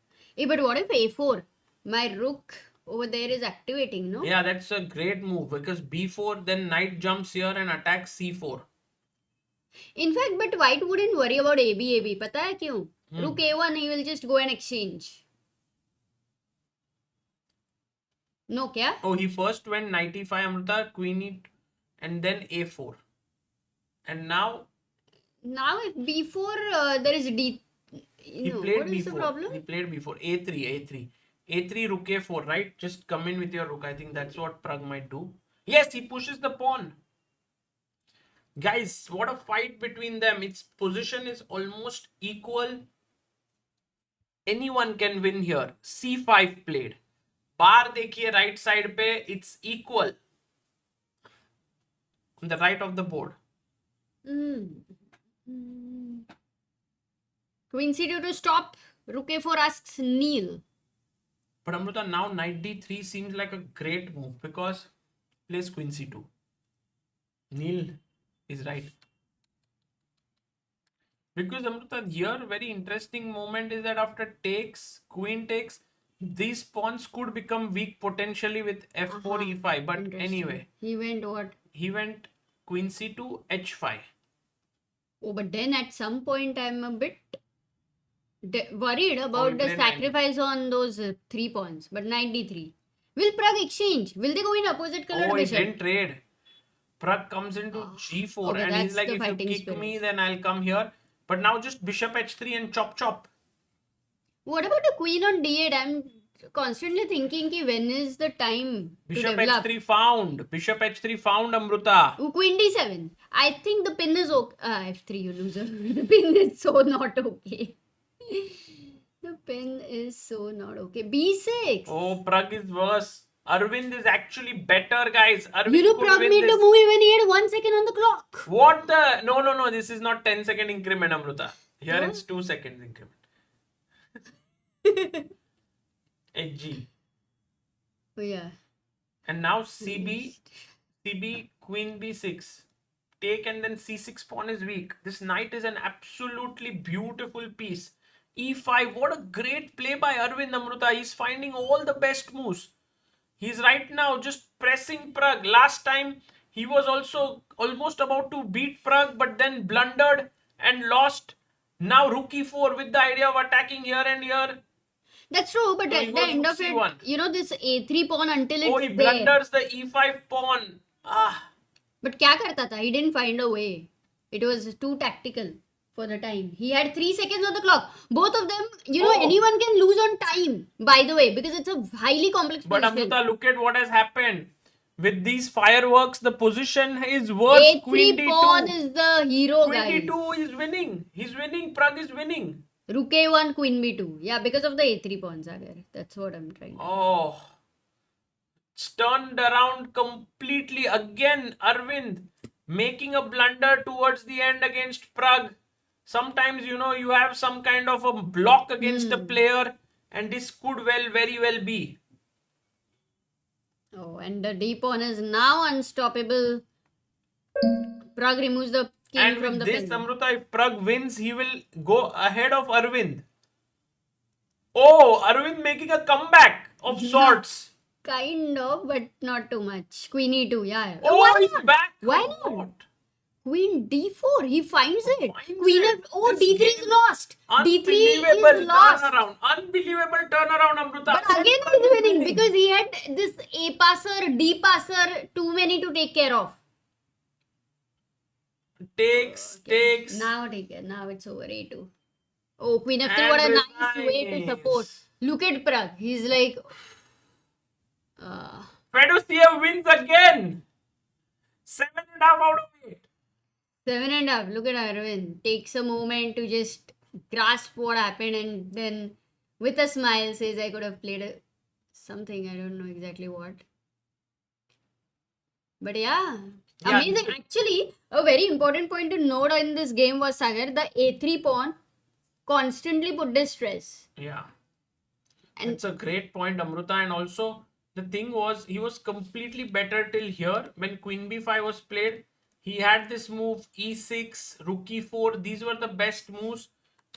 But what if A4? My rook over there is activating, no? yeah, that's a great move because B4, then knight jumps here and attacks C4. In fact, but white wouldn't worry about AB. पता है क्यों? Rook A1, he will just go and exchange. No, क्या? Oh, he first went knight E5, Amruta, queen E, and then A4. And now Now if B4, there is D. he No, played what is B4. the problem? He played B4. A3, rook A4, right? Just come in with your rook. I think that's what Pragg might do. Yes, he pushes the pawn. Guys, what a fight between them. Its position is almost equal. Anyone can win here. C5 played. Bar देखिए right side पे, it's equal. On the right of the board. Queen C2 to stop. Rook A4 asks Neil. But Amruta, now knight D3 seems like a great move because plays queen C2. Neil is right. Because Amruta, here very interesting moment is that after takes, queen takes, these pawns could become weak potentially with F4, E5. But Interesting. anyway, He went what? he went queen C2, H5. Oh, but then at some point I'm a bit worried about he the played knight. sacrifice on those 3 pawns. But knight D3. Will Pragg exchange? Will they go in opposite colored Oh, he bishop? didn't trade. Pragg comes into G4 okay, and he's that's like, the if you fighting kick spirit. me, then I'll come here. But now just bishop H3 and chop chop. What about the queen on D8? I'm constantly thinking ki when is the time Bishop to develop. H3 found. Bishop H3 found, Amruta. Ooh, queen D7. I think the pin is okay. F3, you loser. The pin is so not okay. The pin is so not okay. B6. Oh, Pragg is worse. Arvind is actually better, guys. Arvind You know, could Pragg win made the this. move when he had 1 second on the clock. What the? No. This is not 10-second increment, Amruta. Here Huh? it's 2 seconds increment. HG. Oh, yeah. And now CB, Queen B6. Take and then C6 pawn is weak. This knight is an absolutely beautiful piece. E5. What a great play by Arvind, Amruta. He's finding all the best moves. He's right now just pressing Pragg. Last time he was also almost about to beat Pragg, but then blundered and lost. Now rook e4 with the idea of attacking here and here. That's true, but So at he the goes end rook of it, c1. you know, this A3 pawn until Oh, it's he there. blunders the e5 pawn. But kya karta tha? He didn't find a way. It was too tactical for the time. He had 3 seconds on the clock. Both of them, you know, Oh. anyone can lose on time, by the way, because it's a highly complex But position. Amruta, look at what has happened. With these fireworks, the position is worse. A3 Queen pawn d2. is the hero, Queen guys. d2 is winning. He's winning. Pragg is winning. Rook A1, Queen B2. Yeah, because of the A3 pawn, Sagar. That's what I'm trying to. Oh. It's turned around completely. Again, Arvind making a blunder towards the end against Pragg. Sometimes, you know, you have some kind of a block against a player, and this could very well be. Oh, and the D pawn is now unstoppable. Pragg removes the king And from with the this, pin. Amruta, if Pragg wins, he will go ahead of Arvind. Oh, Arvind making a comeback of sorts. Kind of, but not too much. Queen E2, yeah. Oh, Why he's not? back. Why Oh, not? God. Queen D4, he finds it. Finds Queen it. F, oh, This D3 is game- lost. D3 Unbelievable is lost. turnaround. Unbelievable turnaround, Amruta. But again he's winning because he had this A passer, D passer, too many to take care of. Takes. Now take it. Now it's over A2. Oh, Queen F3, And what a nice way to resigns. support. Look at Pragg. He's like, Fedoseev wins again. 7.5 out of 8. 7.5. Look at Arvind. Takes a moment to just grasp what happened and then with a smile says, I could have played something. I don't know exactly what. But yeah, Yeah. amazing. Actually, a very important point to note in this game was Sagar, the A3 pawn constantly put the stress. Yeah. And It's a great point, Amruta. And also, the thing was, he was completely better till here. When Queen b5 was played, he had this move e6, rook e4. These were the best moves.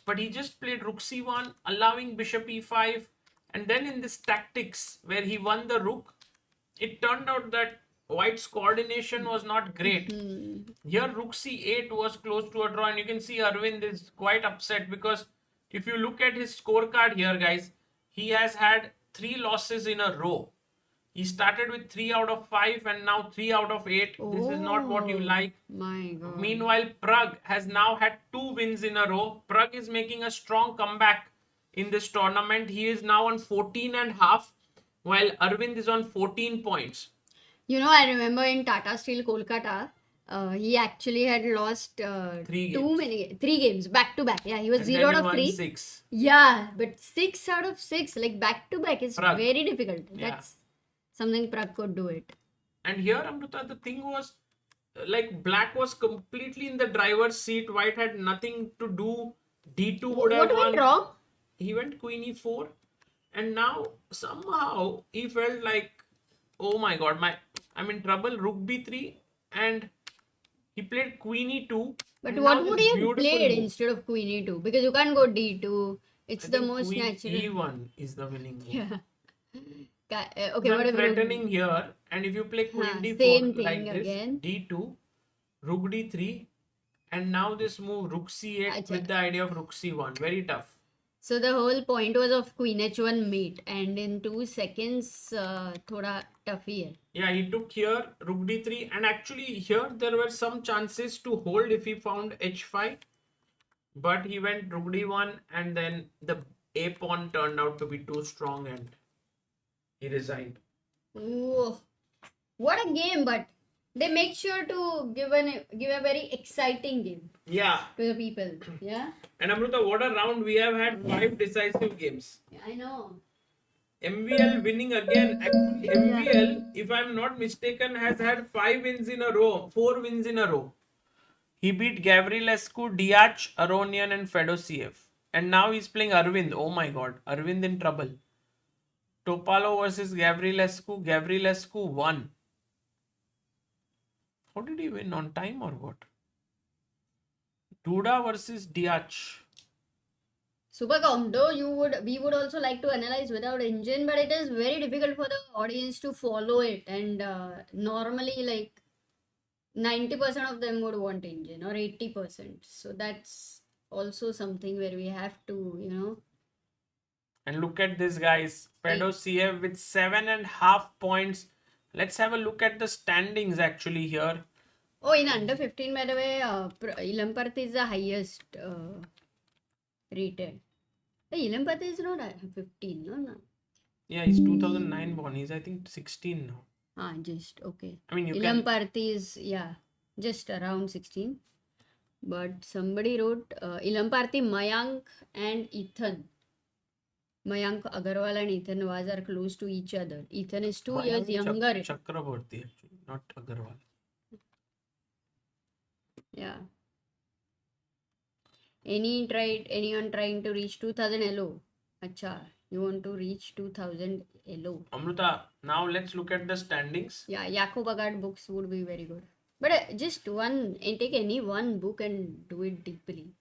But he just played rook c1, allowing bishop e5. And then in this tactics, where he won the rook, it turned out that White's coordination was not great. Here, rook c8 was close to a draw. And you can see Arvind is quite upset because if you look at his scorecard here, guys, he has had 3 losses in a row. He started with 3 out of 5 and now 3 out of 8. This is not what you like. my God. Meanwhile, Pragg has now had 2 wins in a row. Pragg is making a strong comeback in this tournament. He is now on 14.5, while Arvind is on 14 points. You know, I remember in Tata Steel Kolkata, he actually had lost 3 3 games back to back. Yeah, he was And 0 then out he of won 3. 6. Yeah, but 6 out of 6, like back to back, is Pragg. very difficult. Yeah. That's something Pragg could do it. And here, Amruta, the thing was, like, black was completely in the driver's seat. White had nothing to do. D2 would have What won. went wrong? He went queen e4. And now, somehow, he felt like, oh my god, I'm in trouble. Rook b3. And he played queen e2. But and what now would this he have beautiful played move. instead of Queen E2? Because you can't go D2. It's I the think most queen natural. e1 is the winning move. Yeah. Okay, So I'm whatever. threatening here, and if you play queen Huh, d4 same thing like this, again. d2, rook d3, and now this move rook c8 Acha. with the idea of rook c1. Very tough. So the whole point was of Queen H1 mate, and in 2 seconds, thoda tough here. Yeah, he took here rook d3, and actually here there were some chances to hold if he found h5, but he went rook d1, and then the a pawn turned out to be too strong, and he resigned. Ooh, what a game! But they make sure to give a very exciting game Yeah, to the people. Yeah, and Amruta, what a round! We have had 5 decisive games. I know. MVL winning again. Actually, MVL, if I'm not mistaken, has had 5 wins in a row, 4 wins in a row. He beat Gavrilescu, Deac, Aronian, and Fedoseev. And now he's playing Aravindh. Oh my god, Aravindh in trouble. Topalov versus Gavrilescu. Gavrilescu won. How did he win? On time or what? Duda versus Deac. Super combo. We would also like to analyze without engine, but it is very difficult for the audience to follow it. And normally, like 90% of them would want engine or 80%. So that's also something where we have to, And look at this, guys. Fedoseev with 7.5 points. Let's have a look at the standings actually here. Oh, in under 15, by the way, Ilampath is the highest rated. Hey, Ilampath is not 15, no? Yeah, he's 2009 born. He's, I think, 16 now. Just okay. I mean, you can. Ilampath is, just around 16. But somebody wrote Ilampath, Mayank and Ethan. Mayank Agarwal and Ethan Vaz are close to each other. Ethan is 2 years younger. Chakraborty, actually, not Agarwal. Yeah. Anyone trying to reach 2000 LO? Acha, you want to reach 2000 LO. Amruta, now let's look at the standings. Yeah, Yakub Agad books would be very good. But just take any one book and do it deeply.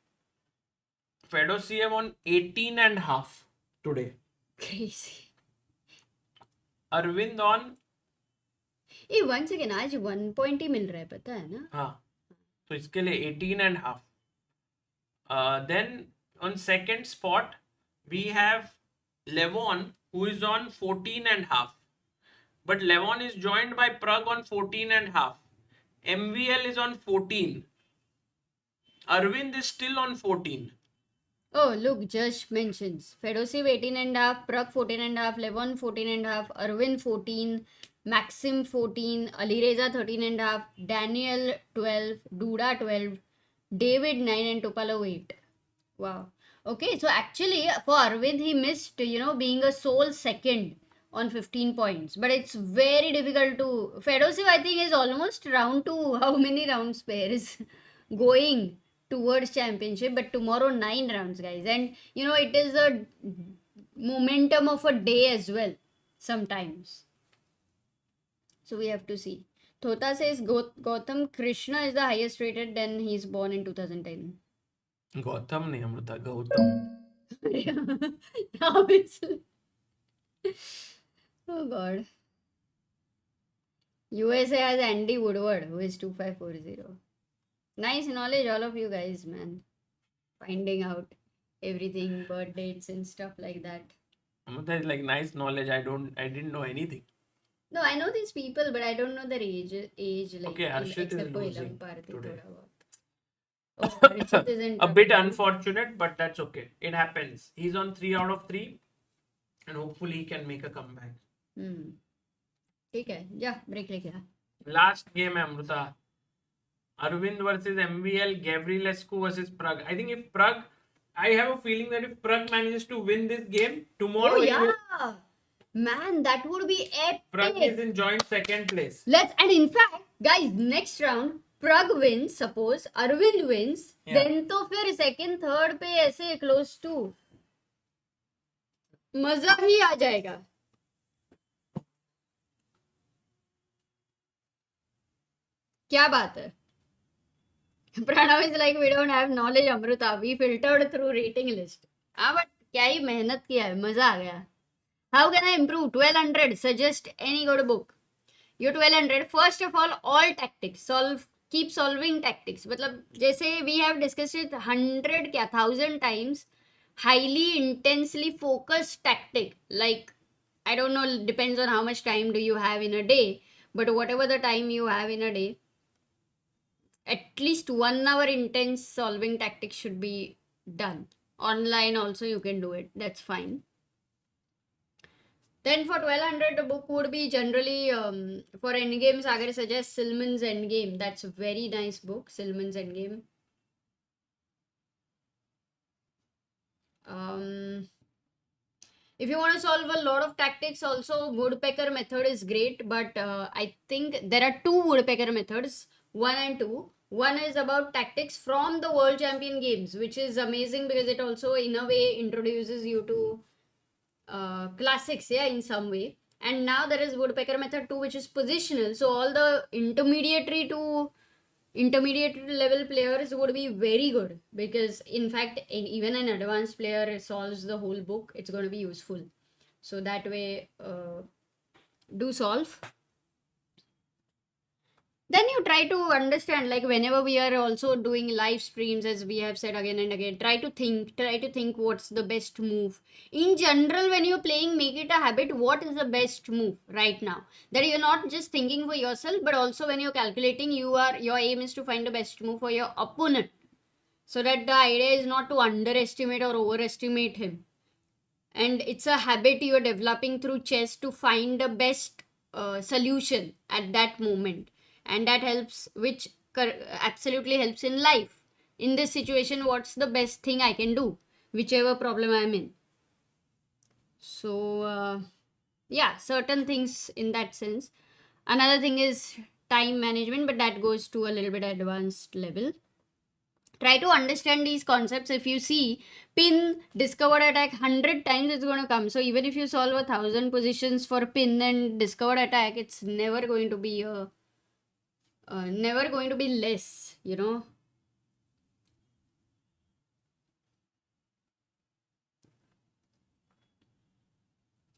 Fedoseev on 18.5 today. Crazy. Arvind on. Hey, once again, आज 1 point ही मिल रहा है पता है ना? हाँ. So इसके लिए 18.5. Then on second spot we have Levon, who is on 14.5. But Levon is joined by Pragg on 14.5. MVL is on 14. Arvind is still on 14. Oh, look, Josh mentions Fedoseev 18.5, Pragg 14.5, Levon 14.5, Arvind 14, Maxim 14, Alireza 13.5, Daniel 12, Duda 12, David 9 and Topalov 8. Wow. Okay, so actually for Arvind, he missed, being a sole second on 15 points. But it's very difficult to... Fedoseev, I think, is almost round to how many rounds pairs going towards championship. But tomorrow, 9 rounds, guys. And, it is a momentum of a day as well, sometimes. So we have to see. Thota says Gautam Krishna is the highest rated, then he's born in 2010. Gautam nahi Amruta, Gautam. Obviously. Oh god. USA has Andy Woodward, who is 2540. Nice knowledge, all of you guys, man. Finding out everything, birth dates and stuff like that. Amruta is like nice knowledge. I didn't know anything. No, I know these people, but I don't know their age like okay, Harshit is losing today. Oh, Harshit isn't a bit unfortunate, but that's okay. It happens. He's on 3 out of 3 and hopefully he can make a comeback. ठीक है, जा break लेके आ. Last game है Amruta. Arvind versus MVL, Gavrilescu versus Pragg. I think if Pragg, I have a feeling that if Pragg manages to win this game tomorrow, Man, that would be epic. Pragg is in joint second place. And in fact, guys, next round, Pragg wins, suppose, Arvind wins, then तो फिर second, third पे ऐसे close to मजा ही आ जाएगा. क्या बात है? Pranav is like, we don't have knowledge, Amruta. We filtered through rating list. But क्या ही मेहनत किया है, मजा आ गया. How can I improve? 1200. Suggest any good book. You're 1200. First of all tactics. Keep solving tactics. मतलब जैसे we have discussed it 100 क्या 1000 times. Highly intensely focused tactic. Like, I don't know, depends on how much time do you have in a day. But whatever the time you have in a day, at least 1 hour intense solving tactics should be done. Online also you can do it. That's fine. Then for 1200, the book would be generally for Endgame. Sagar suggests Silman's Endgame. That's a very nice book, Silman's Endgame. If you want to solve a lot of tactics, also woodpecker method is great, but I think there are two woodpecker methods, 1 and 2. One is about tactics from the world champion games, which is amazing because it also in a way introduces you to classics, yeah, in some way. And now there is woodpecker method 2, which is positional. So all the intermediate level players would be very good, because in fact even an advanced player solves the whole book, it's going to be useful. So that way, do solve. Then you try to understand, like whenever we are also doing live streams, as we have said again and again, try to think what's the best move in general. When you're playing, make it a habit, what is the best move right now, that you're not just thinking for yourself, but also when you're calculating, your aim is to find the best move for your opponent, so that the idea is not to underestimate or overestimate him. And it's a habit you're developing through chess to find the best solution at that moment, and that helps, which absolutely helps in life. In this situation, what's the best thing I can do, whichever problem I'm in? So yeah, certain things in that sense. Another thing is time management, but that goes to a little bit advanced level. Try to understand these concepts. If you see pin, discovered attack 100 times, it's going to come. So even if you solve 1,000 positions for pin and discovered attack, it's never going to be less, you know.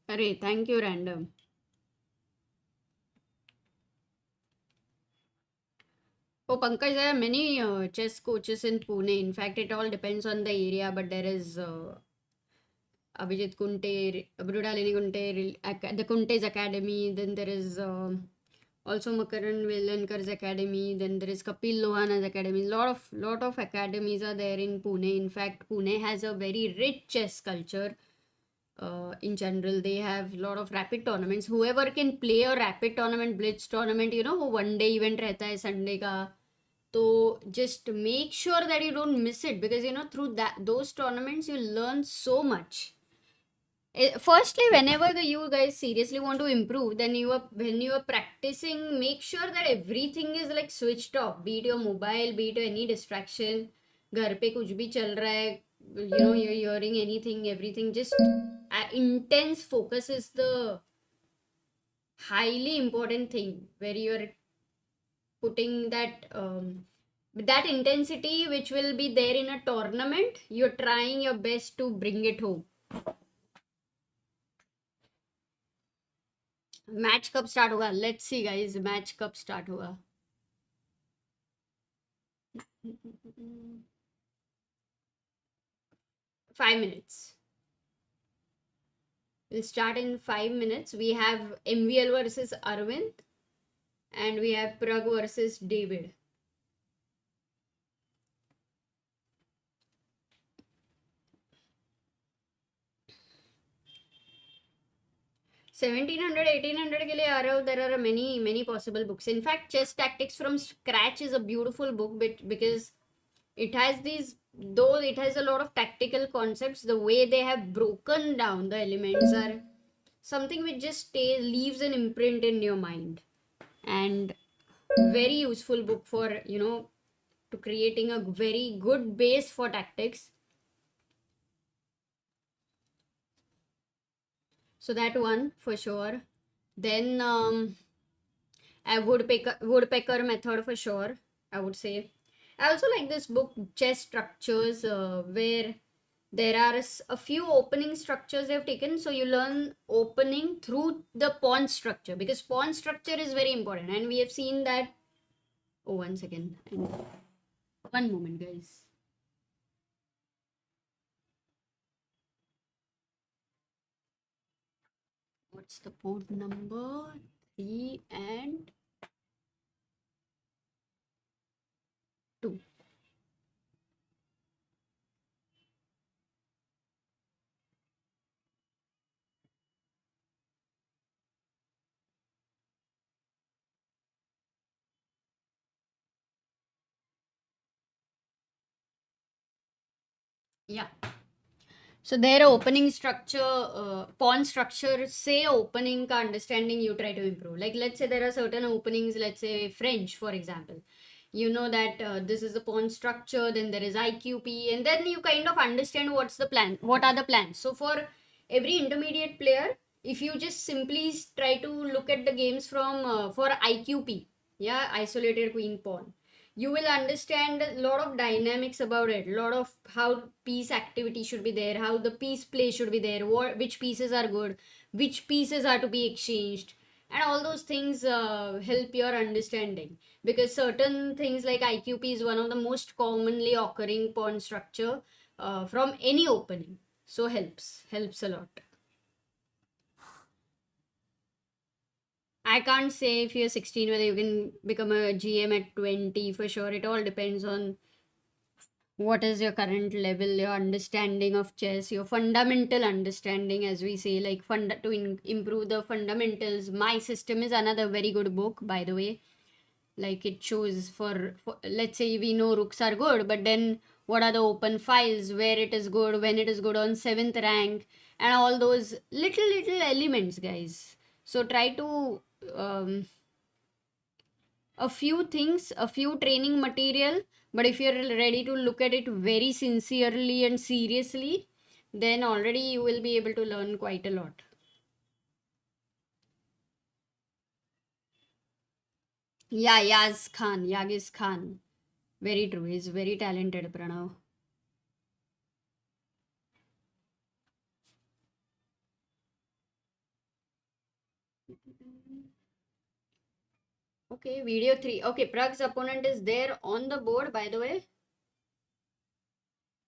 Array, thank you, random. Oh, Pankaj, there are many chess coaches in Pune. In fact, it all depends on the area, but there is Abhijit Kunte, Brudalini Kunte, the Kunte's Academy. Then there is also Makaran Velankar's Academy. Then there is Kapil Lohana's Academy. Lot of academies are there in Pune. In fact, Pune has a very rich chess culture. In general, they have a lot of rapid tournaments. Whoever can play a rapid tournament, blitz tournament, you know, one day event रहता है Sunday का, so just make sure that you don't miss it, because you know through those tournaments you learn so much. Firstly, whenever you guys seriously want to improve, then when you are practicing, make sure that everything is like switched off, be it your mobile, be it any distraction, घर पे कुछ भी चल रहा है, you know, you're hearing anything, everything, just intense focus is the highly important thing, where you're putting that intensity which will be there in a tournament, you're trying your best to bring it home. Match कब start होगा? Let's see guys, match कब start होगा? 5 minutes. We'll start in 5 minutes. We have MVL versus Aravindh, and we have Prag versus David. $1,700, $1,800 के लिए Arav, there are many possible books. In fact, Chess Tactics from Scratch is a beautiful book, because it has these, though it has a lot of tactical concepts, the way they have broken down the elements are something which just leaves an imprint in your mind, and very useful book for, you know, to creating a very good base for tactics. So that one for sure. Then a woodpecker method for sure, I would say. I also like this book, Chess Structures, where there are a few opening structures they've taken. So you learn opening through the pawn structure, because pawn structure is very important. And we have seen that. Oh, 1 second. 1 moment, guys. What's the port number? 3 and 2. Yeah. So their opening structure, pawn structure, say opening ka understanding you try to improve. Like let's say there are certain openings, let's say French, for example. You know that this is the pawn structure, then there is IQP, and then you kind of understand what's the plan, what are the plans. So for every intermediate player, if you just simply try to look at the games from for IQP, yeah, isolated queen pawn, you will understand a lot of dynamics about it, a lot of how piece activity should be there, how the piece play should be there, which pieces are good, which pieces are to be exchanged, and all those things help your understanding, because certain things like IQP is one of the most commonly occurring pawn structure from any opening, so helps a lot. I can't say if you're 16 whether you can become a GM at 20 for sure. It all depends on what is your current level, your understanding of chess, your fundamental understanding, as we say, like improve the fundamentals. My System is another very good book, by the way. Like it shows for let's say we know rooks are good, but then what are the open files, where it is good, when it is good on 7th rank, and all those little elements, guys. So try to a few things, a few training material, but if you're ready to look at it very sincerely and seriously, then already you will be able to learn quite a lot. Yeah, Yagiz Khan. Very true. He's very talented, Pranav. Okay, video 3. Okay, Prag's opponent is there on the board, by the way.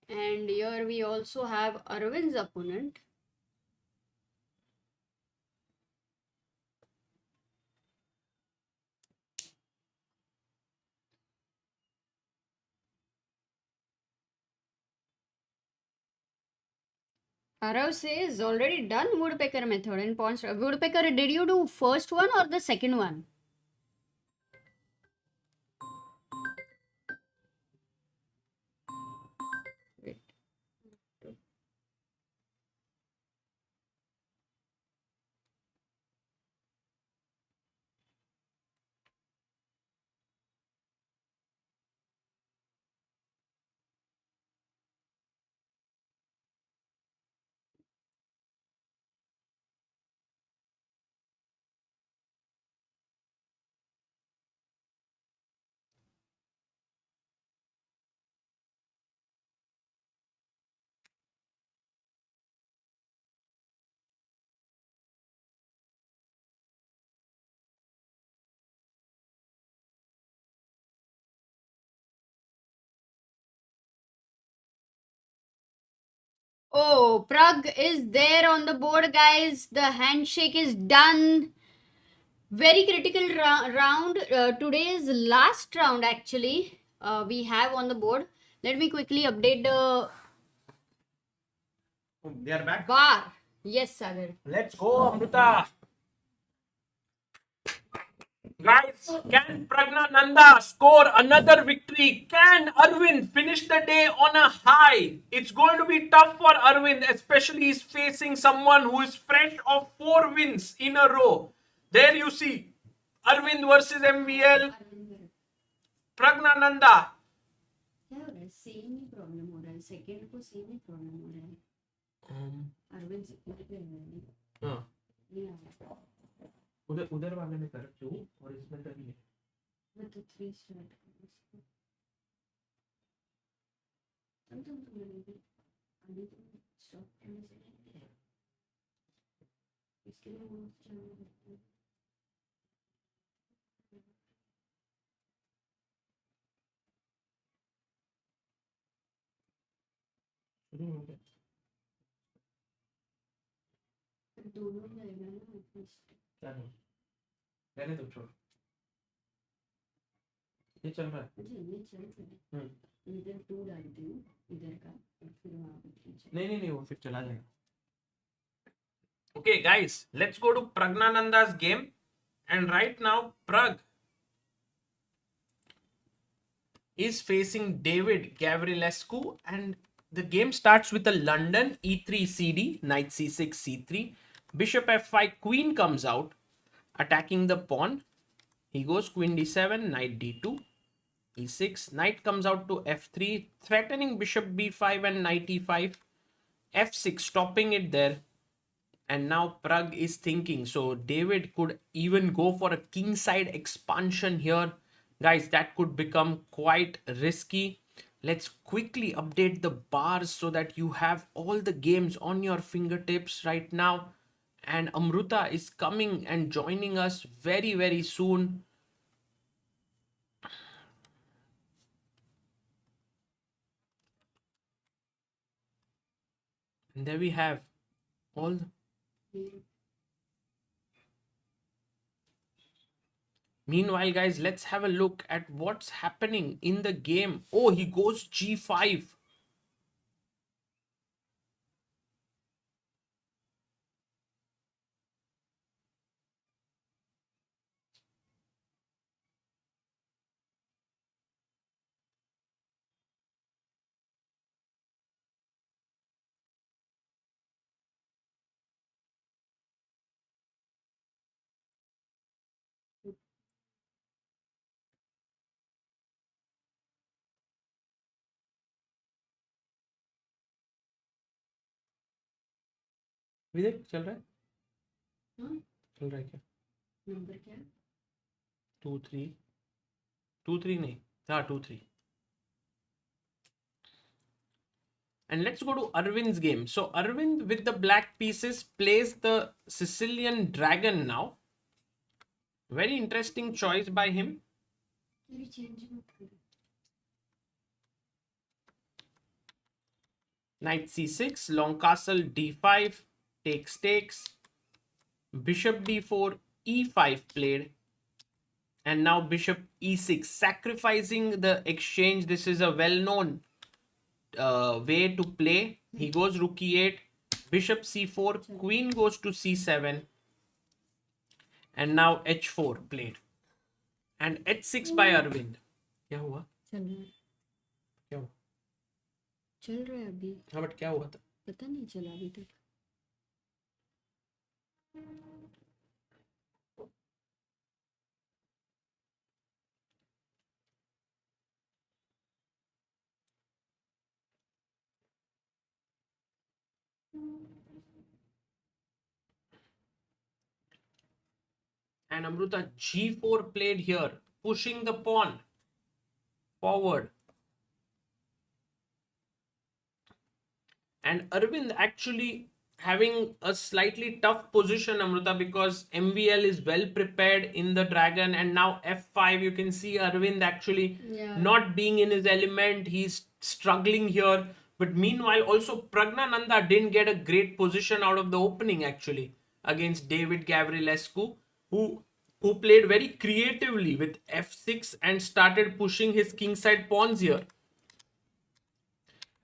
And here we also have Aravind's opponent. Arav says already done woodpecker method in pawn structure. Woodpecker, did you do first one or the second one? Wait. Oh, Prag is there on the board, guys. The handshake is done. Very critical round. Today's last round, actually, we have on the board. Let me quickly update the They are back. bar. Yes, Sagar. Let's go, Amruta. Guys, can Praggnanandhaa score another victory? Can Arvind finish the day on a high? It's going to be tough for Arvind, especially he's facing someone who is fresh of 4 wins in a row. There you see, Arvind versus MVL, Praggnanandhaa. Same ही problem हो रहा है, second को same ही problem हो रहा है. Arvind second पे है. हां, नहीं आ रहा. उधर वाले में कर 2 और इसमें कर ये. मैं तो 3 स्टार्ट कर इसको. हम तो मैंने अभी तो स्टॉप करने से इसके लिए वो चल. दोनों रहेगा ना एटलीस्ट. क्या नहीं रहने दो, छोड़. ये चल रहा है. मुझे ये चल रहा है. इधर 2 डालती हूँ इधर का और फिर वहाँ पे. नहीं वो फिर चला जाएगा. Okay, guys, let's go to Praggnanandhaa's game. And right now, Prag is facing David Gavrilescu, and The game starts with a London e3 cd, knight c6 c3, bishop f5, queen comes out, attacking the pawn. He goes queen d7, knight d2, e6, knight comes out to f3, threatening bishop b5 and knight e5, f6, stopping it there. And now Pragg is thinking, so David could even go for a kingside expansion here. Guys, that could become quite risky. Let's quickly update the bars so that you have all the games on your fingertips right now. And Amruta is coming and joining us very, very soon. And there we have all. Meanwhile, guys, let's have a look at what's happening in the game. Oh, he goes g5. विजय चल रहा है चल रहा है क्या number क्या 2-3 2-3 नहीं हाँ 2-3 and let's go to Aravind's game. So Aravind with the black pieces plays the Sicilian dragon now. Very interesting choice by him. Knight c6, long castle d5, takes, bishop d4, e5 played, and now bishop e6, sacrificing the exchange. This is a well-known way to play. He goes rook e8, bishop c4, queen goes to c7, and now h4 played, and h6 by Aravind. क्या हुआ? क्या हुआ? चल रहा है अभी. हाँ but क्या हुआ था? पता नहीं चला अभी तक. And Amruta g4 played here, pushing the pawn forward. And Aravind actually having a slightly tough position, Amruta, because MVL is well prepared in the dragon, and now f5, you can see Aravind actually not being in his element. He's struggling here. But meanwhile, also Praggnanandhaa didn't get a great position out of the opening actually against David Gavrilescu, who played very creatively with f6 and started pushing his kingside pawns here.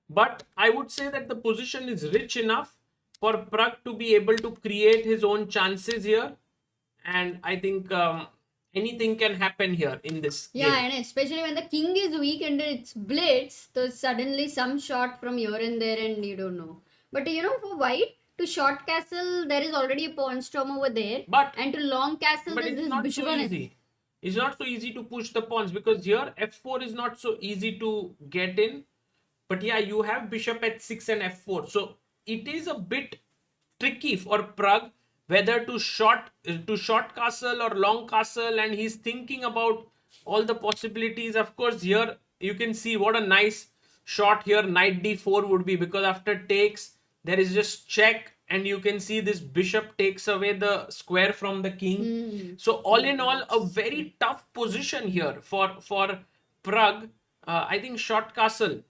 But I would say that the position is rich enough for Pragg to be able to create his own chances here. And I think anything can happen here in this game. And especially when the king is weak and it's blitz, so suddenly some shot from here and there and you don't know. But for white, to short castle, there is already a pawn storm over there. And to long castle, but there it's is not bishop so and easy. It's not so easy to push the pawns because here f4 is not so easy to get in. But yeah, you have bishop h6 and f4. So it is a bit tricky for Pragg whether to short castle or long castle, and he's thinking about all the possibilities. Of course, here you can see what a nice shot here knight d4 would be, because after takes there is just check, and you can see this bishop takes away the square from the king. So all in all, a very tough position here for Pragg. I think short castle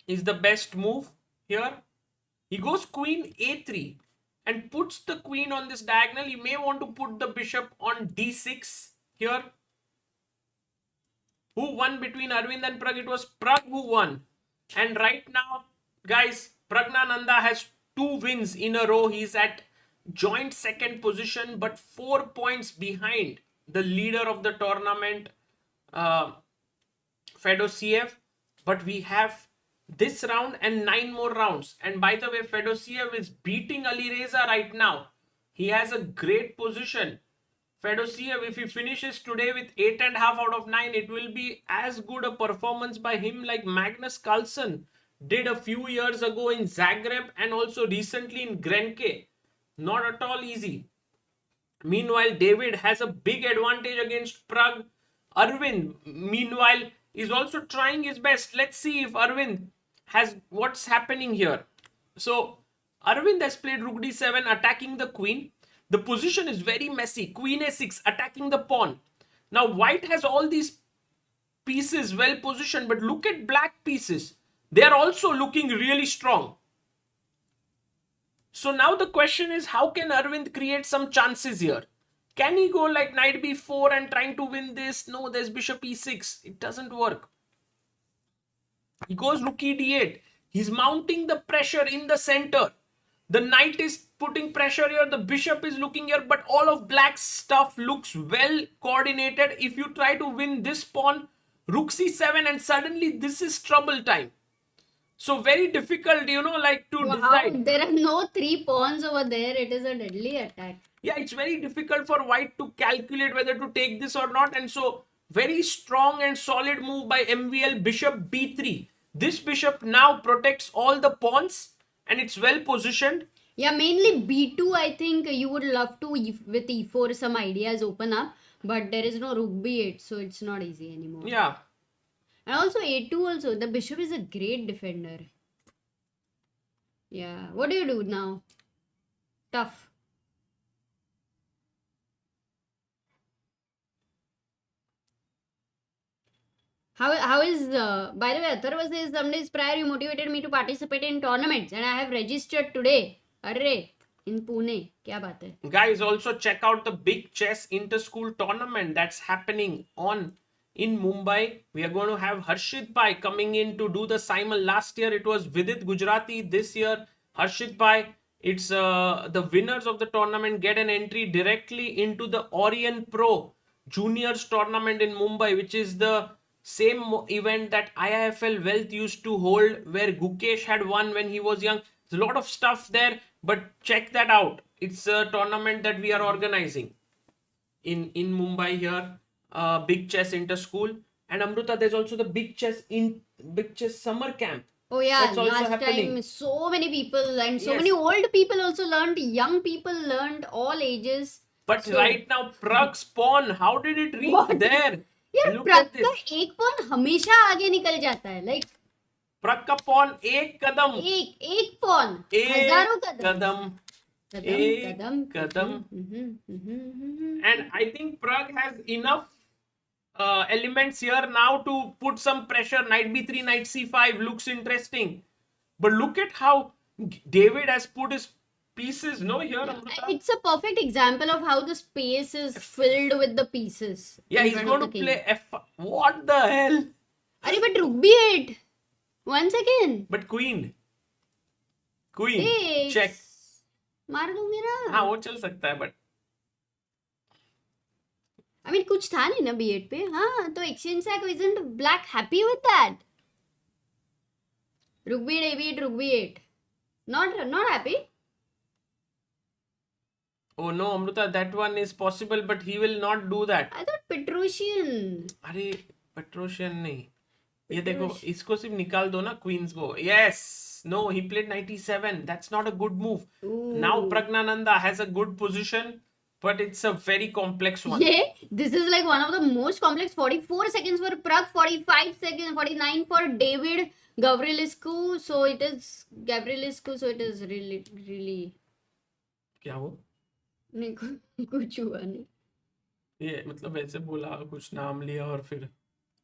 is the best move here. He goes queen a3 and puts the queen on this diagonal. He may want to put the bishop on d6 here. Who won between Aravind and Pragg? It was Pragg who won. And right now, guys, Praggnanandhaa has 2 wins in a row. He's at joint second position, but 4 points behind the leader of the tournament, Fedoseev. But we have this round and 9 more rounds. And by the way, Fedoseev is beating Alireza right now. He has a great position. Fedoseev, if he finishes today with 8.5 out of 9, it will be as good a performance by him like Magnus Carlsen did a few years ago in Zagreb and also recently in Grenke. Not at all easy. Meanwhile, David has a big advantage against Pragg. Aravindh, meanwhile, is also trying his best. Let's see if Aravindh has what's happening here. So, Aravindh has played Rook d7, attacking the queen. The position is very messy. Queen a6, attacking the pawn. Now, white has all these pieces well positioned, but look at black pieces. They are also looking really strong. So now the question is, how can Aravindh create some chances here? Can he go like knight b4 and trying to win this? No, there's bishop e6. It doesn't work. He goes rook e d8. He's mounting the pressure in the center. The knight is putting pressure here. The bishop is looking here. But all of black's stuff looks well coordinated. If you try to win this pawn, rook c7, and suddenly this is trouble time. So very difficult, like to decide. There are no 3 pawns over there. It is a deadly attack. Yeah, it's very difficult for white to calculate whether to take this or not. And so very strong and solid move by MVL, bishop b3. This bishop now protects all the pawns and it's well positioned. Yeah, mainly b2. I think you would love to with e4 some ideas open up, but there is no rook b8, so it's not easy anymore. Yeah. And also a2 also. The bishop is a great defender. Yeah. What do you do now? Tough. How is by the way, Atharva says some days prior you motivated me to participate in tournaments and I have registered today. Arre, in Pune. Kya baat hai? Guys, also check out the big chess inter-school tournament that's happening in Mumbai. We are going to have Harshit Pai coming in to do the simul. Last year it was Vidit Gujarati. This year Harshit Pai. It's the winners of the tournament get an entry directly into the Orion Pro Juniors tournament in Mumbai, which is the same event that IIFL Wealth used to hold, where Gukesh had won when he was young. There's a lot of stuff there, but check that out. It's a tournament that we are organizing in Mumbai here. Big chess inter school, and Amruta, there's also the big chess summer camp. Oh yeah, That's also last happening. time so many people and so Yes. many old people also learned, young people learned, all ages. But So- right now, Pragg's pawn, how did it reach What? there? यार Look प्रग at this. का एक pawn हमेशा आगे निकल जाता है, like Pragg का pawn एक कदम, एक पॉन एक हजारों कदम कदम, एक कदम कदम. कदम. And I think Pragg has enough elements here now to put some pressure. Knight b3, knight c5 looks interesting. But look at how David has put his pieces, no, here, Amruta? It's a perfect example of how the space is filled with the pieces. Yeah, in he's front going of to the play f. What the hell? अरे but rook b8. Once again. But queen. Takes. Check. मार दूंगी ना. हाँ, वो चल सकता है, but I mean कुछ था नहीं ना b8 पे. हाँ, तो exchange sack, isn't black happy with that? Rook b8, a8, rook b8. Not happy. oh no, Amruta, that one is possible, but he will not do that. I thought Petrosian. अरे Petrosian नहीं. ये देखो, इसको सिर्फ निकाल दो ना queens को. Yes. No, he played 97. That's not a good move. Ooh. Now Praggnanandhaa has a good position, but it's a very complex one. Yeah, this is like one of the most complex. 44 seconds for Pragg, 45 seconds, 49 for David Gavrilescu. So it is really क्या वो? नहीं कुछ हुआ नहीं. ये मतलब ऐसे बोला, कुछ नाम लिया और फिर.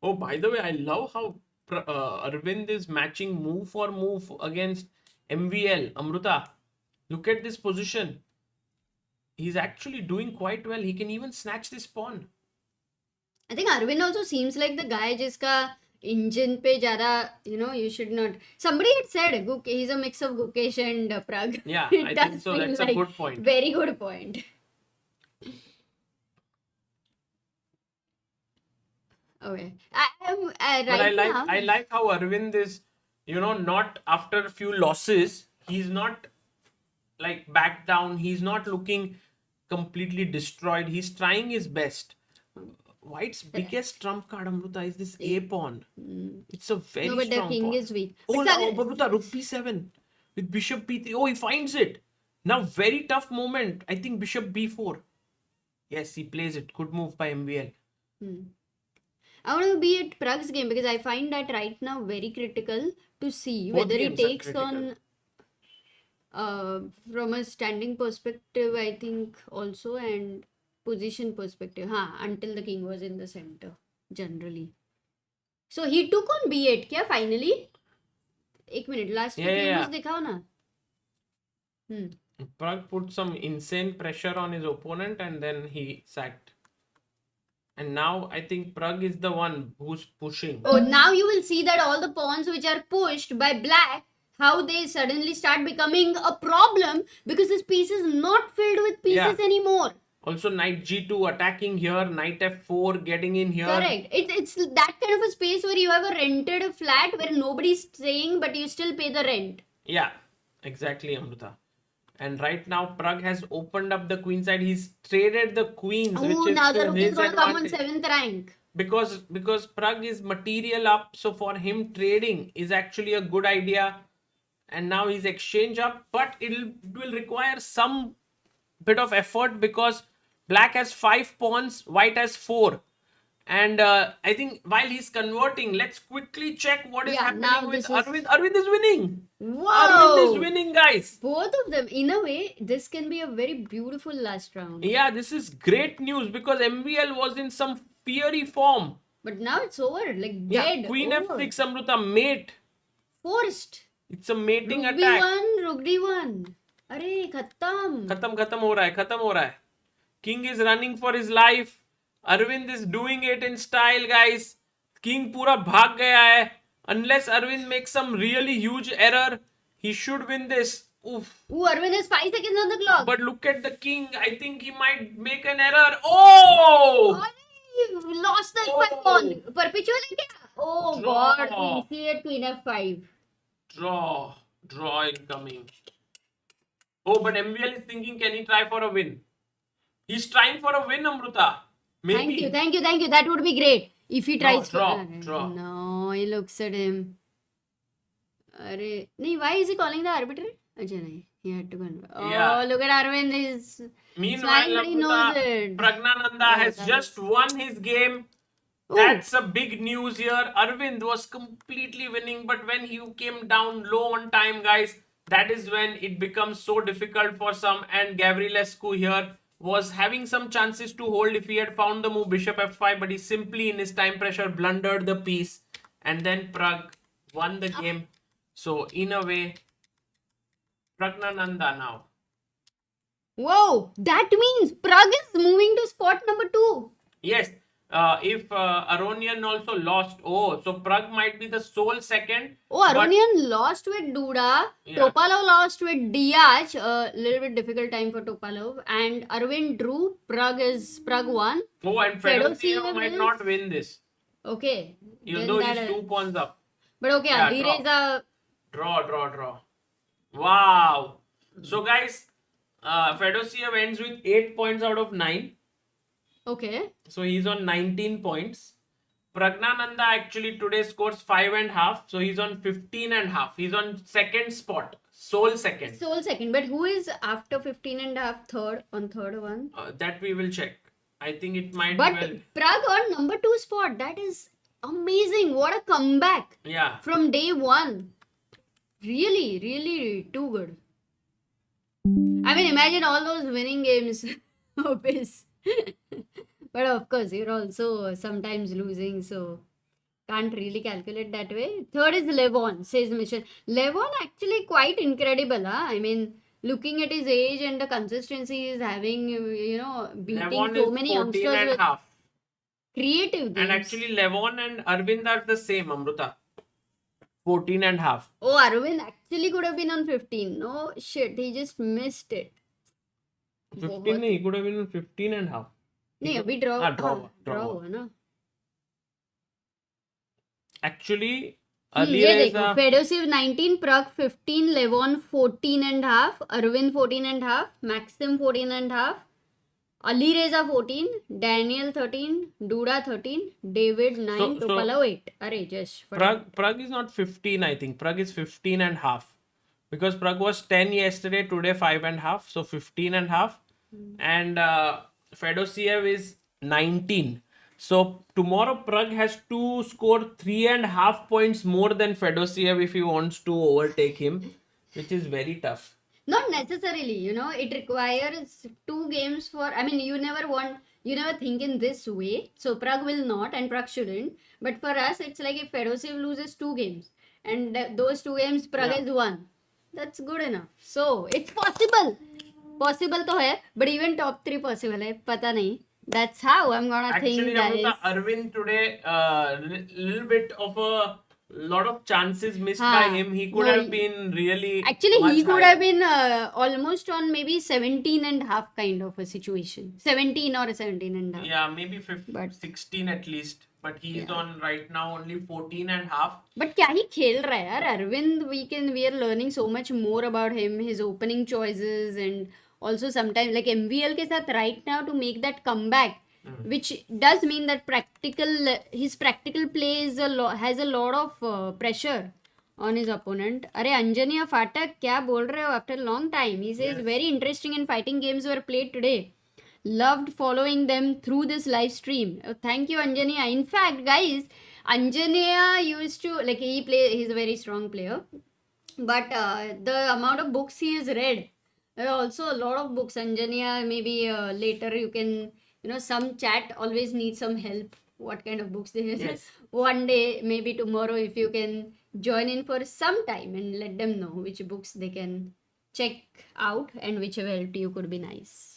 Oh, by the way, I love how Aravindh is matching move for move against MVL. Amruta, look at this position. He's actually doing quite well. He can even snatch this pawn. I think Aravindh also seems like the guy जिसका engine पे ज़्यादा, you should not. Somebody had said he's a mix of Gukesh and Pragg. Yeah, It I does think so. feel That's like a good point. Very good point. Okay. But Right now, I like how Aravindh is not after a few losses, he's not like back down. He's not looking completely destroyed. He's trying his best. White's biggest trump card, Amruta, is this A pawn. It's a very No, but the strong king pawn. is weak. Oh, But no, Sagar- Amruta, rook b7 with bishop b3. Oh, he finds it. Now, very tough moment. I think bishop b4. Yes, he plays it. Good move by MVL. I want to be at Prag's game because I find that right now very critical to see Both whether he games are takes critical. on from a standing perspective, I think also, and position perspective. Until the king was in the center, generally. So he took on b8 क्या finally? एक minute, last Yeah, yeah, famous दिखाओ ना. Pragg put some insane pressure on his opponent and then he sacked. And now I think Pragg is the one who's pushing. Oh, now you will see that all the pawns which are pushed by black, how they suddenly start becoming a problem because this piece is not filled with pieces Yeah. anymore. Also, knight g2 attacking here, knight f4 getting in here. Correct. It's that kind of a space where you have a rented flat where nobody's staying but you still pay the rent. Yeah, exactly, Amruta. And right now, Pragg has opened up the queen side. He's traded the queens, Oh, which is now the to rook is his going to come on advantage. 7th rank. Because Pragg is material up, so for him trading is actually a good idea. And now he's exchange up, but it will require some bit of effort because black has 5 pawns, white has 4. And I think while he's converting, let's quickly check what is Yeah, happening now with this is- Arvind. Arvind is winning. Whoa! Arvind is winning, guys. Both of them. In a way, this can be a very beautiful last round. Yeah, this is great news because MVL was in some fiery form. But now it's over. Like Yeah, dead. Queen over. f6, Amruta, mate. Forced. It's a mating Rook attack. b1, rook d1. अरे खत्म. खत्म हो रहा है. King is running for his life. Arvind is doing it in style, guys. King पूरा भाग गया है. Unless Arvind makes some really huge error, he should win this. Oof. Ooh, Arvind is 5 seconds on the clock. But look at the king. I think he might make an error. Oh! He lost the Oh. f5 pawn. Perpetual है क्या? Oh Draw. god, queen c8, queen f5. Draw incoming. Oh, but MVL is thinking, can he try for a win? He's trying for a win, Amruta. Maybe. Thank you. That would be great. If he tries draw. No, he looks at him. Arey, nahi, why is he calling the arbiter? Achha, nahi. He had to convert. Oh, Yeah. look at Arvind. He's Meanwhile, smiling, but he knows Amruta, it. Praggnanandhaa Oh, has that just won his game. Ooh. That's a big news here. Arvind was completely winning, but when he came down low on time, guys, that is when it becomes so difficult for some. And Gavrilescu here was having some chances to hold if he had found the move bishop f5, but he simply in his time pressure blundered the piece, and then Pragg won the game. So in a way, Praggnanandhaa now. Whoa, that means Pragg is moving to spot number 2. Yes, if Aronian also lost, so Pragg might be the sole second. Oh, but- Aronian lost with Duda. Yeah. Topalov lost with Deac. A little bit difficult time for Topalov. And Arvind drew. Pragg won. Oh, and Fedoseev Fedoseev might is- not win this, Okay. even then though that- he's 2 pawns up. But okay, Yeah, Alireza. Draw. Wow. So, guys, Fedoseev ends with 8 points out of 9. Okay. So, he's on 19 points. Praggnanandhaa actually today scores 5.5. So, he's on 15.5. He's on second spot. Sole second. Sole second. But who is after 15 and a half third on third one? That we will check. I think it might But well. Pragg on number 2 spot. That is amazing. What a comeback Yeah. from day 1. Really, really too good. I mean, imagine all those winning games of his. But of course, you're also sometimes losing, so can't really calculate that way. Third is Levon, says Mission. Levon actually quite incredible, huh? I mean, looking at his age and the consistency he's having, beating Levon so is many 14 youngsters and with half. creative games. And actually, Levon and Arvind are the same, Amruta. 14 and half. Oh, Arvind actually could have been on 15. No shit, he just missed it. 15 he could have been on 15 and half. नहीं अभी draw draw हुआ ना. Actually, ये देखो Alireza, Fedoseev 19, Pragg 15, Levon 14 and half, Aravindh 14 and half, Maxim 14 and half, Alireza 14, Daniel 13, Duda 13, David 9, So Topalov 8. Arey, just for Pragg is not 15, I think. Pragg is 15 and half. Because Pragg was 10 yesterday, today 5 and half. So 15 and half. And Fedoseev is 19. So tomorrow Pragg has to score 3.5 points more than Fedoseev if he wants to overtake him, which is very tough. Not necessarily, it requires 2 games for, I mean, you never think in this way. So Pragg will not and Pragg shouldn't. But for us, it's like if Fedoseev loses 2 games and those 2 games Pragg has won, that's good enough. So it's possible. Possible to hai, but even top 3 possible hai. Pata nahi. That's how I'm gonna Actually, think, guys. Amruta, Arvind today, little bit of a lot of chances missed by him. He could have been really. Actually, much he could higher. have been almost on maybe 17 and half kind of a situation. 17 or 17 and half. Yeah, maybe 15, But- 16 at least. But he's on right now only 14 and half. But क्या ही खेल रहा है यार Arvind, we are learning so much more about him, his opening choices, and also sometimes like MVL के साथ right now to make that comeback, which does mean that his practical play is has a lot of pressure on his opponent. अरे अंजनिया फाटक क्या बोल रहे हो? After a long time, he says very interesting and fighting games were played today. Loved following them through this live stream. Thank you, Anjaniya. In fact, guys, Anjaniya used to he's a very strong player, but the amount of books he has read, also a lot of books. Anjaniya, maybe later you can, some chat always needs some help. What kind of books they have? Yes. One day, maybe tomorrow, if you can join in for some time and let them know which books they can check out and which have helped you could be nice.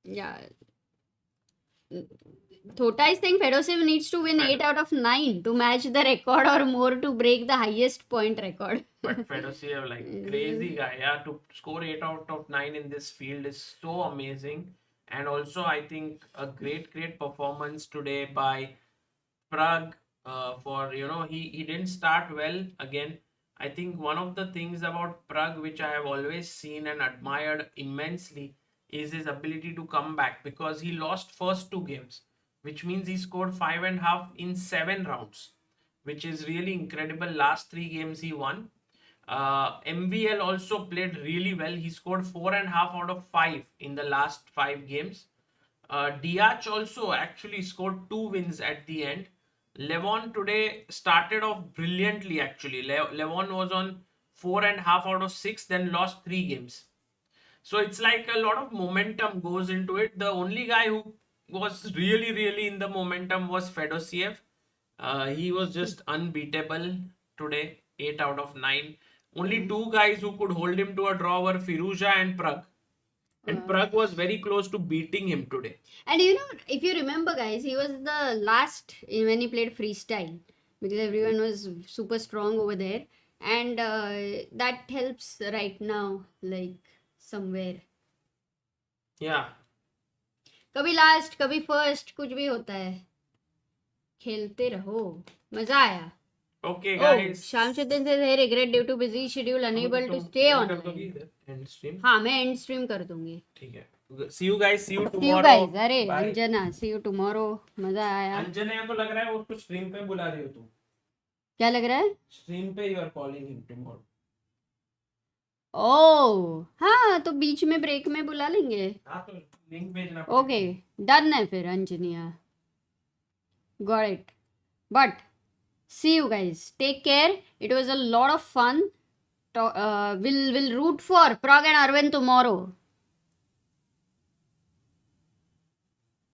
Yeah. Thota is saying Fedoseev needs to win 8 out of 9 to match the record or more to break the highest point record. But Fedoseev, like crazy guy, yeah, to score 8 out of 9 in this field is so amazing. And also, I think a great performance today by Pragg. For he didn't start well again. I think one of the things about Pragg which I have always seen and admired immensely is his ability to come back, because he lost first 2 games, which means he scored 5.5 in 7 rounds, which is really incredible. Last 3 games he won. MVL also played really well. He scored 4.5 out of 5 in the last 5 games. Deac also actually scored 2 wins at the end. Levon today started off brilliantly actually. Levon was on 4.5 out of 6, then lost 3 games. So it's like a lot of momentum goes into it. The only guy who was really in the momentum was Fedoseev. He was just unbeatable today, 8 out of 9. Only 2 guys who could hold him to a draw were Firouzja and Pragg. And Pragg was very close to beating him today. And if you remember, guys, he was the last when he played freestyle, because everyone was super strong over there. And that helps right now, like somewhere. Yeah. कभी last कभी first कुछ भी होता है, खेलते रहो, मजा आया. Okay, guys. Sham Chitin says hey, regret due to busy schedule unable to stay online. End stream. हाँ मैं end stream कर दूंगी. ठीक है. See you guys. See you See you tomorrow. guys. अरे Bye. Anjana, see you tomorrow. मजा आया. अंजना को लग रहा है वो उसको स्ट्रीम पे बुला रही हो तुम. क्या लग रहा है? स्ट्रीम पे you are calling him tomorrow. ओह हाँ, तो बीच में ब्रेक में बुला लेंगे. हाँ तो लिंक भेजना. ओके डन है फिर Anjaniya. Got it. But see you guys. Take care. It was a lot of fun. We'll root for Pragg and Arvind tomorrow.